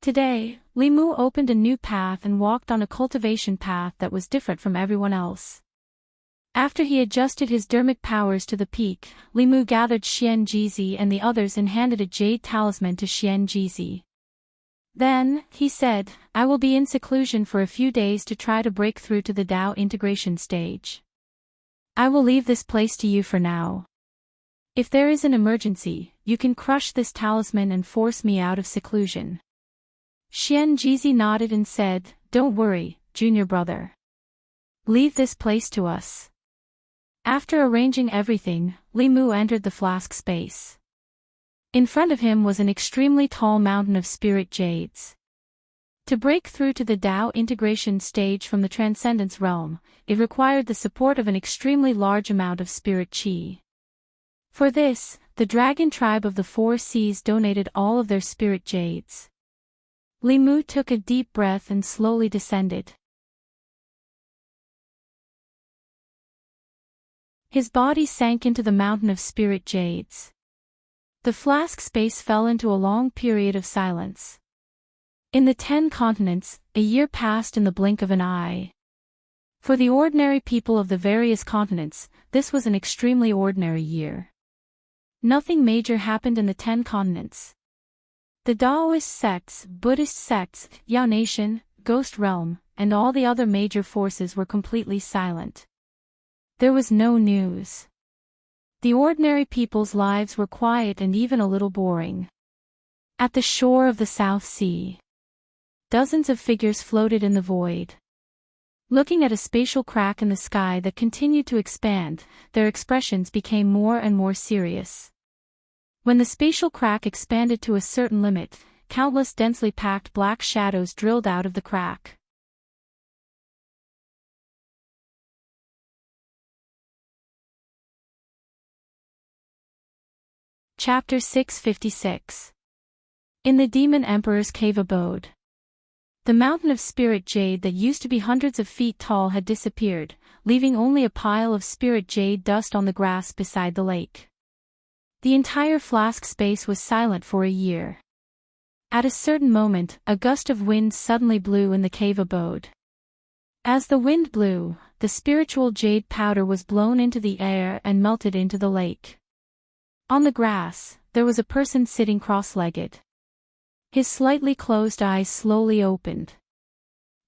Today, Li Mu opened a new path and walked on a cultivation path that was different from everyone else. After he adjusted his dermic powers to the peak, Li Mu gathered Xian Jizi and the others and handed a jade talisman to Xian Jizi. Then, he said, "I will be in seclusion for a few days to try to break through to the Tao integration stage. I will leave this place to you for now. If there is an emergency, you can crush this talisman and force me out of seclusion." Xian Jizi nodded and said, "Don't worry, junior brother. Leave this place to us." After arranging everything, Li Mu entered the flask space. In front of him was an extremely tall mountain of spirit jades. To break through to the Tao integration stage from the transcendence realm, it required the support of an extremely large amount of spirit chi. For this, the dragon tribe of the 4 seas donated all of their spirit jades. Li Mu took a deep breath and slowly descended. His body sank into the mountain of spirit jades. The flask space fell into a long period of silence. In the 10 continents, a year passed in the blink of an eye. For the ordinary people of the various continents, this was an extremely ordinary year. Nothing major happened in the 10 continents. The Taoist sects, Buddhist sects, Yao Nation, Ghost Realm, and all the other major forces were completely silent. There was no news. The ordinary people's lives were quiet and even a little boring. At the shore of the South Sea, dozens of figures floated in the void. Looking at a spatial crack in the sky that continued to expand, their expressions became more and more serious. When the spatial crack expanded to a certain limit, countless densely packed black shadows drilled out of the crack. Chapter 656. In the Demon Emperor's Cave Abode. The mountain of spirit jade that used to be hundreds of feet tall had disappeared, leaving only a pile of spirit jade dust on the grass beside the lake. The entire flask space was silent for a year. At a certain moment, a gust of wind suddenly blew in the cave abode. As the wind blew, the spiritual jade powder was blown into the air and melted into the lake. On the grass, there was a person sitting cross-legged. His slightly closed eyes slowly opened.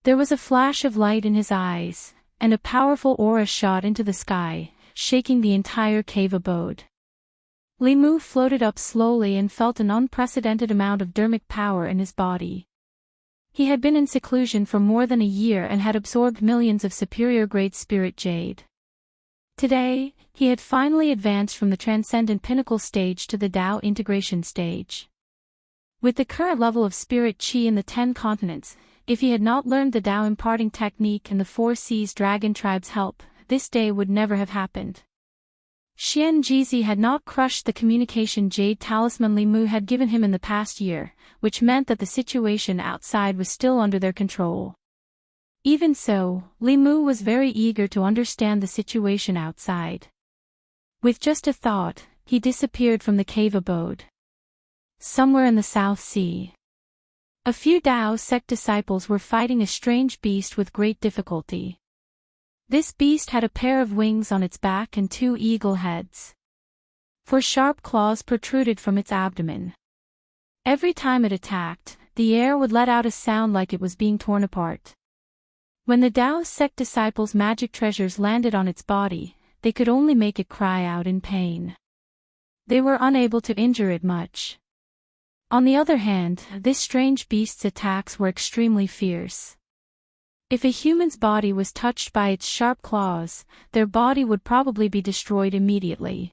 There was a flash of light in his eyes, and a powerful aura shot into the sky, shaking the entire cave abode. Li Mu floated up slowly and felt an unprecedented amount of dermic power in his body. He had been in seclusion for more than a year and had absorbed millions of superior-grade spirit jade. Today, he had finally advanced from the transcendent pinnacle stage to the Tao integration stage. With the current level of spirit chi in the 10 continents, if he had not learned the Tao imparting technique and the 4 seas dragon tribe's help, this day would never have happened. Xian Jizi had not crushed the communication jade talisman Li Mu had given him in the past year, which meant that the situation outside was still under their control. Even so, Li Mu was very eager to understand the situation outside. With just a thought, he disappeared from the cave abode. Somewhere in the South Sea, a few Tao sect disciples were fighting a strange beast with great difficulty. This beast had a pair of wings on its back and 2 eagle heads. 4 sharp claws protruded from its abdomen. Every time it attacked, the air would let out a sound like it was being torn apart. When the Tao sect disciples' magic treasures landed on its body, they could only make it cry out in pain. They were unable to injure it much. On the other hand, this strange beast's attacks were extremely fierce. If a human's body was touched by its sharp claws, their body would probably be destroyed immediately.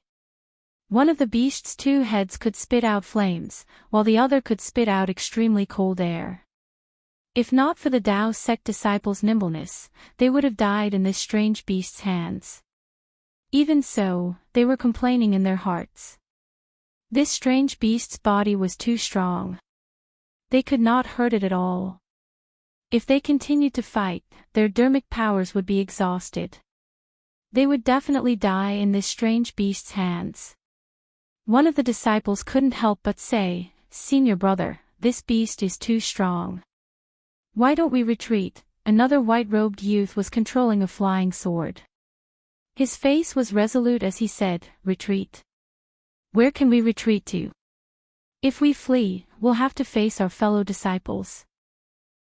One of the beast's 2 heads could spit out flames, while the other could spit out extremely cold air. If not for the Tao sect disciples' nimbleness, they would have died in this strange beast's hands. Even so, they were complaining in their hearts. This strange beast's body was too strong. They could not hurt it at all. If they continued to fight, their dermic powers would be exhausted. They would definitely die in this strange beast's hands. One of the disciples couldn't help but say, "Senior brother, this beast is too strong. Why don't we retreat?" Another white-robed youth was controlling a flying sword. His face was resolute as he said, "Retreat? Where can we retreat to? If we flee, we'll have to face our fellow disciples.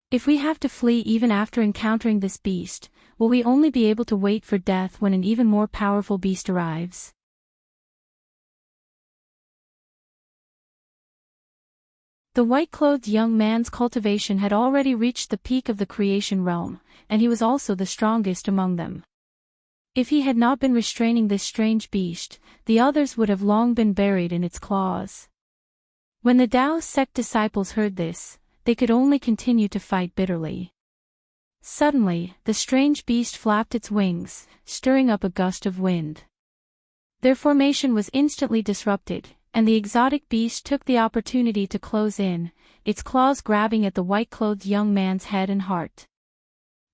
If we have to flee even after encountering this beast, will we only be able to wait for death when an even more powerful beast arrives?" The white-clothed young man's cultivation had already reached the peak of the creation realm, and he was also the strongest among them. If he had not been restraining this strange beast, the others would have long been buried in its claws. When the Tao sect disciples heard this, they could only continue to fight bitterly. Suddenly, the strange beast flapped its wings, stirring up a gust of wind. Their formation was instantly disrupted, and the exotic beast took the opportunity to close in, its claws grabbing at the white-clothed young man's head and heart.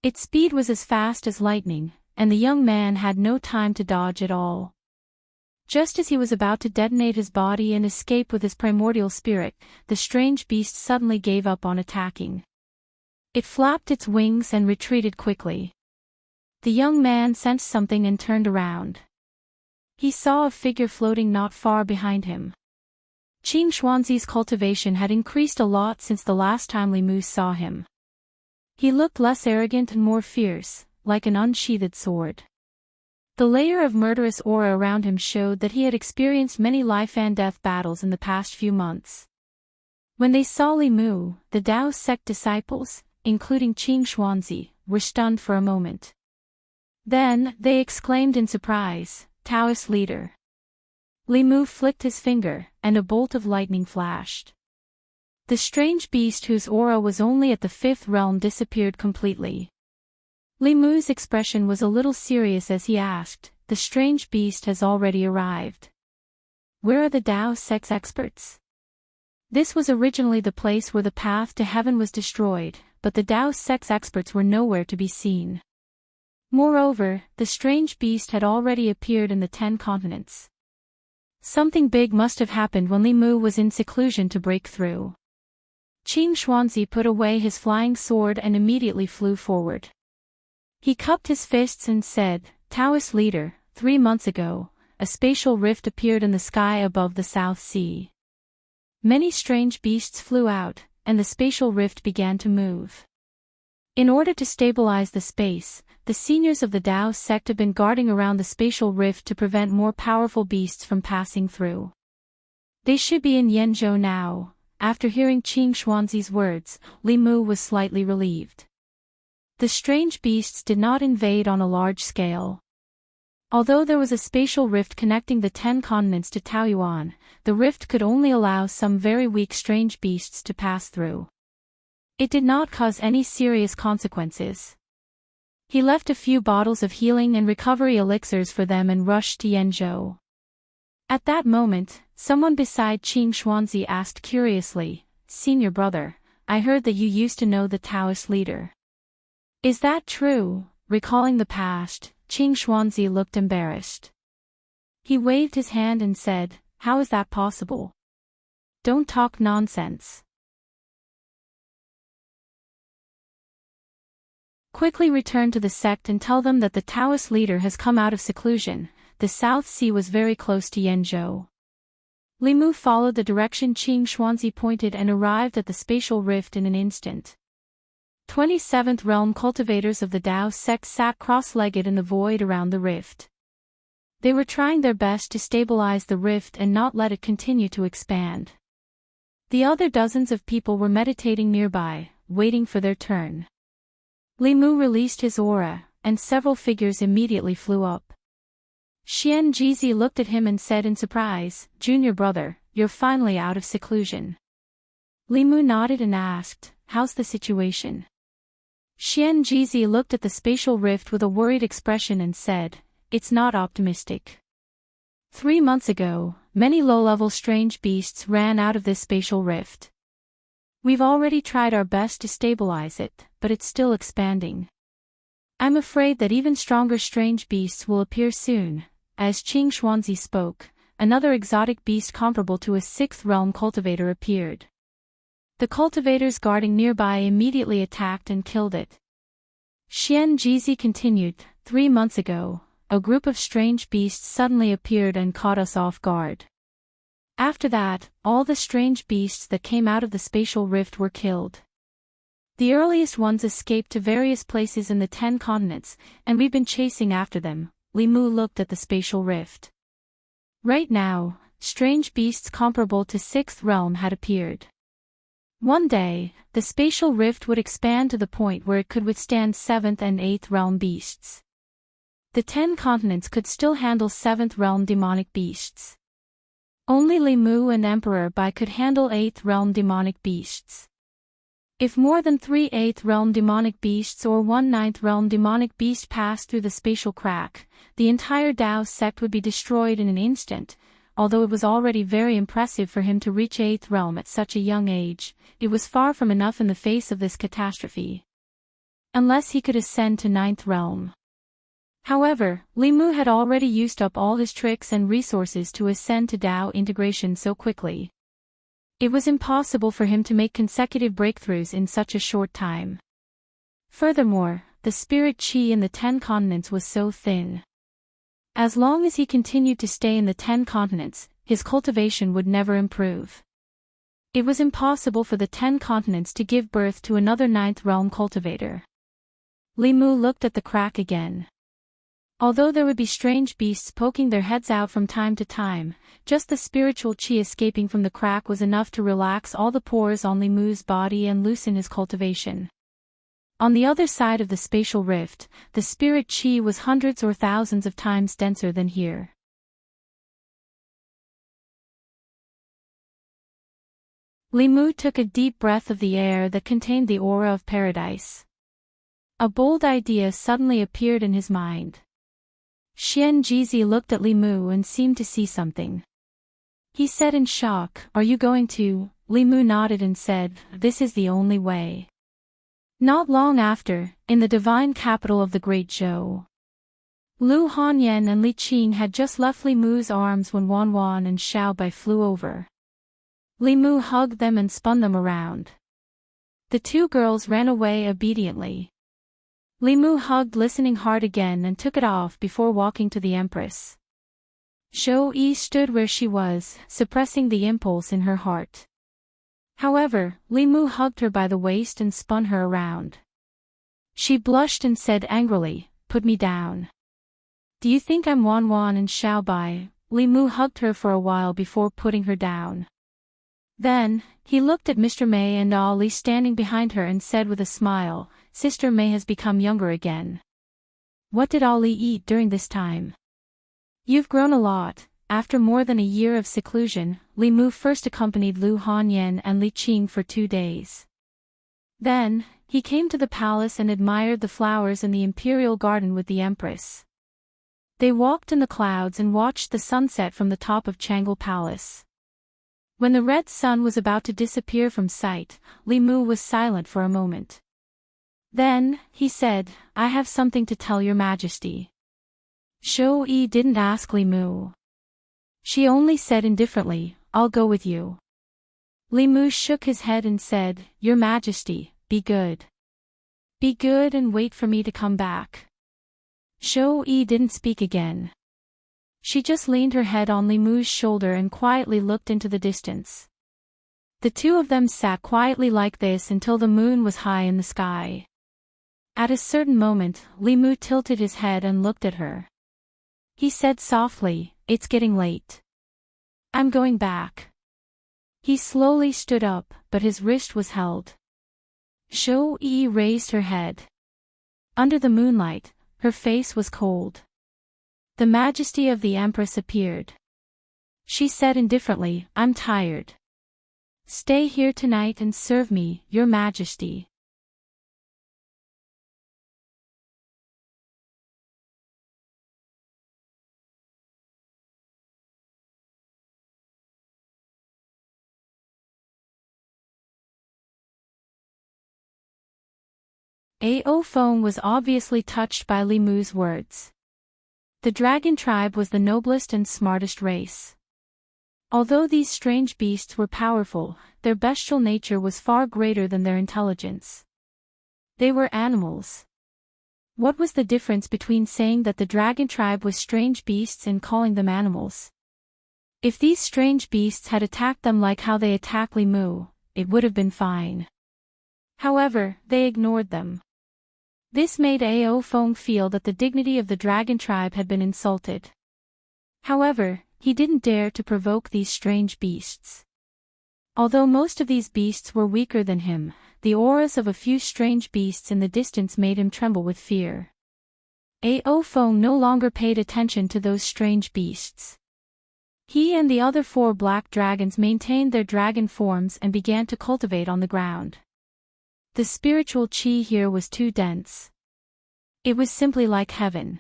Its speed was as fast as lightning, and the young man had no time to dodge at all. Just as he was about to detonate his body and escape with his primordial spirit, the strange beast suddenly gave up on attacking. It flapped its wings and retreated quickly. The young man sensed something and turned around. He saw a figure floating not far behind him. Qing Xuanzi's cultivation had increased a lot since the last time Li Mu saw him. He looked less arrogant and more fierce, like an unsheathed sword. The layer of murderous aura around him showed that he had experienced many life-and-death battles in the past few months. When they saw Li Mu, the Tao sect disciples, including Qing Xuanzi, were stunned for a moment. Then, they exclaimed in surprise, "Taoist leader." Li Mu flicked his finger, and a bolt of lightning flashed. The strange beast whose aura was only at the 5th realm disappeared completely. Li Mu's expression was a little serious as he asked, "The strange beast has already arrived. Where are the Tao sect's experts?" This was originally the place where the path to heaven was destroyed, but the Tao sect's experts were nowhere to be seen. Moreover, the strange beast had already appeared in the 10 continents. Something big must have happened when Li Mu was in seclusion to break through. Qing Xuanzi put away his flying sword and immediately flew forward. He cupped his fists and said, "Taoist leader, 3 months ago, a spatial rift appeared in the sky above the South Sea. Many strange beasts flew out, and the spatial rift began to move. In order to stabilize the space, the seniors of the Tao sect have been guarding around the spatial rift to prevent more powerful beasts from passing through. They should be in Yenzhou now." After hearing Qing Xuanzi's words, Li Mu was slightly relieved. The strange beasts did not invade on a large scale. Although there was a spatial rift connecting the 10 continents to Taoyuan, the rift could only allow some very weak strange beasts to pass through. It did not cause any serious consequences. He left a few bottles of healing and recovery elixirs for them and rushed to Yenzhou. At that moment, someone beside Qing Xuanzi asked curiously, "Senior brother, I heard that you used to know the Taoist leader. Is that true? Recalling the past, Qing Xuanzi looked embarrassed. He waved his hand and said, "How is that possible? Don't talk nonsense. Quickly return to the sect and tell them that the Taoist leader has come out of seclusion." The South Sea was very close to Yenzhou. Li Mu followed the direction Qing Xuanzi pointed and arrived at the spatial rift in an instant. 27th Realm cultivators of the Dao sect sat cross-legged in the void around the rift. They were trying their best to stabilize the rift and not let it continue to expand. The other dozens of people were meditating nearby, waiting for their turn. Li Mu released his aura, and several figures immediately flew up. Xian Jizi looked at him and said in surprise, "Junior brother, you're finally out of seclusion." Li Mu nodded and asked, "How's the situation?" Xian Jizi looked at the spatial rift with a worried expression and said, "It's not optimistic. 3 months ago, many low-level strange beasts ran out of this spatial rift. We've already tried our best to stabilize it, but it's still expanding. I'm afraid that even stronger strange beasts will appear soon." As Qing Xuanzi spoke, another exotic beast comparable to a 6th realm cultivator appeared. The cultivators guarding nearby immediately attacked and killed it. Xian Jizi continued, 3 months ago, a group of strange beasts suddenly appeared and caught us off guard. After that, all the strange beasts that came out of the spatial rift were killed. The earliest ones escaped to various places in the 10 continents, and we've been chasing after them." Li Mu looked at the spatial rift. Right now, strange beasts comparable to 6th realm had appeared. One day, the spatial rift would expand to the point where it could withstand 7th and 8th realm beasts. The 10 continents could still handle 7th realm demonic beasts. Only Li Mu and Emperor Bai could handle 8th realm demonic beasts. If more than 3 8th realm demonic beasts or 1 9th realm demonic beast passed through the spatial crack, the entire Dao sect would be destroyed in an instant. Although it was already very impressive for him to reach 8th realm at such a young age, it was far from enough in the face of this catastrophe. Unless he could ascend to 9th realm. However, Li Mu had already used up all his tricks and resources to ascend to Dao integration so quickly. It was impossible for him to make consecutive breakthroughs in such a short time. Furthermore, the spirit qi in the 10 continents was so thin. As long as he continued to stay in the 10 continents, his cultivation would never improve. It was impossible for the 10 continents to give birth to another 9th realm cultivator. Li Mu looked at the crack again. Although there would be strange beasts poking their heads out from time to time, just the spiritual qi escaping from the crack was enough to relax all the pores on Li Mu's body and loosen his cultivation. On the other side of the spatial rift, the spirit qi was hundreds or thousands of times denser than here. Li Mu took a deep breath of the air that contained the aura of paradise. A bold idea suddenly appeared in his mind. Xian Jizi looked at Li Mu and seemed to see something. He said in shock, "Are you going to?" Li Mu nodded and said, "This is the only way." Not long after, in the divine capital of the Great Zhou, Lu Hanyan and Li Qing had just left Li Mu's arms when Wan Wan and Xiao Bai flew over. Li Mu hugged them and spun them around. The 2 girls ran away obediently. Li Mu hugged listening hard again and took it off before walking to the Empress. Zhou Yi stood where she was, suppressing the impulse in her heart. However, Li Mu hugged her by the waist and spun her around. She blushed and said angrily, "Put me down. Do you think I'm Wan Wan and Xiao Bai?" Li Mu hugged her for a while before putting her down. Then, he looked at Mr. Mei and Ali standing behind her and said with a smile, "Sister Mei has become younger again. What did Ali eat during this time? You've grown a lot." After more than a year of seclusion, Li Mu first accompanied Lu Hanyan and Li Qing for 2 days. Then, he came to the palace and admired the flowers in the imperial garden with the Empress. They walked in the clouds and watched the sunset from the top of Changle Palace. When the red sun was about to disappear from sight, Li Mu was silent for a moment. Then, he said, I have something to tell your majesty. Shou-Yi didn't ask Li Mu. She only said indifferently, I'll go with you. Li Mu shook his head and said, Your majesty, be good. Be good and wait for me to come back. Shou-Yi didn't speak again. She just leaned her head on Li Mu's shoulder and quietly looked into the distance. The two of them sat quietly like this until the moon was high in the sky. At a certain moment, Li Mu tilted his head and looked at her. He said softly, It's getting late. I'm going back. He slowly stood up, but his wrist was held. Shou-Yi raised her head. Under the moonlight, her face was cold. The majesty of the Empress appeared. She said indifferently, I'm tired. Stay here tonight and serve me, your majesty. Ao Feng was obviously touched by Li Mu's words. The dragon tribe was the noblest and smartest race. Although these strange beasts were powerful, their bestial nature was far greater than their intelligence. They were animals. What was the difference between saying that the dragon tribe was strange beasts and calling them animals? If these strange beasts had attacked them like how they attacked Li Mu, it would have been fine. However, they ignored them. This made Ao Feng feel that the dignity of the dragon tribe had been insulted. However, he didn't dare to provoke these strange beasts. Although most of these beasts were weaker than him, the auras of a few strange beasts in the distance made him tremble with fear. Ao Feng no longer paid attention to those strange beasts. He and the other 4 black dragons maintained their dragon forms and began to cultivate on the ground. The spiritual chi here was too dense. It was simply like heaven.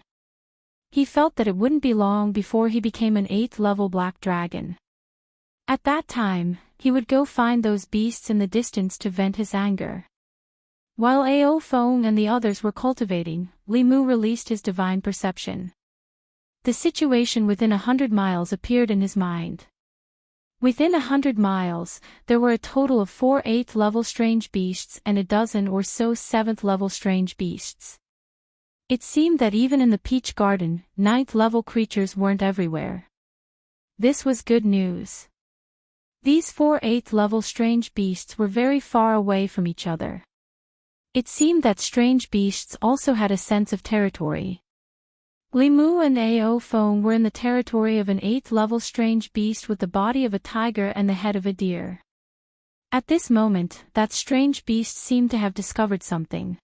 He felt that it wouldn't be long before he became an 8th level black dragon. At that time, he would go find those beasts in the distance to vent his anger. While Ao Feng and the others were cultivating, Li Mu released his divine perception. The situation within 100 miles appeared in his mind. Within 100 miles, there were a total of 4 8th level strange beasts and a dozen or so 7th level strange beasts. It seemed that even in the Peach Garden, 9th level creatures weren't everywhere. This was good news. These 4 8th level strange beasts were very far away from each other. It seemed that strange beasts also had a sense of territory. Li Mu and Ao Feng were in the territory of an 8th level strange beast with the body of a tiger and the head of a deer. At this moment, that strange beast seemed to have discovered something.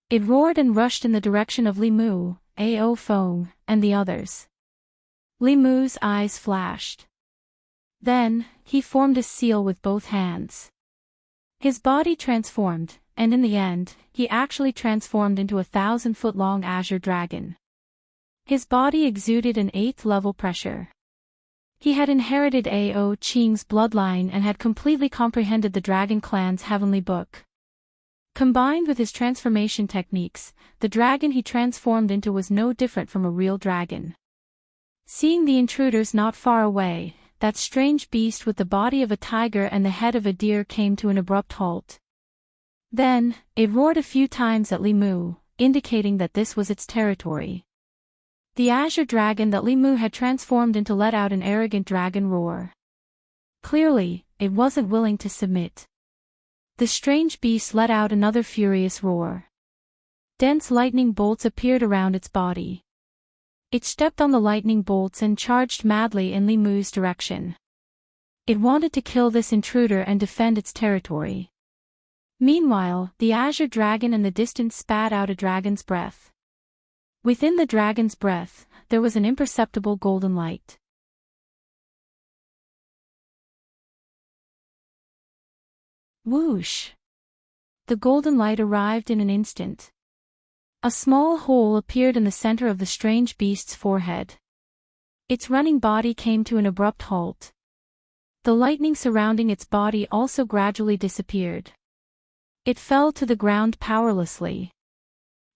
It roared and rushed in the direction of Li Mu, Ao Feng, and the others. Li Mu's eyes flashed. Then, he formed a seal with both hands. His body transformed, and in the end, he actually transformed into a 1,000-foot-long azure dragon. His body exuded an 8th level pressure. He had inherited Ao Qing's bloodline and had completely comprehended the Dragon Clan's heavenly book. Combined with his transformation techniques, the dragon he transformed into was no different from a real dragon. Seeing the intruders not far away, that strange beast with the body of a tiger and the head of a deer came to an abrupt halt. Then, it roared a few times at Li Mu, indicating that this was its territory. The azure dragon that Li Mu had transformed into let out an arrogant dragon roar. Clearly, it wasn't willing to submit. The strange beast let out another furious roar. Dense lightning bolts appeared around its body. It stepped on the lightning bolts and charged madly in Li Mu's direction. It wanted to kill this intruder and defend its territory. Meanwhile, the azure dragon in the distance spat out a dragon's breath. Within the dragon's breath, there was an imperceptible golden light. Whoosh! The golden light arrived in an instant. A small hole appeared in the center of the strange beast's forehead. Its running body came to an abrupt halt. The lightning surrounding its body also gradually disappeared. It fell to the ground powerlessly.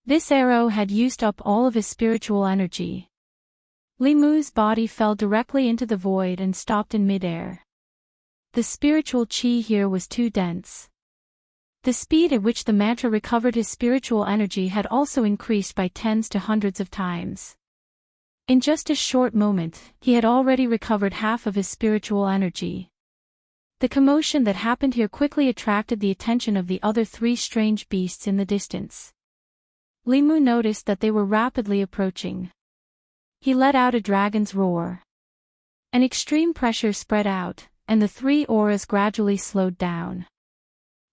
This arrow had used up all of his spiritual energy. Li Mu's body fell directly into the void and stopped in midair. The spiritual chi here was too dense. The speed at which the mantra recovered his spiritual energy had also increased by tens to hundreds of times. In just a short moment, he had already recovered half of his spiritual energy. The commotion that happened here quickly attracted the attention of the other three strange beasts in the distance. Li Mu noticed that they were rapidly approaching. He let out a dragon's roar. An extreme pressure spread out, and the three auras gradually slowed down.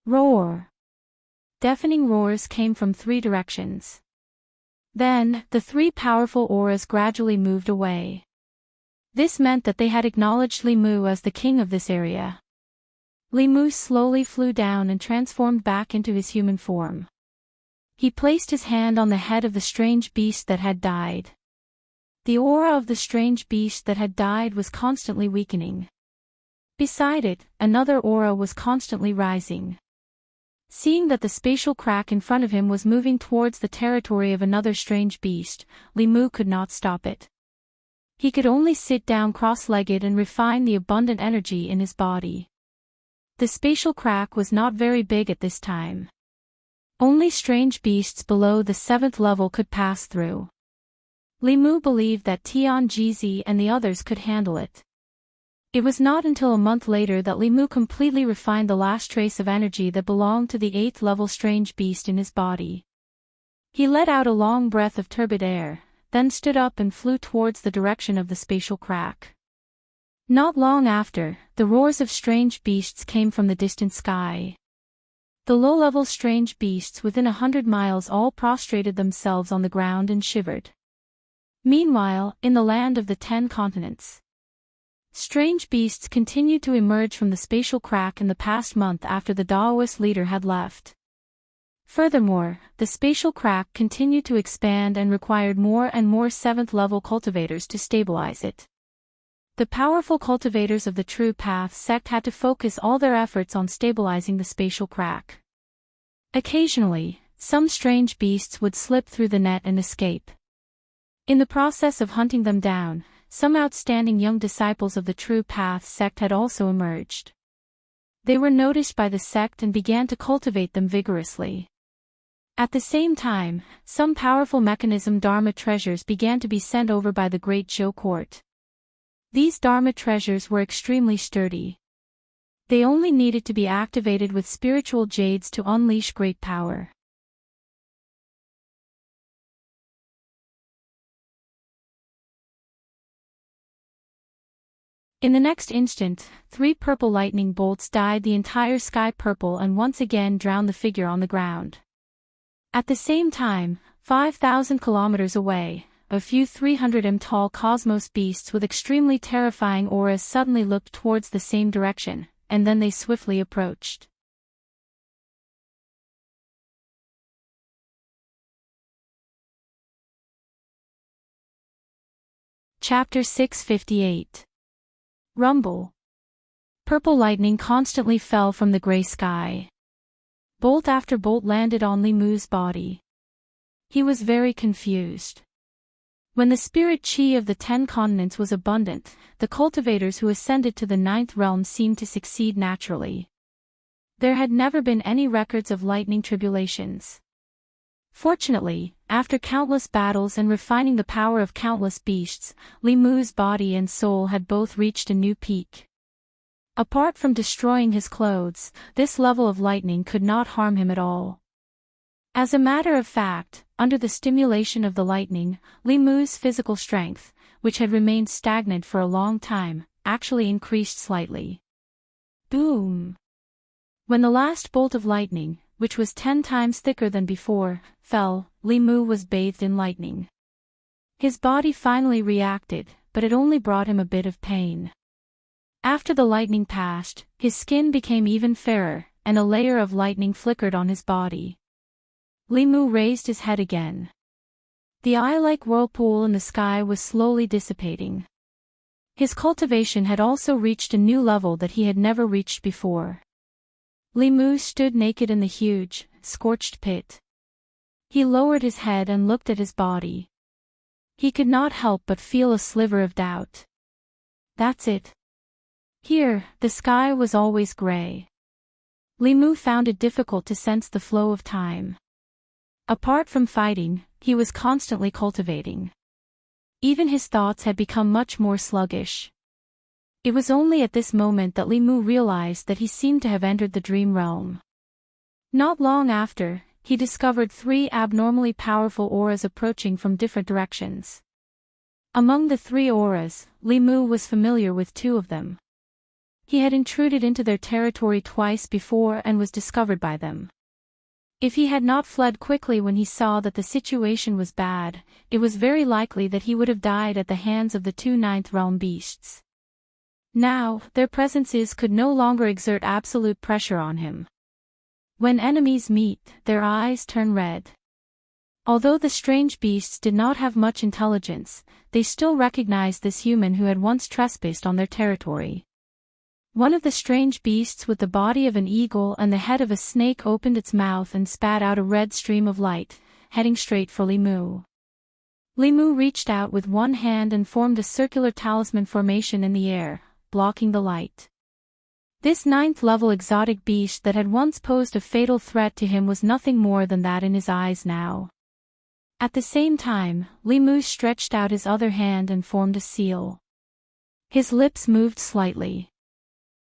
Roar! Deafening roars came from three directions. Then, the three powerful auras gradually moved away. This meant that they had acknowledged Li Mu as the king of this area. Li Mu slowly flew down and transformed back into his human form. He placed his hand on the head of the strange beast that had died. The aura of the strange beast that had died was constantly weakening. Beside it, another aura was constantly rising. Seeing that the spatial crack in front of him was moving towards the territory of another strange beast, Li Mu could not stop it. He could only sit down cross-legged and refine the abundant energy in his body. The spatial crack was not very big at this time. Only strange beasts below the 7th level could pass through. Li Mu believed that Tianjizi and the others could handle it. It was not until a month later that Li Mu completely refined the last trace of energy that belonged to the 8th level strange beast in his body. He let out a long breath of turbid air, then stood up and flew towards the direction of the spatial crack. Not long after, the roars of strange beasts came from the distant sky. The low-level strange beasts within 100 miles all prostrated themselves on the ground and shivered. Meanwhile, in the land of the 10 continents, strange beasts continued to emerge from the spatial crack in the past month after the Daoist leader had left. Furthermore, the spatial crack continued to expand and required more and more 7th-level cultivators to stabilize it. The powerful cultivators of the True Path sect had to focus all their efforts on stabilizing the spatial crack. Occasionally, some strange beasts would slip through the net and escape. In the process of hunting them down, some outstanding young disciples of the True Path sect had also emerged. They were noticed by the sect and began to cultivate them vigorously. At the same time, some powerful mechanism Dharma treasures began to be sent over by the Great Zhou court. These Dharma treasures were extremely sturdy. They only needed to be activated with spiritual jades to unleash great power. In the next instant, 3 purple lightning bolts dyed the entire sky purple and once again drowned the figure on the ground. At the same time, 5,000 kilometers away, a few 300 tall cosmos beasts with extremely terrifying auras suddenly looked towards the same direction, and then they swiftly approached. Chapter 658. Rumble. Purple lightning constantly fell from the gray sky. Bolt after bolt landed on Li Mu's body. He was very confused. When the spirit chi of the 10 continents was abundant, the cultivators who ascended to the 9th realm seemed to succeed naturally. There had never been any records of lightning tribulations. Fortunately, after countless battles and refining the power of countless beasts, Li Mu's body and soul had both reached a new peak. Apart from destroying his clothes, this level of lightning could not harm him at all. As a matter of fact, under the stimulation of the lightning, Li Mu's physical strength, which had remained stagnant for a long time, actually increased slightly. Boom! When the last bolt of lightning, which was 10 times thicker than before, fell, Li Mu was bathed in lightning. His body finally reacted, but it only brought him a bit of pain. After the lightning passed, his skin became even fairer, and a layer of lightning flickered on his body. Li Mu raised his head again. The eye-like whirlpool in the sky was slowly dissipating. His cultivation had also reached a new level that he had never reached before. Li Mu stood naked in the huge, scorched pit. He lowered his head and looked at his body. He could not help but feel a sliver of doubt. That's it. Here, the sky was always gray. Li Mu found it difficult to sense the flow of time. Apart from fighting, he was constantly cultivating. Even his thoughts had become much more sluggish. It was only at this moment that Li Mu realized that he seemed to have entered the dream realm. Not long after, he discovered 3 abnormally powerful auras approaching from different directions. Among the 3 auras, Li Mu was familiar with 2 of them. He had intruded into their territory twice before and was discovered by them. If he had not fled quickly when he saw that the situation was bad, it was very likely that he would have died at the hands of the 2 ninth realm beasts. Now, their presences could no longer exert absolute pressure on him. When enemies meet, their eyes turn red. Although the strange beasts did not have much intelligence, they still recognized this human who had once trespassed on their territory. One of the strange beasts with the body of an eagle and the head of a snake opened its mouth and spat out a red stream of light, heading straight for Li Mu. Li Mu reached out with one hand and formed a circular talisman formation in the air, blocking the light. This 9th level exotic beast that had once posed a fatal threat to him was nothing more than that in his eyes now. At the same time, Li Mu stretched out his other hand and formed a seal. His lips moved slightly.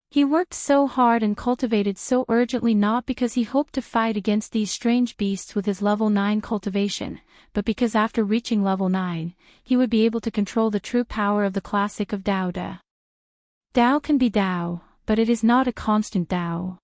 He worked so hard and cultivated so urgently not because he hoped to fight against these strange beasts with his level 9 cultivation, but because after reaching level 9, he would be able to control the true power of the classic of Dao De. Dao can be Dao, but it is not a constant Dao.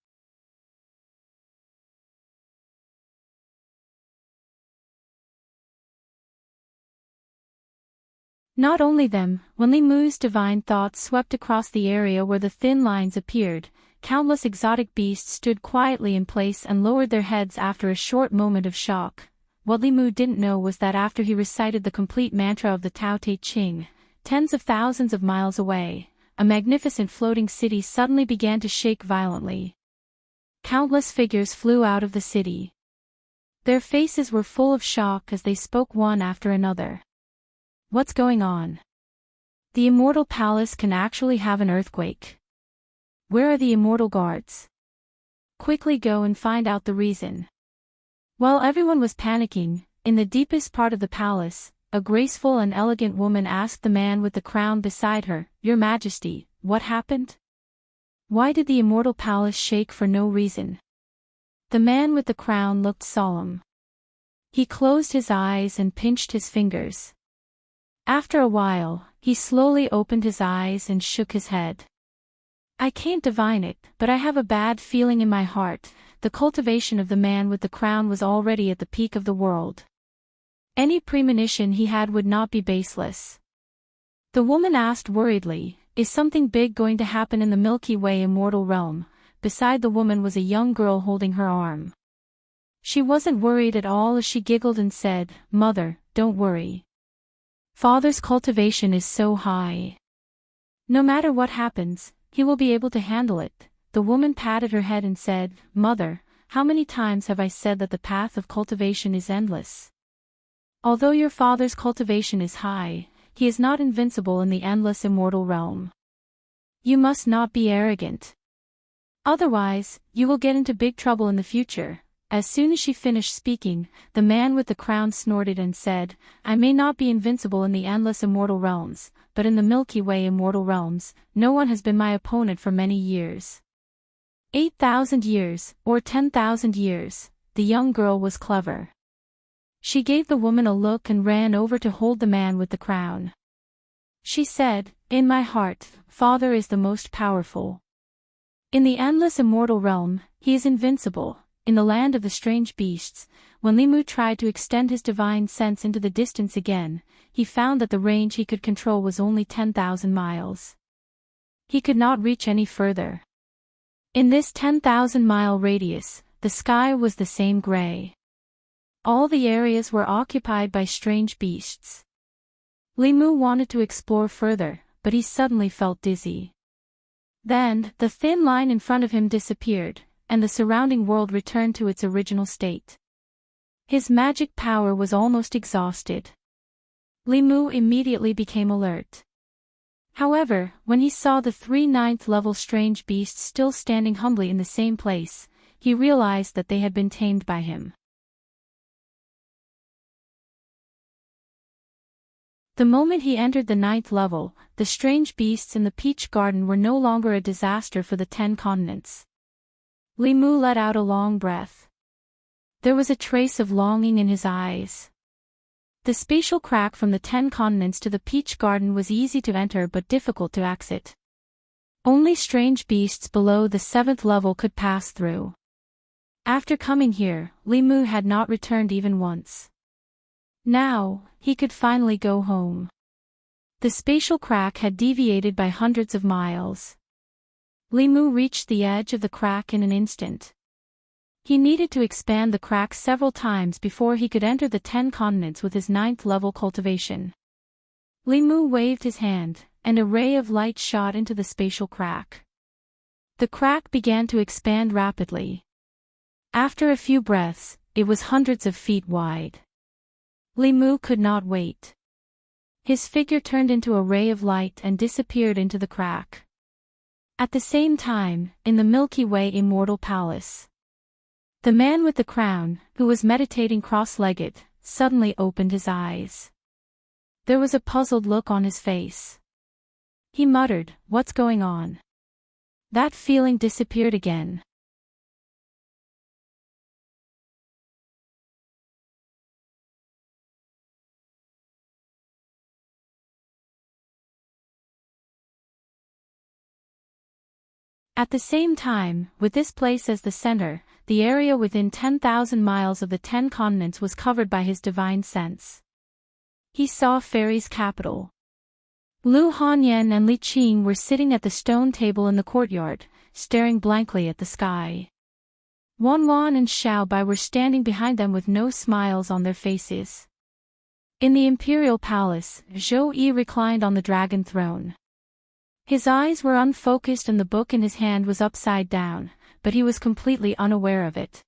Not only them, when Li Mu's divine thoughts swept across the area where the thin lines appeared, countless exotic beasts stood quietly in place and lowered their heads after a short moment of shock. What Li Mu didn't know was that after he recited the complete mantra of the Tao Te Ching, tens of thousands of miles away, a magnificent floating city suddenly began to shake violently. Countless figures flew out of the city. Their faces were full of shock as they spoke one after another. What's going on? The Immortal Palace can actually have an earthquake. Where are the Immortal Guards? Quickly go and find out the reason. While everyone was panicking, in the deepest part of the palace, a graceful and elegant woman asked the man with the crown beside her, "Your Majesty, what happened? Why did the Immortal Palace shake for no reason?" The man with the crown looked solemn. He closed his eyes and pinched his fingers. After a while, he slowly opened his eyes and shook his head. "I can't divine it, but I have a bad feeling in my heart." The cultivation of the man with the crown was already at the peak of the world. Any premonition he had would not be baseless. The woman asked worriedly, "Is something big going to happen in the Milky Way immortal realm?" Beside the woman was a young girl holding her arm. She wasn't worried at all as she giggled and said, "Mother, don't worry. Father's cultivation is so high. No matter what happens, he will be able to handle it." The woman patted her head and said, "Mother, how many times have I said that the path of cultivation is endless? Although your father's cultivation is high, he is not invincible in the endless immortal realm. You must not be arrogant. Otherwise, you will get into big trouble in the future." As soon as she finished speaking, the man with the crown snorted and said, "I may not be invincible in the endless immortal realms, but in the Milky Way immortal realms, no one has been my opponent for many years." 8,000 years, or 10,000 years, the young girl was clever. She gave the woman a look and ran over to hold the man with the crown. She said, "In my heart, Father is the most powerful. In the endless immortal realm, he is invincible." In the land of the strange beasts, when Li Mu tried to extend his divine sense into the distance again, he found that the range he could control was only 10,000 miles. He could not reach any further. In this 10,000-mile radius, the sky was the same gray. All the areas were occupied by strange beasts. Li Mu wanted to explore further, but he suddenly felt dizzy. Then, the thin line in front of him disappeared, and the surrounding world returned to its original state. His magic power was almost exhausted. Li Mu immediately became alert. However, when he saw the 3 9th-level strange beasts still standing humbly in the same place, he realized that they had been tamed by him. The moment he entered the 9th level, the strange beasts in the Peach Garden were no longer a disaster for the 10 continents. Li Mu let out a long breath. There was a trace of longing in his eyes. The spatial crack from the 10 continents to the Peach Garden was easy to enter but difficult to exit. Only strange beasts below the 7th level could pass through. After coming here, Li Mu had not returned even once. Now, he could finally go home. The spatial crack had deviated by hundreds of miles. Li Mu reached the edge of the crack in an instant. He needed to expand the crack several times before he could enter the 10 continents with his 9th-level cultivation. Li Mu waved his hand, and a ray of light shot into the spatial crack. The crack began to expand rapidly. After a few breaths, it was hundreds of feet wide. Li Mu could not wait. His figure turned into a ray of light and disappeared into the crack. At the same time, in the Milky Way Immortal Palace, the man with the crown, who was meditating cross-legged, suddenly opened his eyes. There was a puzzled look on his face. He muttered, "What's going on?" That feeling disappeared again. At the same time, with this place as the center, the area within 10,000 miles of the 10 continents was covered by his divine sense. He saw Fairy's capital. Lu Hanyan and Li Qing were sitting at the stone table in the courtyard, staring blankly at the sky. Wanwan and Xiaobai were standing behind them with no smiles on their faces. In the imperial palace, Zhou Yi reclined on the dragon throne. His eyes were unfocused and the book in his hand was upside down, but he was completely unaware of it.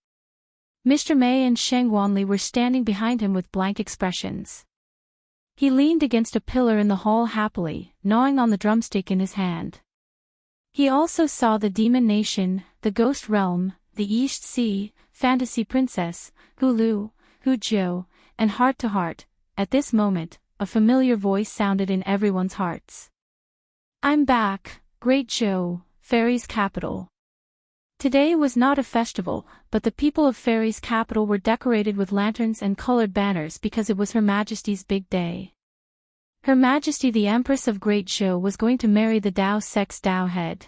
Mr. Mei and Sheng Wanli were standing behind him with blank expressions. He leaned against a pillar in the hall happily, gnawing on the drumstick in his hand. He also saw the Demon Nation, the Ghost Realm, the East Sea, Fantasy Princess, Hulu, Hujiu, and Heart to Heart. At this moment, a familiar voice sounded in everyone's hearts. "I'm back, Great Zhou, Fairy's capital." Today was not a festival, but the people of Fairy's capital were decorated with lanterns and colored banners because it was Her Majesty's big day. Her Majesty the Empress of Great Zhou was going to marry the Dao Sect's Dao head.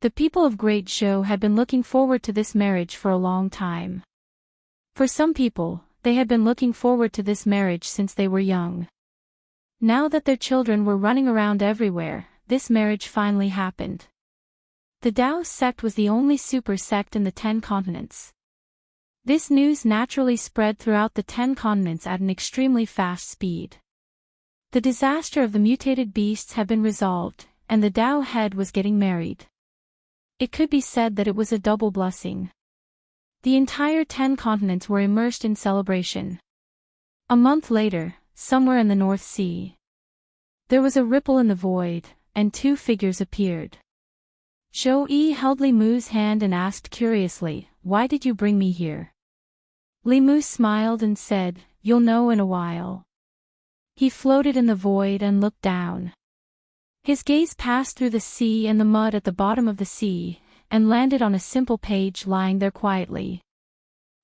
The people of Great Zhou had been looking forward to this marriage for a long time. For some people, they had been looking forward to this marriage since they were young. Now that their children were running around everywhere, this marriage finally happened. The Dao sect was the only super sect in the 10 continents. This news naturally spread throughout the 10 continents at an extremely fast speed. The disaster of the mutated beasts had been resolved, and the Dao head was getting married. It could be said that it was a double blessing. The entire 10 continents were immersed in celebration. A month later, somewhere in the North Sea, there was a ripple in the void, and 2 figures appeared. Zhou Yi held Li Mu's hand and asked curiously, "Why did you bring me here?" Li Mu smiled and said, "You'll know in a while." He floated in the void and looked down. His gaze passed through the sea and the mud at the bottom of the sea, and landed on a simple page lying there quietly.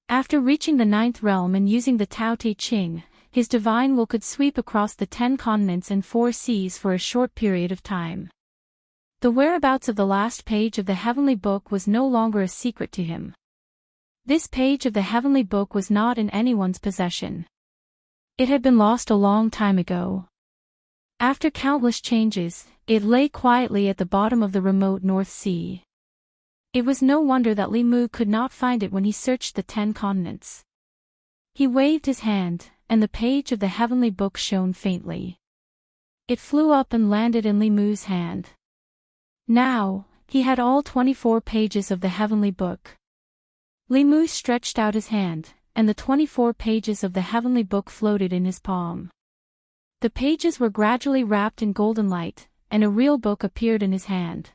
After reaching the 9th realm and using the Tao Te Ching, his divine will could sweep across the 10 continents and 4 seas for a short period of time. The whereabouts of the last page of the Heavenly Book was no longer a secret to him. This page of the Heavenly Book was not in anyone's possession. It had been lost a long time ago. After countless changes, it lay quietly at the bottom of the remote North Sea. It was no wonder that Li Mu could not find it when he searched the 10 continents. He waved his hand, and the page of the Heavenly Book shone faintly. It flew up and landed in Li Mu's hand. Now, He had all 24 pages of the heavenly book. Li Mu stretched out his hand, and the 24 pages of the heavenly book floated in his palm. The pages were gradually wrapped in golden light, and a real book appeared in his hand.